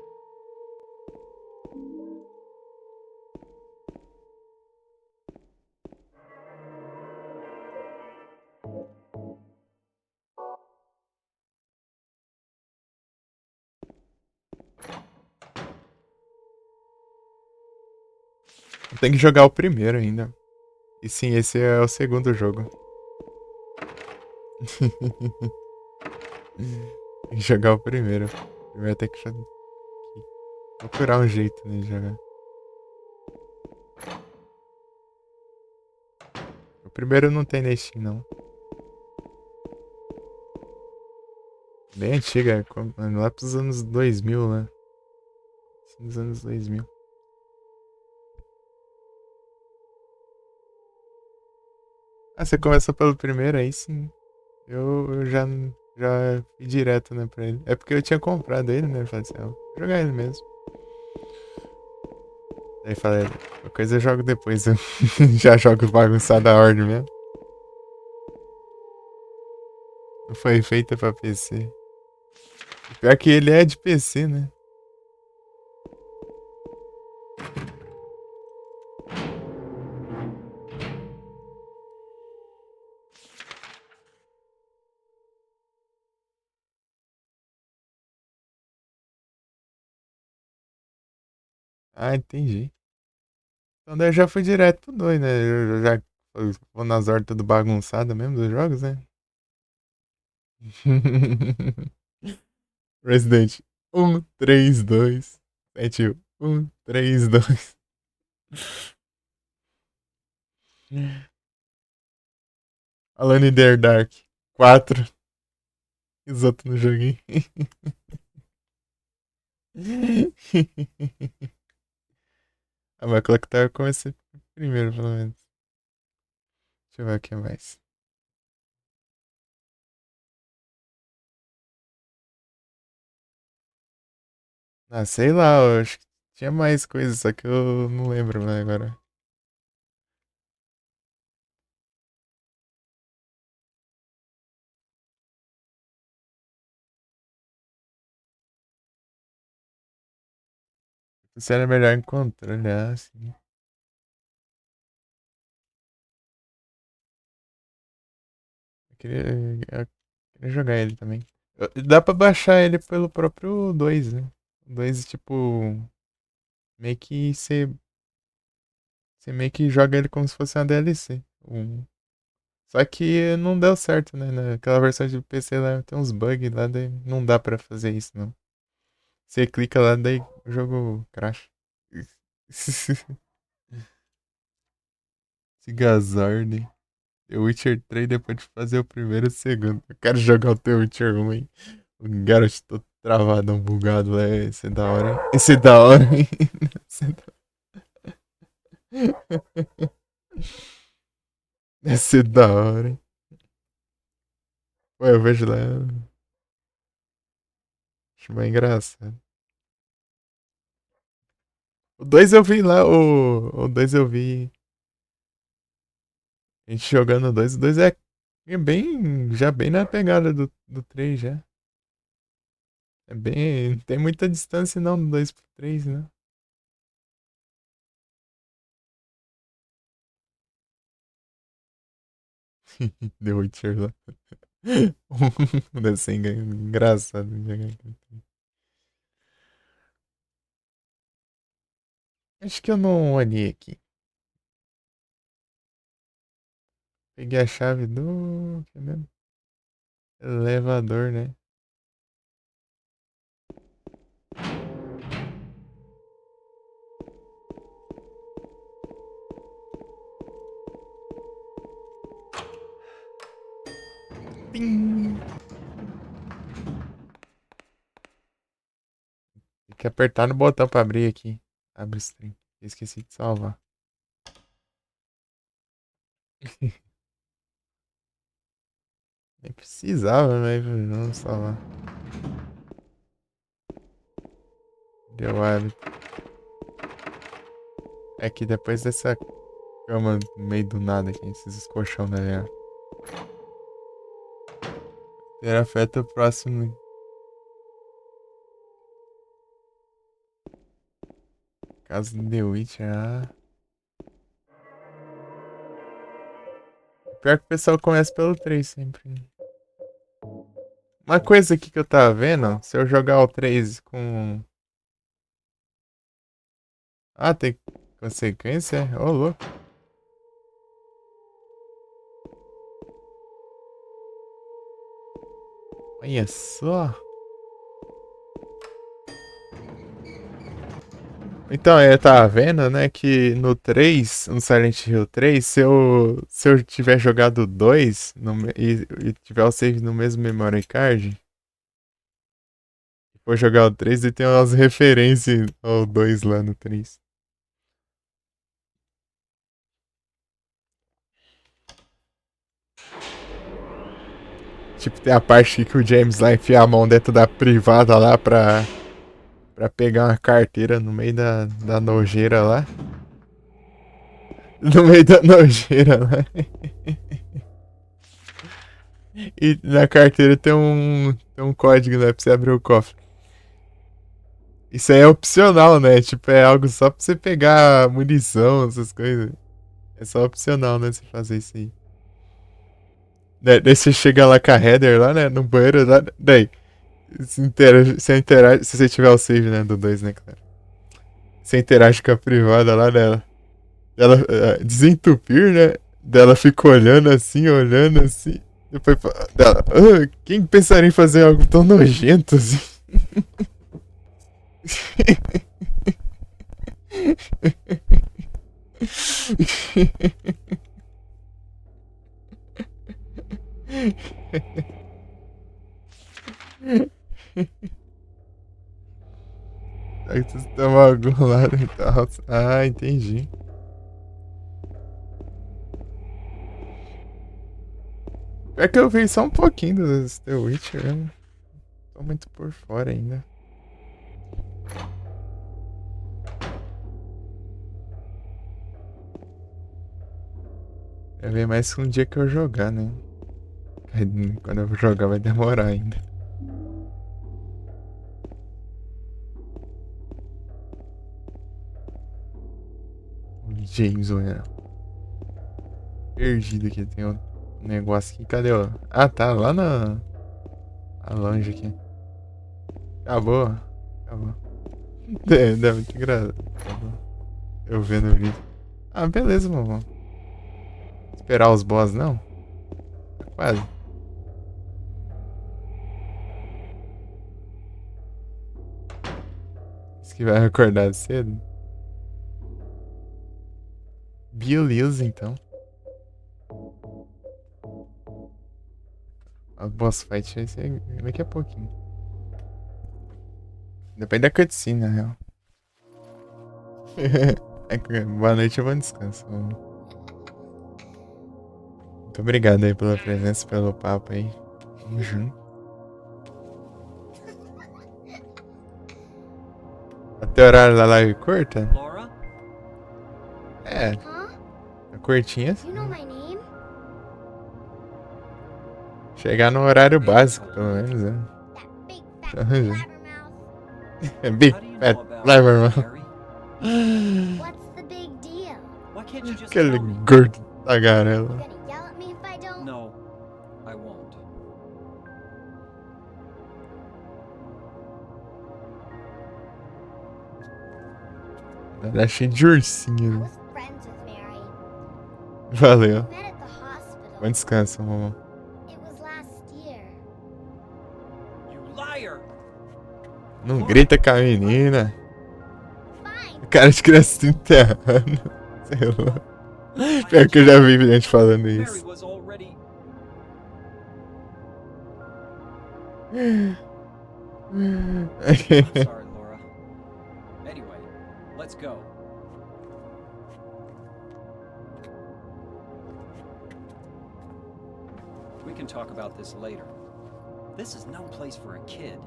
tem que jogar o primeiro ainda. E sim, esse é o segundo jogo. Tem que jogar o primeiro. Primeiro tem que procurar um jeito, né, de jogar. O primeiro não tem na Steam, não. Bem antiga, lá pros anos 2000, né? Nos anos 2000. Ah, você começou pelo primeiro, aí sim. Eu já fui direto, né, pra ele. É porque eu tinha comprado ele, né? Eu falei assim, ah, vou jogar ele mesmo. Aí falei, a coisa eu jogo depois. Eu já jogo bagunçado a ordem mesmo. Não foi feita pra PC. Pior que ele é de PC, né? Ah, entendi. Então daí eu já fui direto pro 2, né? Eu já vou nas ordens tudo bagunçado mesmo dos jogos, né? Resident 1, 3, 2. 7, 1, 3, 2. Alone in the Dark 4. E os outros no joguinho. Ah, mas coloca que tava com esse primeiro, pelo menos. Deixa eu ver o que mais. Ah, sei lá, eu acho que tinha mais coisas, só que eu não lembro mais agora. Se era melhor encontrar, olhar assim. Eu queria jogar ele também. Dá pra baixar ele pelo próprio 2, né? O 2, tipo, meio que você meio que joga ele como se fosse uma DLC. Só que não deu certo, né? Naquela versão de PC lá tem uns bugs lá, daí não dá pra fazer isso, não. Você clica lá, daí o jogo crash. Sigazord. The Witcher 3 depois de fazer o primeiro e o segundo. Eu quero jogar o The Witcher 1, hein? O garoto todo travadão, bugado lá. Esse é da hora, hein? Esse é da hora, hein? Esse é da... Esse é da hora, hein? Ué, eu vejo lá. Acho mais engraçado. O 2 eu vi lá, o 2 eu vi. A gente jogando o 2. O 2 é bem. Já bem na pegada do 3 já. É bem. Não tem muita distância não do 2 pro 3, né? The Witcher lá. Um desenho engraçado. Acho que eu não olhei aqui. Peguei a chave do... que é mesmo? Elevador, né? Pim. Tem que apertar no botão pra abrir aqui. Abre o stream. Esqueci de salvar. Nem precisava, mas vamos salvar. Deu hábito. É que depois dessa cama no meio do nada aqui, esses colchão, né? Ter afeta o próximo. Caso do The Witcher, Pior que o pessoal começa pelo 3 sempre. Uma coisa aqui que eu tava vendo, se eu jogar o 3 com... Ah, tem consequência? Ô, louco. Olha só. Então, eu tava vendo, né, que no 3, no Silent Hill 3, se eu tiver jogado o 2 e tiver o save no mesmo memory card, e for jogar o 3 e tem umas referências ao 2 lá no 3. Tipo, tem a parte que o James lá enfia a mão dentro da privada lá pra pegar uma carteira no meio da nojeira lá. No meio da nojeira lá. E na carteira tem um código, né, pra você abrir o cofre. Isso aí é opcional, né? Tipo, é algo só pra você pegar munição, essas coisas. É só opcional, né, você fazer isso aí. Daí você chega lá com a header lá, né, no banheiro lá, daí se você tiver o save, né, do 2, né, claro. Você interage com a privada lá dela. Ela desentupir, né? Dela fica olhando assim. Depois dela, quem pensaria em fazer algo tão nojento assim? Aí tu toma algum lado e tal. Ah, entendi. É que eu vi só um pouquinho do The Witcher, eu não tô muito por fora ainda. Eu ver mais que um dia que eu jogar, né? Aí, quando eu jogar vai demorar ainda. O James, olha. Perdido aqui, tem um negócio aqui. Cadê o... Ah, tá lá na... A longe aqui. Acabou. É muito engraçado. Eu vendo o vídeo. Ah, beleza, mamão. Esperar os boss, não? Tá quase. Diz que vai acordar cedo. Beleza, então. A boss fight vai ser daqui a pouquinho. Depende da cutscene, na real. Boa noite e bom descanso. Muito obrigado aí pela presença, pelo papo aí. Tamo junto. Até o horário da live curta? Laura? É. É curtinha assim. You know my name? Chegar no horário básico, pelo menos, né? É big fat blabbermouth. What's the big deal? Why can't you just Aquele tell me? gordo tagarela. You gonna yell at me if I don't? No, I won't. Ela é cheia de ursinho. was friends with Mary. Valeu. We met at the hospital. Bom descanso, mamãe. It was last year. You liar! Não grita com a menina. Cara de criança de 30 anos. Sei lá. Pior que eu já vi gente falando Mary isso. was already. I'm sorry, Laura. Anyway, let's go. We can talk about this later. This is no place for a kid.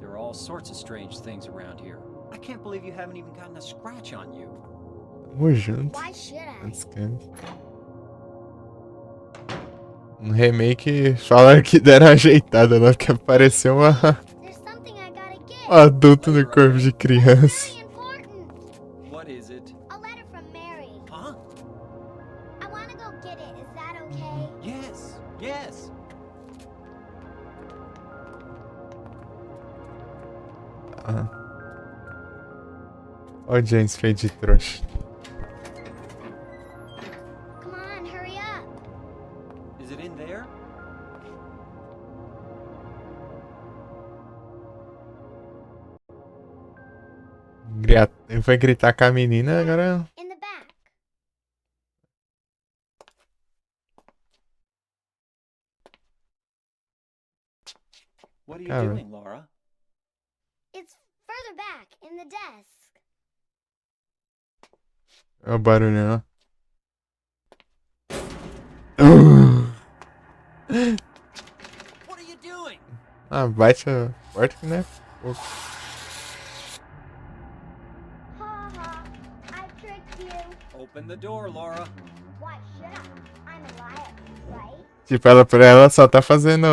There are all sorts of strange things around here. I can't believe you haven't even gotten a scratch on you. Tamo junto. Why should I? Descanso. No remake falaram que deram uma ajeitada, não? Que apareceu There's something I gotta get. um adulto no corpo de criança. What is it? A letter from Mary. Huh? I wanna go get it. Is that okay? Yes, yes. Ah. Ó o James feio de trouxa. Come on, hurry up. Is it in there? Ele foi gritar com a menina, agora... In the back. What are you Cara. doing, Laura? It's further back in the desk. Olha o barulho, ó. What are you doing? Ah, bate a porta que né? Pô. Ha ha. I tricked you. Open the door, Laura. Why should I? I'm a liar, right? Tipo, ela por ela só tá fazendo.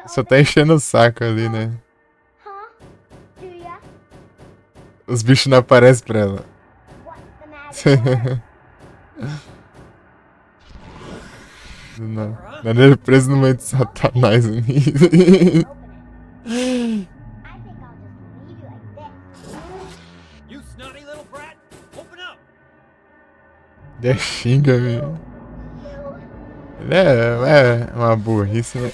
Só tá enchendo o saco ali, né? Huh? Do ya? Os bichos não aparecem pra ela. What's the matter? Não. Nada ele preso no meio de Satanás unido. I think I'll just leave you like this. You snotty little brat! Open up! Ele xinga, meu. Ele é uma burrice, né?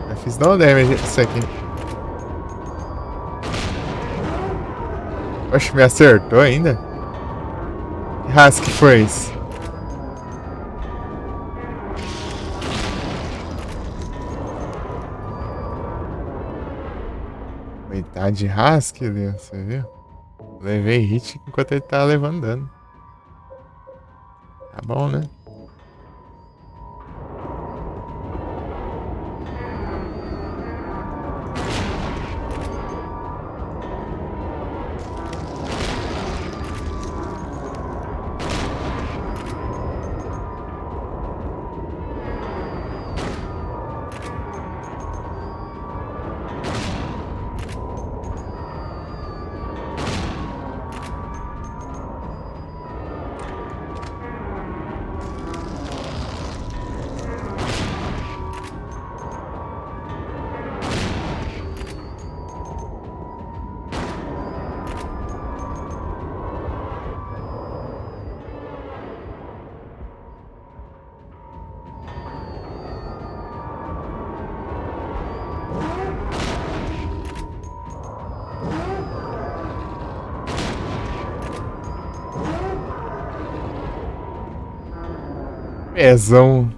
Eu fiz no damage isso aqui. Oxe, me acertou ainda? Que raça que foi isso? Coitado de Husky ali, você viu? Levei hit enquanto ele tava levando dano. Tá bom, né? Pezão.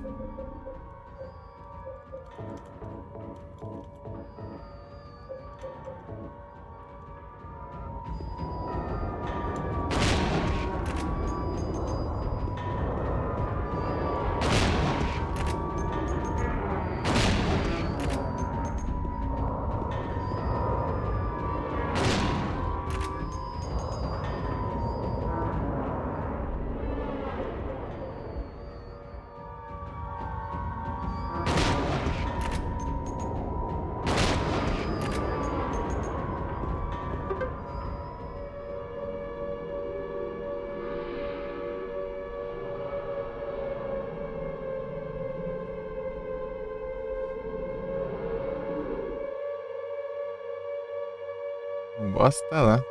bosta lá.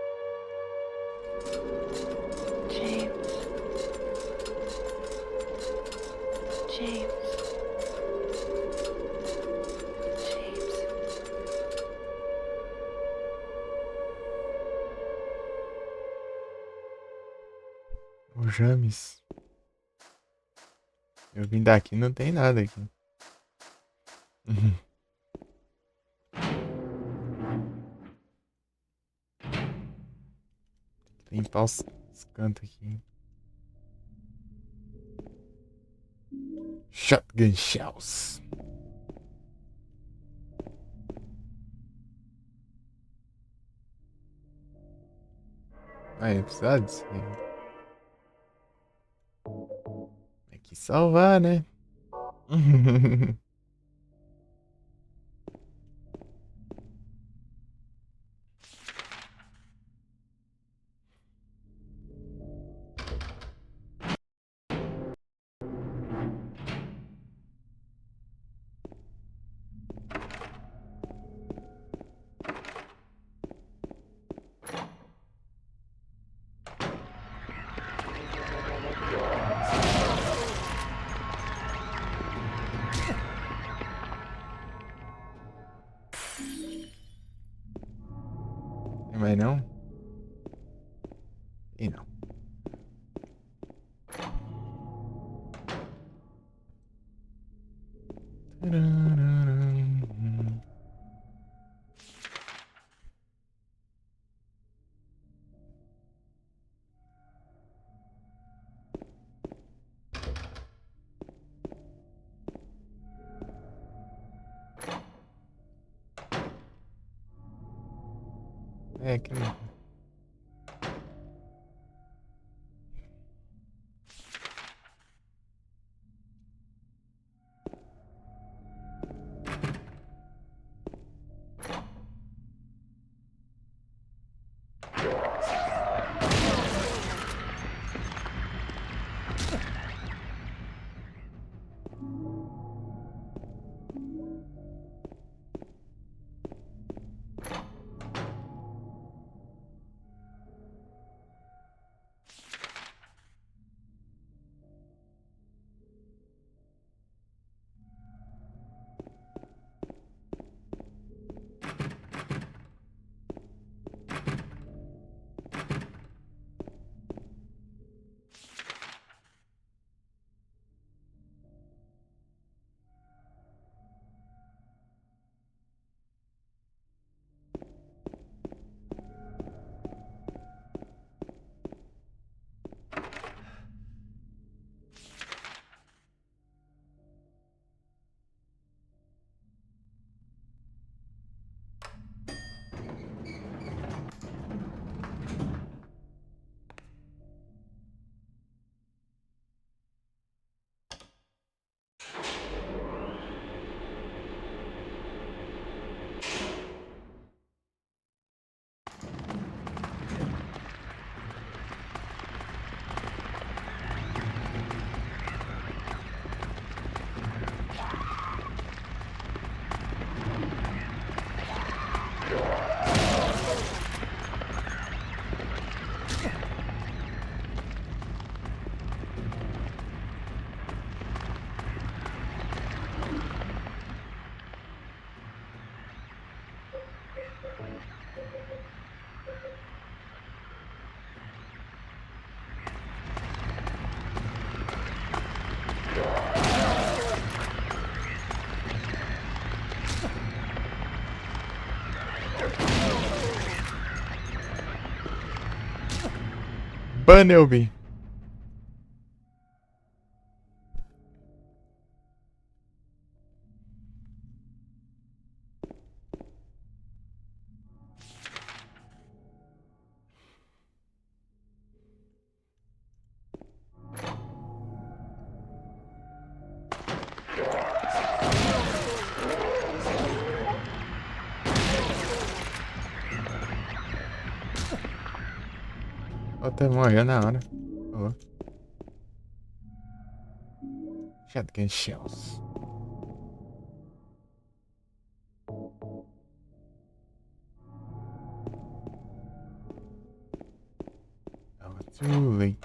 James. James. James. O James. Eu vim daqui, não tem nada aqui. Limpar os cantos aqui. Shotgun shells. Aí, precisa disso aí. Tem que salvar, né? Mas não? E não. É que não. Bunnelby. Até morreu na hora. Oh. Shotgun shells. Too late.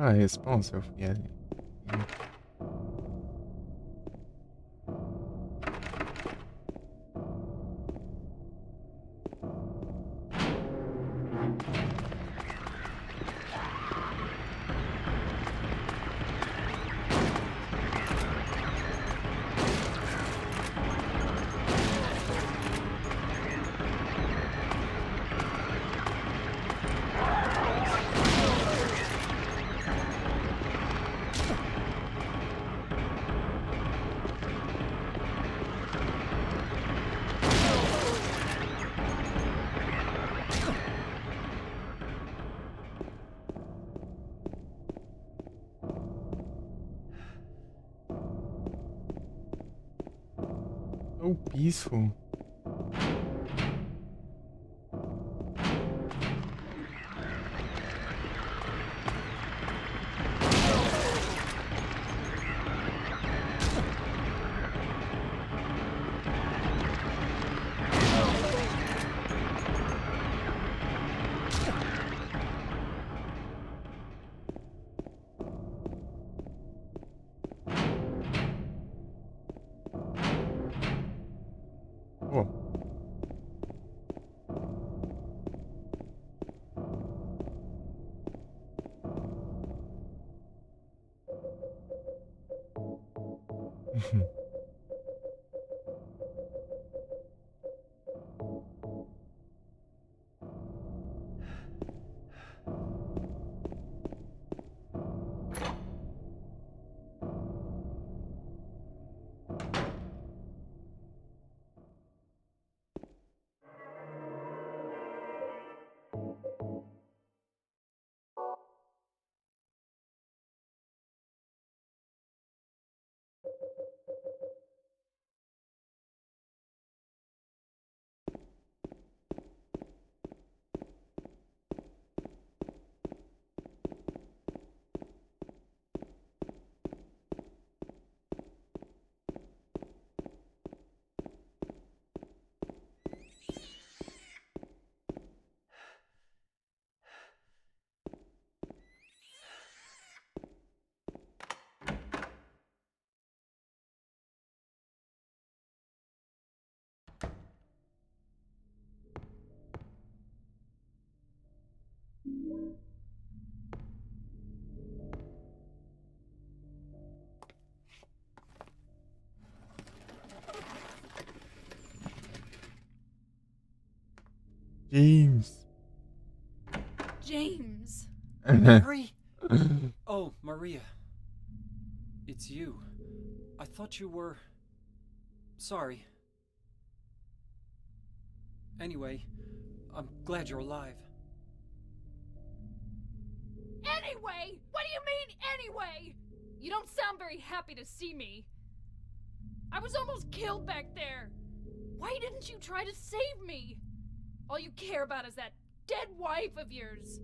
Ah, responsa, eu fui ali. So peaceful. James. James. Mary? Oh, Maria. It's you. I thought you were... Sorry. Anyway, I'm glad you're alive. Anyway? What do you mean, anyway? You don't sound very happy to see me. I was almost killed back there. Why didn't you try to save me? All you care about is that dead wife of yours.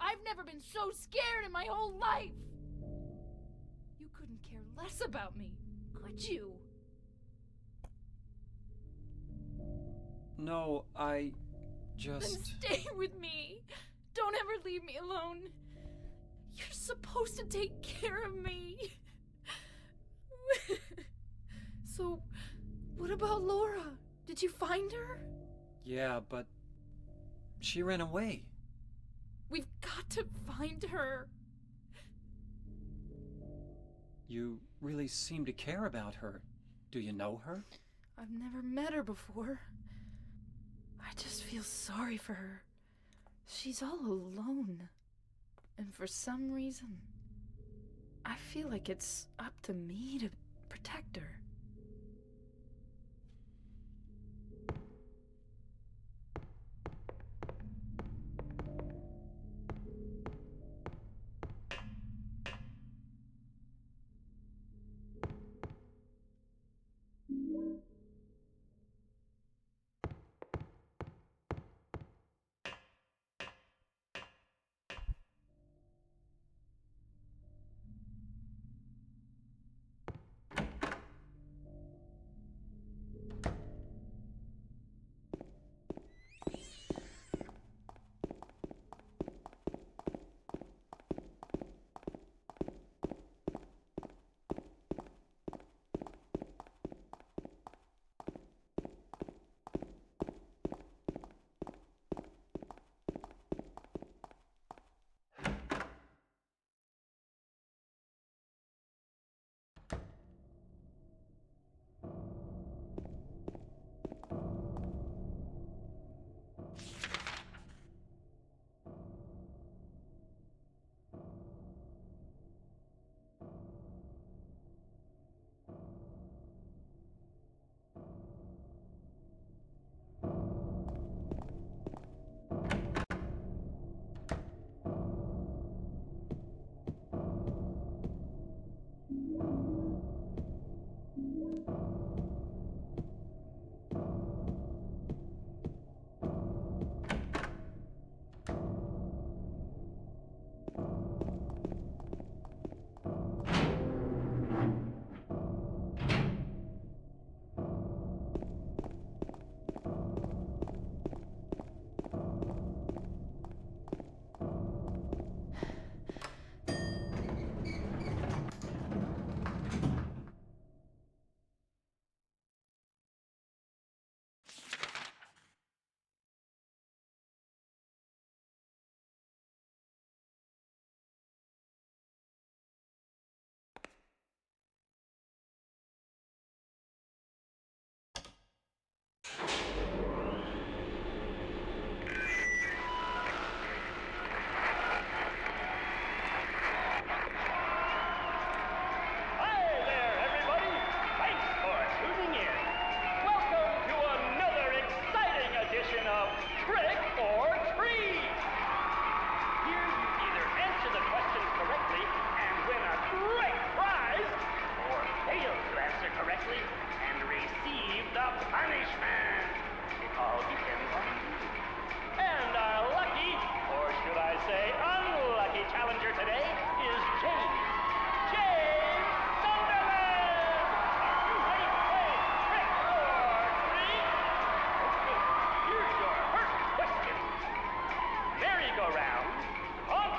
I've never been so scared in my whole life. You couldn't care less about me, could you? No, I Then just... stay with me. Don't ever leave me alone. You're supposed to take care of me. So, what about Laura? Did you find her? Yeah, but... She ran away. We've got to find her. You really seem to care about her. Do you know her? I've never met her before. I just feel sorry for her. She's all alone. And for some reason, I feel like it's up to me to protect her.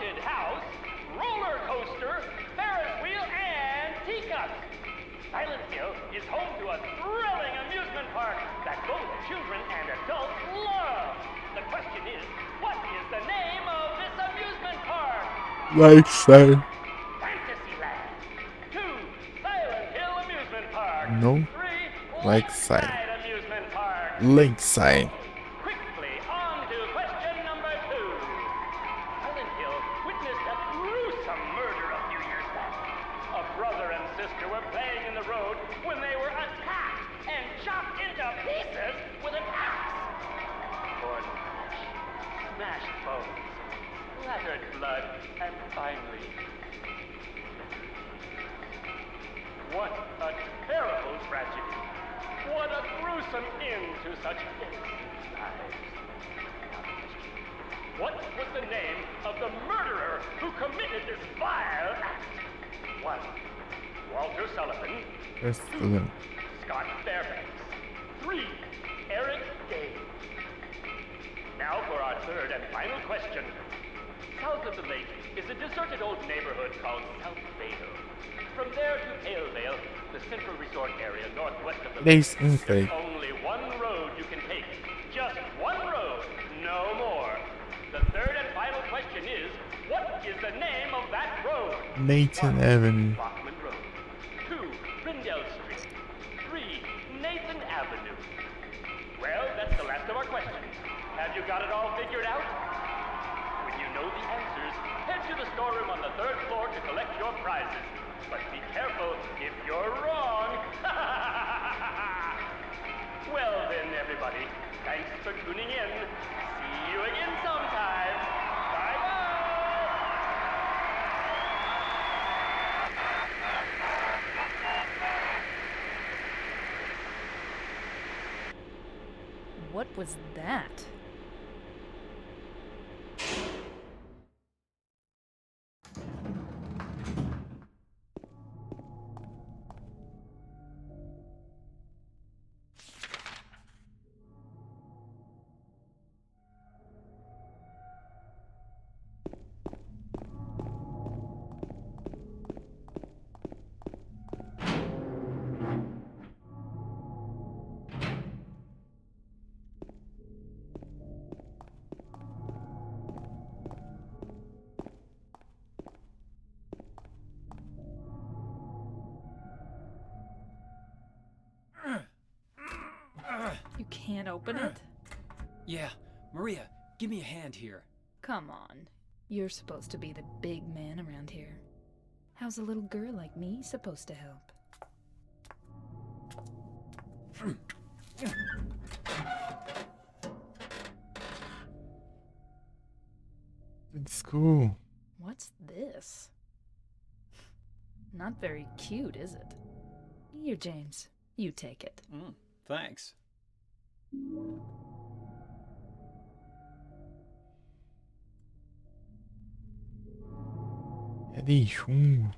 haunted house, roller coaster, Ferris wheel, and teacups. Silent Hill is home to a thrilling amusement park that both children and adults love. The question is, what is the name of this amusement park? Lakeside. Fantasyland. 2, Silent Hill Amusement Park. No. 3, Lakeside. Amusement Park. Lakeside. Quickly, on to question number 2. Silent Hill witnessed a gruesome murder a few years back. A brother and sister were playing in the road when they were attacked and chopped into pieces with an axe. Torn flesh, smashed bones, splattered blood, and finally... What a terrible tragedy. What a gruesome end to such innocent lives. What was the name of the murderer who committed this vile act? 1, Walter Sullivan. 2, Scott Fairbanks. 3, Eric Day. Now for our third and final question. South of the lake is a deserted old neighborhood called South Vale. From there to Palevale, the central resort area northwest of the lake, there's only one road you can take. Just one road, no more. The third and final question is, what is the name of that road? Nathan Avenue. Bachman Road. 2, Brindell Street. 3, Nathan Avenue. Well, that's the last of our questions. Have you got it all figured out? When you know the answers, head to the storeroom on the 3rd floor to collect your prizes. But be careful if you're wrong. Well then, everybody, thanks for tuning in. See you again sometime. What was that? You can't open it? Yeah, Maria, give me a hand here. Come on. You're supposed to be the big man around here. How's a little girl like me supposed to help? It's cool. What's this? Not very cute, is it? Here, James. You take it. Thanks. É de chumbo.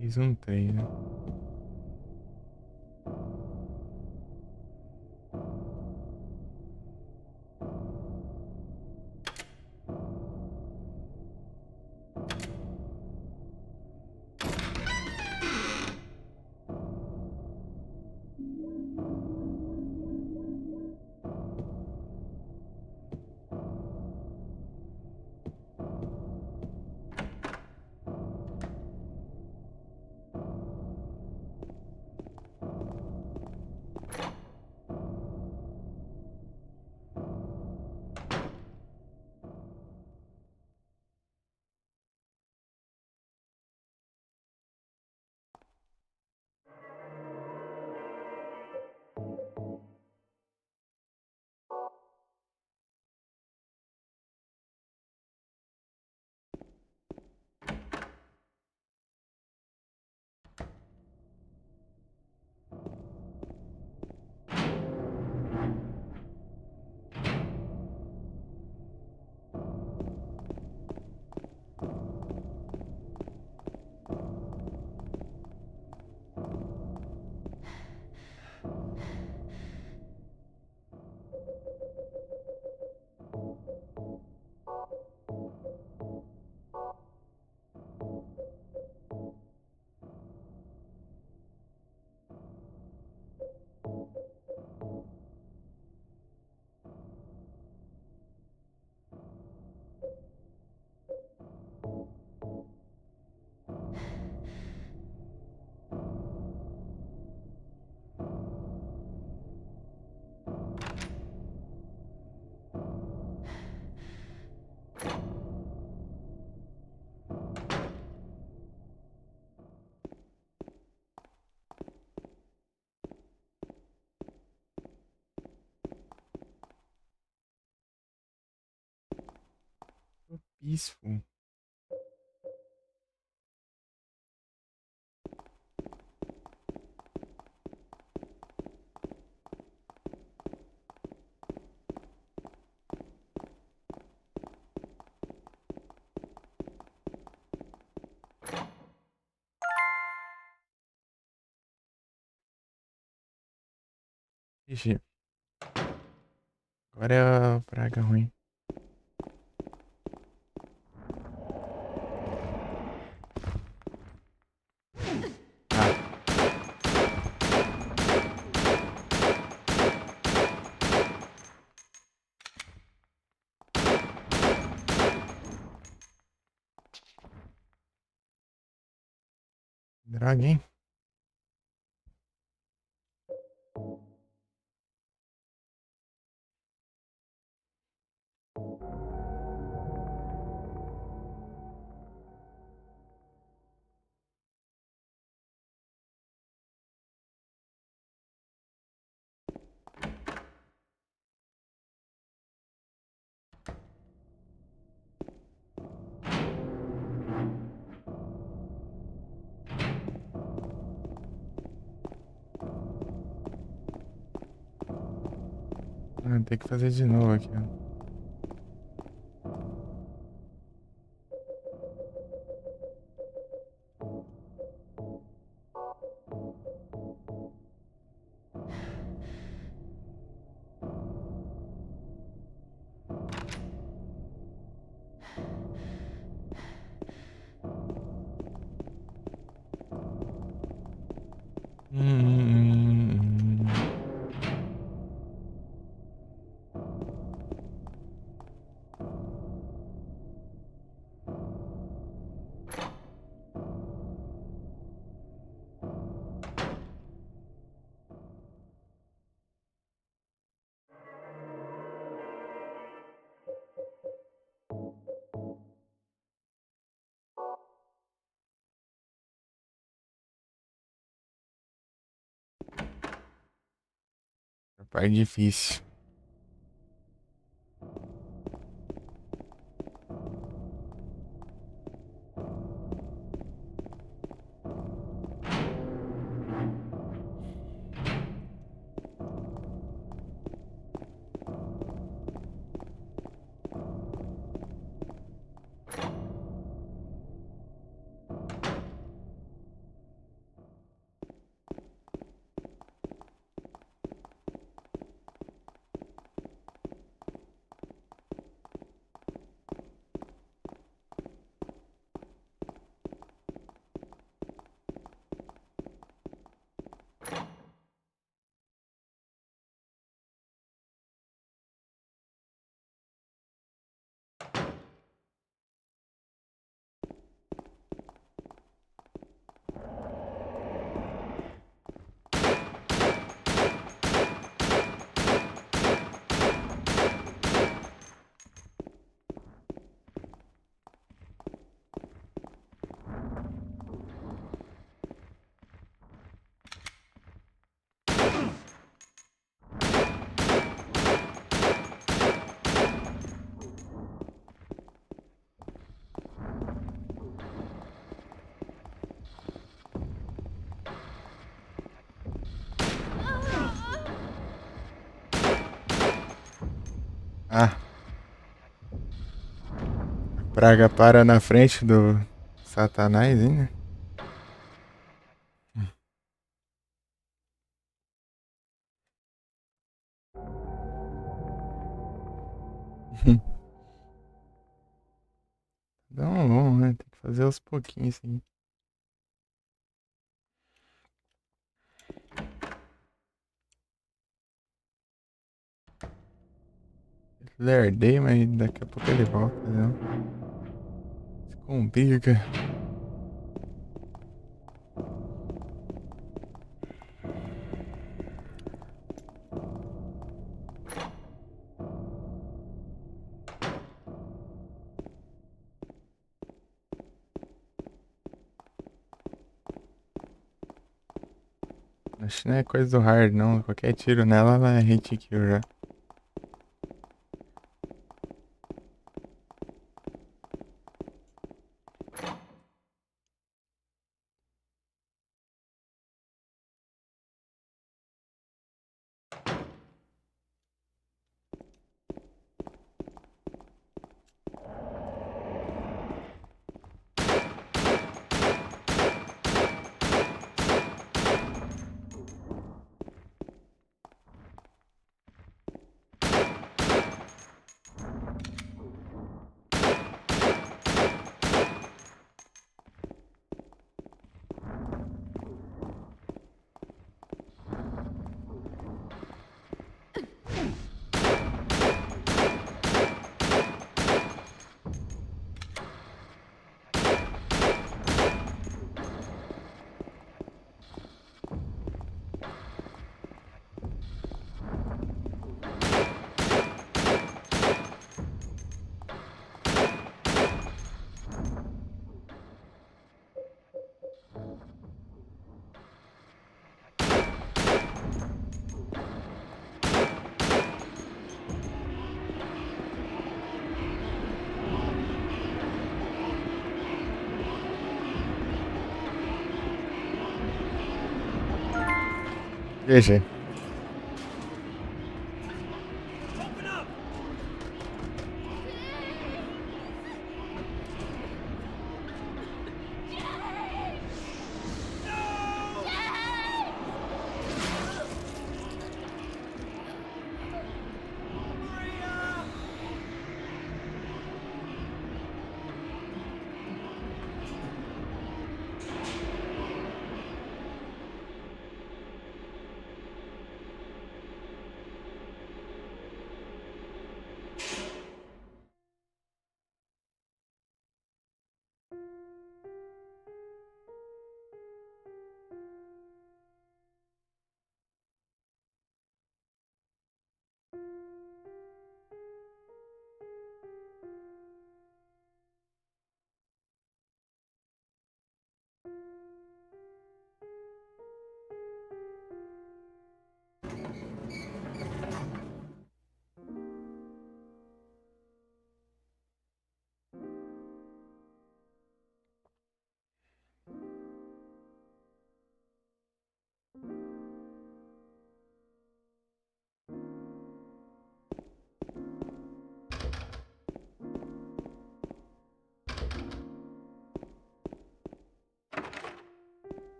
Fiz um trem, né? peaceful. Ixi. Agora é a praga ruim. Droga, hein? Tem que fazer de novo aqui, ó. Parte difícil. Ah. A praga para na frente do Satanás, hein, né? Não, não, né? Tem que fazer aos pouquinhos, assim. Ele ardeia, mas daqui a pouco ele volta, não? Se complica. Acho que não é coisa do hard, não. Qualquer tiro nela, ela é hit kill já. GG.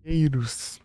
Eiros.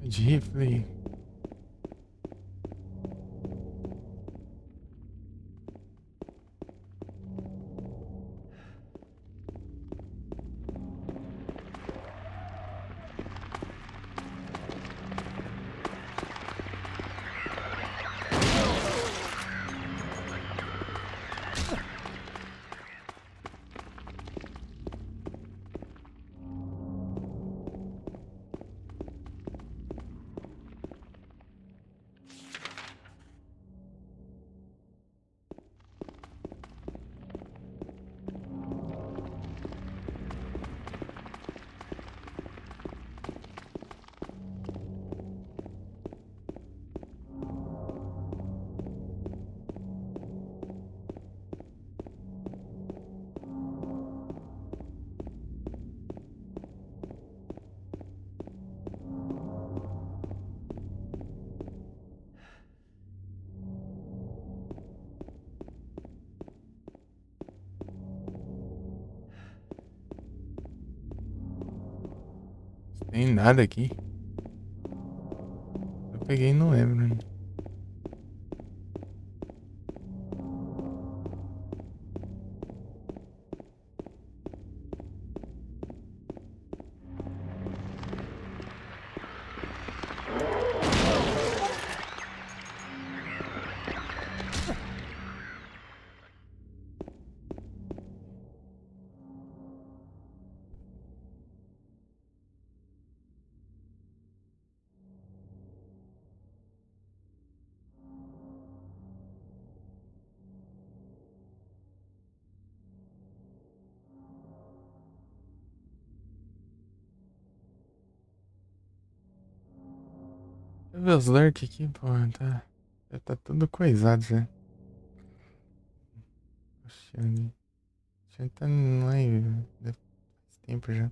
De rifle. Tem nada aqui. Eu peguei e não lembro ainda. Deixa eu ver os lurk aqui, pô. Tá, já tá tudo coisado já. Oxe, já tá em live. Faz tempo já.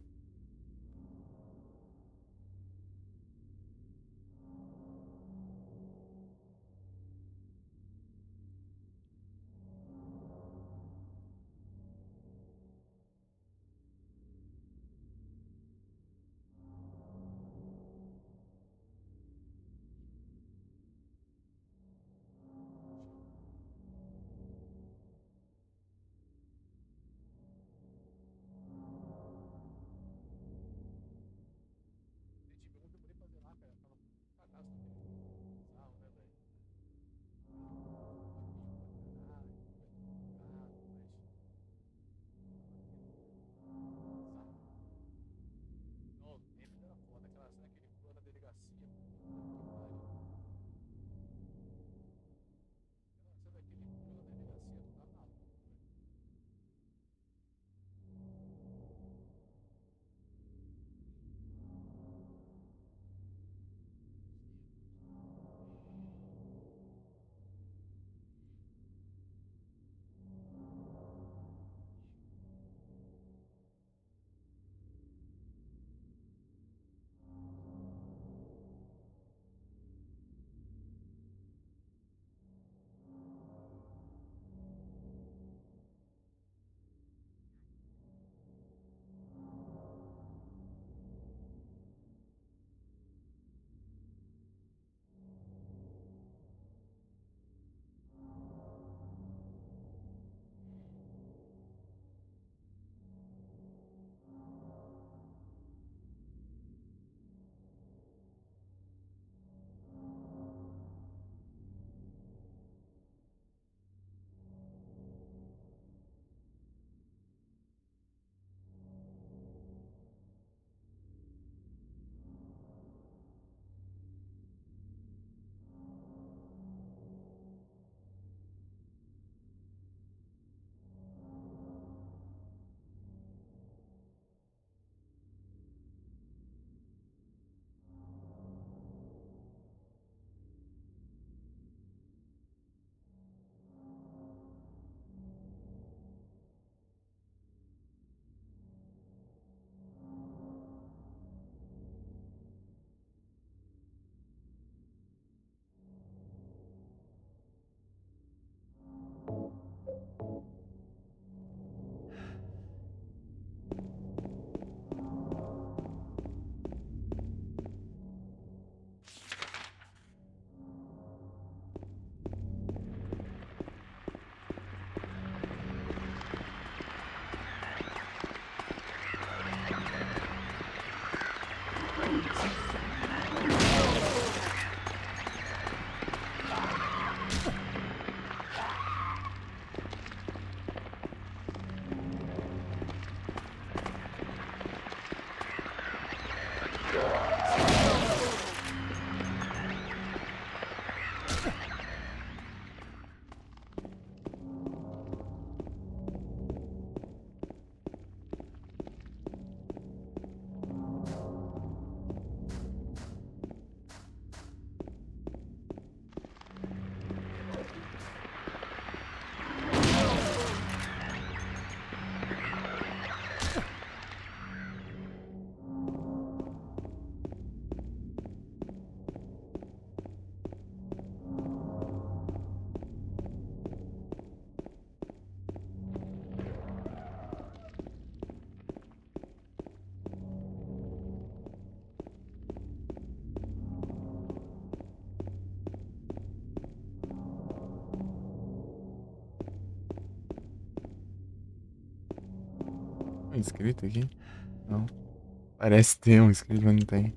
Tem inscrito aqui? Não. Parece ter um inscrito, mas não tem.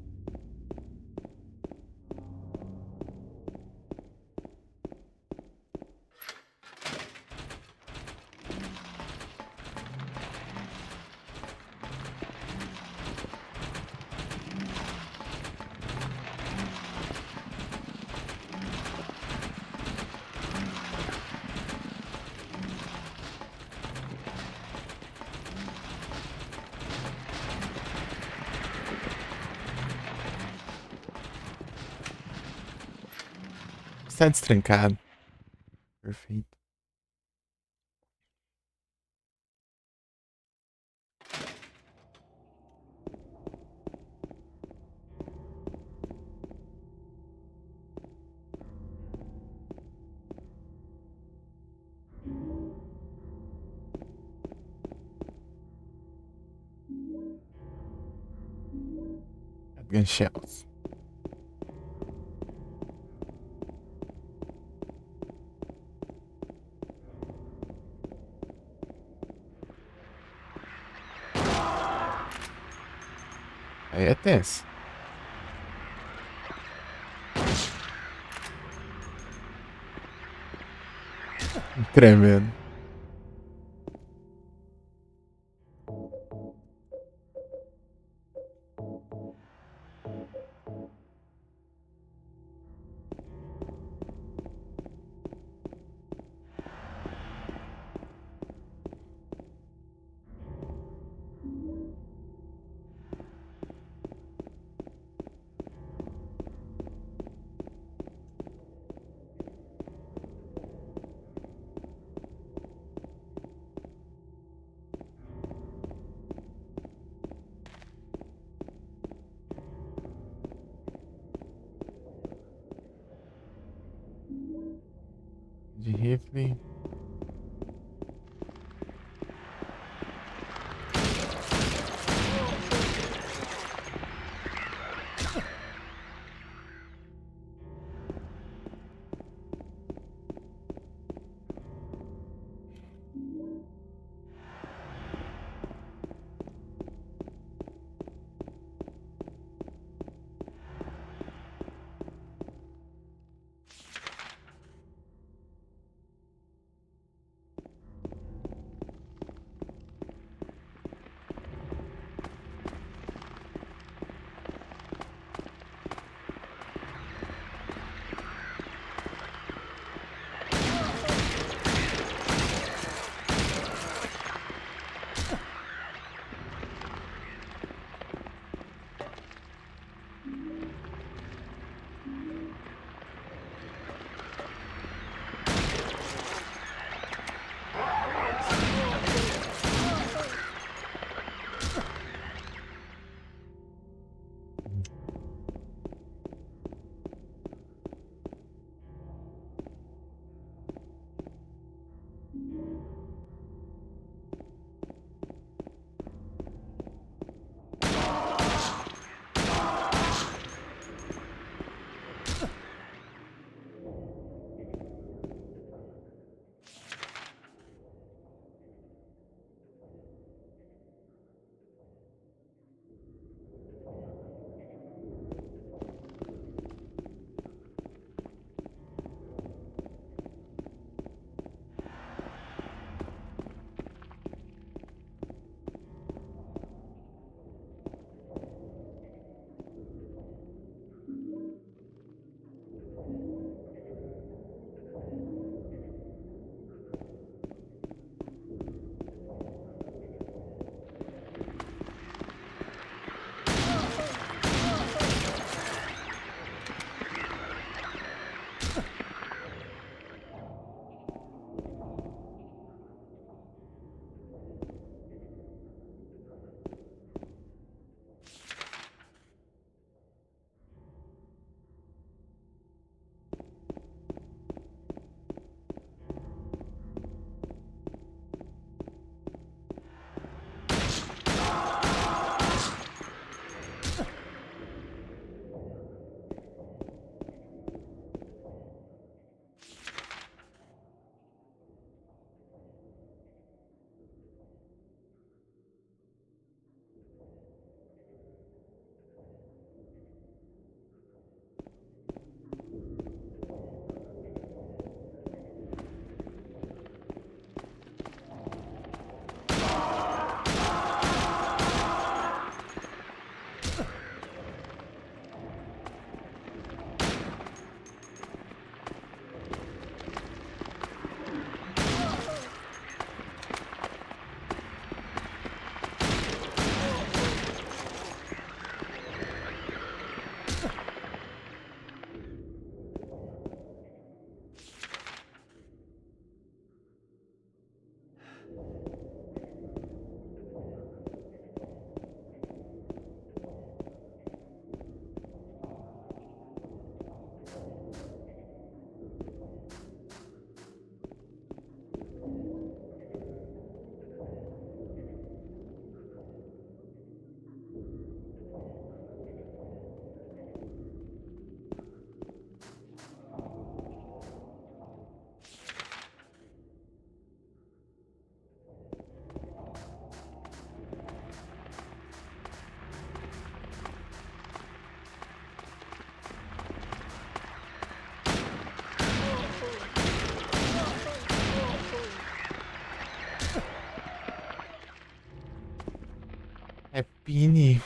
Está destrancado. Perfeito. Shotgun shells. Aí é tenso. Tremendo. De rifle. Pini.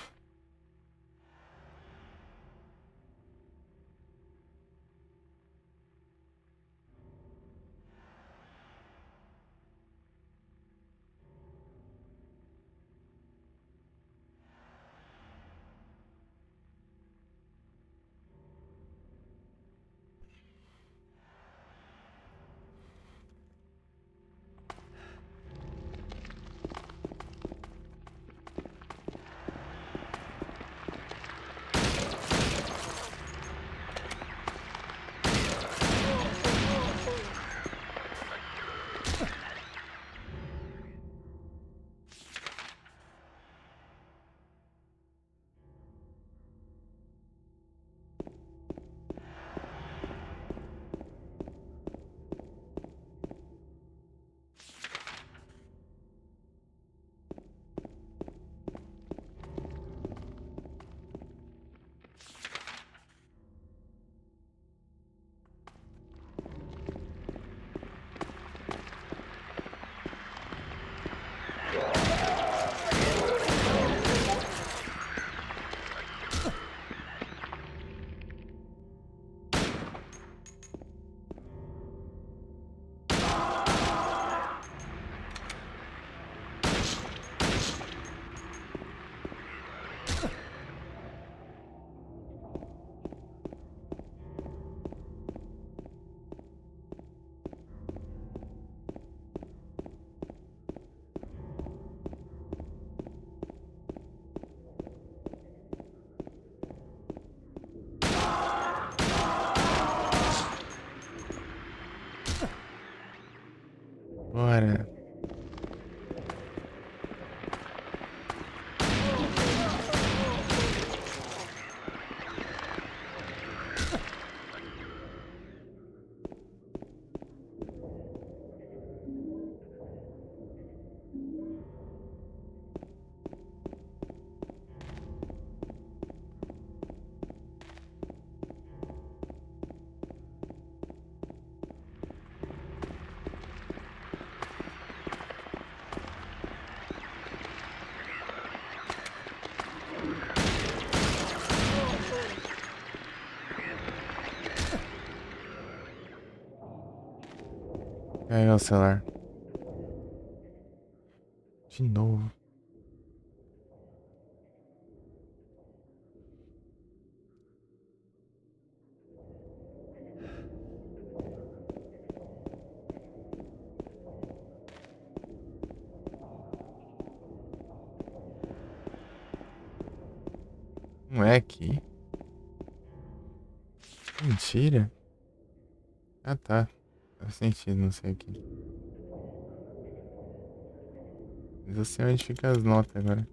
Bora. Aí, o celular. De novo. Não é aqui? Mentira. Ah, tá. Faz sentido, não sei aqui. Mas eu sei onde fica as notas agora.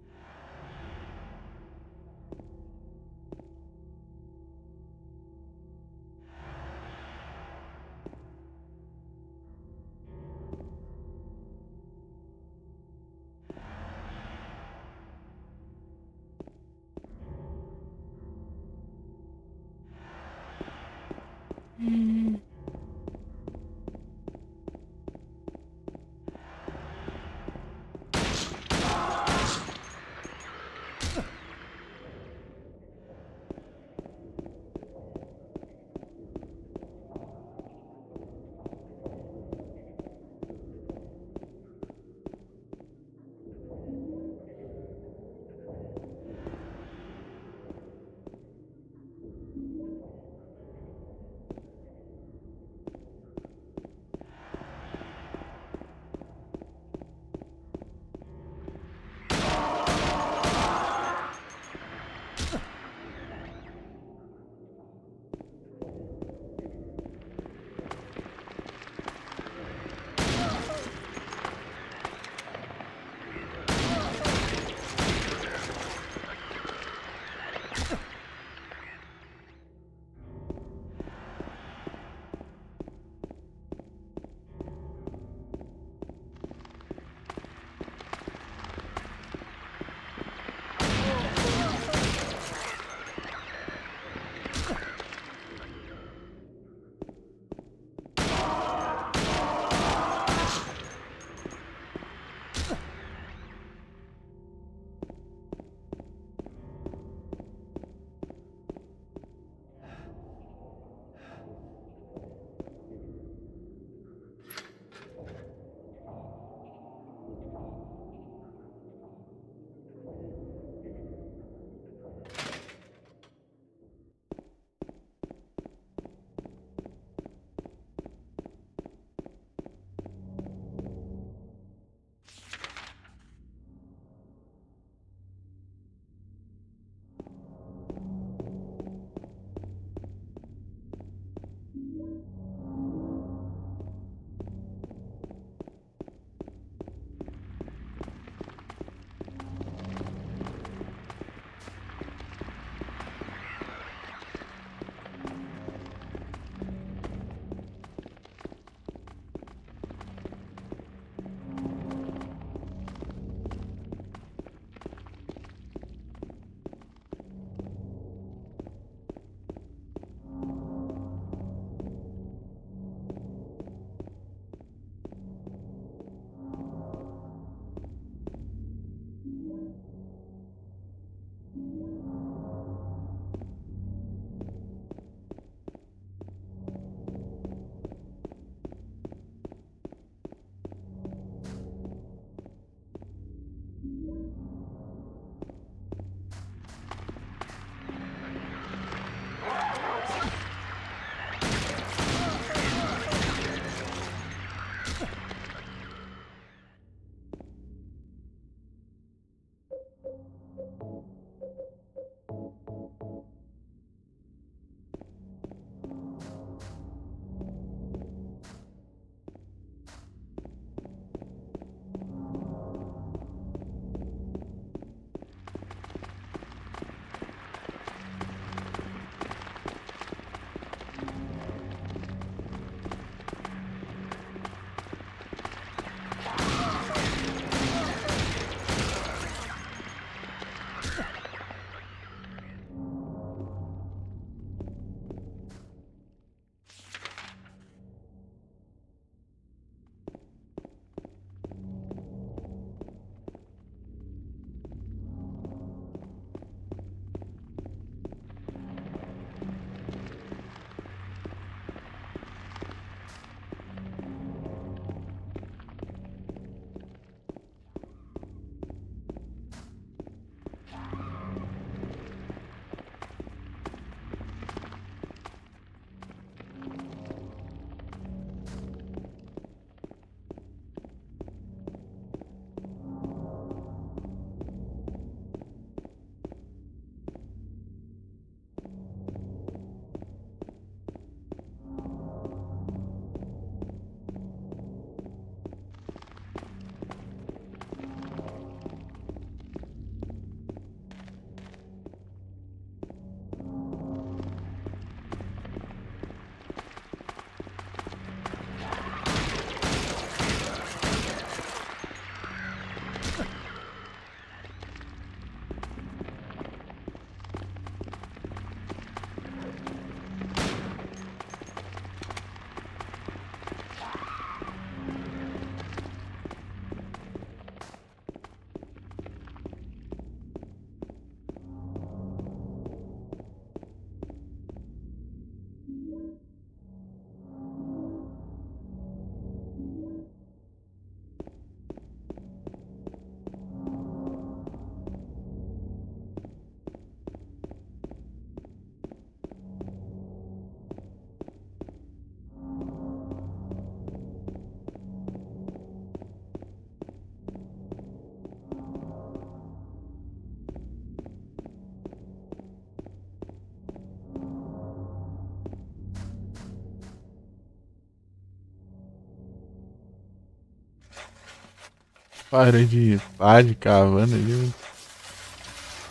Para de pá de cavando ali.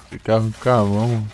Ficava com a mão.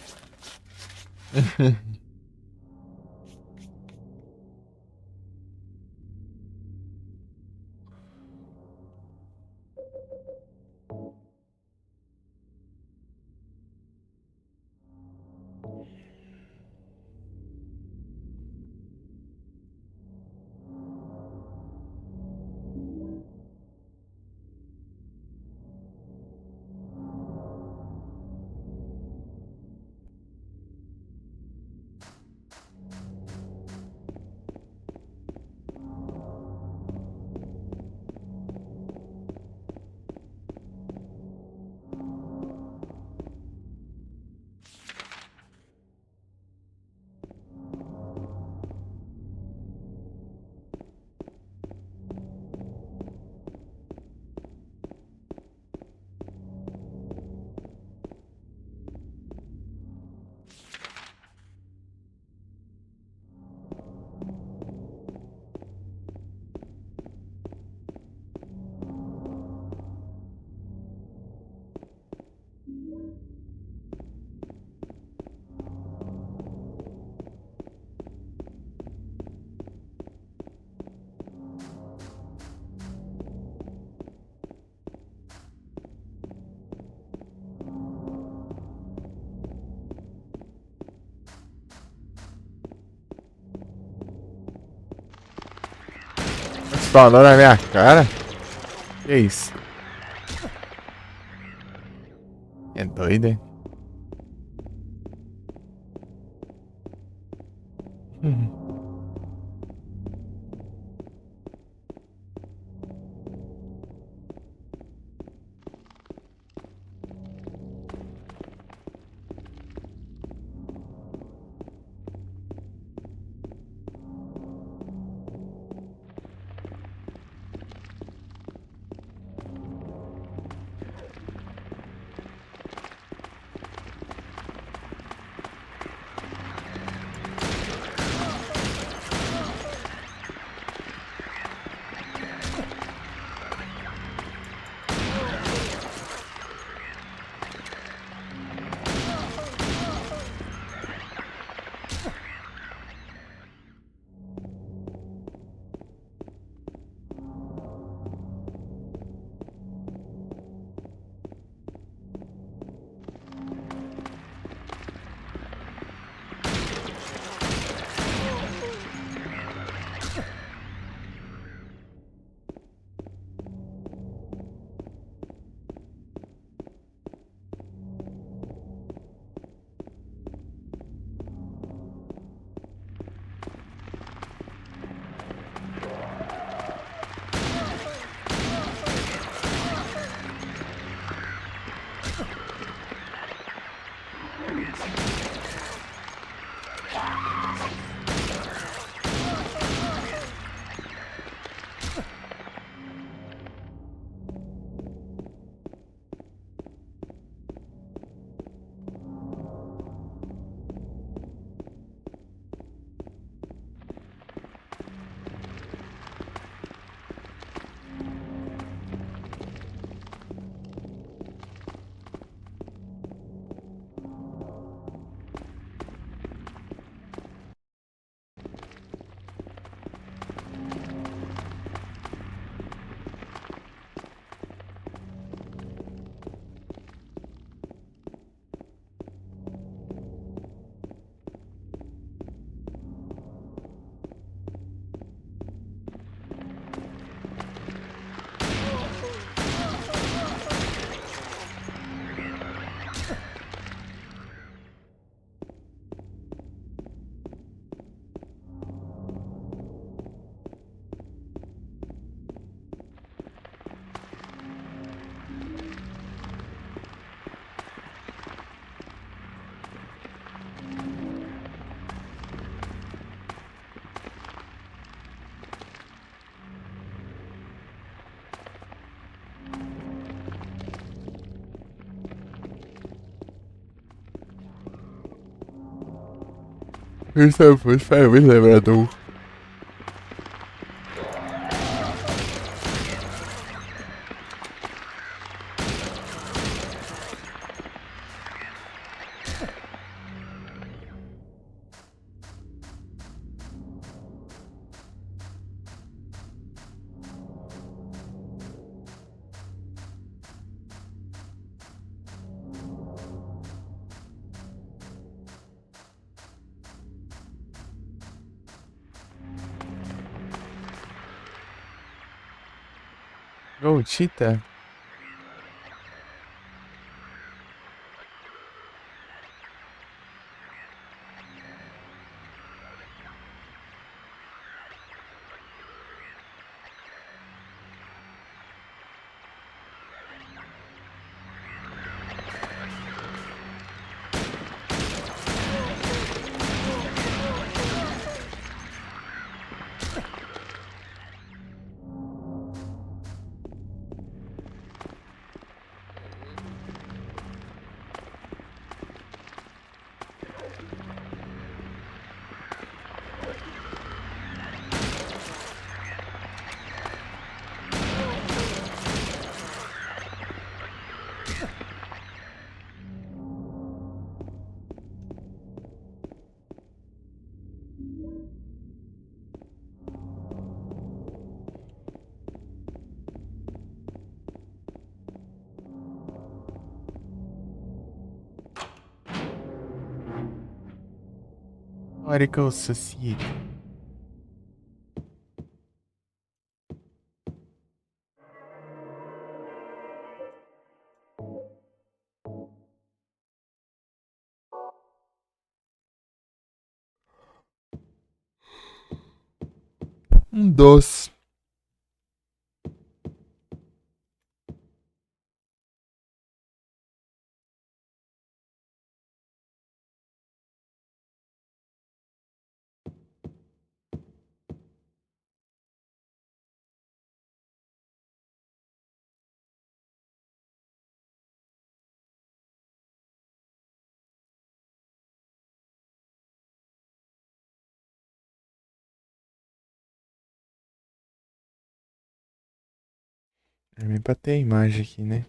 Spawnou na minha cara? Que isso? É doido, hein? Essa voz faz me lembrar do... Go Cheetah? Oracle Society. Doce. É bem pra ter a imagem aqui, né?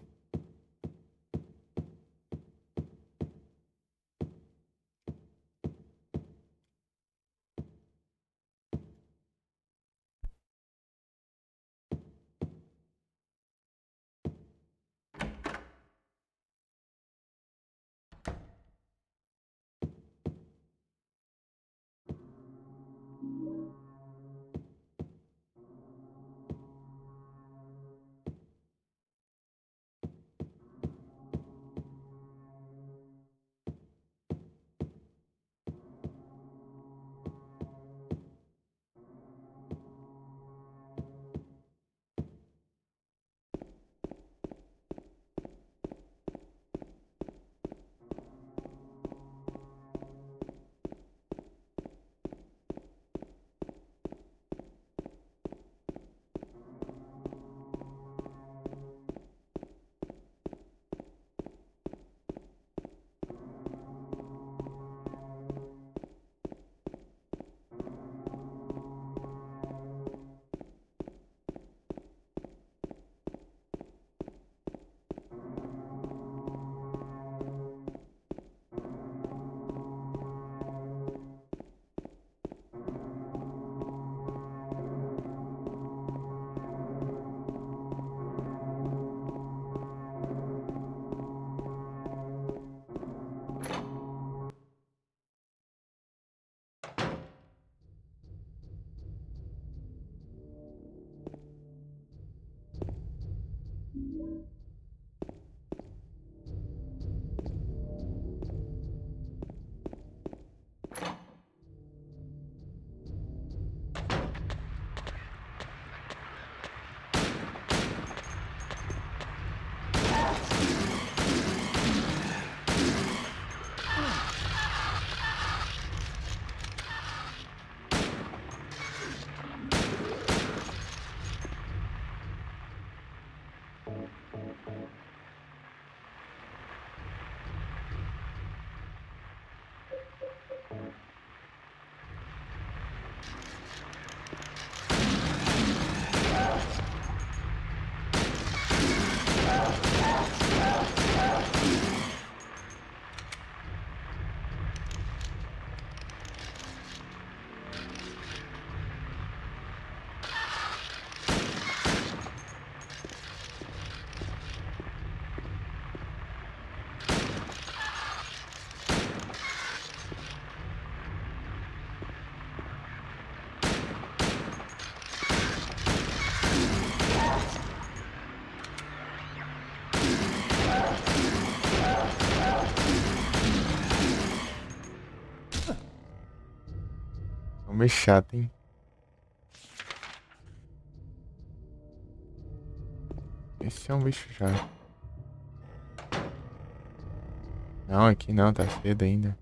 meio chato, hein? Esse é um bicho chato. Não, aqui não, tá cedo ainda.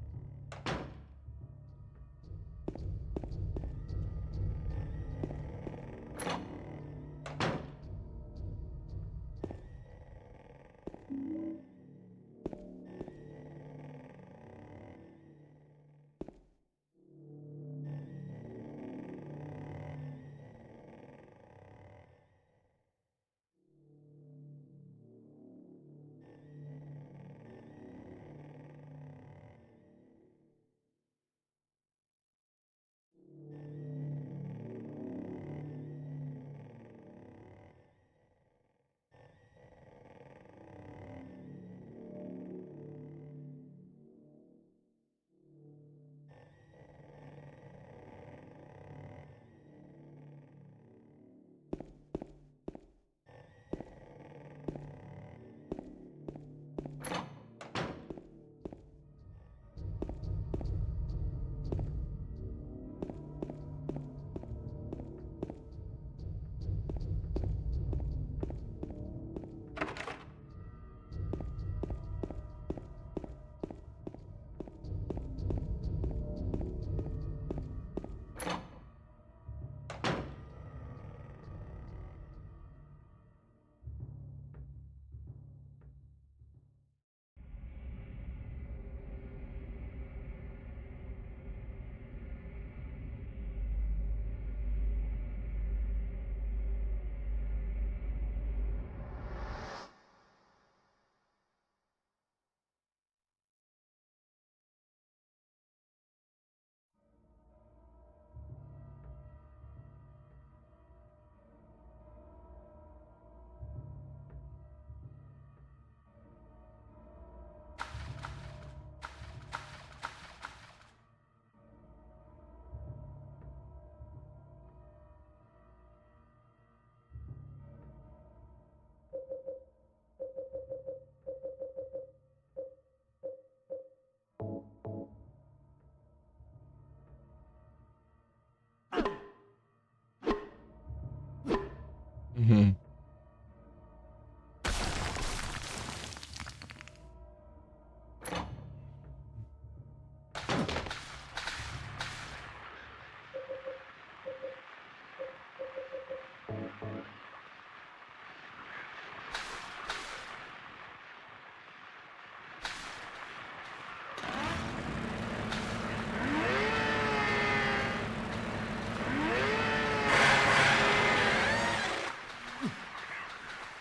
Uhum.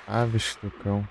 Ah, bicho do cão.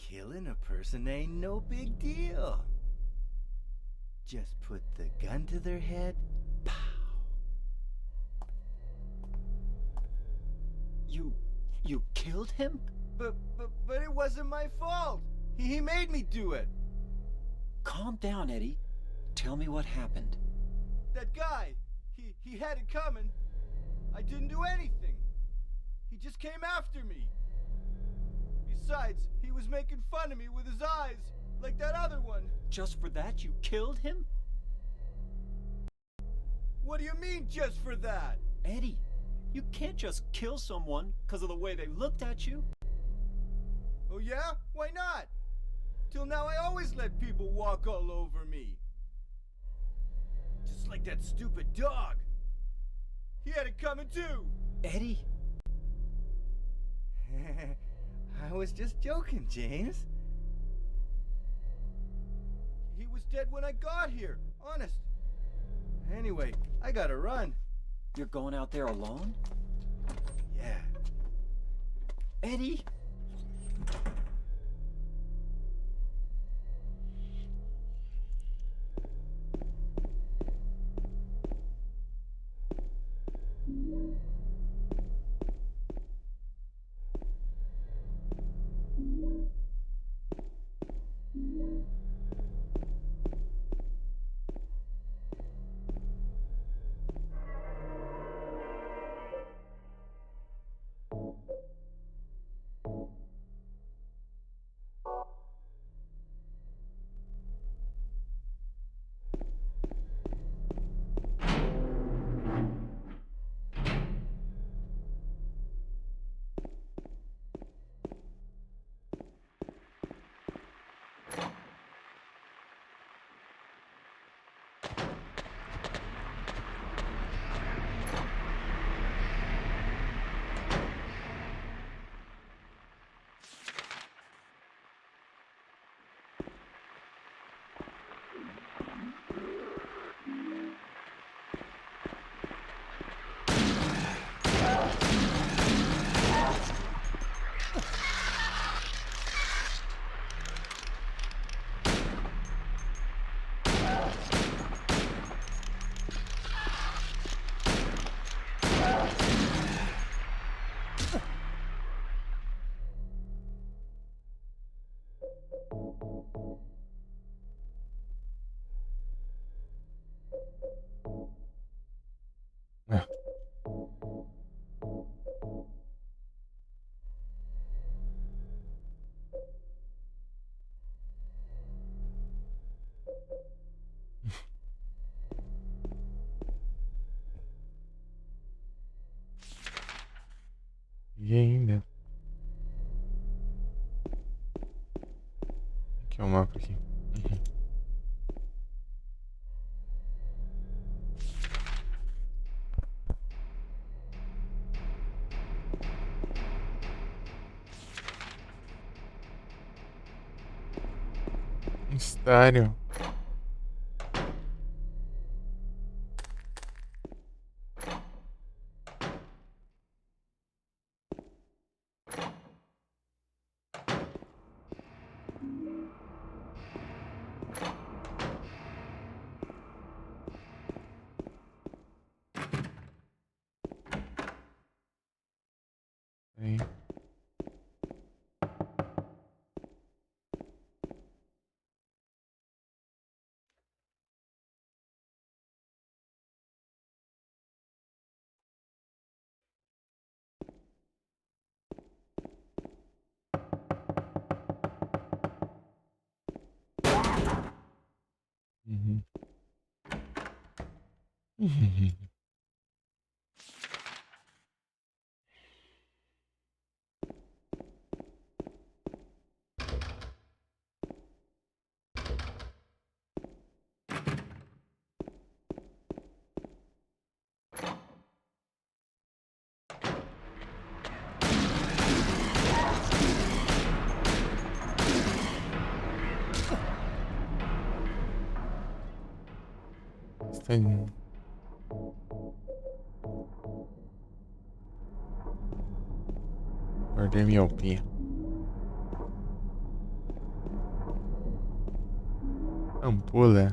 Killing a person ain't no big deal. Just put the gun to their head. Pow. You killed him? But it wasn't my fault. He made me do it. Calm down, Eddie. Tell me what happened. That guy, he had it coming. I didn't do anything. He just came after me. Besides, he was making fun of me with his eyes, like that other one. Just for that, you killed him? What do you mean, just for that? Eddie, you can't just kill someone because of the way they looked at you. Oh yeah? Why not? Till now I always let people walk all over me. Just like that stupid dog. He had it coming too. Eddie? I was just joking, James. He was dead when I got here, honest. Anyway, I gotta run. You're going out there alone? Yeah. Eddie? E ainda. Aqui é o mapa aqui. Mistério. Aí. Uhum. Tem... Guardei miopia. Ampulha.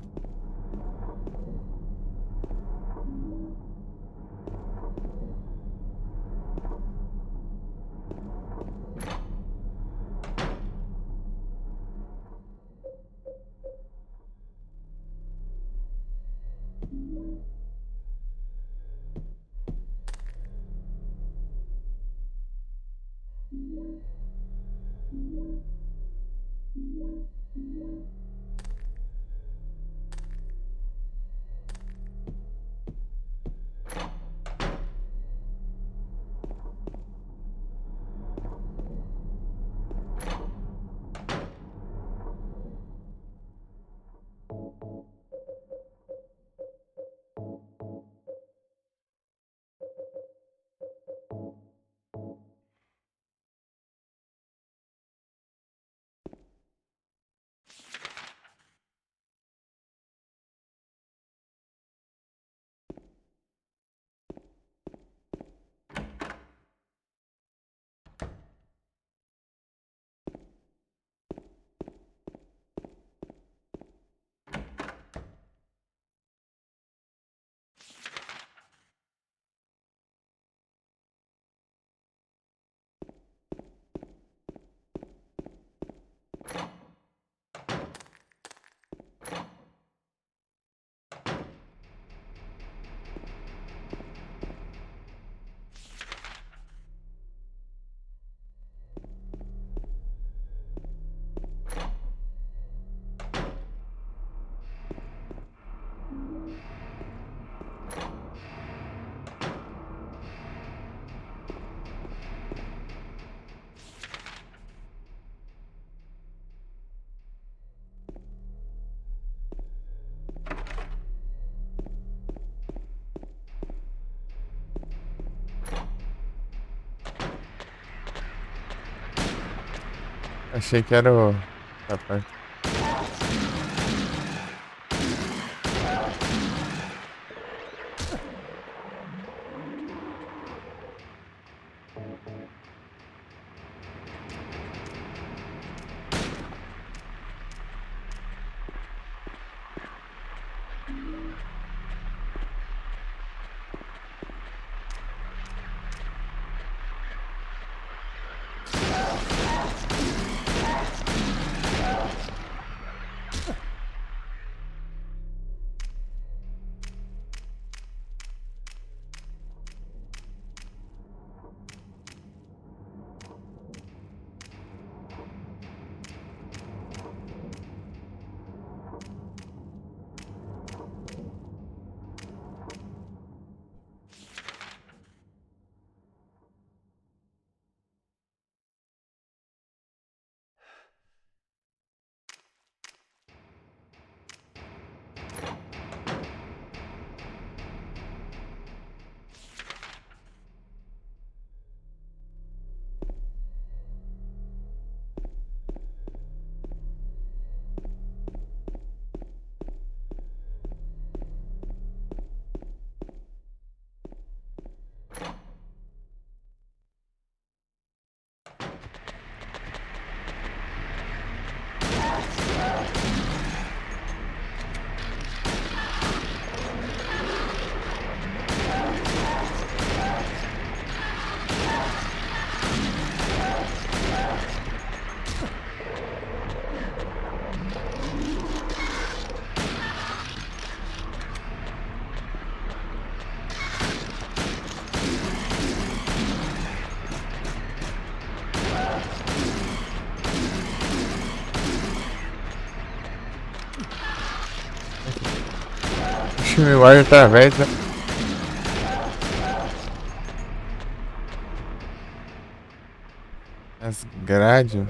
Achei que era o... Tá perto. Me guarda através da... as grades.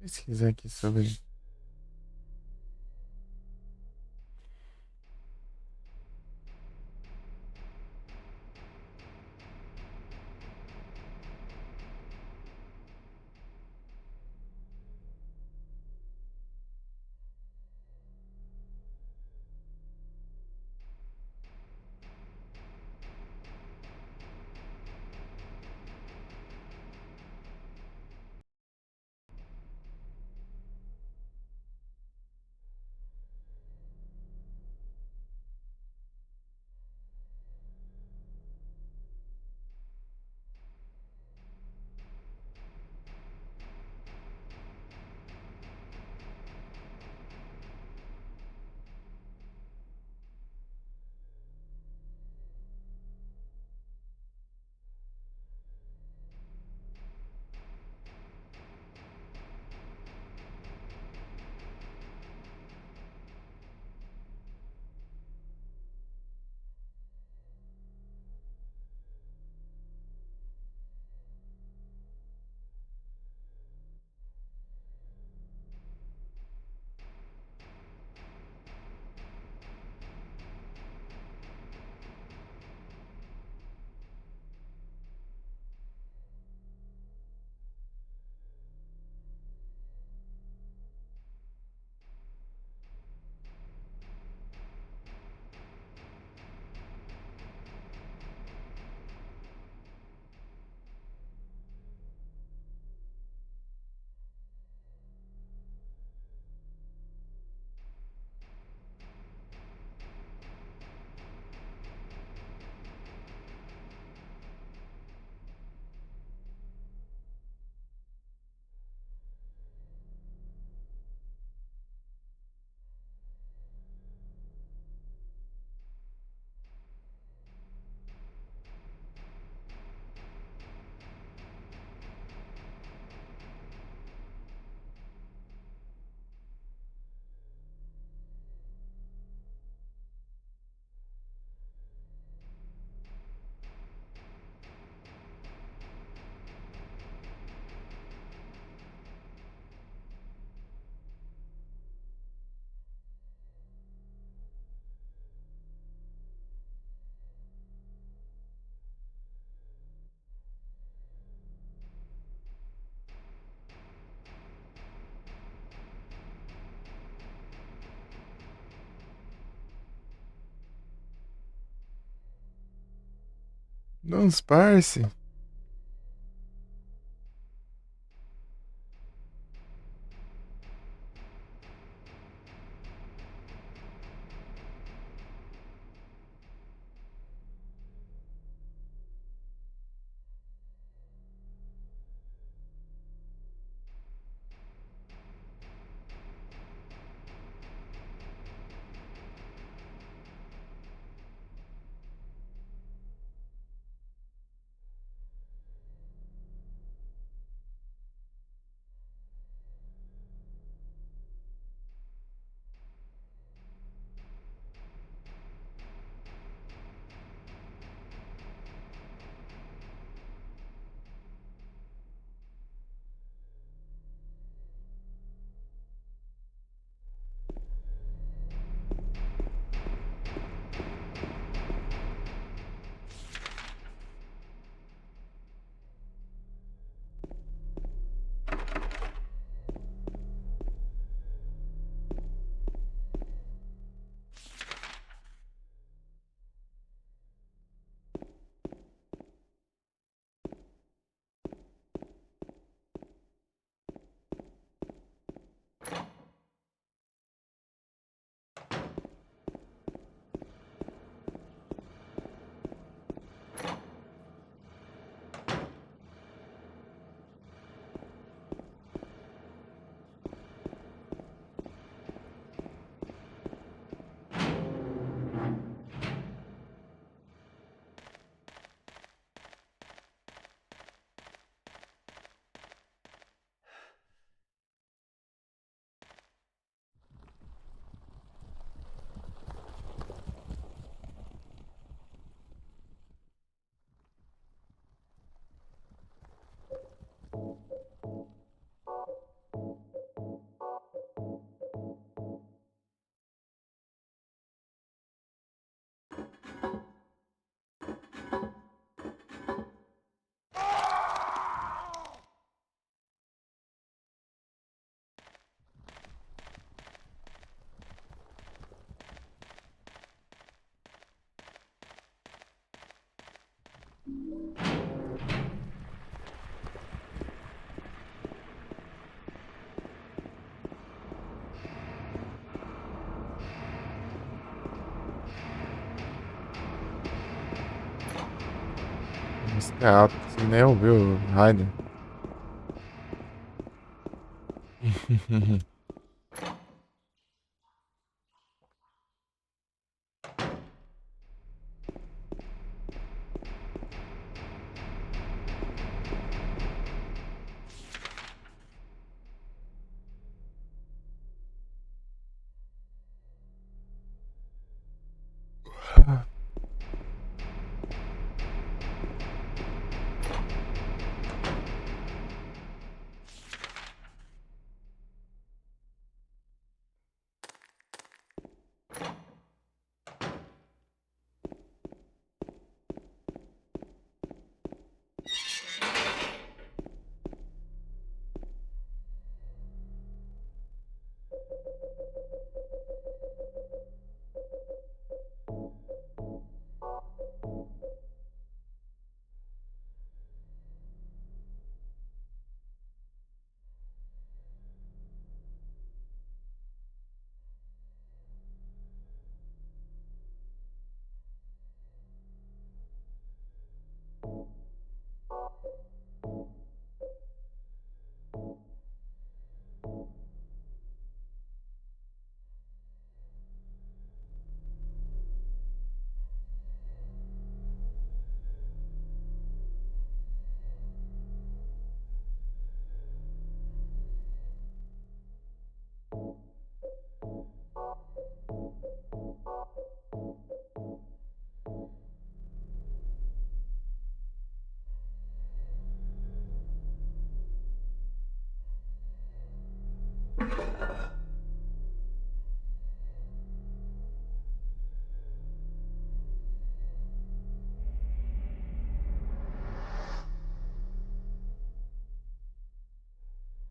Pesquisar aqui sobre. Nos parse. música é alta, você nem ouviu o rádio.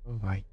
Vai.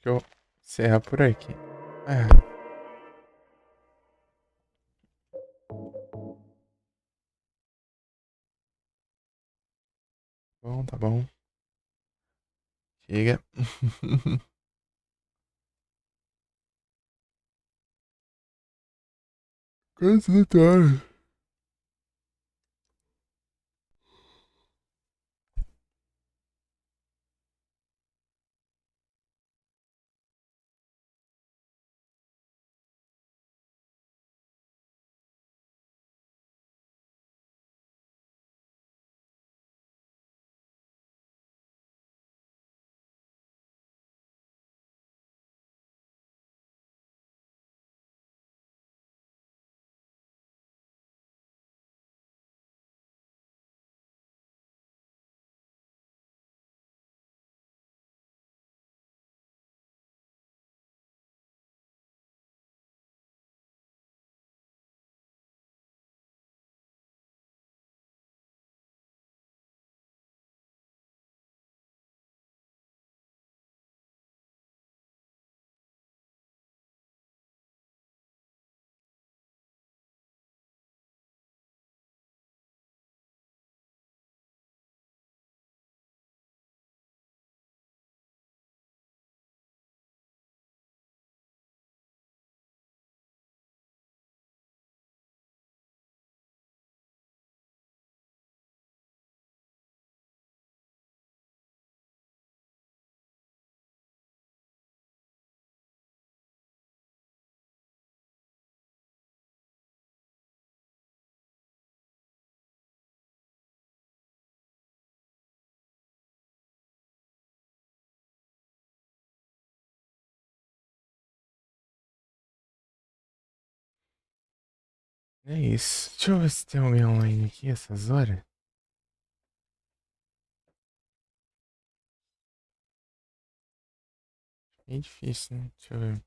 Acho que eu vou encerrar por aqui. Bom, tá bom. Chega. Quantos vitórias? É isso. Deixa eu ver se tem alguém online aqui essas horas. É difícil, né? Deixa eu ver.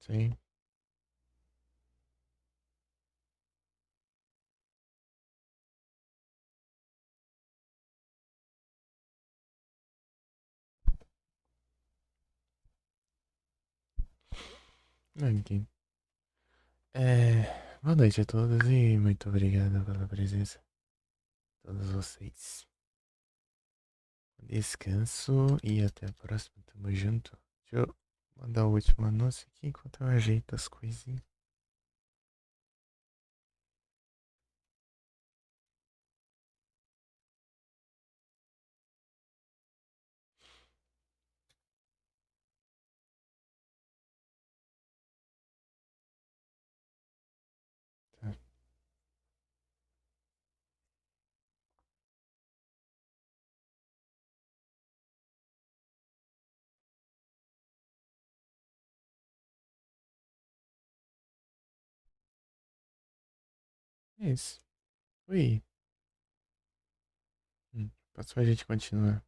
Sim. Aqui. Boa noite a todos e muito obrigado pela presença. Todos vocês. Descanso e até a próxima. Tamo junto. Deixa eu mandar o último anúncio aqui enquanto eu ajeito as coisinhas. É isso. Ui. Passou, a gente continua.